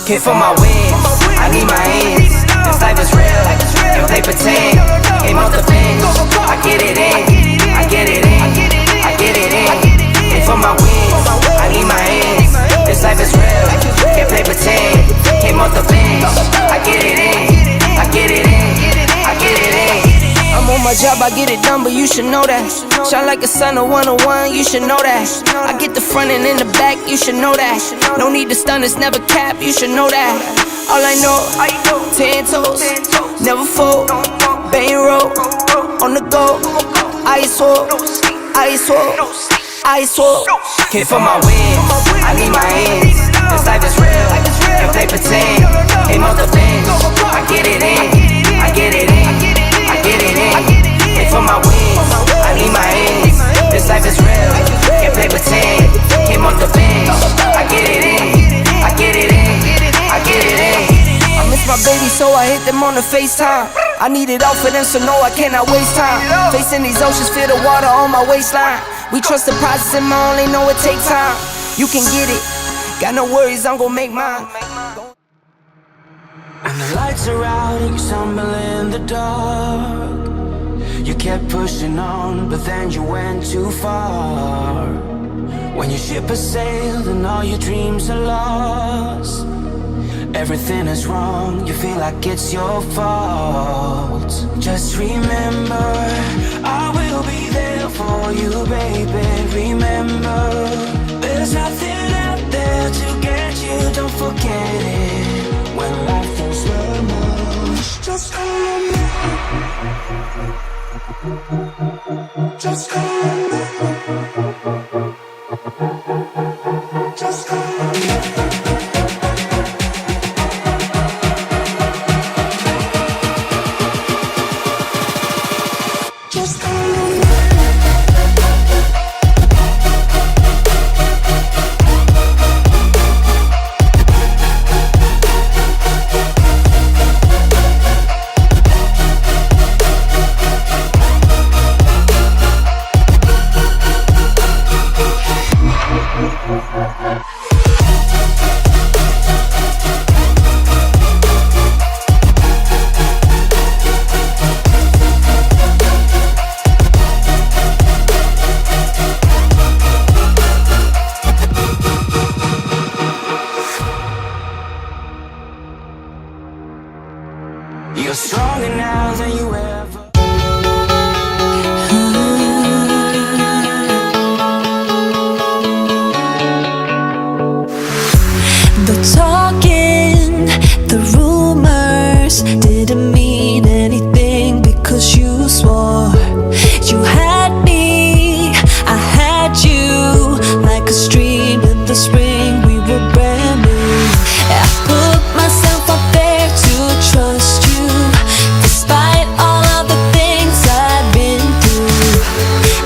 Can't feel my wings, I need my hands. This life is real, and play pretend. Game off the bench, I get it in, I get it in, I get it in. Can't feel my wings, I need my hands. This life is real, can't play pretend. Came off the bench, I get it in, I get it in, I get it in. I'm on my job, I get it done, but you should know that. Shine like a sun of 101, you should know that. I get the front and in the back, you should know that. No need to stun, it's never cap, you should know that. All I know, 10 toes, never fold, bang roll, on the go, ice wall, ice wall, ice wall. Can't feel my wings, I need my hands. This life is real, can't play pretend. Aim off the bench, I get it in, I get it in, I get it in. Can't feel my wings, I need my hands. This life is real, can't play pretend. Came off the bench, I get it in, I get it in, I get it in. I miss my baby, so I hit them on the FaceTime. I need it all for them, so no, I cannot waste time. Facing these oceans, feel the water on my waistline. We trust the process and my only know it take time. You can get it, got no worries, I'm gon' make mine. And the lights are out and you stumble in the dark. You kept pushing on, but then you went too far. When your ship has sailed and all your dreams are lost, everything is wrong, you feel like it's your fault. Just remember, I will be there for you, baby. Remember, there's nothing out there to get you, don't forget it. When life feels slow, Just call me. Just call me. Just call me. You're stronger now than you ever. The talking, the rumors didn't mean anything because you swore you had me, I had you, like a stream in the spring. We were brand new. I put myself up there to trust you, despite all of the things I've been through.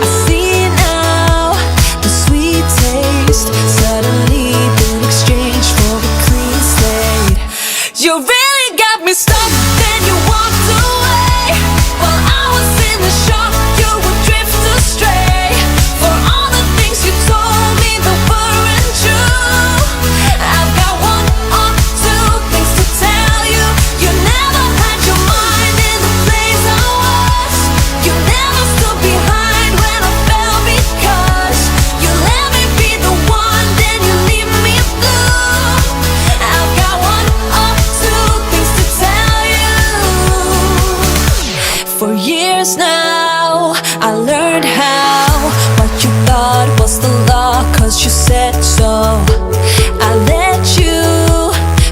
I see now the sweet taste suddenly been exchanged for a clean slate. You really got me stuck, then you walked away. While I was in the shock, you would drift astray. For all the things you told me that weren't true, I've got one or two things to tell you. You never had your mind in the place I was. You never stood behind when I fell because you let me be the one, then you leave me blue. I've got one or two things to tell you. For years now, I learned how what you thought was the law, cause you said so. I let you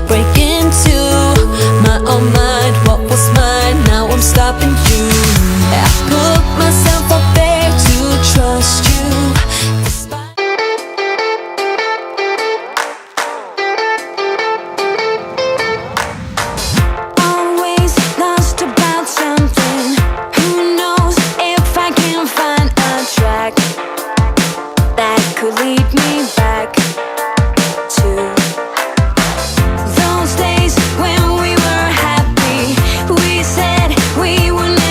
break into my own mind. What was mine, now I'm stopping you. I put myself up there to trust you, despite always lost about something. Who knows if I can find a track that could lead me back to those days when we were happy. We said we would never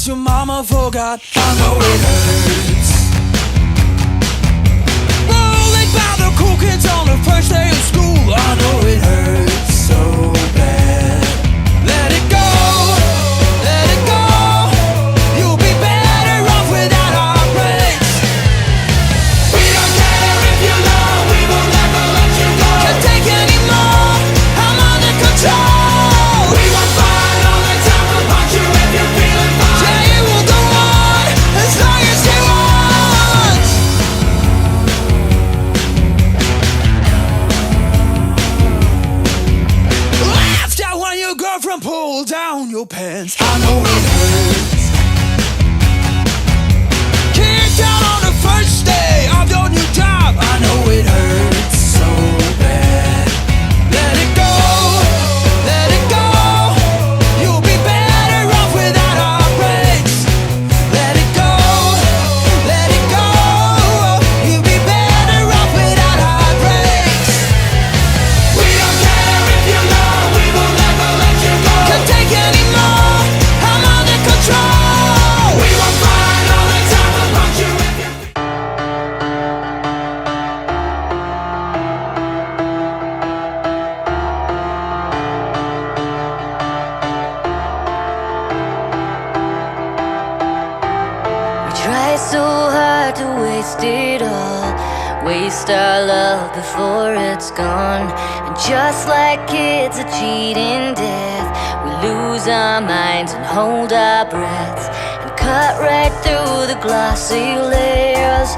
'cause your mama forgot. I know it hurts. Rolling by the cool kids on the first day of school. I know it hurts so bad. Let it go, let it go. You'll be better off without our breaks. We don't care if you love, we will never let you go. Can't take anymore, I'm under control. We won't fight all the time, we'll punch you if you're feeling fine. Yeah, it will go on as long as you want. Laughed at when your girlfriend pulled down your pants. I know it hurts. Kicked out on the first day of your new job. I know it hurts so bad. Let it go, let it go. You'll be better off without our breaks. Let it go, let it go. You'll be better off without our breaks. We don't care if you love, we will never let you go. Can't take anymore, I'm under control. We won't fight all the time, we'll punch you if you. We try so hard to waste it all, waste our love before it's gone. And just like kids are cheating death, we lose our minds and hold our breaths, and cut right through the glossy layers,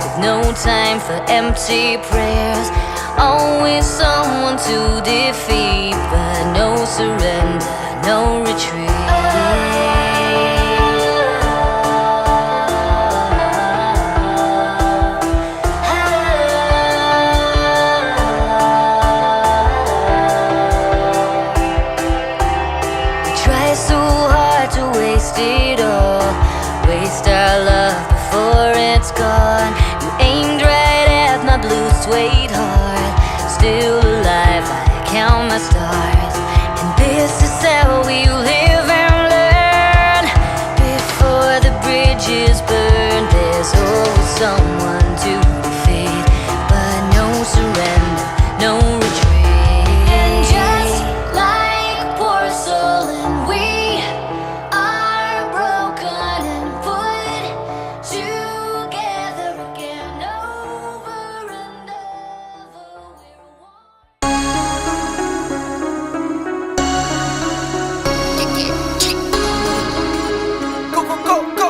with no time for empty prayers. Always someone to defeat, but no surrender, no retreat. Try so hard to waste it all, waste our love before it's gone. You aimed right at my blue suede heart, still alive, I count my stars. And this is how we live and learn. Before the bridges burn, there's always someone to defeat, but no surrender, no retreat. And just like porcelain, we are broken and put together again, over and over. We're one. Go, go, go, go.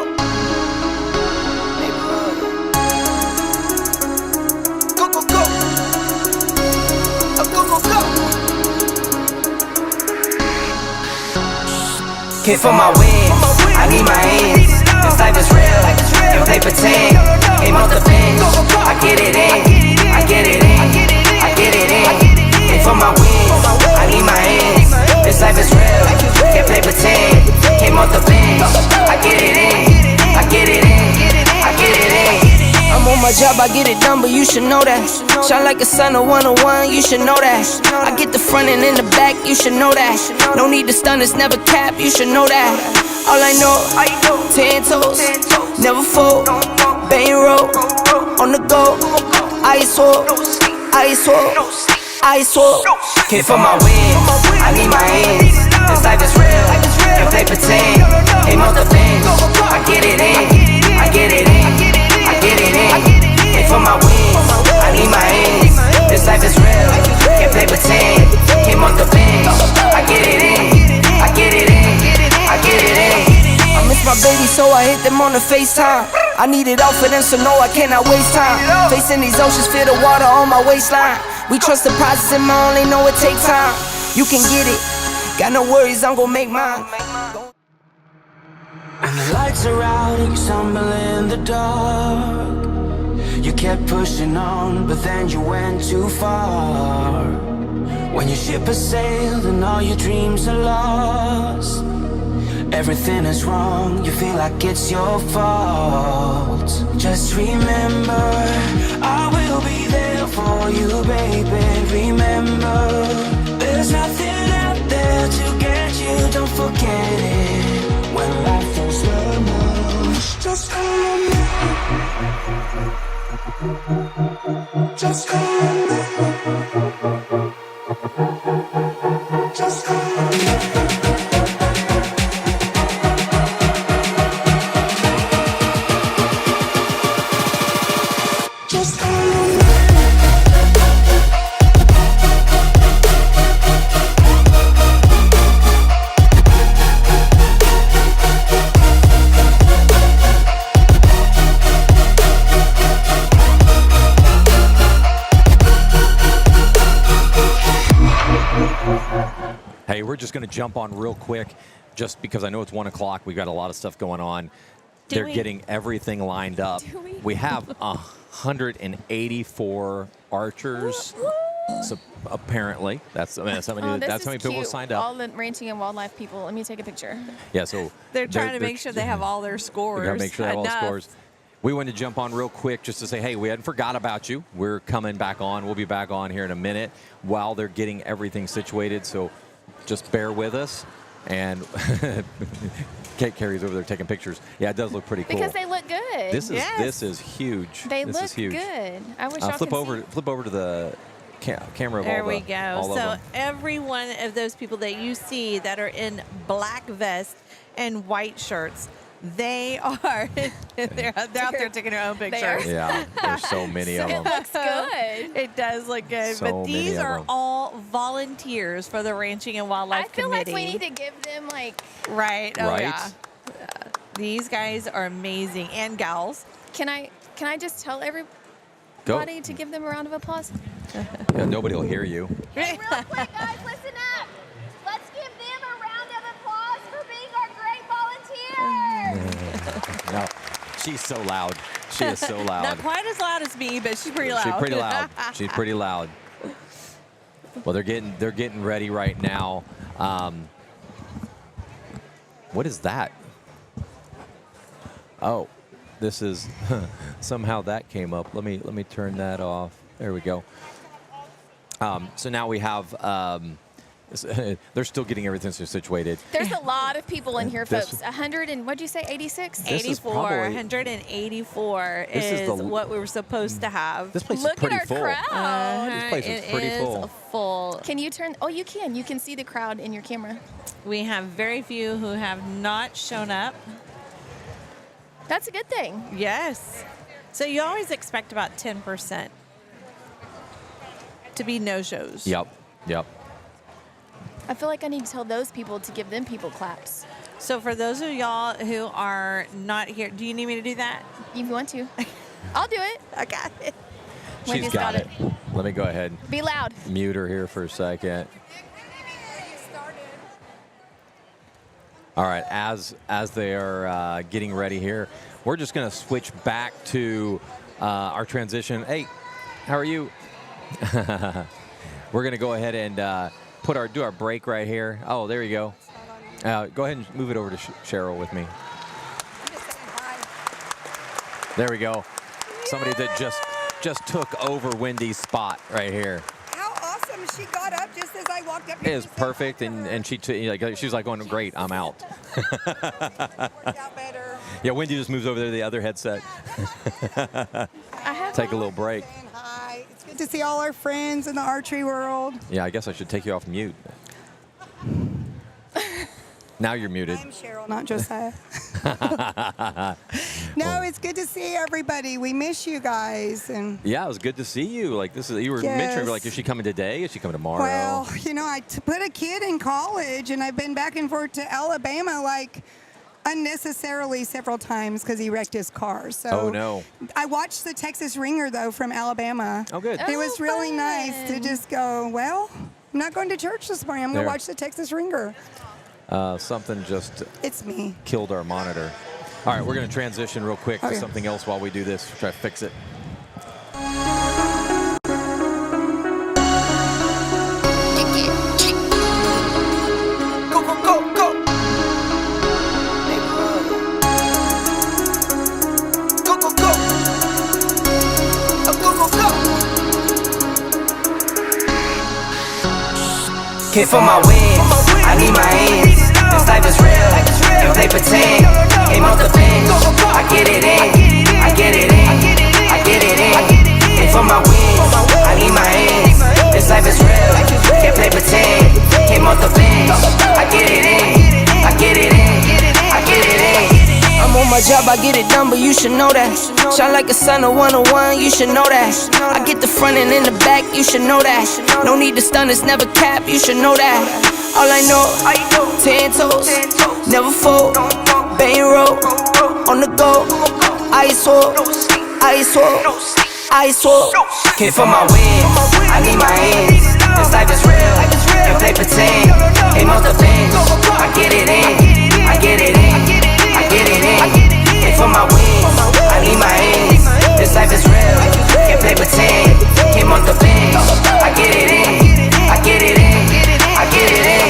Go, go, go. Go, go, go. Hit for my wins, I need my ends. This life is real, if they pretend. Aim off the bench, I get it in, I get it in, I get it in. Hit for my wins, I need my ends. This life is real, if they pretend. Came off the bench, I get it in, I get it in, I get it in. I'm on my job, I get it done, but you should know that. Shine like a sun, a 101, you should know that. I get the front and in the back, you should know that. No need to stun, it's never cap, you should know that. All I know, 10 toes, never fold, bang roll, on the go, ice wall, ice wall, ice wall. Hit for my wins, I need my ends. This life is real, if they pretend. Aim off the bench, I get it in, I get it in, I get it in. Hit for my wins, I need my ends. This life is real, if they pretend. Came off the bench, I get it in, I get it in, I get it in. I miss my baby, so I hit them on the FaceTime. I need it all for them, so no, I cannot waste time. Facing these oceans, feel the water on my waistline. We trust the process and I only know it takes time. You can get it, got no worries, I'm gon' make mine. When the lights are out and you stumble in the dark, you kept pushing on, but then you went too far. When your ship has sailed and all your dreams are lost, everything is wrong, you feel like it's your fault. Just remember, I will be there for you, baby. Remember, there's nothing out there to get you, don't forget it. When life feels slow, Just remember. Just remember. Just remember. Just remember. Hey, we're just going to jump on real quick, just because I know it's 1 o'clock. We've got a lot of stuff going on. They're getting everything lined up. We have 184 archers. So apparently, that's how many people signed up. All the ranching and wildlife people. Let me take a picture. Yeah, so They're trying to make sure they have all their scores. We got to make sure they have all the enough. scores. We wanted to jump on real quick just to say, hey, we hadn't forgot about you. We're coming back on. We'll be back on here in a minute while they're getting everything situated. So just bear with us. And Kate Carey's over there taking pictures. Yeah, it does look pretty cool. Because they look good. This is huge. They this look is huge. good. I wish y'all Flip could over to the camera of There all we the, go. all of So them. every one of those people that you see that are in black vests and white shirts, they are they're out there taking their own pictures. Yeah, there's so many of them. It looks good. It does look good, So but these many of are them. all volunteers for the Ranching and Wildlife I feel Committee. like we need to give them like. Right. Oh Right? yeah. These guys are amazing, and gals. Can I just tell everybody Go. to give them a round of applause? Yeah, nobody will hear you. Hey, real quick, guys, listen up. Let's give them a round of applause for being our great volunteers. No, she's so loud. She is so loud. Not quite as loud as me, but she's pretty loud. She's pretty loud. She's pretty loud. Well, they're getting ready right now. What is that? Oh, this is somehow that came up. Let me turn that off. There we go. So now we have. They're still getting everything situated. There's a lot of people in here, This- folks. 100 and what'd you say? 86. This is 84, probably- 184 This is is the- what we were supposed to have. This place Look is pretty at our full. crowd. This place is pretty It full. full. Can you turn? Oh, you can. You can see the crowd in your camera. We have very few who have not shown up. That's a good thing. Yes. So you always expect about 10% to be no-shows. Yep. I feel like I need to tell those people to give them people claps. So for those of y'all who are not here, do you need me to do that? If you want to. I'll do it. I got it. She's Wendy's got got it. Let me go ahead. Be loud. Mute her here for a second. All right, as they are getting ready here, we're just going to switch back to our transition. Hey, how are you? We're going to go ahead and do our break right here. Oh, there you go. Go ahead and move it over to Cheryl with me. There we go. Somebody that just took over Wendy's spot right here. How awesome. She got up just as I walked up. It is perfect, and she's like going, great, I'm out. Worked out better. Yeah, Wendy just moves over there to the other headset. Take a little break. Saying hi. It's good to see all our friends in the archery world. Yeah, I guess I should take you off mute. Now you're muted. I'm Cheryl, not Josiah. No, it's good to see everybody. We miss you guys. And Yeah, it was good to see you. Like you were Yes. mentioning, like, is she coming today? Is she coming tomorrow? well, I put a kid in college, and I've been back and forth to Alabama like unnecessarily several times because he wrecked his car. So Oh, no. I watched the Texas Ringer though from Alabama. Oh, good. It was really nice to just go, well, I'm not going to church this morning. I'm going There. to watch the Texas Ringer. Something just It's me. killed our monitor. All right, we're going to transition real quick to Okay. something else while we do this. Try to fix it. Go, go, go, go. Go, go, go. Go, go, go. Here for my wins, I need my ends. This life is real, if they pretend. Aim off the bench, I get my job, I get it done, but you should know that. Shine like a sun of 101, you should know that. I get the front and in the back, you should know that. No need to stun, it's never cap, you should know that. All I know, 10 toes, never fold, bang roll, on the go, ice wall, ice wall, ice wall. Came for my wins, I need my ends. This life is real, and play pretend. Ain't off the bench, I get it in, I get it in, I get it in. Came for my wins, I need my ends. This life is real, can't play pretend. Came off the bench, I get it in, I get it in, I get it in.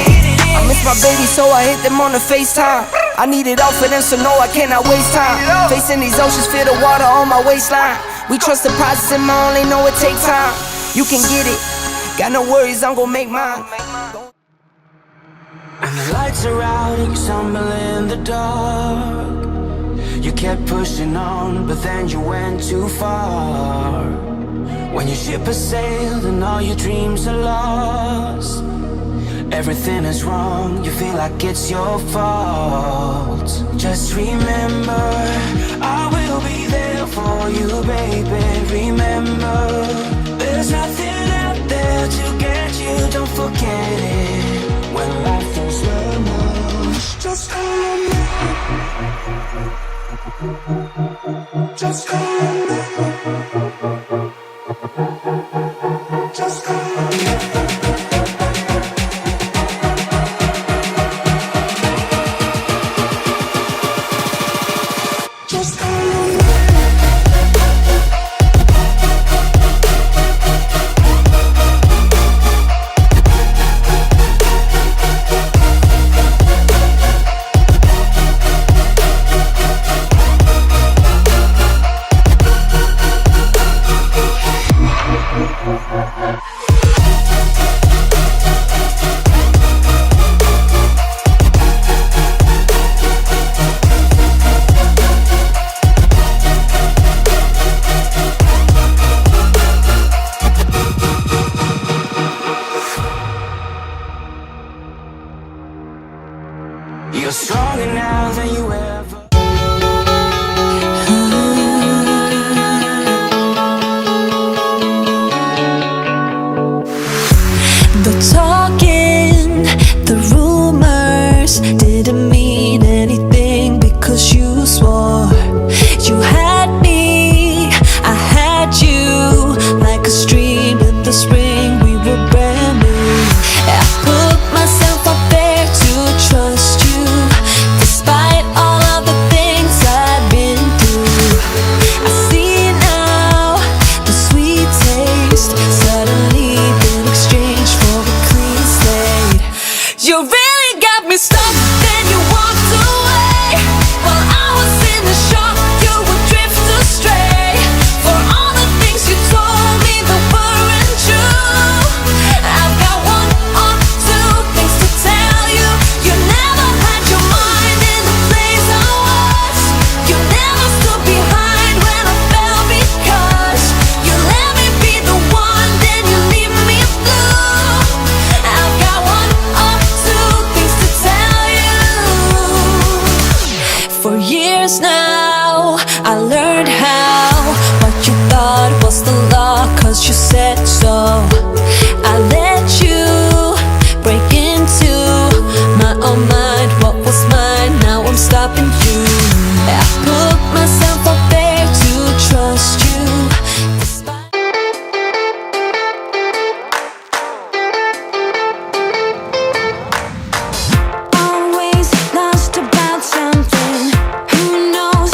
I miss my baby, so I hit them on the FaceTime. I need it all for them, so no, I cannot waste time. Facing these oceans, feel the water on my waistline. We trust the process and my only know it take time. You can get it, got no worries, I'm gon' make mine. And the lights are out and you stumble in the dark. You kept pushing on, but then you went too far. When your ship has sailed and all your dreams are lost, everything is wrong, you feel like it's your fault. Just remember, I will be there for you, baby. Remember, there's nothing out there to get you, don't forget it. When life feels lemons, just call me. Just call me. Just call me. Just call me. You're stronger now than you ever. The talking, the rumors didn't mean anything because you swore you had me, I had you. Like a stream in the spring, we were brand new. I put myself up there to trust you, despite all of the things I've been through. I see now the sweet taste suddenly been exchanged for a clean slate. You really got me stuck, then you walked away. While I was in the shock, you would drift astray. For all the things you told me that weren't true, I've got one or two things to tell you. You never had your mind in the place I was. You never stood behind when I fell because you let me be the one, then you leave me blue. I've got one or two things to tell you. For years now, I learned how what you thought was the law, cause you said so. I let you break into my own mind. What was mine, now I'm stopping you. I put myself up there to trust you, despite always lost about something. Who knows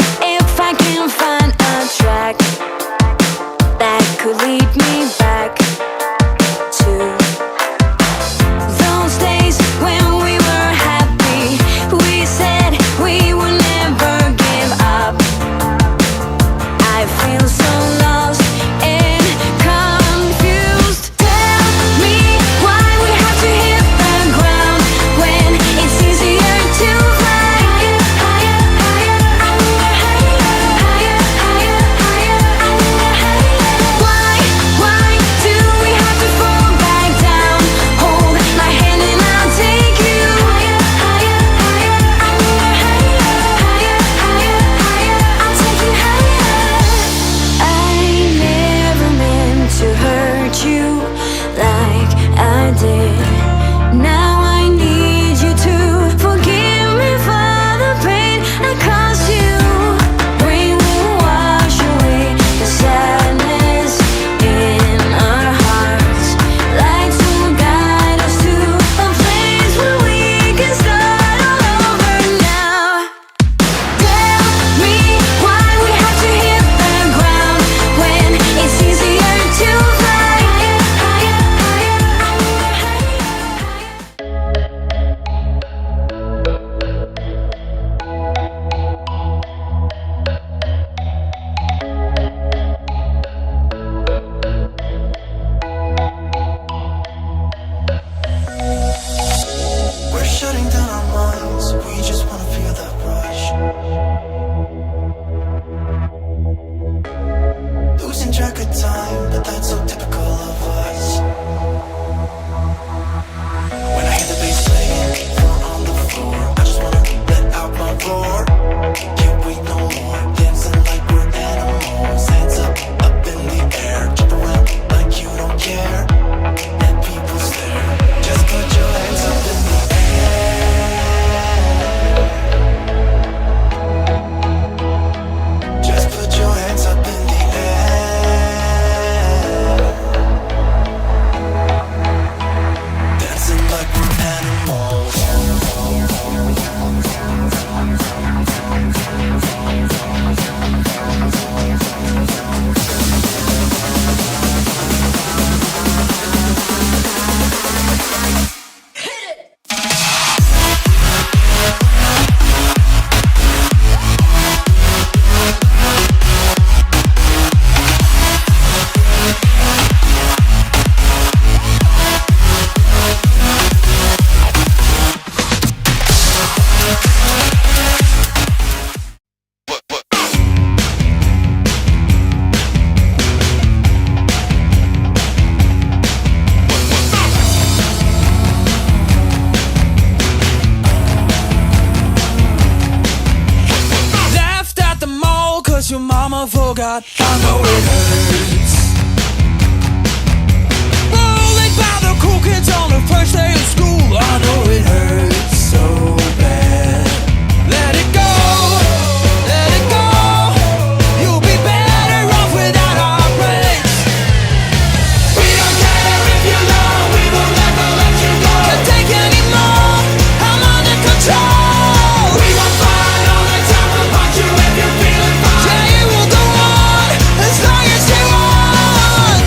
what your mama forgot. I know it hurts. Rolling by the cool kids on the first day of school. I know it hurts so bad. Let it go, let it go. You'll be better off without our breaks. We don't care if you're low, we will never let you go. Can't take any more, I'm under control. We won't fight all the time, we'll punch you if you're feeling fine. Yeah, it will go on as long as you want.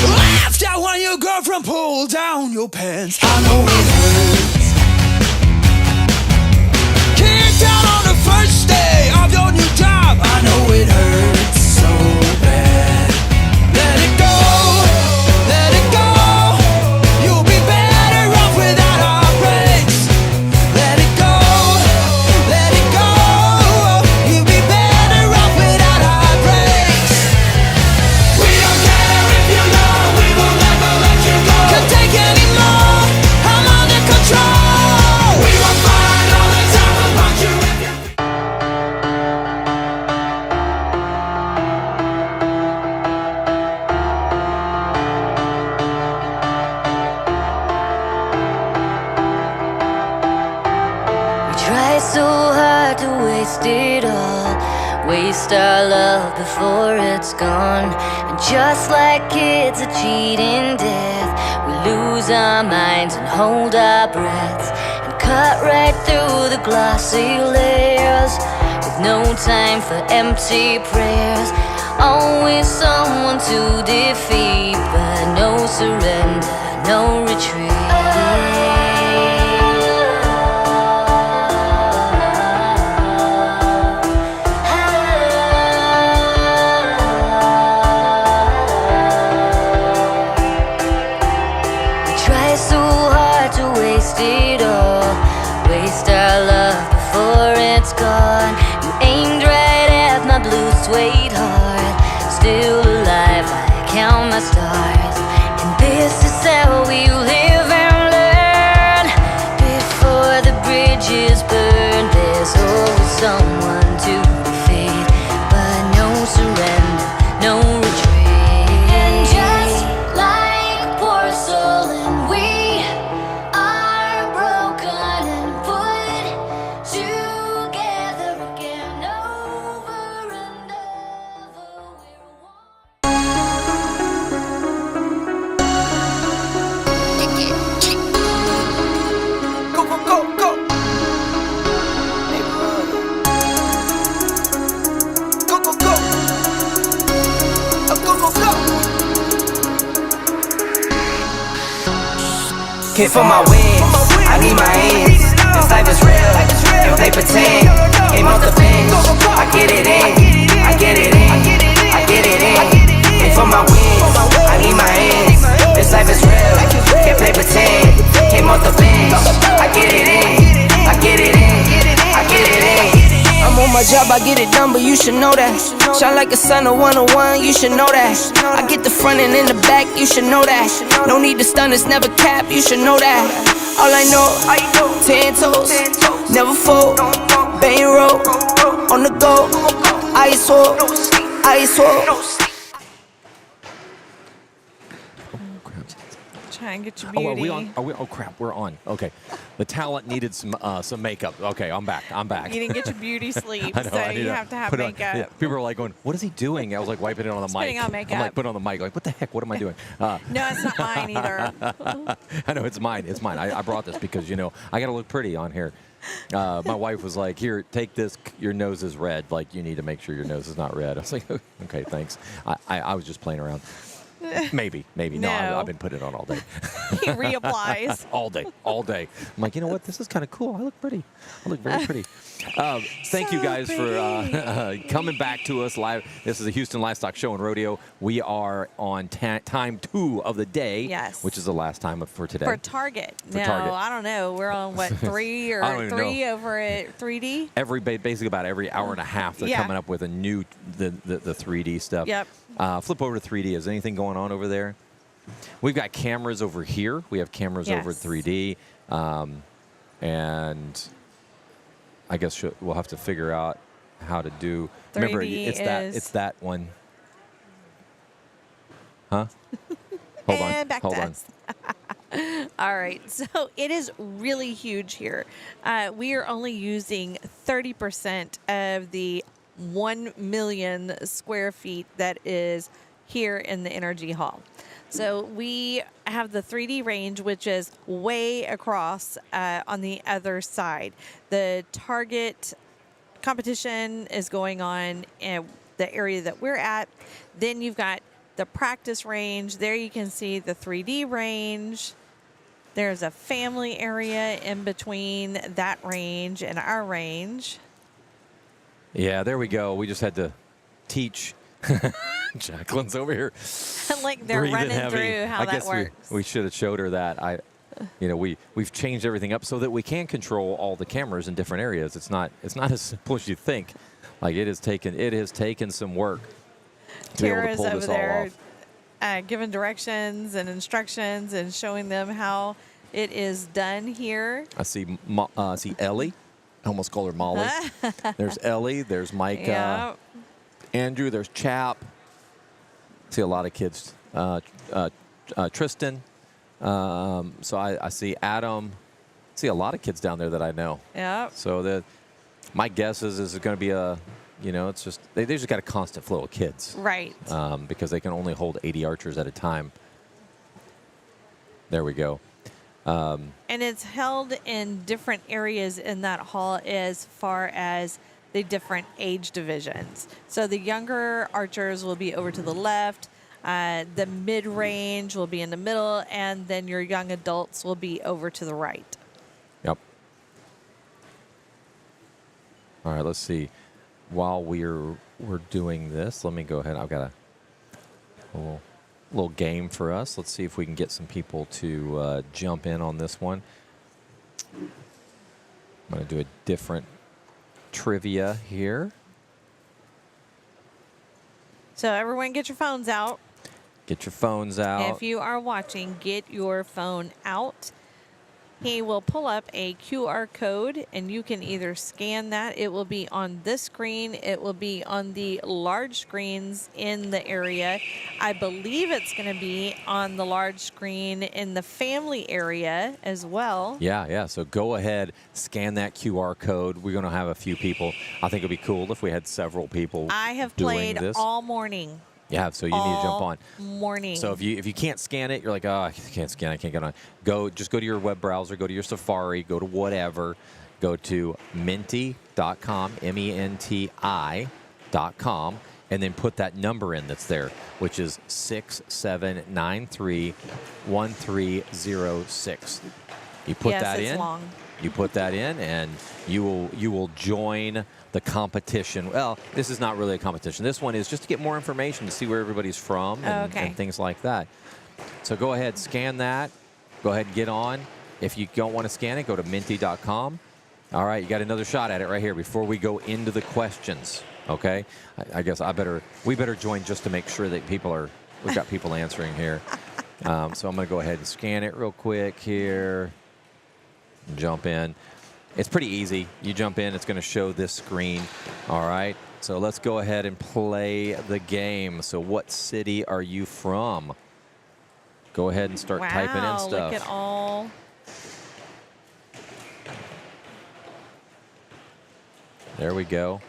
Laughed at when your girlfriend pulled down your pants. I know it hurts. Kicked out on the first day of your new job. I know it hurts so bad. Let it go, let it go. You'll be better off without our breaks. Let it go, let it go. You'll be better off without our breaks. We don't care if you're low, we will never let you go. Can't take any more, I'm under control. We won't fight all the time, we'll punch you if you're We try so hard to waste it all, waste our love before it's gone. And just like kids are cheating death, we lose our minds and hold our breaths and cut right through the glossy layers with no time for empty prayers. Always someone to defeat, but no surrender, no retreat. Try so hard to waste it all, waste our love before it's gone. You aimed right at my blue suede heart, still alive, I count my stars. And this is how we live and learn. Before the bridges burn, there's always someone to defeat, but no surrender, no retreat. And just like porcelain, we are broken and put together again, over and over. We're one. Go, go, go, go. Neighborhood. Go, go, go. Go, go, go. Can't feel my wings, I need my ends. This life is real, if they pretend. Aim off the bench, I get it in, I get it in, I get it in. Can't feel my wings, I need my ends. This life is real, can't play pretend. Came off the bench, I get it in, I get it in, I get it in. I'm on my job, I get it done, but you should know that. Shine like a sun of 101, you should know that. I get the front and in the back, you should know that. No need to stun, it's never cap, you should know that. All I know, 10 toes, never fold, bang roll, on the go, ice wall, ice wall. Try and get your Oh, beauty. are we on? Are we? Oh crap, we're on. Okay, the talent needed some makeup. Okay, I'm back. I'm back. You didn't get your beauty sleep, I know, so I need you have to have put on- makeup. yeah, people are like going, "What is he doing?" I was like wiping it on the Just putting mic. on I'm makeup. like, put it on the mic. Like, what the heck? What am I doing? No, it's not mine either. I know it's mine. It's mine. I brought this because I got to look pretty on here. My wife was like, "Here, take this. Your nose is red. Like, you need to make sure your nose is not red." I was like, "Okay, thanks." I was just playing around. Maybe. No, No. I've been putting it on all day. He reapplies. all day. I'm like, you know what? This is kind of cool. I look pretty. I look very pretty. Thank you So guys for coming back to us live. This is the Houston Livestock Show and Rodeo. We are on time 2 of the day, Yes. which is the last time for today. For Target. For No, Target. I don't know. We're on what, 3 I don't or even 3 know. over at 3D? Basically about every hour and a half, they're Yeah. coming up with a new the 3D stuff. Yep. Flip over to 3D. Is anything going on over there? We've got cameras over here. We have cameras over at Yes. 3D. and I guess we'll have to figure out how to do. Remember, 3D it's that one. Huh? Hold on. And back Hold to on. us. All right, so it is really huge here. We are only using 30% of the 1 million square feet that is here in the Energy Hall. So we have the 3D range, which is way across on the other side. The target competition is going on in the area that we're at. Then you've got the practice range. There you can see the 3D range. There's a family area in between that range and our range. Yeah, there we go. We just had to teach. Jacqueline's over here. Like they're breathing running heavy. through how I that guess works. we should have showed her that. We've changed everything up so that we can control all the cameras in different areas. It's not as simple as you think. Like it has taken some work to be able to Tara's pull over this all there off. giving directions and instructions and showing them how it is done here. I see Ellie. I almost call her Molly. There's Ellie. There's Micah. Yeah. Andrew. There's Chap. See a lot of kids. Tristan. So I see Adam. See a lot of kids down there that I know. Yeah. So my guess is it's going to be it's just they just got a constant flow of kids. Right. Because they can only hold 80 archers at a time. There we go. And it's held in different areas in that hall as far as the different age divisions. So the younger archers will be over to the left, the mid-range will be in the middle, and then your young adults will be over to the right. Yep. All right, let's see. While we're doing this, let me go ahead. I've got a little game for us. Let's see if we can get some people to jump in on this one. I'm going to do a different trivia here. So everyone get your phones out. Get your phones out. If you are watching, get your phone out. He will pull up a QR code, and you can either scan that. It will be on this screen. It will be on the large screens in the area. I believe it's going to be on the large screen in the family area as well. Yeah. So go ahead, scan that QR code. We're going to have a few people. I think it'd be cool if we had several people. I have doing played this. all morning. Yeah, so you need to jump on. Morning. So if you can't scan it, you're like, oh, I can't scan, I can't get on. Just go to your web browser, go to your Safari, go to whatever, go to menti.com, MENTI.com, and then put that number in that's there, which is 67931306. You put Yes, that it's in. long. You put that in, and you will join the competition. Well, this is not really a competition. This one is just to get more information to see where everybody's from and things like that. So go ahead, scan that. Go ahead and get on. If you don't want to scan it, go to menti.com. All right, you got another shot at it right here before we go into the questions. Okay, I guess we better join just to make sure that we've got people answering here. So I'm going to go ahead and scan it real quick here. Jump in. It's pretty easy. You jump in, it's going to show this screen. All right, so let's go ahead and play the game. So what city are you from? Go ahead and start typing in stuff. Look at all. There we go.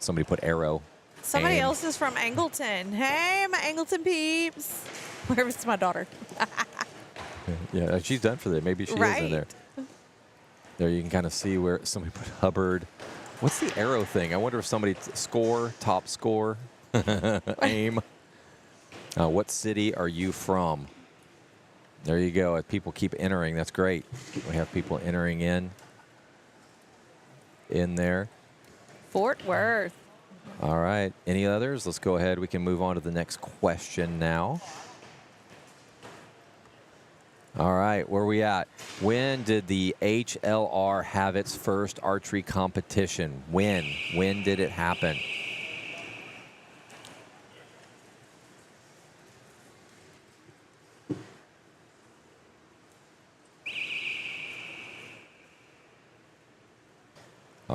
Somebody put arrow. Somebody Aim. else is from Angleton. Hey, my Angleton peeps. Where's my daughter? Yeah, she's done for that. Maybe she is in there. There you can kind of see where somebody put Hubbard. What's the arrow thing? I wonder if somebody top score, aim. What city are you from? There you go. If people keep entering, that's great. We have people entering in there. Fort Worth. All right. Any others? Let's go ahead. We can move on to the next question now. All right, where are we at? When did the HLR have its first archery competition? When? When did it happen?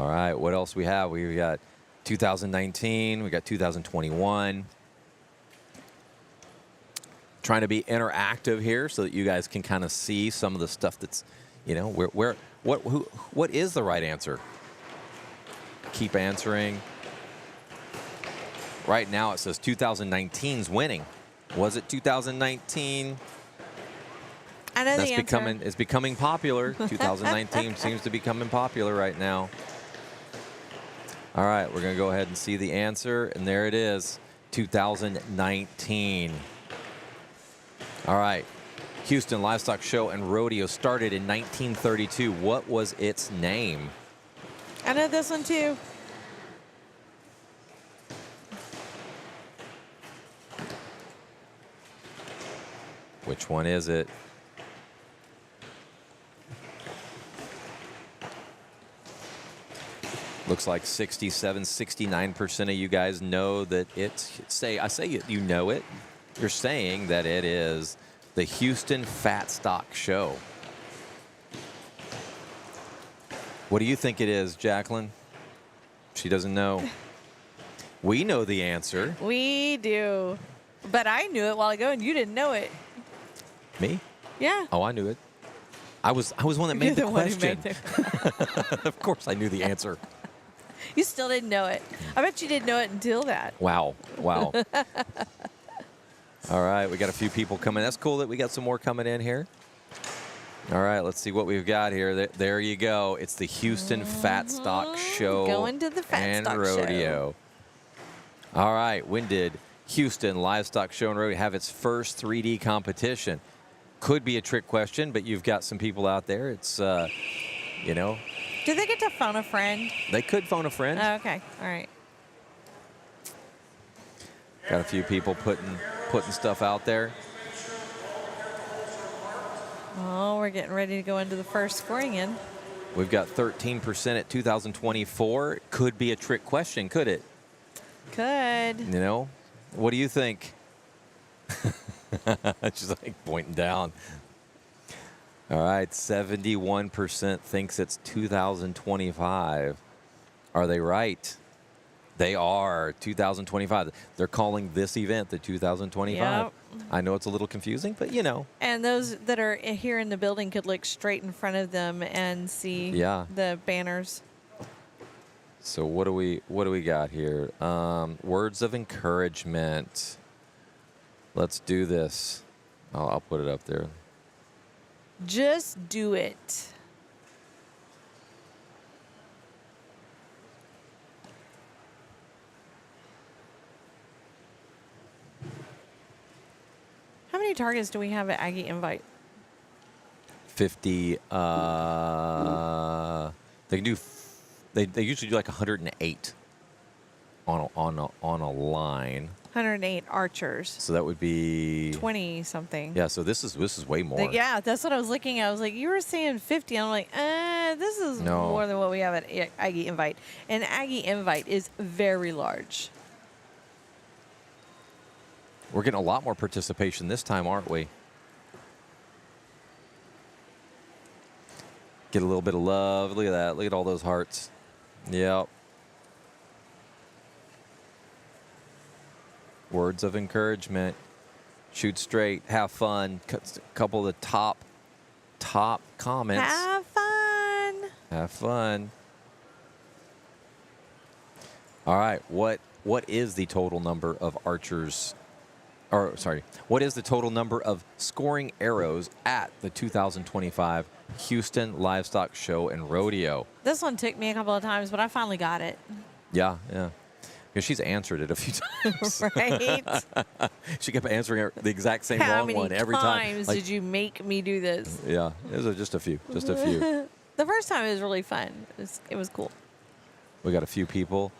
All right, what else we have? We got 2019, we got 2021. Trying to be interactive here so that you guys can kind of see some of the stuff that's, you know, what is the right answer? Keep answering. Right now it says 2019's winning. Was it 2019? I know the answer. It's becoming popular. 2019 seems to be becoming popular right now. All right, we're going to go ahead and see the answer, and there it is, 2019. All right, Houston Livestock Show and Rodeo started in 1932. What was its name? I know this one too. Which one is it? Looks like 67, 69% of you guys know that it's, I say you know it. You're saying that it is the Houston Fat Stock Show. What do you think it is, Jacqueline? She doesn't know. We know the answer. We do. But I knew it a while ago, and you didn't know it. Me? Yeah. Oh, I knew it. I was one that made You're the one who question. made the- Of course, I knew the answer. You still didn't know it. I bet you didn't know it until that. Wow. Wow. All right, we got a few people coming. That's cool that we got some more coming in here. All right, let's see what we've got here. There you go. It's the Houston Fat Stock Show Going to the Fat and Stock Rodeo. All right, when did Houston Livestock Show and Rodeo have its first 3D competition? Could be a trick question, but you've got some people out there. It's, you know. Do they get to phone a friend? They could phone a friend. Oh, okay. All right. Got a few people putting stuff out there. Oh, we're getting ready to go into the first scoring in. We've got 13% at 2024. Could be a trick question, could it? Could. You know? What do you think? She's like pointing down. All right, 71% thinks it's 2025. Are they right? They are. 2025. They're calling this event the 2025. Yep. I know it's a little confusing, but you know. And those that are here in the building could look straight in front of them and see the banners. So what do we got here? Words of encouragement. Let's do this. I'll put it up there. Just do it. How many targets do we have at Aggie Invite? 50. They can do. They usually do like 108 on a line. 108 archers. So that would be 20 something. Yeah. So this is way more. Yeah, that's what I was looking at. I was like, you were saying 50. I'm like, this is more than what we have at Aggie Invite. And Aggie Invite is very large. We're getting a lot more participation this time, aren't we? Get a little bit of love. Look at that. Look at all those hearts. Yep. Words of encouragement. Shoot straight. Have fun. A couple of the top comments. Have fun. Have fun. All right. What is the total number of archers? Or sorry, what is the total number of scoring arrows at the 2025 Houston Livestock Show and Rodeo? This one took me a couple of times, but I finally got it. Yeah. Because she's answered it a few times. Right? She kept answering the exact same wrong one every time. How many times did you make me do this? Yeah, it was just a few. The first time it was really fun. It was cool. We got a few people.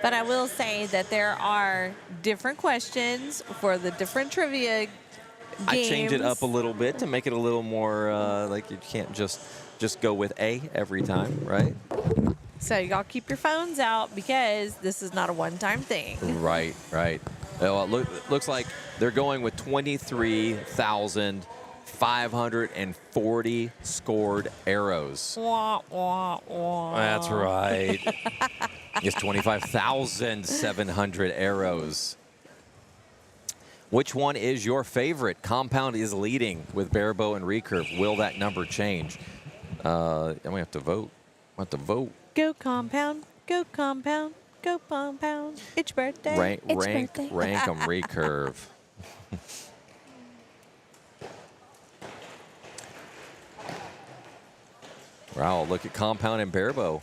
But I will say that there are different questions for the different trivia games. I changed it up a little bit to make it a little more like you can't just go with A every time, right? So y'all keep your phones out because this is not a one-time thing. Right. Well, it looks like they're going with 23,000 540 scored arrows. Wah, wah, wah. That's right. It's 25,700 arrows. Which one is your favorite? Compound is leading with bare bow and recurve. Will that number change? And we have to vote. We have to vote. Go compound, go compound, go compound. It's your birthday. Rank It's rank birthday. rank 'em recurve. Wow, look at compound and bare bow.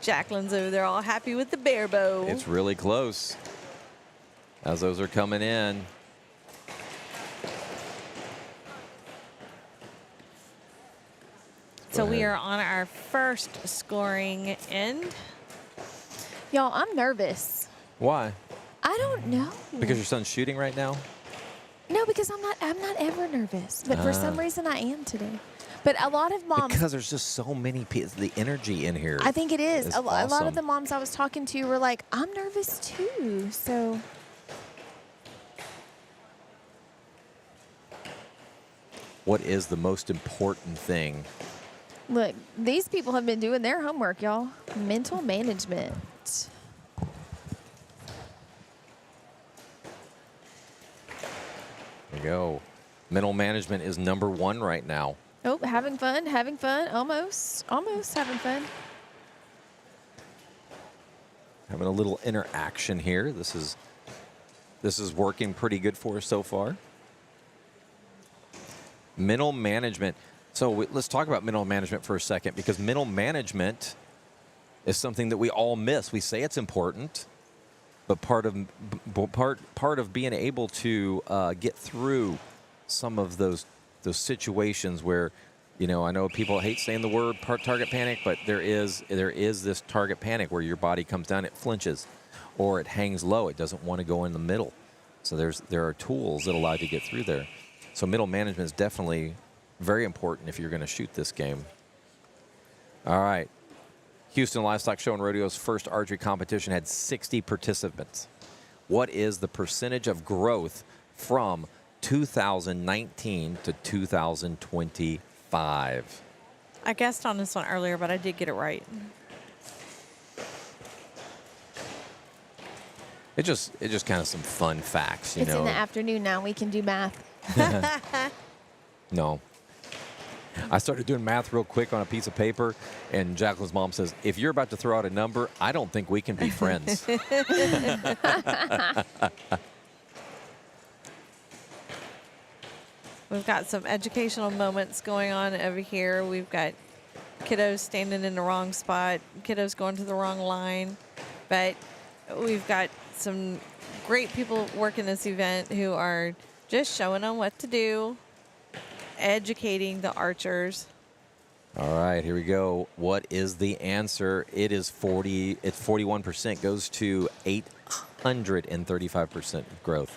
Jacqueline's over there all happy with the bare bow. It's really close as those are coming in. So Go we ahead. are on our first scoring end. Y'all, I'm nervous. Why? I don't know. Because your son's shooting right now? No, because I'm not ever nervous. But for some Ah. reason I am today. But a lot of moms, Because there's just so many people. The energy in here. I think it is. is A lot awesome. of the moms I was talking to were like, I'm nervous too. So What is the most important thing? look, these people have been doing their homework, y'all. Mental management. There you go. Mental management is #1 right now. Oh, having fun, almost having fun. Having a little interaction here. This is working pretty good for us so far. Mental management. So let's talk about mental management for a second, because mental management is something that we all miss. We say it's important, but part of being able to get through some of those situations where, you know, I know people hate saying the word target panic, but there is this target panic where your body comes down, it flinches, or it hangs low. It doesn't want to go in the middle. So there are tools that allow you to get through there. So mental management is definitely very important if you're going to shoot this game. All right. Houston Livestock Show and Rodeo's first archery competition had 60 participants. What is the percentage of growth from 2019 to 2025? I guessed on this one earlier, but I did get it right. It just kind of some fun facts, you It's know. in the afternoon now. We can do math. No. I started doing math real quick on a piece of paper, and Jacqueline's mom says, if you're about to throw out a number, I don't think we can be friends. We've got some educational moments going on over here. We've got kiddos standing in the wrong spot, kiddos going to the wrong line. But we've got some great people working this event who are just showing them what to do, educating the archers. All right, here we go. What is the answer? It is 40. It's 41%. Goes to 835% growth.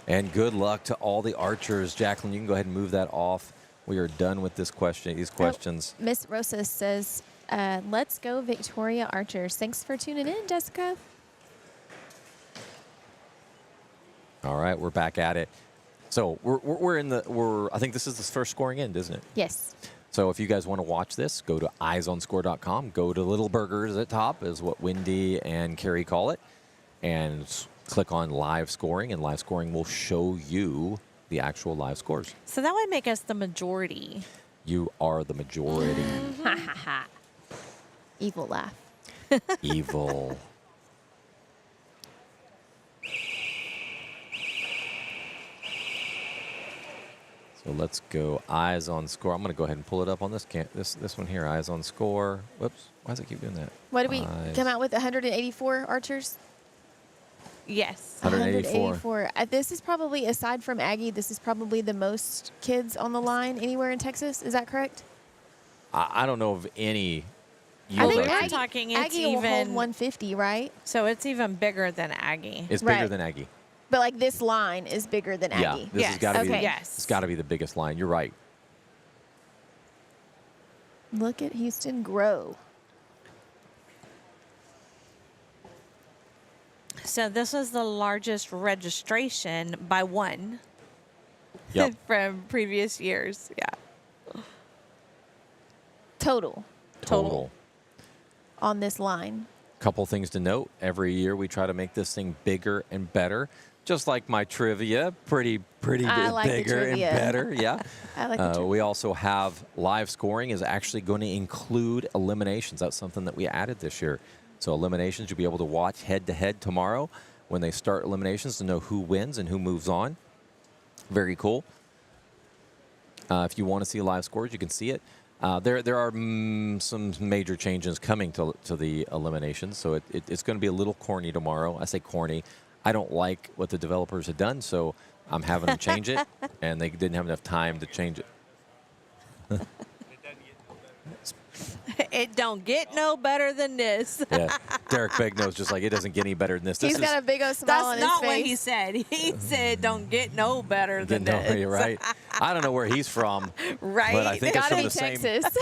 And good luck to all the archers. Jacqueline, you can go ahead and move that off. We are done with this question. These questions. Miss Rosa says, let's go Victoria Archers. Thanks for tuning in, Jessica. All right, we're back at it. So I think this is the first scoring end, isn't it? Yes. So if you guys want to watch this, go to eyesonscore.com. Go to Little Burgers at top, is what Wendy and Carrie call it, and click on live scoring, and live scoring will show you the actual live scores. So that would make us the majority. You are the majority. Ha ha ha. Evil laugh. Evil. So let's go eyes on score. I'm going to go ahead and pull it up on this this one here. Eyes on score. Whoops. Why does it keep doing that? What do we Eyes. come out with? 184 archers? Yes. 184. This is probably, aside from Aggie, this is probably the most kids on the line anywhere in Texas. Is that correct? I don't know of any. I think youth we're archery- talking it's Aggie will hold even 150, right? so it's even bigger than Aggie. It's bigger Right. than Aggie. But like this line is bigger than Yeah, Aggie. this has got to Okay. be. Yes. It's got to be the biggest line. You're right. Look at Houston grow. So this was the largest registration by one Yep. from previous years. Yeah. Total Total. on this line. Couple things to note. Every year we try to make this thing bigger and better. Just like my trivia, pretty I like the bigger and trivia. better. Yeah. I like the trivia. We also have live scoring is actually going to include eliminations. That's something that we added this year. So eliminations, you'll be able to watch head-to-head tomorrow when they start eliminations to know who wins and who moves on. Very cool. If you want to see live scores, you can see it. There are some major changes coming to the eliminations, so it's going to be a little corny tomorrow. I say corny. I don't like what the developers have done, so I'm having them change it, and they didn't have enough time to change it. It don't get no better than this. Yeah, Derek Begno's just like, it doesn't get any better than this. He's got a big old smile on That's his not face. what he said. He said, "Don't get no better than this." You're right. I don't know where he's from, Right. but I think it's Gotta from be the same. Texas.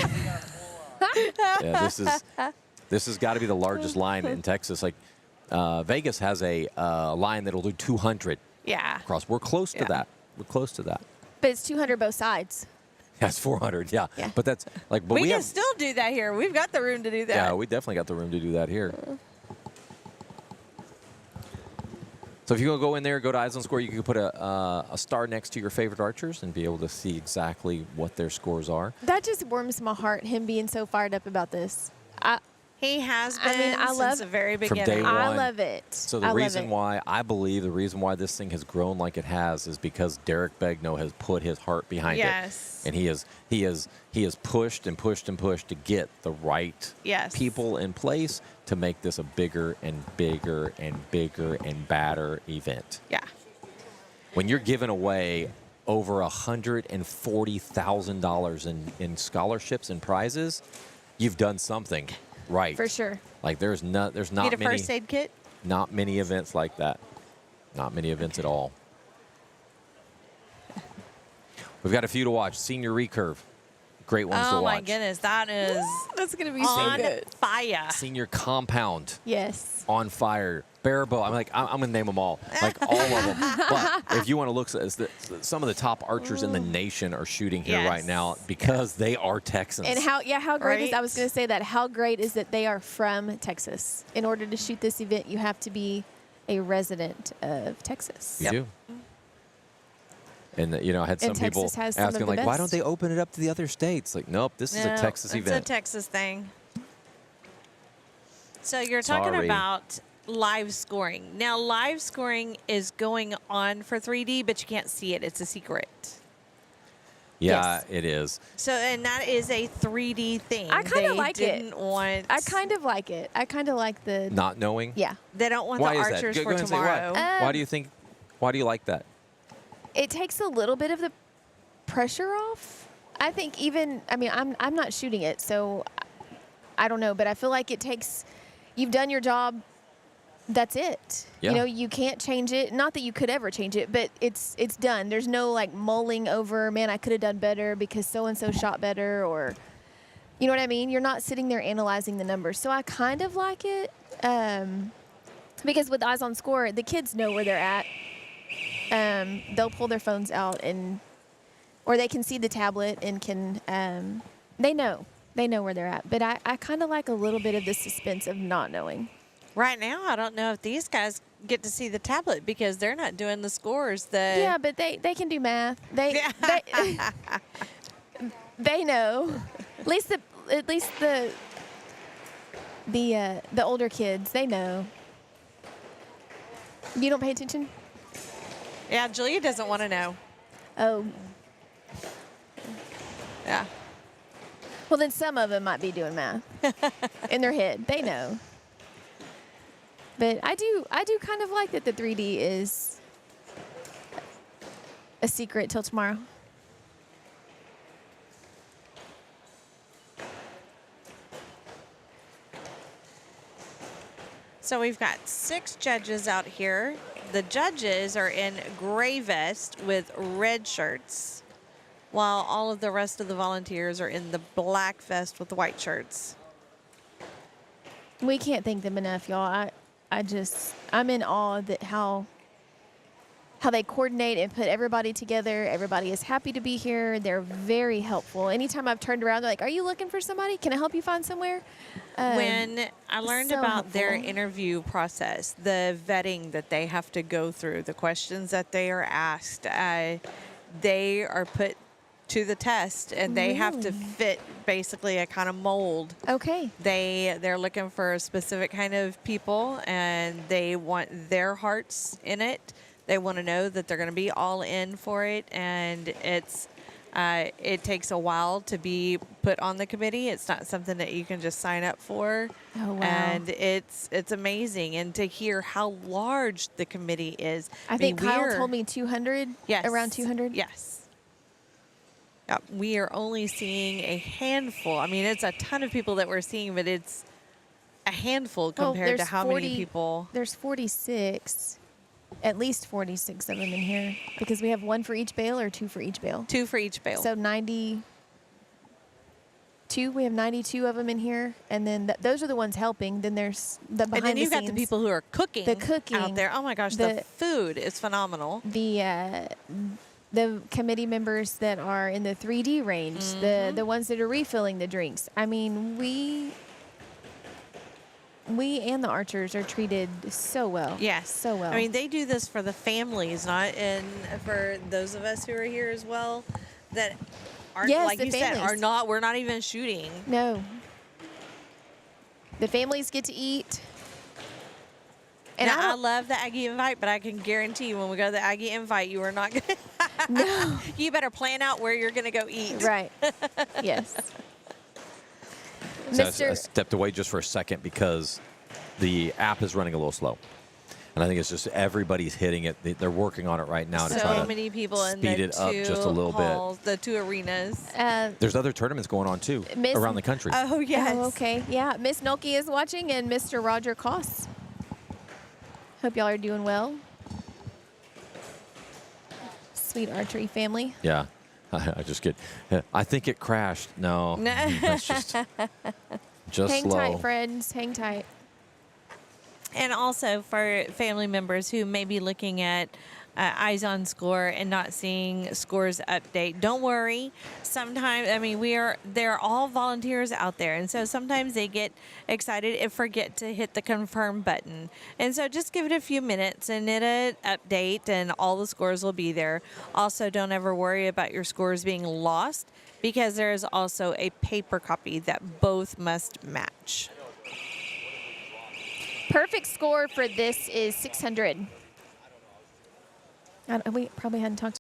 Yeah, this has got to be the largest line in Texas. Like Vegas has a line that'll do 200 Yeah. across. We're close to that. We're close to that. But it's 200 both sides. That's 400. Yeah. Yeah. But that's like, but We we can have. still do that here. We've got the room to do that. Yeah, we definitely got the room to do that here. So if you go in there, go to Eyes on Score, you can put a star next to your favorite archers and be able to see exactly what their scores are. That just warms my heart, him being so fired up about this. He has been I mean, I since love- the very From day beginning. one. I love it. So I the love reason it. why I believe the reason why this thing has grown like it has is because Derek Begno has put his heart behind Yes. it, and he has pushed and pushed and pushed to get the right Yes. people in place to make this a bigger and bigger and bigger and badder event. Yeah. When you're giving away over $140,000 in scholarships and prizes, you've done something right. For sure. Like there's not Need a many first aid kit? not many events like that. Not many events at all. We've got a few to watch. Senior recurve. Great ones to Oh watch. my goodness, that is That's going to be on so good. fire. Senior compound. Yes. On fire. Barebow. I'm going to name them all. Like all of them. But if you want to look, some of the top archers in the nation are shooting here right Yes. now because they are Texans. And how great is, Right? I was going to say that, how great is that they are from Texas. In order to shoot this event, you have to be a resident of Texas. You do. And, I had some And people Texas has some of asking, the like, why best. don't they open it up to the other states? Like, nope, this is a No, Texas it's event. a Texas thing. So you're talking Sorry. about live scoring. Now, live scoring is going on for 3D, but you can't see it. It's a secret. Yeah, Yes. it is. So, and that is a 3D thing. I kinda They like it. didn't want. I kind of like it. I kind of like the. Not knowing? Yeah. They don't want Why the is that? archers Go for ahead and say why. tomorrow. Why do you think? Why do you like that? It takes a little bit of the pressure off. I think I'm not shooting it, so I don't know, but I feel like it takes, you've done your job, that's it. Yeah. You can't change it. Not that you could ever change it, but it's done. There's no like mulling over, man, I could have done better because so-and-so shot better, or, you know what I mean? You're not sitting there analyzing the numbers. So I kind of like it because with Eyes on Score, the kids know where they're at. They'll pull their phones out or they can see the tablet and can, they know where they're at. But I kind of like a little bit of the suspense of not knowing. Right now, I don't know if these guys get to see the tablet because they're not doing the scores. Yeah, but they can do math. They they know. At least the older kids, they know. You don't pay attention? Yeah, Julia doesn't want to know. Oh, Yeah. well then some of them might be doing math in their head. They know. But I do kind of like that the 3D is a secret till tomorrow. So we've got 6 judges out here. The judges are in gray vest with red shirts, while all of the rest of the volunteers are in the black vest with white shirts. We can't thank them enough, y'all. I'm in awe that how they coordinate and put everybody together. Everybody is happy to be here. They're very helpful. Anytime I've turned around, they're like, "Are you looking for somebody? Can I help you find somewhere?" When I learned so about their helpful. interview process, the vetting that they have to go through, the questions that they are asked, they are put to the test, and they have to fit basically a kind of mold. Okay. They're looking for a specific kind of people, and they want their hearts in it. They want to know that they're going to be all in for it, and it takes a while to be put on the committee. It's not something that you can just sign up for. Oh, wow. And it's amazing, and to hear how large the committee is. I think mean, Kyle told me 200. Yes. Around 200. Yes. We are only seeing a handful. I mean, it's a ton of people that we're seeing, but it's a handful compared to there's how 40 many people. There's 46. At least 46 of them in here because we have one for each bale or two for each bale. 2 for each bale. So 92. We have 92 of them in here, and then those are the ones helping. Then there's the behind and then the you've got scenes. the people who are cooking, The cooking. out there. Oh my gosh, the food is phenomenal. The committee members that are in the 3D range, the ones that are refilling the drinks. I mean, we and the archers are treated so well. Yes. So well. I mean, they do this for the families, not and for those of us who are here as well that aren't, Yes, like the you said, families. we're not even shooting. No. The families get to eat. And Now, I love the Aggie Invite, but I can guarantee you when we go to the Aggie Invite, you are not going to. No. You better plan out where you're going to go eat. Right. Yes. So I stepped away just for a second because the app is running a little slow. And I think it's just everybody's hitting it. They're working on it right now to try So to many people in speed the it up two just a little halls, the 2 arenas. There's other tournaments going on too Miss- around the country. Oh, yes. Oh, okay. Yeah. Miss Nolke is watching and Mr. Roger Koss. Hope y'all are doing well. Sweet archery family. Yeah. I just get. I think it crashed. No. That's just Hang slow. tight, friends. Hang tight. And also for family members who may be looking at Eyes on Score and not seeing scores update, don't worry. Sometimes, I mean, they're all volunteers out there. And so sometimes they get excited and forget to hit the confirm button. And so just give it a few minutes and it'll update and all the scores will be there. Also, don't ever worry about your scores being lost because there is also a paper copy that both must match. Perfect score for this is 600. We probably hadn't talked